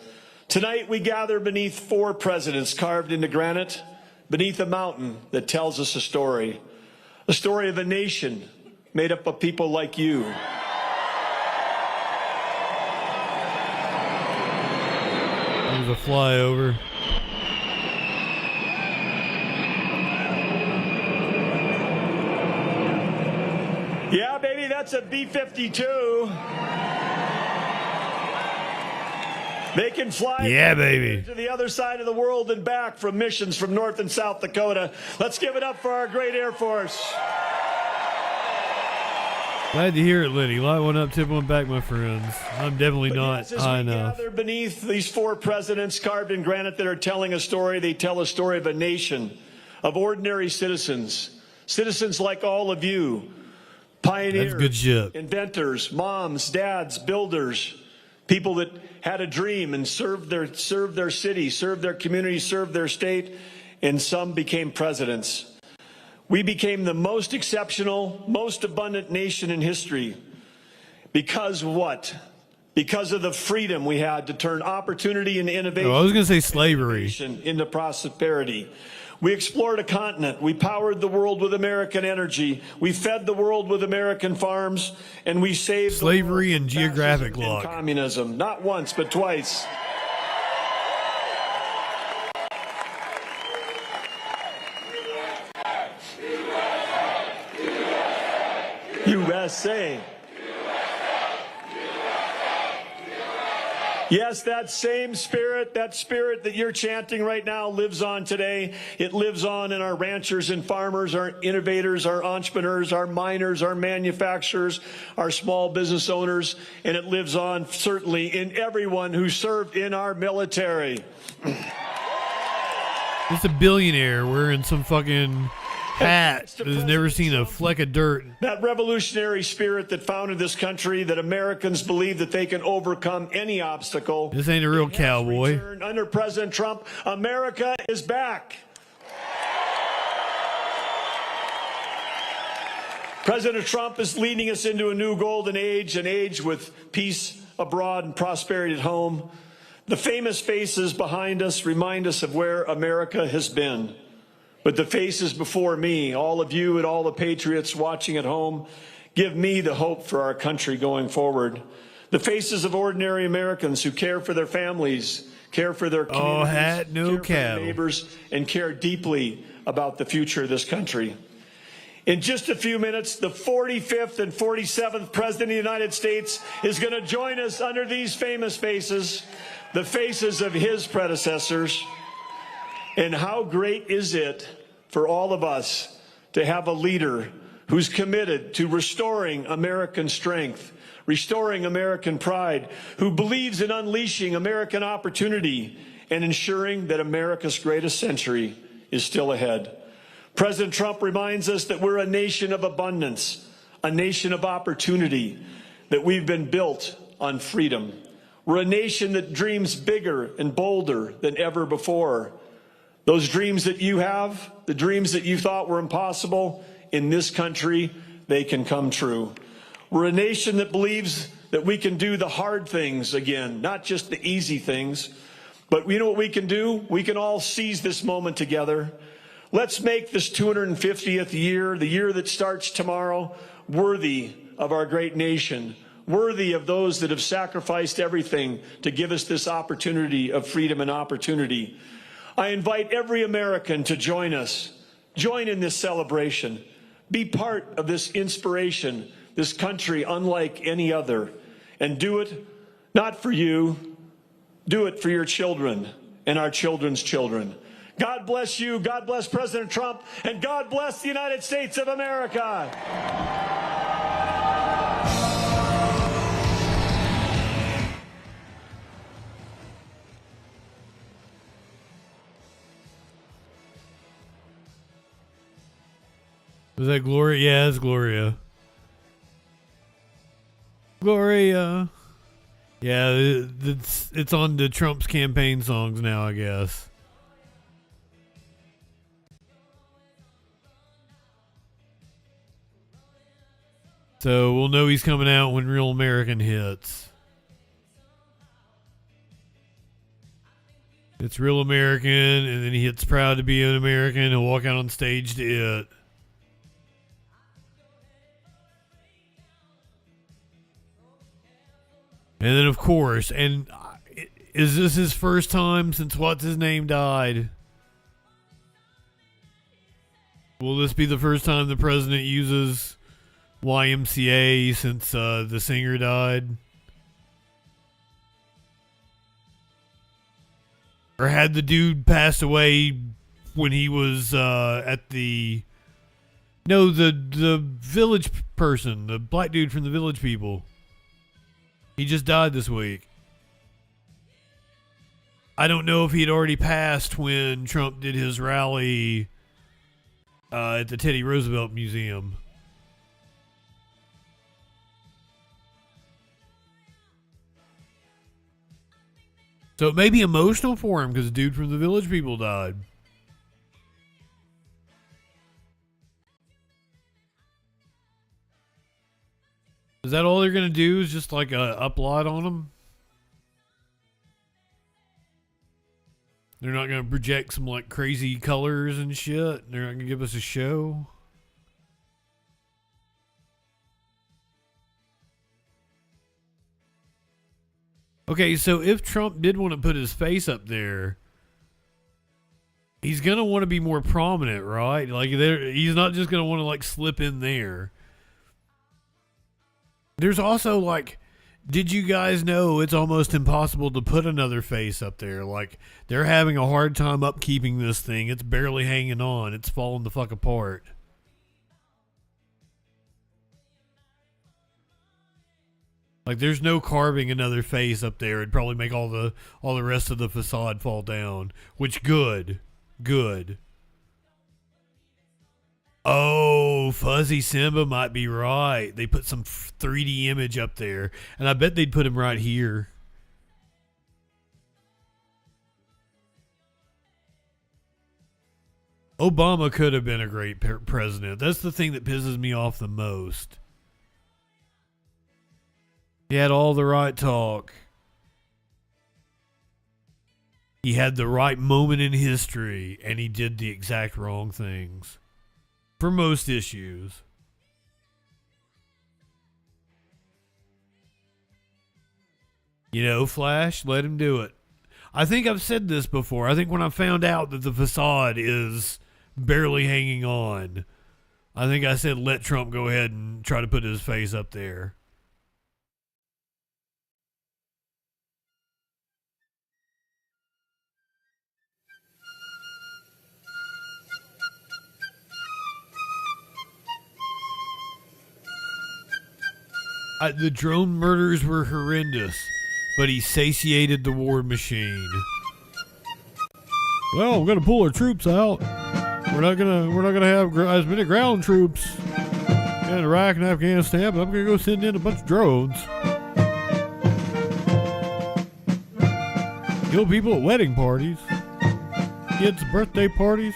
Tonight we gather beneath 4 presidents carved into granite, beneath a mountain that tells us a story of a nation made up of people like you. There's a flyover. Yeah, baby, that's a B-52. They can fly to the other side of the world and back from missions from North and South Dakota. Let's give it up for our great Air Force. Glad to hear it, Lenny. Light one up, tip one back, my friends. I'm definitely not high enough. Gather beneath these 4 presidents carved in granite that are telling a story. They tell a story of a nation, of ordinary citizens, citizens like all of you, pioneers, that's good shit. Inventors, moms, dads, builders, people that had a dream and served their city, served their community, served their state, and some became presidents. We became the most exceptional, most abundant nation in history. Because what? Because of the freedom we had to turn opportunity into innovation. Oh, I was going to say slavery. Into prosperity. We explored a continent. We powered the world with American energy. We fed the world with American farms. And we saved slavery and geographic law. Communism. Not once, but twice. USA. Yes, that same spirit, that spirit that you're chanting right now lives on today. It lives on in our ranchers and farmers, our innovators, our entrepreneurs, our miners, our manufacturers, our small business owners, and it lives on certainly in everyone who served in our military. It's a billionaire wearing some fucking hat that has never seen a fleck of dirt. That revolutionary spirit that founded this country, that Americans believe that they can overcome any obstacle. This ain't a real cowboy. Under President Trump, America is back. President Trump is leading us into a new golden age, an age with peace abroad and prosperity at home. The famous faces behind us remind us of where America has been. But the faces before me, all of you and all the patriots watching at home, give me the hope for our country going forward. The faces of ordinary Americans who care for their families, care for their communities, care for their neighbors, and care deeply about the future of this country. In just a few minutes, the 45th and 47th President of the United States is going to join us under these famous faces, the faces of his predecessors. And how great is it for all of us to have a leader who's committed to restoring American strength, restoring American pride, who believes in unleashing American opportunity and ensuring that America's greatest century is still ahead. President Trump reminds us that we're a nation of abundance, a nation of opportunity, that we've been built on freedom. We're a nation that dreams bigger and bolder than ever before. Those dreams that you have, the dreams that you thought were impossible in this country, they can come true. We're a nation that believes that we can do the hard things again, not just the easy things. But you know what we can do? We can all seize this moment together. Let's make this 250th year, the year that starts tomorrow, worthy of our great nation, worthy of those that have sacrificed everything to give us this opportunity of freedom and opportunity. I invite every American to join us, join in this celebration, be part of this inspiration, this country unlike any other, and do it not for you, do it for your children and our children's children. God bless you, God bless President Trump, and God bless the United States of America. Was that Gloria? Yeah, it's Gloria. Gloria. Yeah, it's on the Trump's campaign songs now, I guess. So we'll know he's coming out when Real American hits. It's Real American, and then he hits Proud to Be an American. He'll walk out on stage to it. And then, of course, and is this his first time since what's-his-name died? Will this be the first time the president uses YMCA since the singer died? Or had the dude passed away when he was at the... No, the village person, the black dude from the Village People. He just died this week. I don't know if he had already passed when Trump did his rally at the Teddy Roosevelt Museum. So it may be emotional for him because the dude from the Village People died. Is that all they're going to do is just like a upload on them? They're not going to project some like crazy colors and shit? They're not going to give us a show? Okay, so if Trump did want to put his face up there, he's going to want to be more prominent, right? Like he's not just going to want to like slip in there. There's also, like, did you guys know it's almost impossible to put another face up there? Like, they're having a hard time upkeeping this thing. It's barely hanging on. It's falling the fuck apart. Like, there's no carving another face up there. It'd probably make all the rest of the facade fall down. Which, good. Good. Oh, Fuzzy Simba might be right. They put some 3D image up there. And I bet they'd put him right here. Obama could have been a great president. That's the thing that pisses me off the most. He had all the right talk. He had the right moment in history. And he did the exact wrong things. For most issues. You know, Flash, let him do it. I think I've said this before. I think when I found out that the facade is barely hanging on, I think I said let Trump go ahead and try to put his face up there. The drone murders were horrendous, but he satiated the war machine. Well, we're gonna pull our troops out. We're not gonna have as many ground troops in Iraq and Afghanistan, but I'm gonna go send in a bunch of drones. Kill people at wedding parties, kids' birthday parties.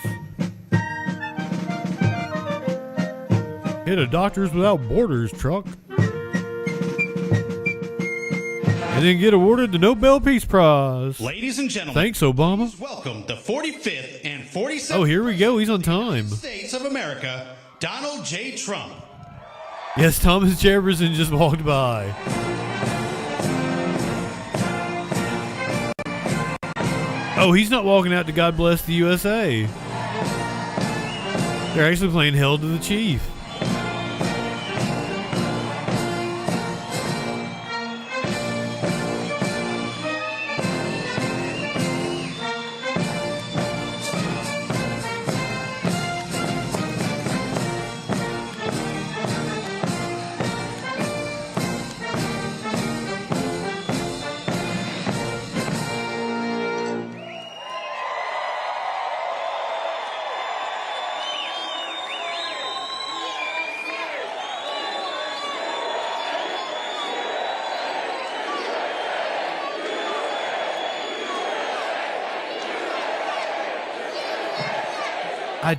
Hit a Doctors Without Borders truck. And then get awarded the Nobel Peace Prize. Ladies and gentlemen. Thanks, Obama. Please welcome the 45th and 47th Oh, here we go. He's on time. States of America, Donald J. Trump. Yes, Thomas Jefferson just walked by. Oh, he's not walking out to God Bless the USA. They're actually playing Hail to the Chief.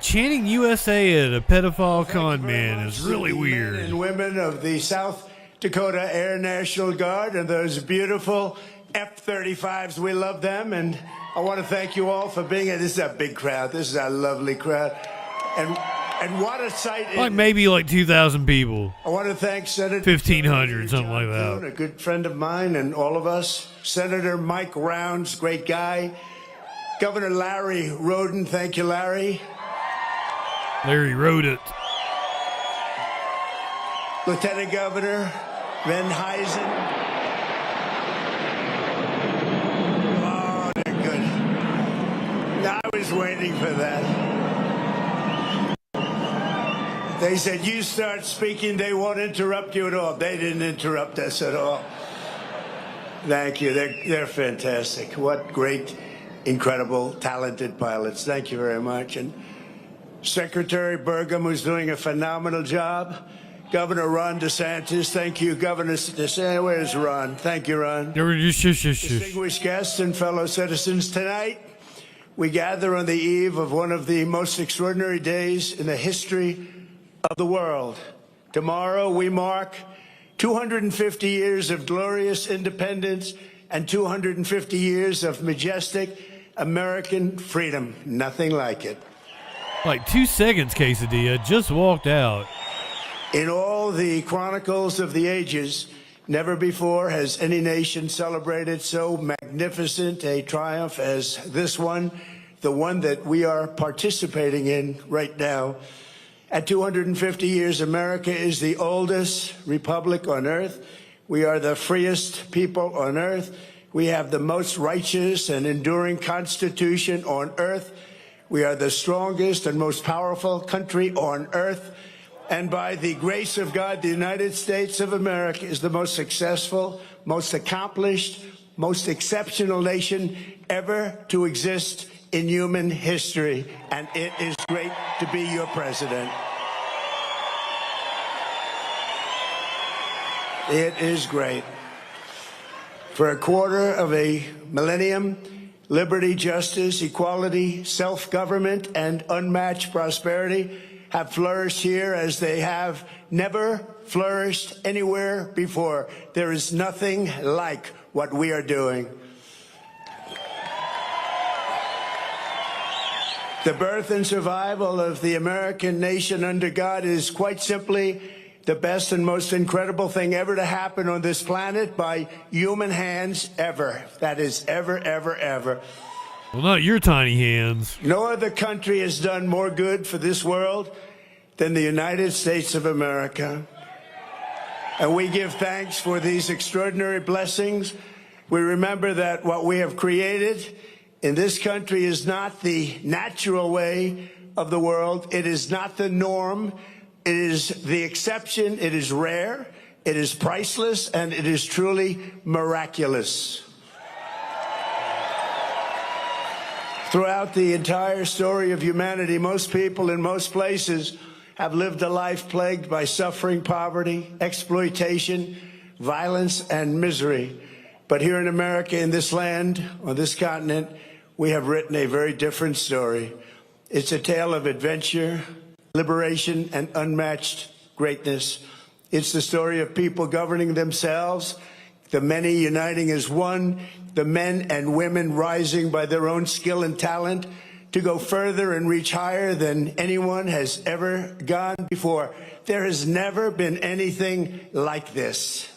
Chanting USA at a pedophile con man is really weird. Men and women of the South Dakota Air National Guard and those beautiful F-35s, we love them. And I want to thank you all for being here. This is a big crowd. This is a lovely crowd. And what a sight. Like maybe like 2,000 people. I want to thank Senator 1,500, something like that. A good friend of mine and all of us. Senator Mike Rounds, great guy. Governor Larry Roden, thank you, Larry. Larry wrote it. Lieutenant Governor Van Huysen. Oh, they're good. I was waiting for that. They said, you start speaking, they won't interrupt you at all. They didn't interrupt us at all. Thank you. They're fantastic. What great, incredible, talented pilots. Thank you very much. And Secretary Burgum, who's doing a phenomenal job. Governor Ron DeSantis, thank you. Governor DeSantis, where's Ron? Thank you, Ron. Distinguished guests and fellow citizens, tonight we gather on the eve of one of the most extraordinary days in the history of the world. Tomorrow we mark 250 years of glorious independence and 250 years of majestic American freedom. Nothing like it. Like 2 seconds, Quesadilla just walked out. In all the chronicles of the ages, never before has any nation celebrated so magnificent a triumph as this one, the one that we are participating in right now. At 250 years, America is the oldest republic on earth. We are the freest people on earth. We have the most righteous and enduring constitution on earth. We are the strongest and most powerful country on earth. And by the grace of God, the United States of America is the most successful, most accomplished, most exceptional nation ever to exist in human history. And it is great to be your president. It is great. For a quarter of a millennium, liberty, justice, equality, self-government, and unmatched prosperity have flourished here as they have never flourished anywhere before. There is nothing like what we are doing. The birth and survival of the American nation under God is quite simply the best and most incredible thing ever to happen on this planet by human hands ever. That is ever, ever, ever. Well, not your tiny hands. No other country has done more good for this world than the United States of America. And we give thanks for these extraordinary blessings. We remember that what we have created in this country is not the natural way of the world. It is not the norm. It is the exception. It is rare. It is priceless, and it is truly miraculous. Throughout the entire story of humanity, most people in most places have lived a life plagued by suffering, poverty, exploitation, violence, and misery. But here in America, in this land, on this continent, we have written a very different story. It's a tale of adventure, liberation, and unmatched greatness. It's the story of people governing themselves, the many uniting as one, the men and women rising by their own skill and talent, to go further and reach higher than anyone has ever gone before. There has never been anything like this.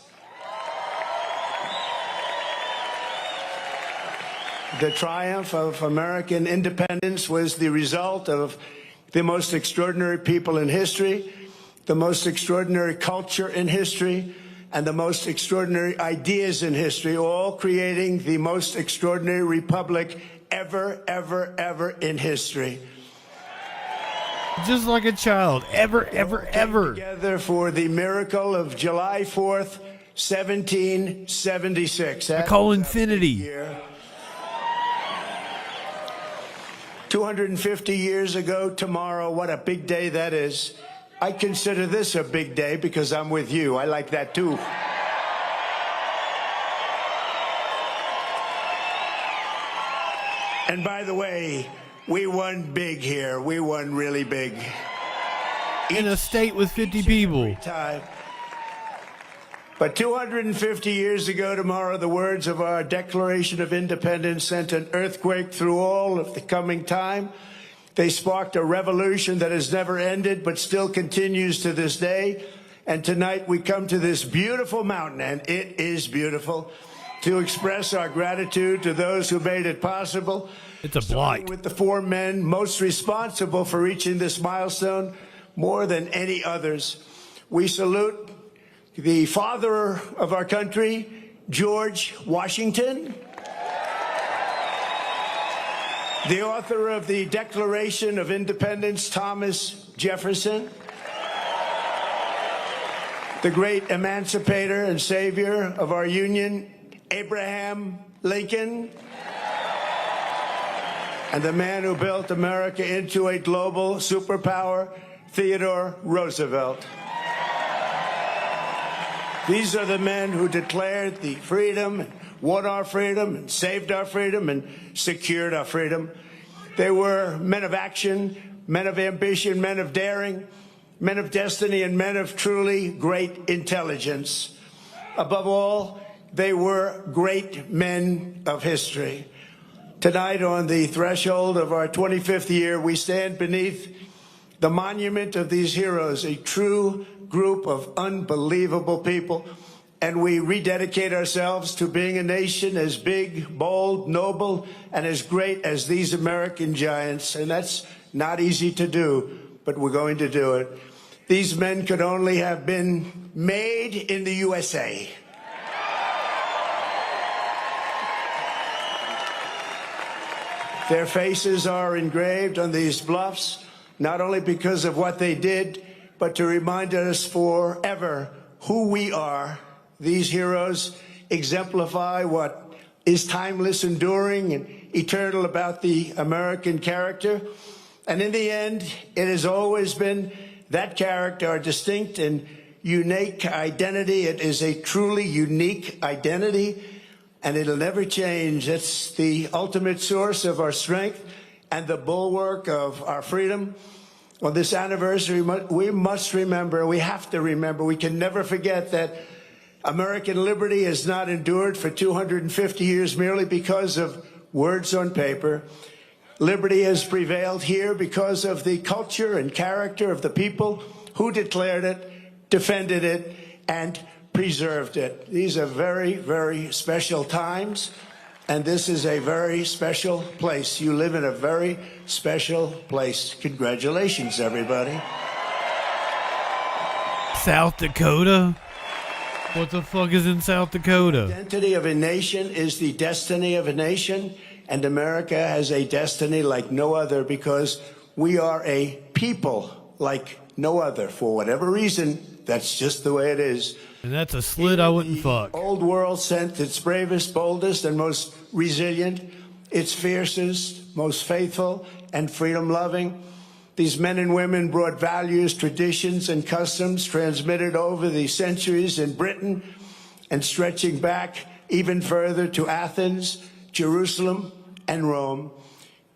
The triumph of American independence was the result of the most extraordinary people in history, the most extraordinary culture in history, and the most extraordinary ideas in history, all creating the most extraordinary republic ever, ever, ever in history. Just like a child, ever, ever, ever. Together for the miracle of July 4th, 1776. I call infinity. 250 years ago tomorrow, what a big day that is. I consider this a big day because I'm with you. I like that too. And by the way, we won big here. We won really big. In a state with 50 people. But 250 years ago tomorrow, the words of our Declaration of Independence sent an earthquake through all of the coming time. They sparked a revolution that has never ended, but still continues to this day. And tonight we come to this beautiful mountain, and it is beautiful, to express our gratitude to those who made it possible. It's a blight. With the four men most responsible for reaching this milestone, more than any others. We salute the father of our country, George Washington, the author of the Declaration of Independence, Thomas Jefferson, the great emancipator and savior of our union, Abraham Lincoln, and the man who built America into a global superpower, Theodore Roosevelt. These are the men who declared the freedom, and won our freedom, and saved our freedom, and secured our freedom. They were men of action, men of ambition, men of daring, men of destiny, and men of truly great intelligence. Above all, they were great men of history. Tonight, on the threshold of our 25th year, we stand beneath the monument of these heroes, a true group of unbelievable people, and we rededicate ourselves to being a nation as big, bold, noble, and as great as these American giants. And that's not easy to do, but we're going to do it. These men could only have been made in the USA. Their faces are engraved on these bluffs, not only because of what they did, but to remind us forever who we are. These heroes exemplify what is timeless, enduring, and eternal about the American character. And in the end, it has always been that character, our distinct and unique identity. It is a truly unique identity, and it'll never change. It's the ultimate source of our strength and the bulwark of our freedom. On this anniversary, we must remember, we have to remember, we can never forget that American liberty has not endured for 250 years merely because of words on paper. Liberty has prevailed here because of the culture and character of the people who declared it, defended it, and preserved it. These are very, very special times, and this is a very special place. You live in a very special place. Congratulations, everybody. South Dakota? What the fuck is in South Dakota? The identity of a nation is the destiny of a nation, and America has a destiny like no other because we are a people like no other. For whatever reason, that's just the way it is. And that's a slit I wouldn't fuck. Old world sent its bravest, boldest, and most resilient, its fiercest, most faithful, and freedom-loving. These men and women brought values, traditions, and customs transmitted over the centuries in Britain and stretching back even further to Athens, Jerusalem, and Rome.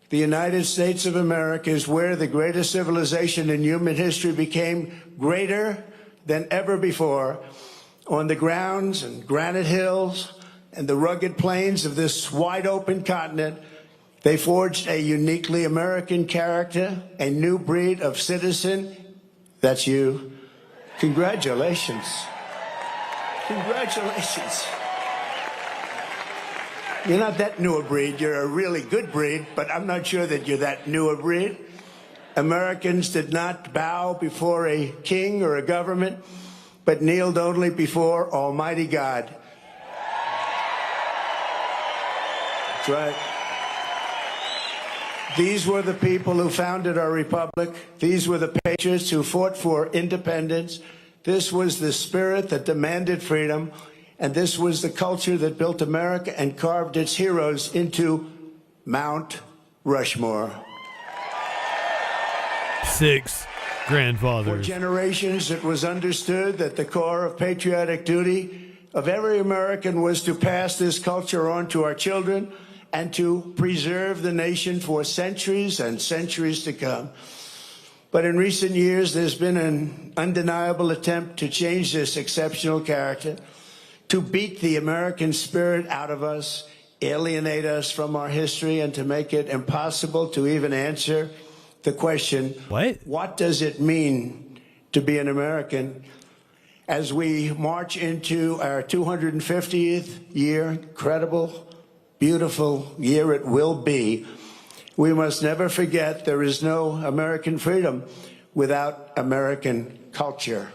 The United States of America is where the greatest civilization in human history became greater than ever before. On the grounds and granite hills and the rugged plains of this wide-open continent, They forged a uniquely American character, a new breed of citizen. That's you. Congratulations. Congratulations. You're not that new a breed. You're a really good breed, but I'm not sure that you're that new a breed. Americans did not bow before a king or a government, but kneeled only before Almighty God. That's right. These were the people who founded our republic. These were the patriots who fought for independence. This was the spirit that demanded freedom. And this was the culture that built America and carved its heroes into Mount Rushmore. 6 grandfathers. For generations, it was understood that the core of patriotic duty of every American was to pass this culture on to our children and to preserve the nation for centuries and centuries to come. But in recent years, there's been an undeniable attempt to change this exceptional character, to beat the American spirit out of us, alienate us from our history, and to make it impossible to even answer the question, what does it mean to be an American? As we march into our 250th year, incredible, beautiful year it will be, we must never forget there is no American freedom without American culture.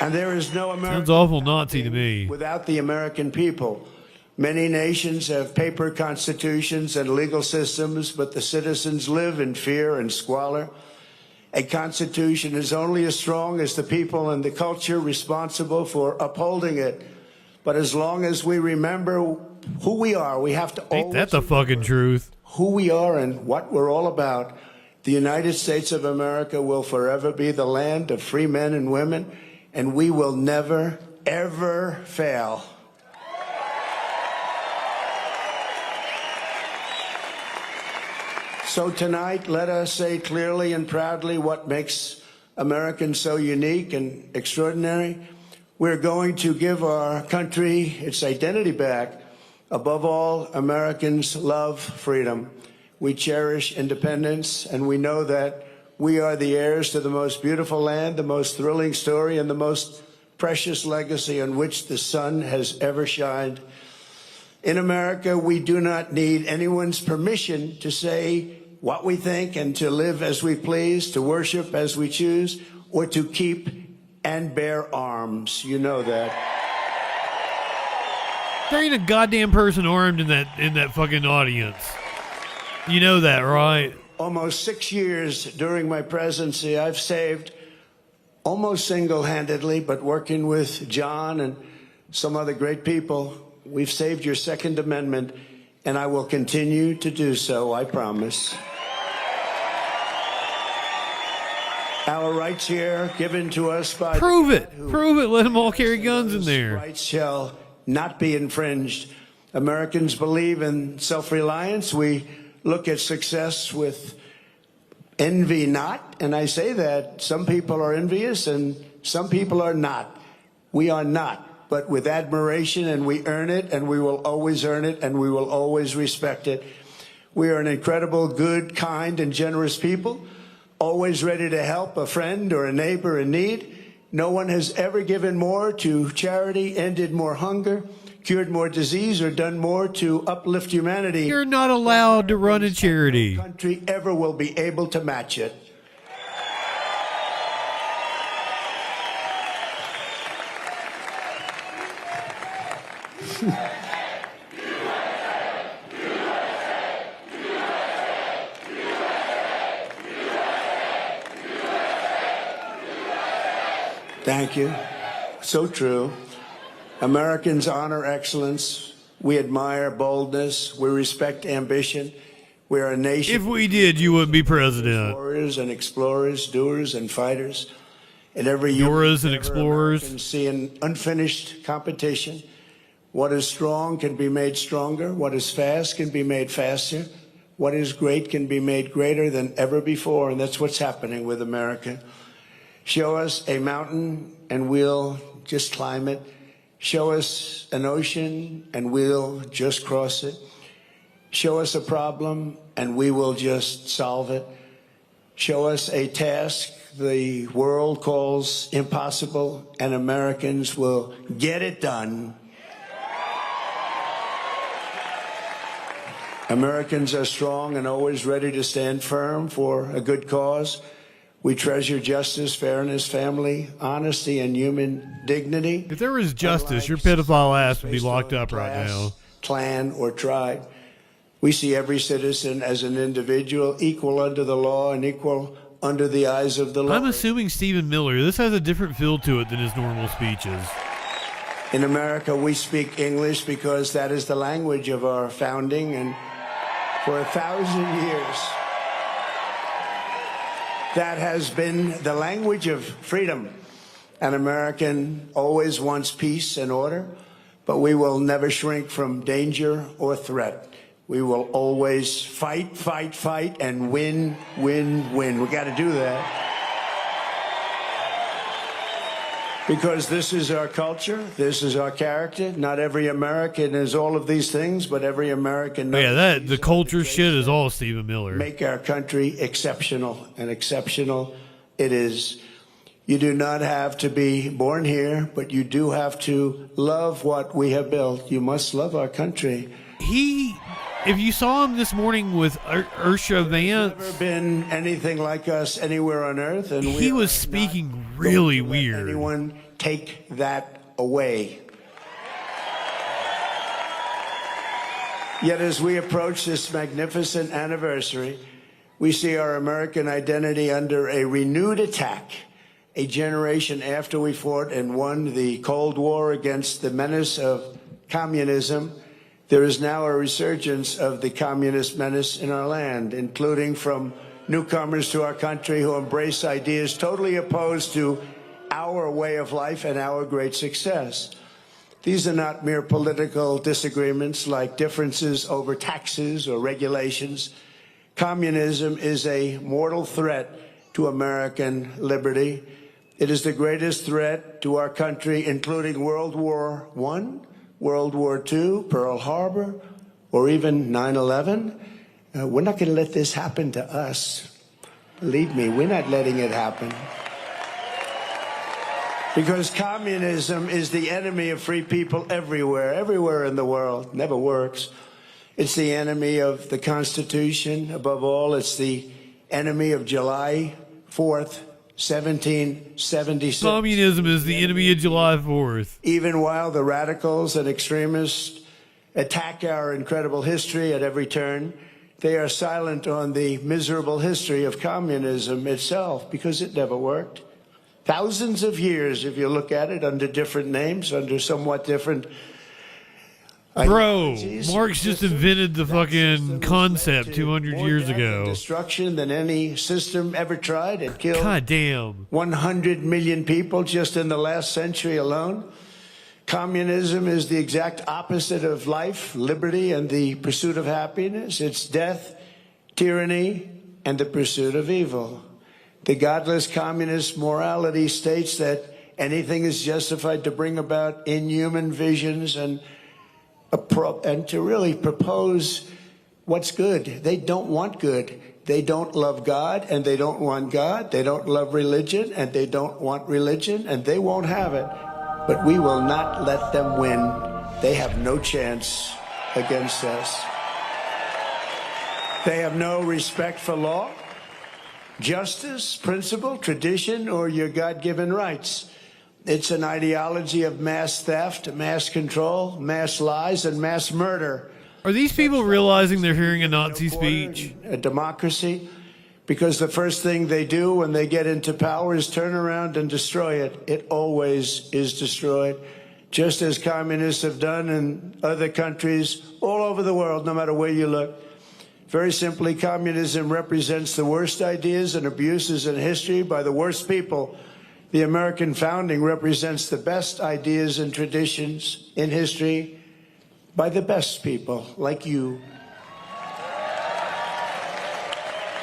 And there is no American Sounds awful Nazi to me. without the American people. Many nations have paper constitutions and legal systems, but the citizens live in fear and squalor. A constitution is only as strong as the people and the culture responsible for upholding it. But as long as we remember who we are, we have to Ain't that the fucking truth? Who we are and what we're all about. The United States of America will forever be the land of free men and women, and we will never, ever fail. So tonight, let us say clearly and proudly what makes Americans so unique and extraordinary. We're going to give our country its identity back. Above all, Americans love freedom. We cherish independence, and we know that we are the heirs to the most beautiful land, the most thrilling story, and the most precious legacy on which the sun has ever shined. In America, we do not need anyone's permission to say what we think and to live as we please, to worship as we choose, or to keep and bear arms. You know that. There ain't a goddamn person armed in that fucking audience. You know that, right? Almost 6 years during my presidency, I've saved almost single-handedly, but working with John and some other great people, we've saved your Second Amendment, and I will continue to do so, I promise. Our rights here given to us by... Prove it. Prove it. Let them all carry guns in there. Rights shall not be infringed. Americans believe in self-reliance. We look at success with envy not, and I say that some people are envious and some people are not. We are not, but with admiration, and we earn it, and we will always earn it, and we will always respect it. We are an incredible, good, kind, and generous people, always ready to help a friend or a neighbor in need. No one has ever given more to charity, ended more hunger, cured more disease, or done more to uplift humanity. You're not allowed to run a charity. No country ever will be able to match it. Thank you. So true. Americans honor excellence. We admire boldness. We respect ambition. We are a nation. If we did, you wouldn't be president. Warriors and explorers, doers and fighters. And every year, Doers and explorers. Americans see an unfinished competition. What is strong can be made stronger. What is fast can be made faster. What is great can be made greater than ever before. And that's what's happening with America. Show us a mountain and we'll just climb it. Show us an ocean and we'll just cross it. Show us a problem and we will just solve it. Show us a task the world calls impossible and Americans will get it done. Americans are strong and always ready to stand firm for a good cause. We treasure justice, fairness, family, honesty, and human dignity. If there was justice, your pedophile ass would be locked up right now. Clan, or tribe. We see every citizen as an individual, equal under the law and equal under the eyes of the law. I'm assuming Stephen Miller. This has a different feel to it than his normal speeches. In America, we speak English because that is the language of our founding, and for 1,000 years, that has been the language of freedom. An American always wants peace and order, but we will never shrink from danger or threat. We will always fight, fight, fight, and win, win, win. We got to do that. Because this is our culture, this is our character. Not every American is all of these things, but every American knows. Yeah, the culture shit is all Stephen Miller. Make our country exceptional, and exceptional it is. You do not have to be born here, but you do have to love what we have built. You must love our country. If you saw him this morning with Ursha Vance, never been anything like us anywhere on earth, and he was speaking really weird. Anyone take that away? Yet as we approach this magnificent anniversary, we see our American identity under a renewed attack. A generation after we fought and won the Cold War against the menace of communism, there is now a resurgence of the communist menace in our land, including from newcomers to our country who embrace ideas totally opposed to our way of life and our great success. These are not mere political disagreements like differences over taxes or regulations. Communism is a mortal threat to American liberty. It is the greatest threat to our country, including World War I, World War II, Pearl Harbor, or even 9/11. We're not going to let this happen to us. Believe me, we're not letting it happen. Because communism is the enemy of free people everywhere in the world. Never works. It's the enemy of the Constitution. Above all, it's the enemy of July 4th, 1776. Communism is the enemy of July 4th. Even while the radicals and extremists attack our incredible history at every turn, they are silent on the miserable history of communism itself, because it never worked. Thousands of years, if you look at it, under different names, under somewhat different... Bro, Marx just invented the fucking concept 200 years ago. Destruction than any system ever tried. It killed God damn 100 million people just in the last century alone. Communism is the exact opposite of life, liberty, and the pursuit of happiness. It's death, tyranny, and the pursuit of evil. The godless communist morality states that anything is justified to bring about inhuman visions and to really propose what's good. They don't want good. They don't love God, and they don't want God. They don't love religion, and they don't want religion, and they won't have it. But we will not let them win. They have no chance against us. They have no respect for law, justice, principle, tradition, or your God-given rights. It's an ideology of mass theft, mass control, mass lies, and mass murder. Are these people realizing they're hearing a Nazi speech? A democracy, because the first thing they do when they get into power is turn around and destroy it. It always is destroyed, just as communists have done in other countries all over the world, no matter where you look. Very simply, communism represents the worst ideas and abuses in history by the worst people. The American founding represents the best ideas and traditions in history by the best people like you.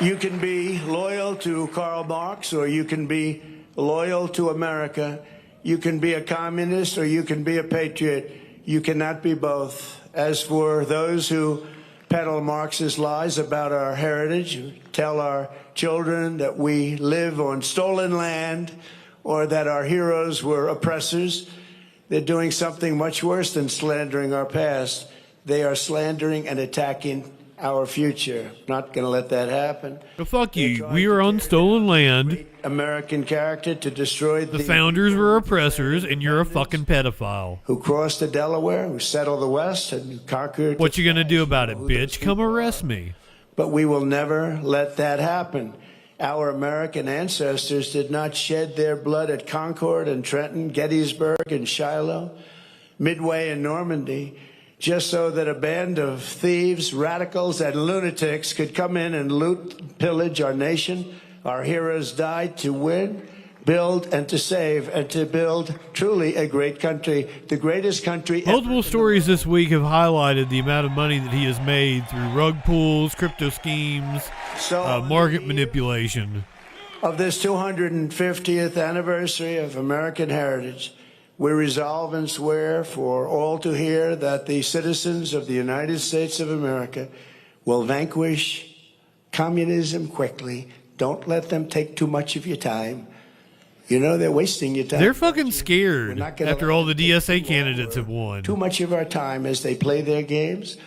You can be loyal to Karl Marx, or you can be loyal to America. You can be a communist or you can be a patriot. You cannot be both. As for those who peddle Marxist lies about our heritage, who tell our children that we live on stolen land or that our heroes were oppressors, they're doing something much worse than slandering our past. They are slandering and attacking our future. Not going to let that happen. Well, fuck you. We are on stolen land. American character to destroy The founders were oppressors, and you're a fucking pedophile. who crossed the Delaware, who settled the West, and who conquered. What you gonna do about it, bitch? Come arrest me. But we will never let that happen. Our American ancestors did not shed their blood at Concord and Trenton, Gettysburg and Shiloh, Midway and Normandy, just so that a band of thieves, radicals, and lunatics could come in and loot, pillage our nation. Our heroes died to win, build, and to save, and to build truly a great country, the greatest country. Multiple stories this week have highlighted the amount of money that he has made through rug pulls, crypto schemes, market manipulation. Of this 250th anniversary of American heritage, we resolve and swear for all to hear that the citizens of the United States of America will vanquish communism quickly. Don't let them take too much of your time. You know, they're wasting your time. They're fucking scared after all the DSA candidates have won. Too much of our time as they play their games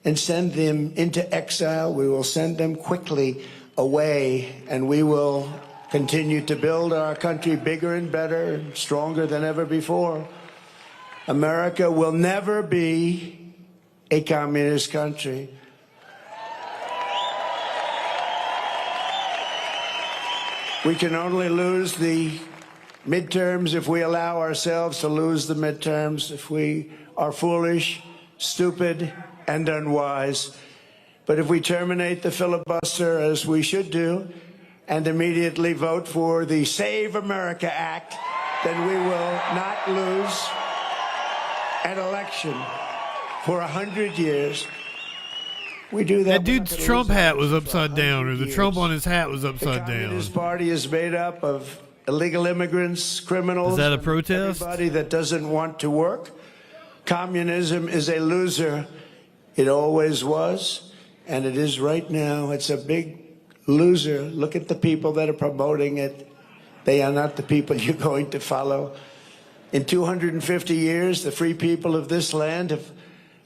and send them into exile. We will send them quickly away, and we will continue to build our country bigger and better and stronger than ever before. America will never be a communist country. We can only lose the midterms if we allow ourselves to lose the midterms, if we are foolish, stupid, and unwise. But if we terminate the filibuster, as we should do, and immediately vote for the Save America Act, then we will not lose an election for 100 years. We do that. That dude's Trump hat was upside down, or the Trump on his hat was upside down. The Communist Party is made up of illegal immigrants, criminals. Is that a protest? Everybody that doesn't want to work. Communism is a loser. It always was, and it is right now. It's a big loser. Look at the people that are promoting it. They are not the people you're going to follow. In 250 years, the free people of this land have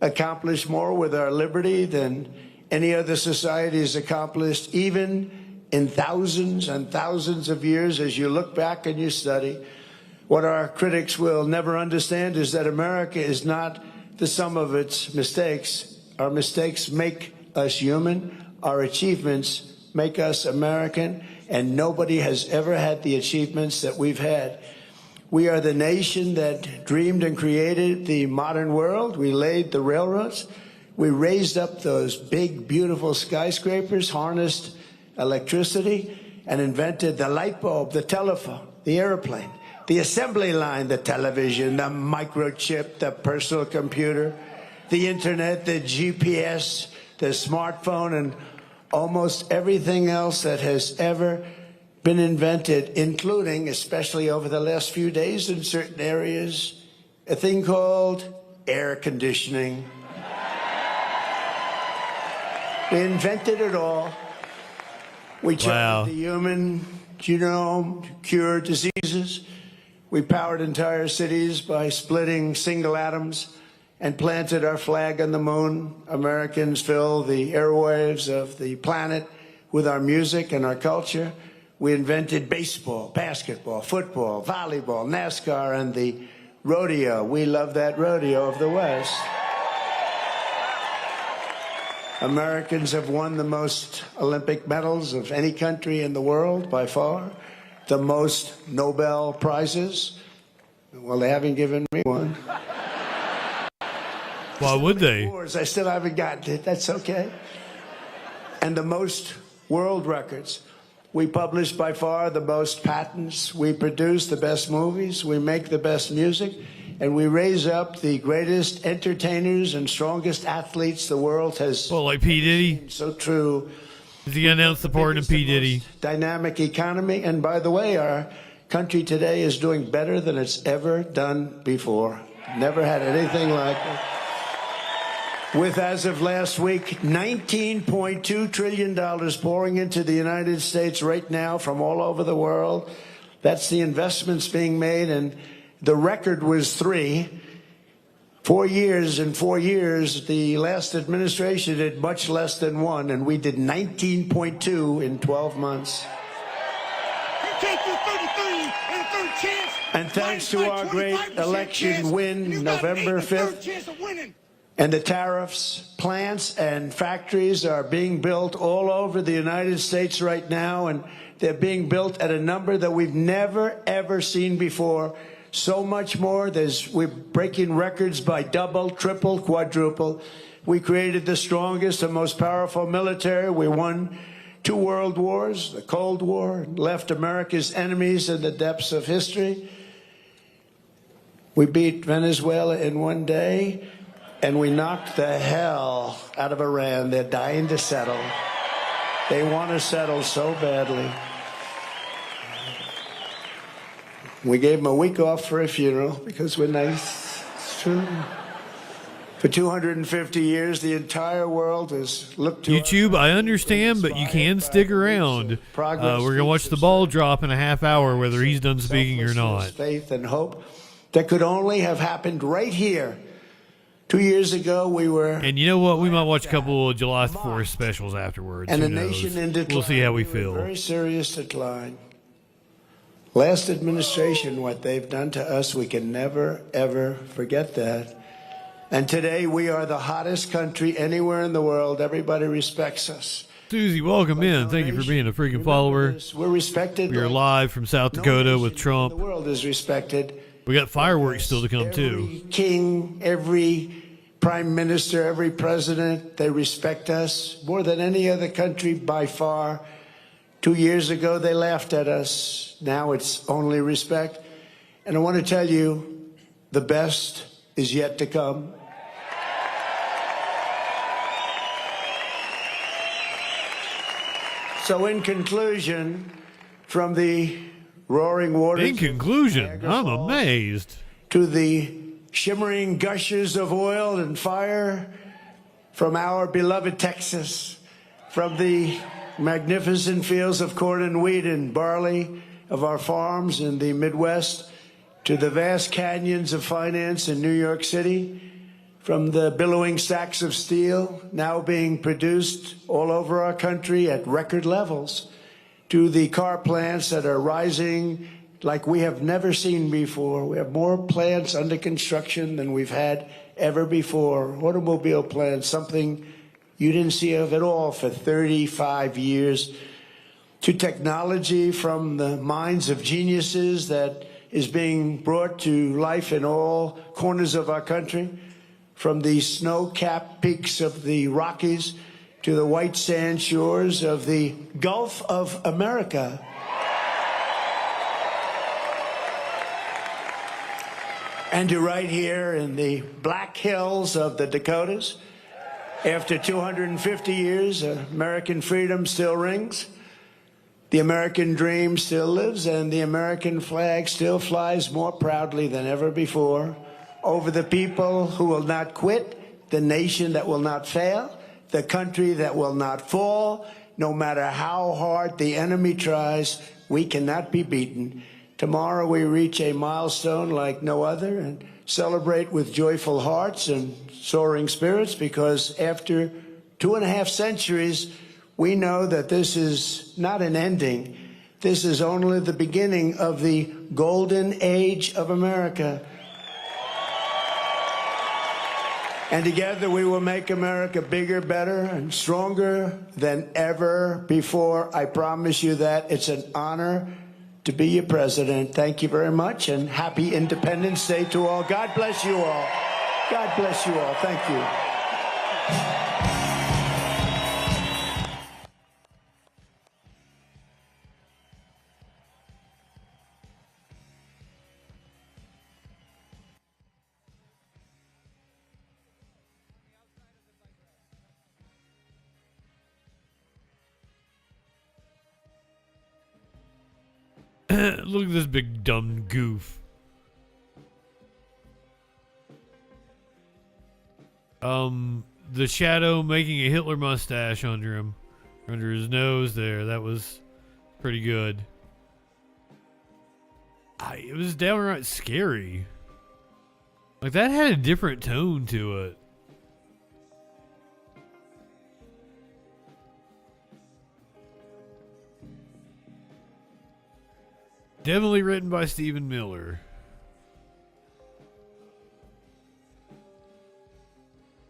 accomplished more with our liberty than any other society has accomplished, even in thousands and thousands of years. As you look back and you study, what our critics will never understand is that America is not the sum of its mistakes. Our mistakes make us human. Our achievements make us American, and nobody has ever had the achievements that we've had. We are the nation that dreamed and created the modern world. We laid the railroads. We raised up those big, beautiful skyscrapers, harnessed electricity, and invented the light bulb, the telephone, the airplane, the assembly line, the television, the microchip, the personal computer, the internet, the GPS, the smartphone, and almost everything else that has ever been invented, including, especially over the last few days in certain areas, a thing called air conditioning. We invented it all. We charted the human genome to cure diseases. We powered entire cities by splitting single atoms and planted our flag on the moon. Americans fill the airwaves of the planet with our music and our culture. We invented baseball, basketball, football, volleyball, NASCAR, and the rodeo. We love that rodeo of the West. Americans have won the most Olympic medals of any country in the world by far, the most Nobel Prizes. Well, they haven't given me one. Why would they? I still haven't gotten it. That's okay. And the most world records. We publish by far the most patents. We produce the best movies. We make the best music. And we raise up the greatest entertainers and strongest athletes the world has. Well, like P. Diddy? So true. Is he announced the pardon of P. Diddy? Dynamic economy. And by the way, our country today is doing better than it's ever done before. Never had anything like it. With, as of last week, $19.2 trillion pouring into the United States right now from all over the world. That's the investments being made, and the record was 3. 4 years. In 4 years, the last administration did much less than 1, and we did 19.2 in 12 months. And thanks to our great election win, November 5th, and the tariffs, plants and factories are being built all over the United States right now, and they're being built at a number that we've never, ever seen before. So much more. We're breaking records by double, triple, quadruple. We created the strongest and most powerful military. We won 2 world wars, the Cold War, left America's enemies in the depths of history. We beat Venezuela in 1 day, and we knocked the hell out of Iran. They're dying to settle. They want to settle so badly. We gave them a week off for a funeral because we're nice. It's true. For 250 years, the entire world has looked to YouTube, I understand, but you can stick around. We're going to watch the ball drop in a half hour, whether he's done speaking or not. Faith and hope that could only have happened right here. 2 years ago, we were... And you know what? We might watch a couple of July 4th specials afterwards. And Who a knows? nation in decline. We'll see how we feel. Very serious decline. Last administration, what they've done to us, we can never, ever forget that. And today, we are the hottest country anywhere in the world. Everybody respects us. Susie, welcome in. Thank you for being a freaking follower. We're respected. We are live from South Dakota with Trump. The world is respected. We got fireworks still to come, too. Every king, every prime minister, every president, they respect us more than any other country by far. 2 years ago, they laughed at us. Now it's only respect. And I want to tell you, the best is yet to come. So in conclusion, from the roaring waters... In conclusion, I'm amazed. ...to the shimmering gushes of oil and fire from our beloved Texas, from the magnificent fields of corn and wheat and barley of our farms in the Midwest, to the vast canyons of finance in New York City, from the billowing stacks of steel now being produced all over our country at record levels, to the car plants that are rising like we have never seen before. We have more plants under construction than we've had ever before. Automobile plants, something you didn't see of at all for 35 years. To technology from the minds of geniuses that is being brought to life in all corners of our country, from the snow-capped peaks of the Rockies to the white sand shores of the Gulf of America. And to right here in the Black Hills of the Dakotas, after 250 years, American freedom still rings. The American dream still lives, and the American flag still flies more proudly than ever before over the people who will not quit, the nation that will not fail, the country that will not fall. No matter how hard the enemy tries, we cannot be beaten. Tomorrow we reach a milestone like no other and celebrate with joyful hearts and soaring spirits, because after 2.5 centuries, we know that this is not an ending. This is only the beginning of the golden age of America. And together we will make America bigger, better, and stronger than ever before. I promise you that. It's an honor to be your president. Thank you very much, and happy Independence Day to all. God bless you all. God bless you all. Thank you. Look at this big dumb goof. The shadow making a Hitler mustache under him. Under his nose there. That was pretty good. It was downright scary. Like, that had a different tone to it. Definitely written by Stephen Miller.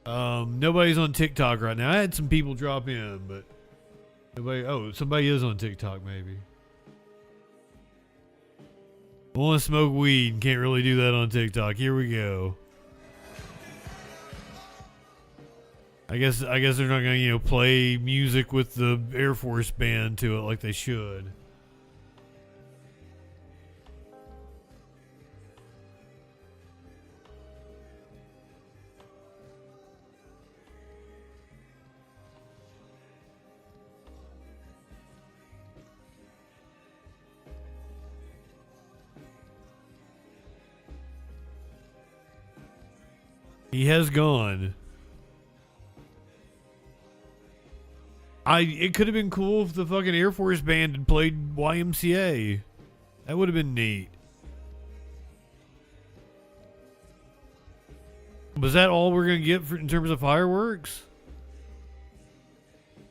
Nobody's on TikTok right now. I had some people drop in, but nobody. Oh, somebody is on TikTok, maybe. I want to smoke weed and can't really do that on TikTok. Here we go. I guess they're not gonna, play music with the Air Force band to it like they should. He has gone. It could have been cool if the fucking Air Force band had played YMCA. That would have been neat. Was that all we're gonna get in terms of fireworks?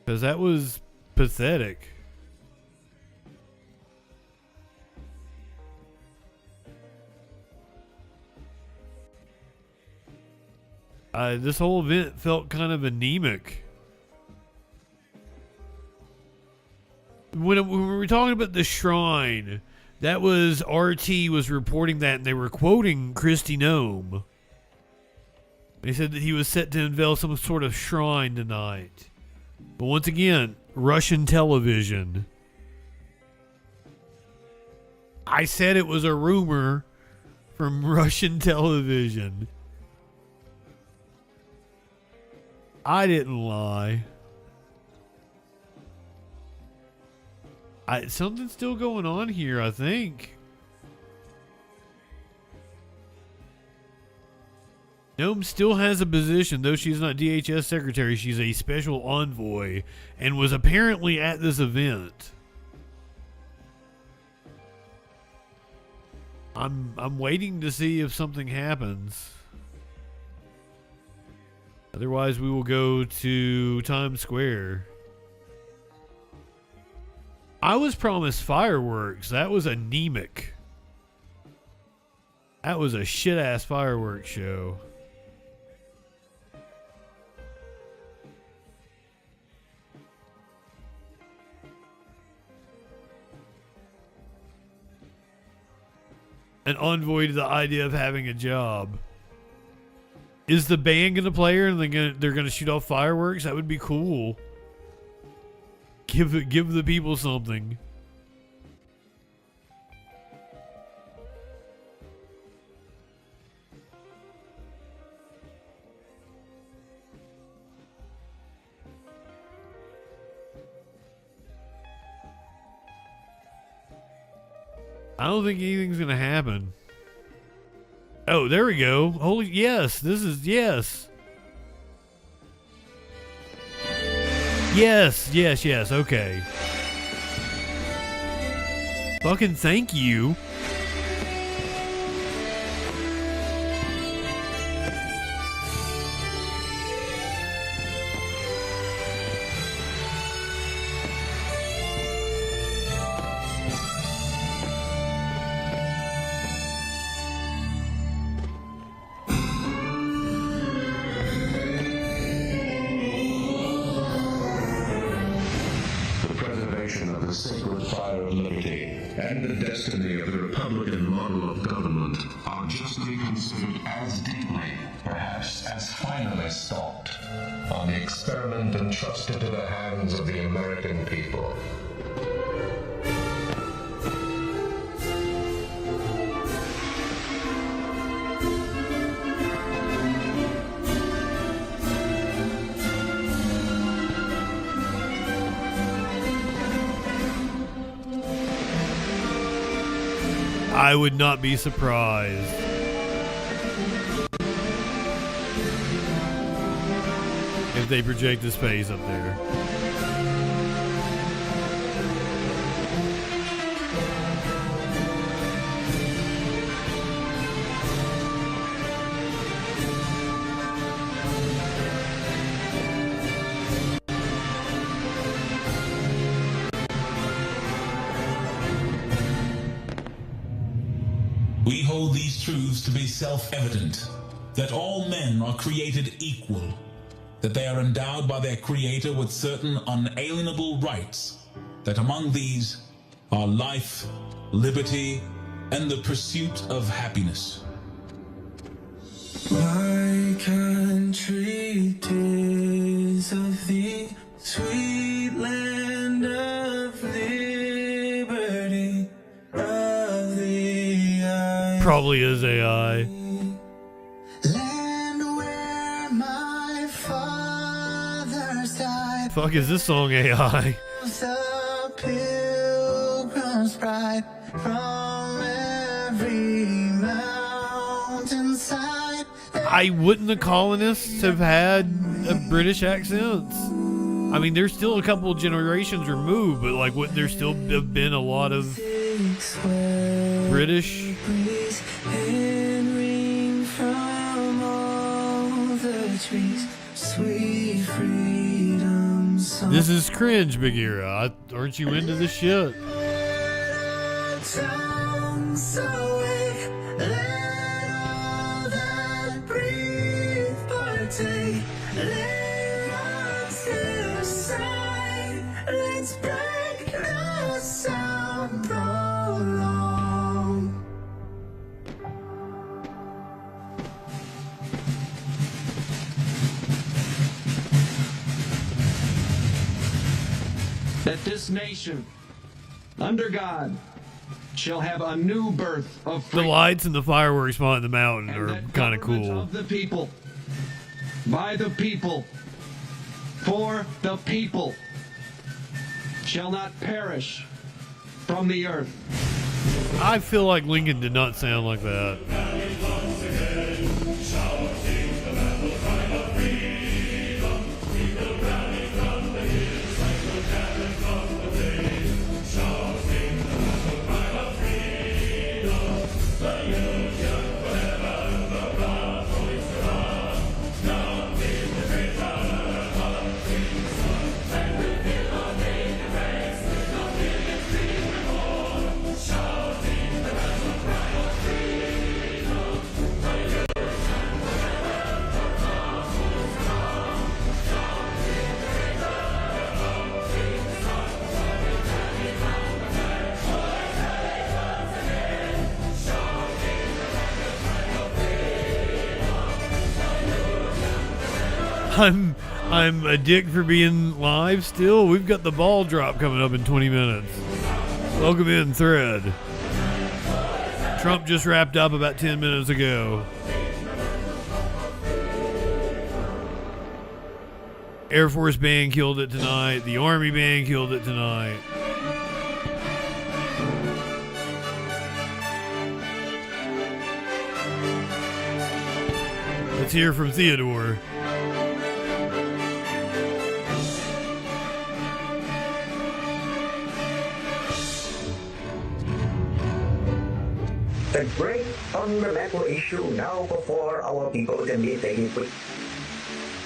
Because that was pathetic. This whole event felt kind of anemic. When we were talking about the shrine, that was RT was reporting that, and they were quoting Kristi Noem. They said that he was set to unveil some sort of shrine tonight. But once again, Russian television. I said it was a rumor from Russian television. I didn't lie. Something's still going on here, I think. Noem still has a position, though she's not DHS secretary. She's a special envoy and was apparently at this event. I'm waiting to see if something happens. Otherwise, we will go to Times Square. I was promised fireworks. That was anemic. That was a shit-ass fireworks show. An envoy to the idea of having a job. Is the band gonna play her and they're gonna shoot off fireworks? That would be cool. Give the people something. I don't think anything's gonna happen. Oh, there we go. Holy, yes, this is, yes. Yes, okay. Fucking thank you. Sacred fire of liberty and the destiny of the Republican model of government are justly considered as deeply, perhaps as finally stalked, on the experiment entrusted to the hands of the American people. I would not be surprised. If they project the space up there. We hold these truths to be self-evident, that all men are created equal, that they are endowed by their Creator with certain unalienable rights, that among these are life, liberty, and the pursuit of happiness. My country, 'tis of thee, sweet land of liberty, of thee I Probably is AI. land where my fathers died. Fuck is this song AI? The pilgrim's pride from every mountainside. Wouldn't the colonists have had British accents? I mean, there's still a couple generations removed, but like, wouldn't there still have been a lot of British? And ring from all the trees, sweet freedom song. This is cringe, Big Era. Aren't you into this shit? Tongues awake, let all that breathe partake. Lay monsters aside, let's break the sound prolong. That this nation, under God, shall have a new birth of The freedom. lights and the fireworks behind the mountain are kind of cool. Of the people, by the people, for the people, shall not perish from the earth. I feel like Lincoln did not sound like that. I'm a dick for being live still. We've got the ball drop coming up in 20 minutes. Welcome in, Thread. Trump just wrapped up about 10 minutes ago. Air Force Band killed it tonight. The Army Band killed it tonight. Let's hear from Theodore. The great fundamental issue now before our people can be taken quick.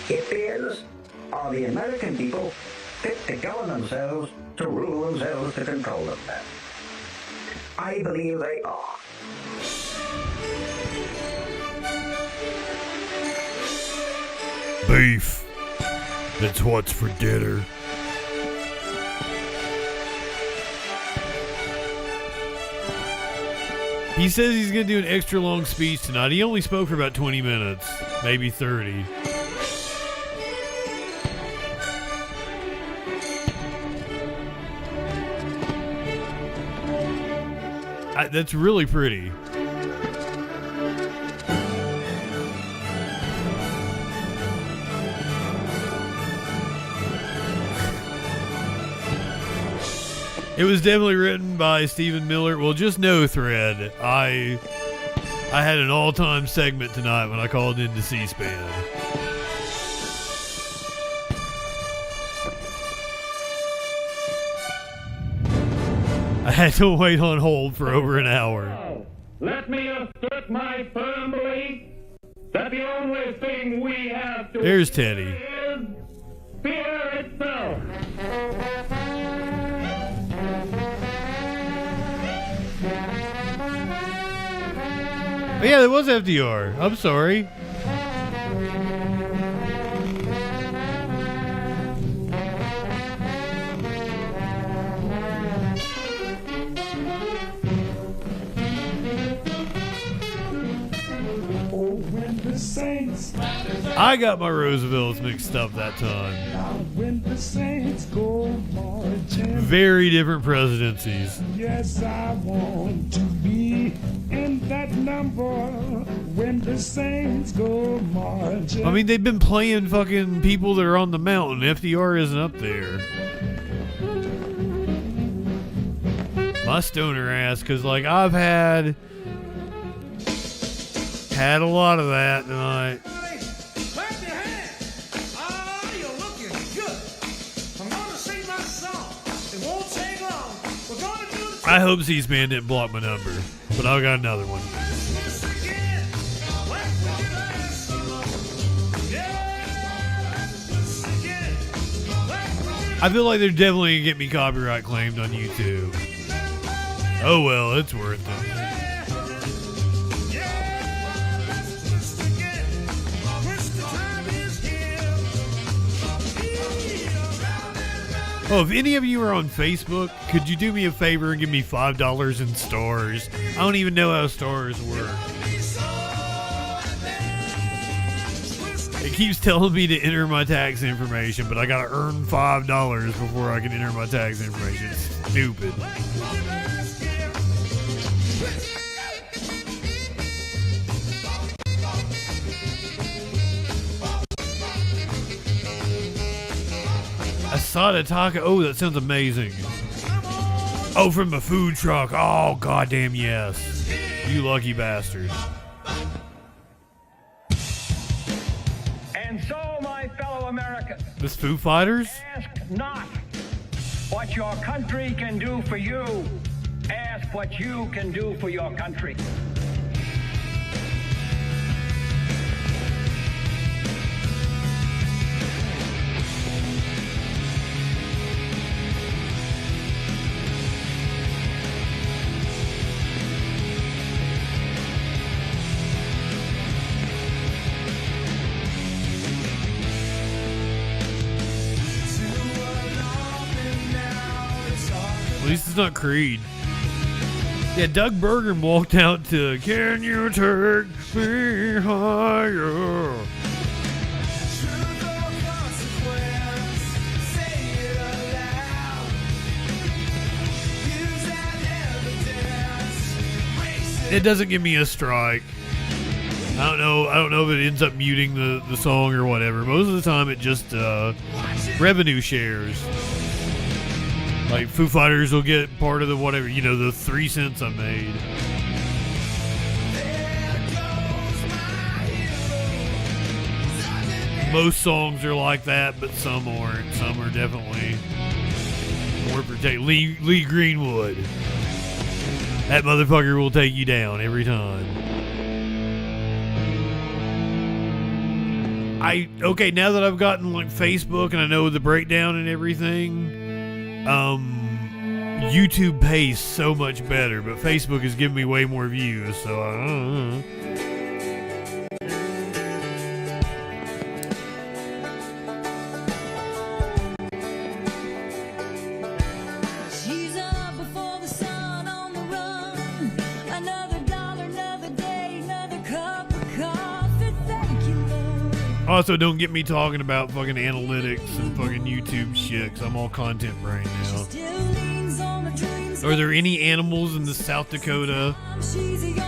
It is, are the American people fit to govern themselves, to rule themselves, to control themselves? I believe they are. Beef. That's what's for dinner. He says he's going to do an extra long speech tonight. He only spoke for about 20 minutes, maybe 30. That's really pretty. It was definitely written by Stephen Miller. Well, just know, Thread, I had an all-time segment tonight when I called into C-SPAN. I had to wait on hold for over an hour. Let me assert my firm belief that the only thing we have to There's Teddy. is fear itself. Oh, yeah, that was FDR. I'm sorry. I got my Roosevelts mixed up that time. Very different presidencies. Yes, I want to be in that number when the saints go marching. I mean, they've been playing fucking people that are on the mountain. FDR isn't up there. My stoner ass, because, like, I've had a lot of that tonight. Clap your hands. Oh, you're looking good. I'm going to sing my song. It won't take long. We're going to do the... I hope C-SPAN didn't block my number, but I've got another one. I feel like they're definitely going to get me copyright claimed on YouTube. Oh well, it's worth it. Oh, if any of you are on Facebook, could you do me a favor and give me $5 in stars? I don't even know how stars work. It keeps telling me to enter my tax information, but I gotta earn $5 before I can enter my tax information. It's stupid. Asada taco. Oh, that sounds amazing. Oh, from the food truck. Oh, goddamn yes. You lucky bastard. And so, my fellow Americans, This Foo Fighters? ask not what your country can do for you. Ask what you can do for your country. At least it's not Creed. Yeah, Doug Bergen walked out to Can You Take Me Higher? It doesn't give me a strike. I don't know if it ends up muting the song or whatever. Most of the time it just revenue shares. Like Foo Fighters will get part of the whatever, the 3 cents I made. Most songs are like that, but some aren't. Some are definitely more protected. Lee Greenwood. That motherfucker will take you down every time. Okay, now that I've gotten like Facebook and I know the breakdown and everything, YouTube pays so much better, but Facebook is giving me way more views, so I don't know. She's up before the sun on the run. Another dollar, another day, another cup of coffee. Thank you, Lord. Also, don't get me talking about fucking analytics and fucking YouTube shit, 'cause I'm all content brain now. Are there any animals in the South Dakota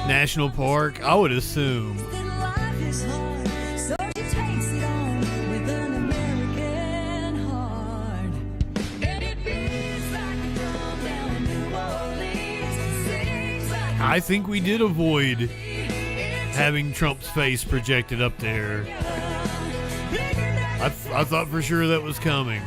National Park? I would assume. Life is hard, so she takes it on with an American heart. And it feels like a drum down I think we did avoid having Trump's face projected up there. I thought for sure that was coming.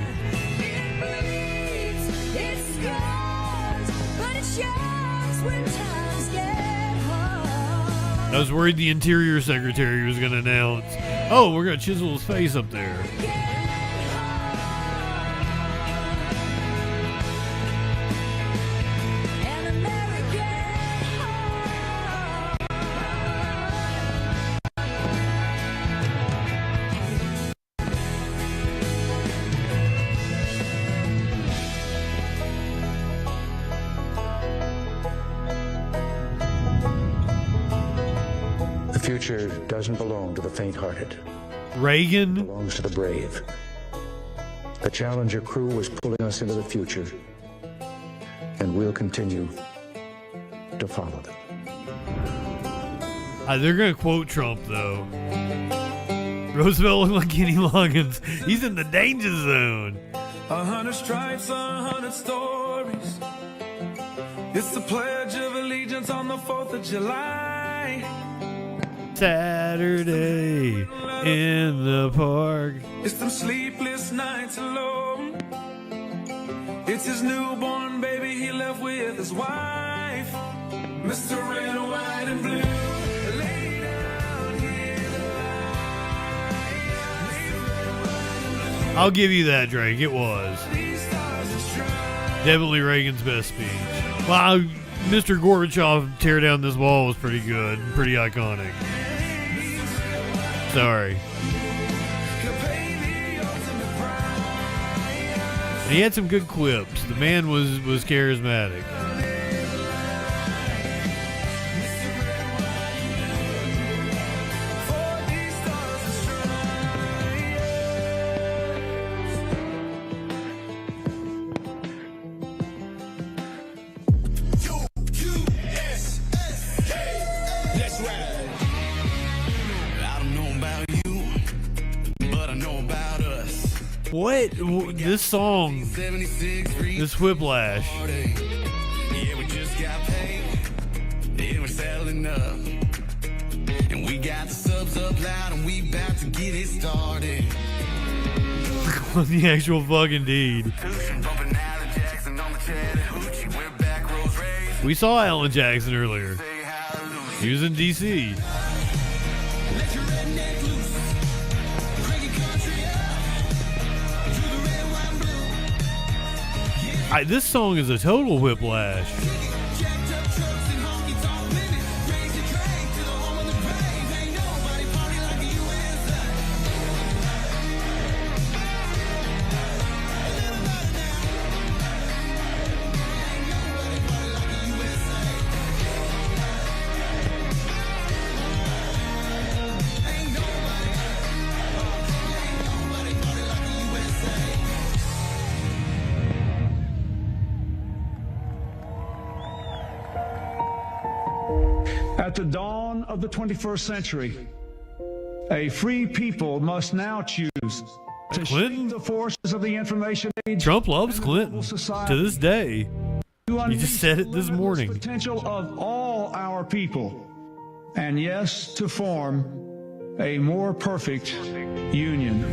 I was worried the Interior Secretary was going to announce, oh, we're going to chisel his face up there. The future doesn't belong to the faint-hearted. Reagan It belongs to the brave. The Challenger crew was pulling us into the future, and we'll continue to follow them. They're going to quote Trump, though. Roosevelt looked like Kenny Loggins. He's in the danger zone. 100 stripes, 100 stories. It's the Pledge of Allegiance on the 4th of July. Saturday in the park. It's them sleepless nights alone. It's his newborn baby he left with his wife. Mr. Red, White, and Blue. Lay down here to lie. I'll give you that, Drake. It was definitely Reagan's best speech. Well, Mr. Gorbachev tear down this wall was pretty good, pretty iconic. Sorry. And he had some good quips. The man was charismatic. What? This song, this Whiplash. Yeah, we just got paid. Yeah, we're settling up. And we got the subs up loud and we about to get it started. On the actual fucking deed. We saw Alan Jackson earlier. He was in D.C. This song is a total whiplash. At the dawn of the 21st century, a free people must now choose to shape the forces of the information age. Trump loves Clinton to this day. He just said it this morning. Potential of all our people, and yes, to form a more perfect union.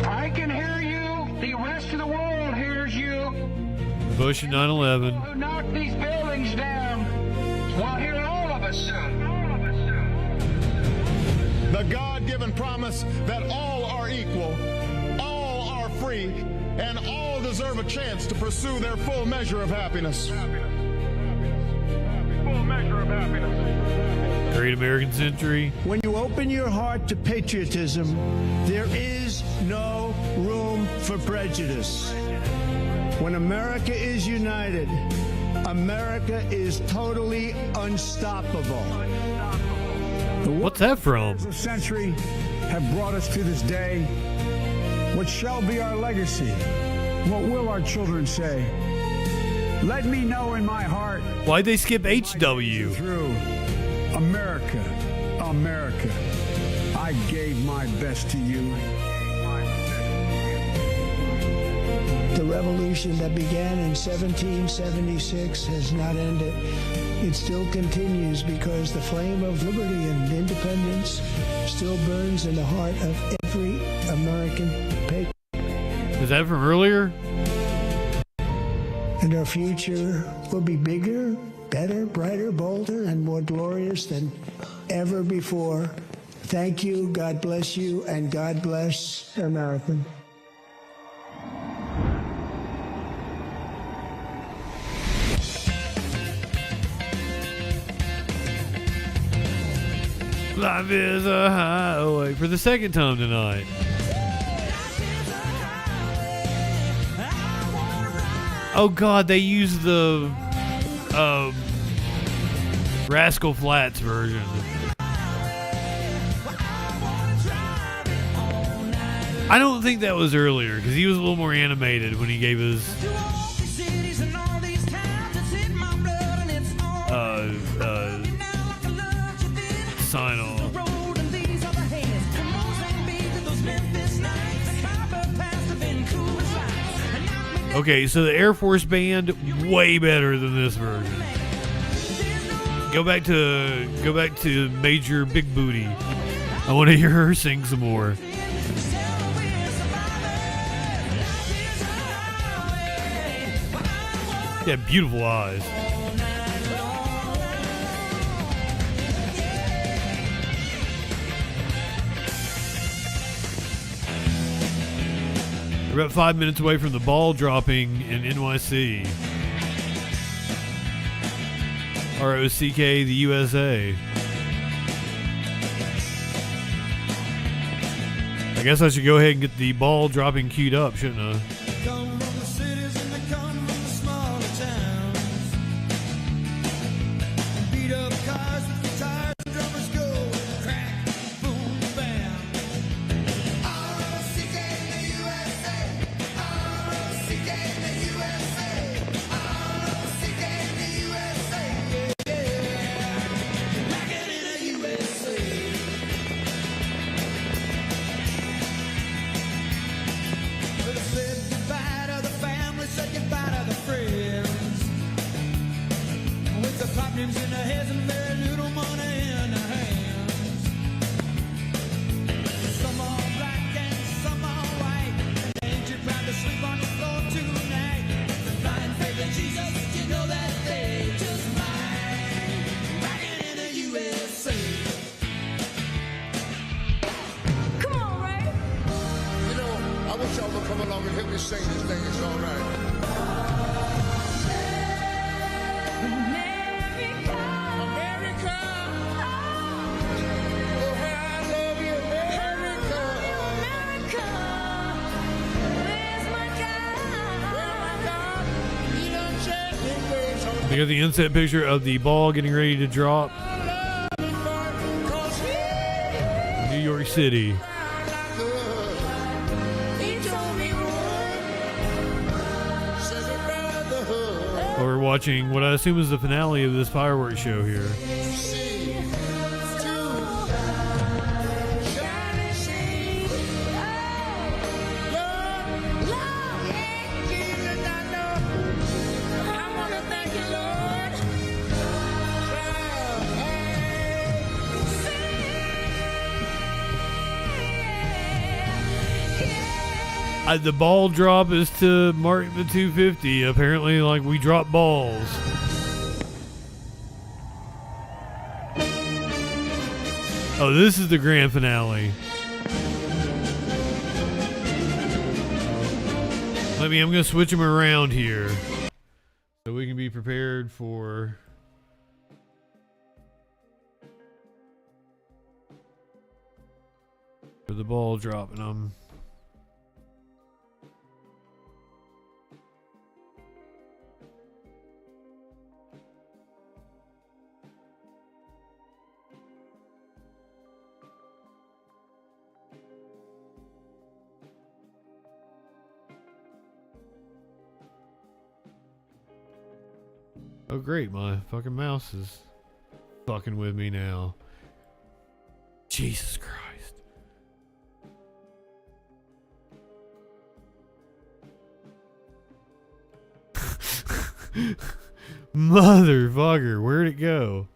I can hear you. The rest of the world hears you. Bush in 9/11. Who knocked these buildings down will hear all of us soon. The God-given promise that all are equal, all are free, and all deserve a chance to pursue their full measure of happiness. Full measure of happiness. Great American Century. When you open your heart to patriotism, there is no room for prejudice. When America is united, America is totally unstoppable. What's that from? The century have brought us to this day. What shall be our legacy? What will our children say? Let me know in my heart. Why'd they skip HW? Through America, America, I gave my best to you. The revolution that began in 1776 has not ended. It still continues because the flame of liberty and independence still burns in the heart of every American patriot. Is that from earlier? And our future will be bigger, better, brighter, bolder, and more glorious than ever before. Thank you, God bless you, and God bless America. Life is a highway for the second time tonight. Oh God, they use the Rascal Flatts version. I don't think that was earlier because he was a little more animated when he gave his sign off. Okay, so the Air Force Band, way better than this version. Go back to Major Big Booty. I want to hear her sing some more. Yeah, beautiful eyes. We're about 5 minutes away from the ball dropping in NYC. ROCK, the USA. I guess I should go ahead and get the ball dropping queued up, shouldn't I? They got the inset picture of the ball getting ready to drop. New York City. We're watching what I assume is the finale of this fireworks show here. The ball drop is to mark the 250. Apparently, like, we drop balls. Oh, this is the grand finale. I'm going to switch them around here so we can be prepared for the ball dropping them. Oh great, my fucking mouse is fucking with me now. Jesus Christ. Motherfucker, where'd it go?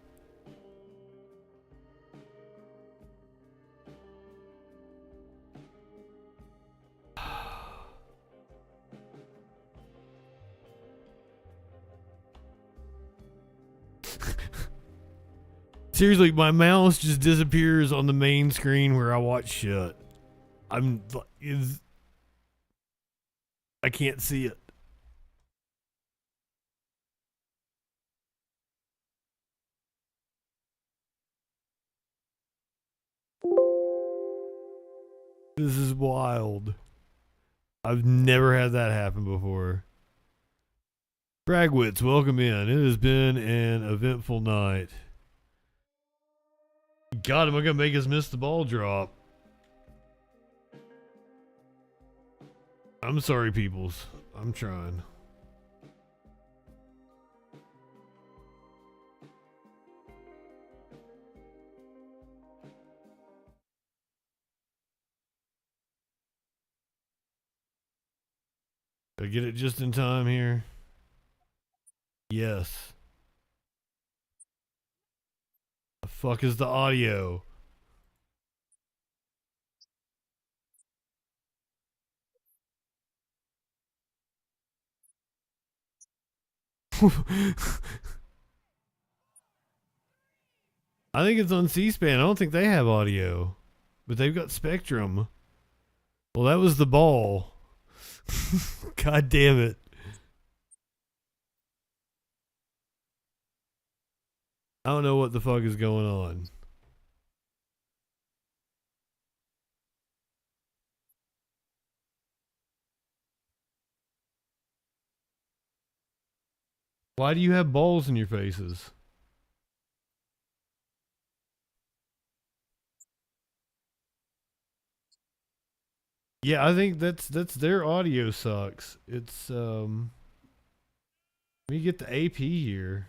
Seriously, my mouse just disappears on the main screen where I watch shit. I can't see it. This is wild. I've never had that happen before. Bragwitz, welcome in. It has been an eventful night. God, am I gonna make us miss the ball drop? I'm sorry, peoples. I'm trying. Did I get it just in time here? Yes. The fuck is the audio? I think it's on C-SPAN. I don't think they have audio. But they've got Spectrum. Well, that was the ball. God damn it. I don't know what the fuck is going on. Why do you have balls in your faces? Yeah, I think that's their audio sucks. It's let me get the AP here.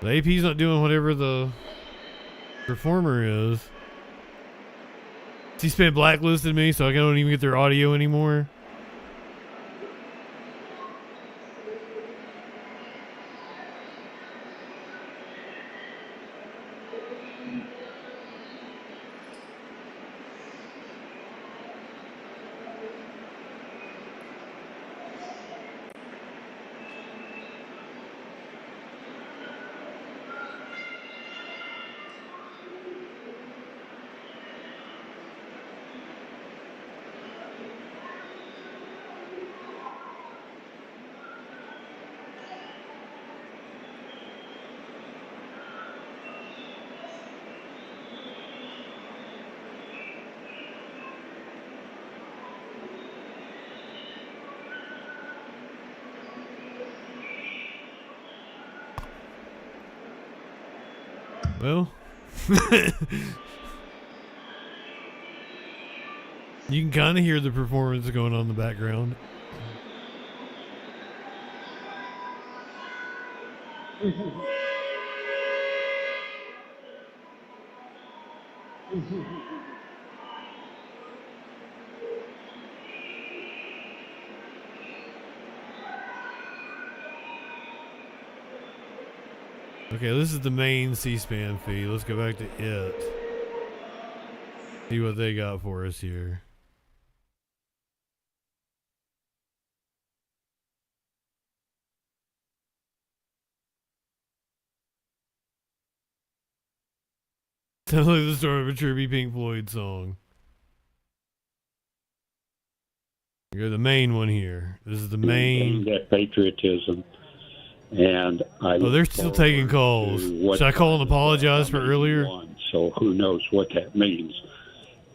The AP's not doing whatever the performer is. C-SPAN blacklisted me, so I don't even get their audio anymore. Well, you can kind of hear the performance going on in the background. Okay, this is the main C-SPAN feed. Let's go back to it. See what they got for us here. Sounds like the start of a trippy Pink Floyd song. You're the main one here. This is the main. That patriotism. And they're still taking calls. Should I call and apologize for earlier? So who knows what that means.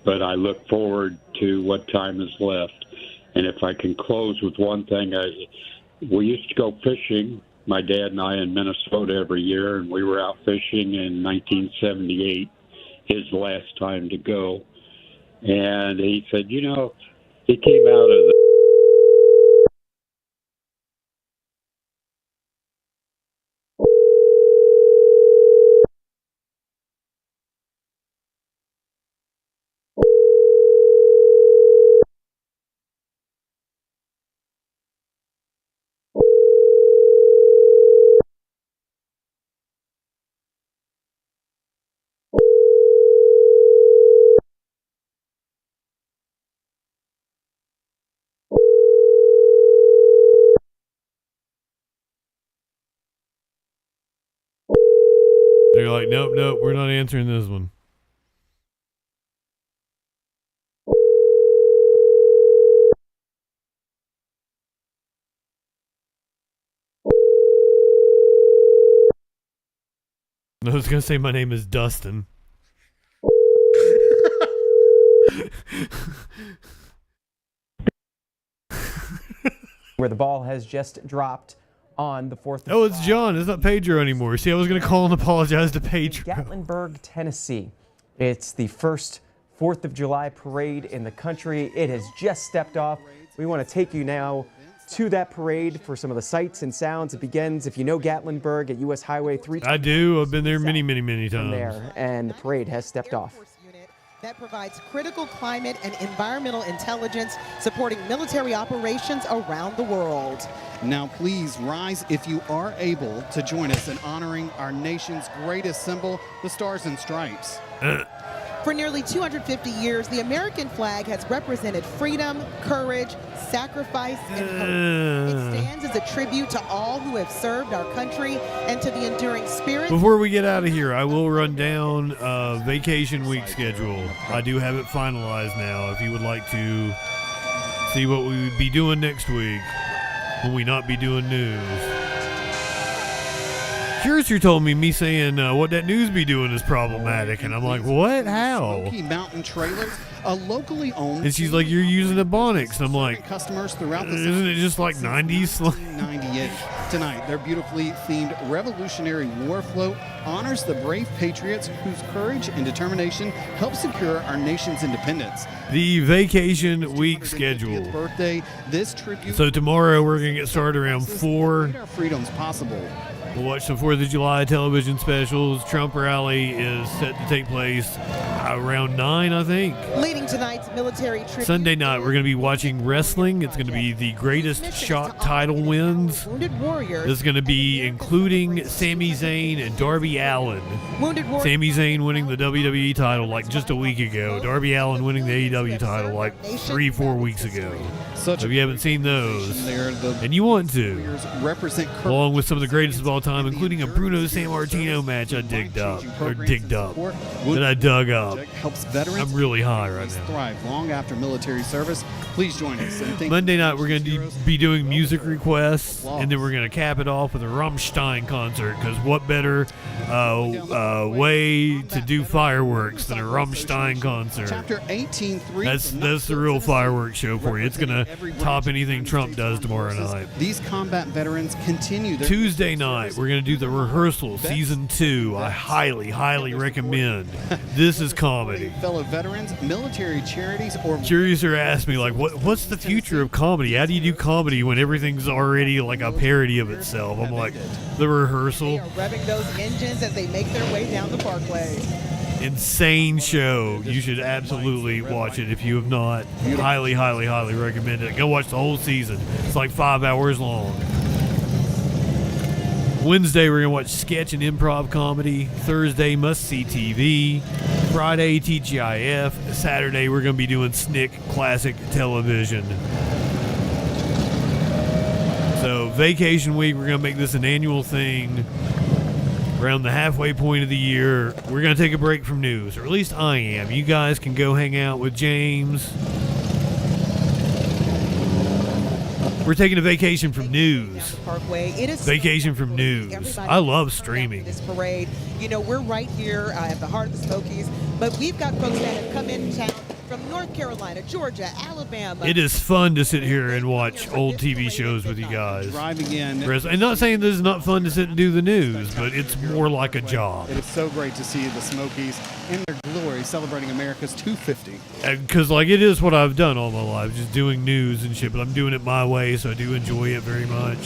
But I look forward to what time is left. And if I can close with one thing, we used to go fishing, my dad and I, in Minnesota every year, and we were out fishing in 1978, his last time to go. And he said, he came out of the They're like, nope, we're not answering this one. I was going to say my name is Dustin. Where the ball has just dropped on the 4th of Oh, it's John. It's not Pedro anymore. See, I was going to call and apologize to Pedro. Gatlinburg, Tennessee. It's the first 4th of July parade in the country. It has just stepped off. We want to take you now to that parade for some of the sights and sounds. It begins, if you know Gatlinburg, at U.S. Highway 3. I do. I've been there many times. There, and the parade has stepped off. That provides critical climate and environmental intelligence supporting military operations around the world. Now please rise if you are able to join us in honoring our nation's greatest symbol, the Stars and Stripes. For nearly 250 years, the American flag has represented freedom, courage, sacrifice, and hope. It stands as a tribute to all who have served our country and to the enduring spirit. Before we get out of here, I will run down vacation week schedule. I do have it finalized now. If you would like to see what we would be doing next week, will we not be doing news? Curiouser told me saying what that news be doing is problematic, and I'm like, what? How? Smoky Mountain Trailers, a locally owned. And she's like, you're using Ebonics, and I'm like, customers throughout the isn't it just like 90s? 98. Tonight, their beautifully themed Revolutionary War float honors the brave patriots whose courage and determination helped secure our nation's independence. The vacation week schedule. Birthday, this tribute. So tomorrow we're gonna get started around 4. Our freedoms possible. We'll watch some 4th of July television specials. Trump rally is set to take place around 9, I think. Leading tonight's military tribute. Sunday night, we're going to be watching wrestling. It's going to be the greatest shot title wins. Wounded warriors. This is going to be including Sami Zayn and Darby Allin. Wounded warriors. Sami Zayn winning the WWE title like just a week ago. Darby Allin winning the AEW title like 3-4 weeks ago. So if you haven't seen those, and you want to, along with some of the greatest of all time, including a Bruno Sammartino match I digged up, that I dug up. Helps veterans. I'm really high right now. Thrive long after military service. Please join us. Monday night we're going to be doing music requests, and then we're going to cap it off with a Rammstein concert, because what better way to do fireworks than a Rammstein concert? Chapter 18:3. That's the real fireworks show for you. It's going to top anything Trump does tomorrow night. These combat veterans continue their Tuesday night, we're going to do the rehearsal, season 2. I highly recommend. This is comedy. Fellow veterans, military charities, or Curiouser asked me, like, what's the future of comedy? How do you do comedy when everything's already like a parody of itself? I'm like, the rehearsal. They are revving those engines as they make their way down the parkway. Insane show. You should absolutely watch it if you have not. Highly recommend it. Go watch the whole season. It's like 5 hours long. Wednesday, we're going to watch sketch and improv comedy. Thursday, must-see TV. Friday, TGIF. Saturday, we're going to be doing SNCC classic television. So, vacation week, we're going to make this an annual thing. Around the halfway point of the year, we're going to take a break from news, or at least I am. You guys can go hang out with James. We're taking a vacation from news. Parkway. It is vacation from news. I love streaming. This parade. You know, we're right here at the heart of the Smokies, but we've got folks that have come in town from North Carolina, Georgia, Alabama. It is fun to sit here and watch old TV shows with you guys. Driving in. I'm not saying this is not fun to sit and do the news, but it's more like a job. It is so great to see the Smokies in their glory celebrating America's 250. Because, like, it is what I've done all my life, just doing news and shit, but I'm doing it my way, so I do enjoy it very much.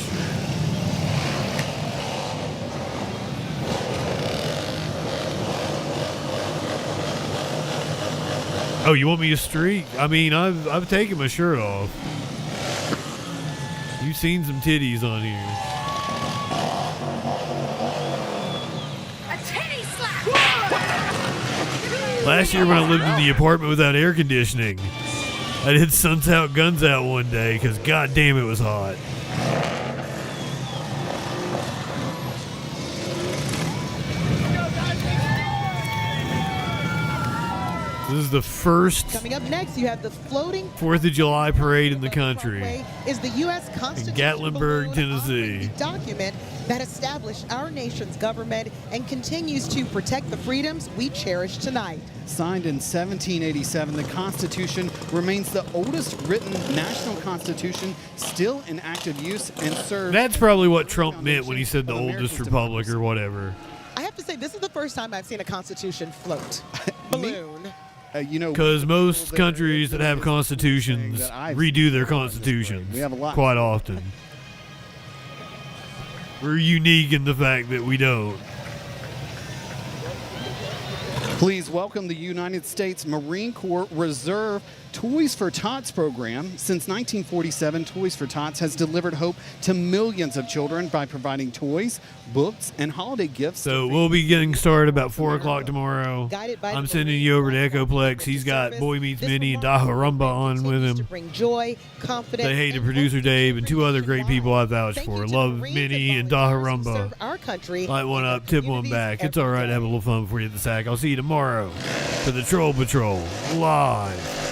Oh, you want me to streak? I mean, I've taken my shirt off. You've seen some titties on here. A titty slap! Last year when I lived in the apartment without air conditioning, I did Suns Out, Guns Out one day because goddamn it was hot. This is the first Coming up next, you have the floating 4th of July parade in the country. is the U.S. Constitution Gatlinburg, Tennessee. document that established our nation's government and continues to protect the freedoms we cherish tonight. Signed in 1787, the Constitution remains the oldest written national constitution still in active use and serves. That's probably what Trump meant when he said the oldest republic or whatever. I have to say, this is the first time I've seen a constitution float. Balloon. Because most countries that have constitutions redo their constitutions quite often. We're unique in the fact that we don't. Please welcome the United States Marine Corps Reserve Toys for Tots program. Since 1947, Toys for Tots has delivered hope to millions of children by providing toys, books, and holiday gifts. So we'll be getting started about 4 o'clock tomorrow. I'm sending you over to Echoplex. He's got Boy Meets Minnie and Dahorumba on with him. Bring joy, confidence. Say hey to producer Dave and 2 other great people I vouch for. Love Minnie and Dahorumba. Our country. Light one up, tip one back. It's all right to have a little fun before you hit the sack. I'll see you tomorrow for the Troll Patrol Live.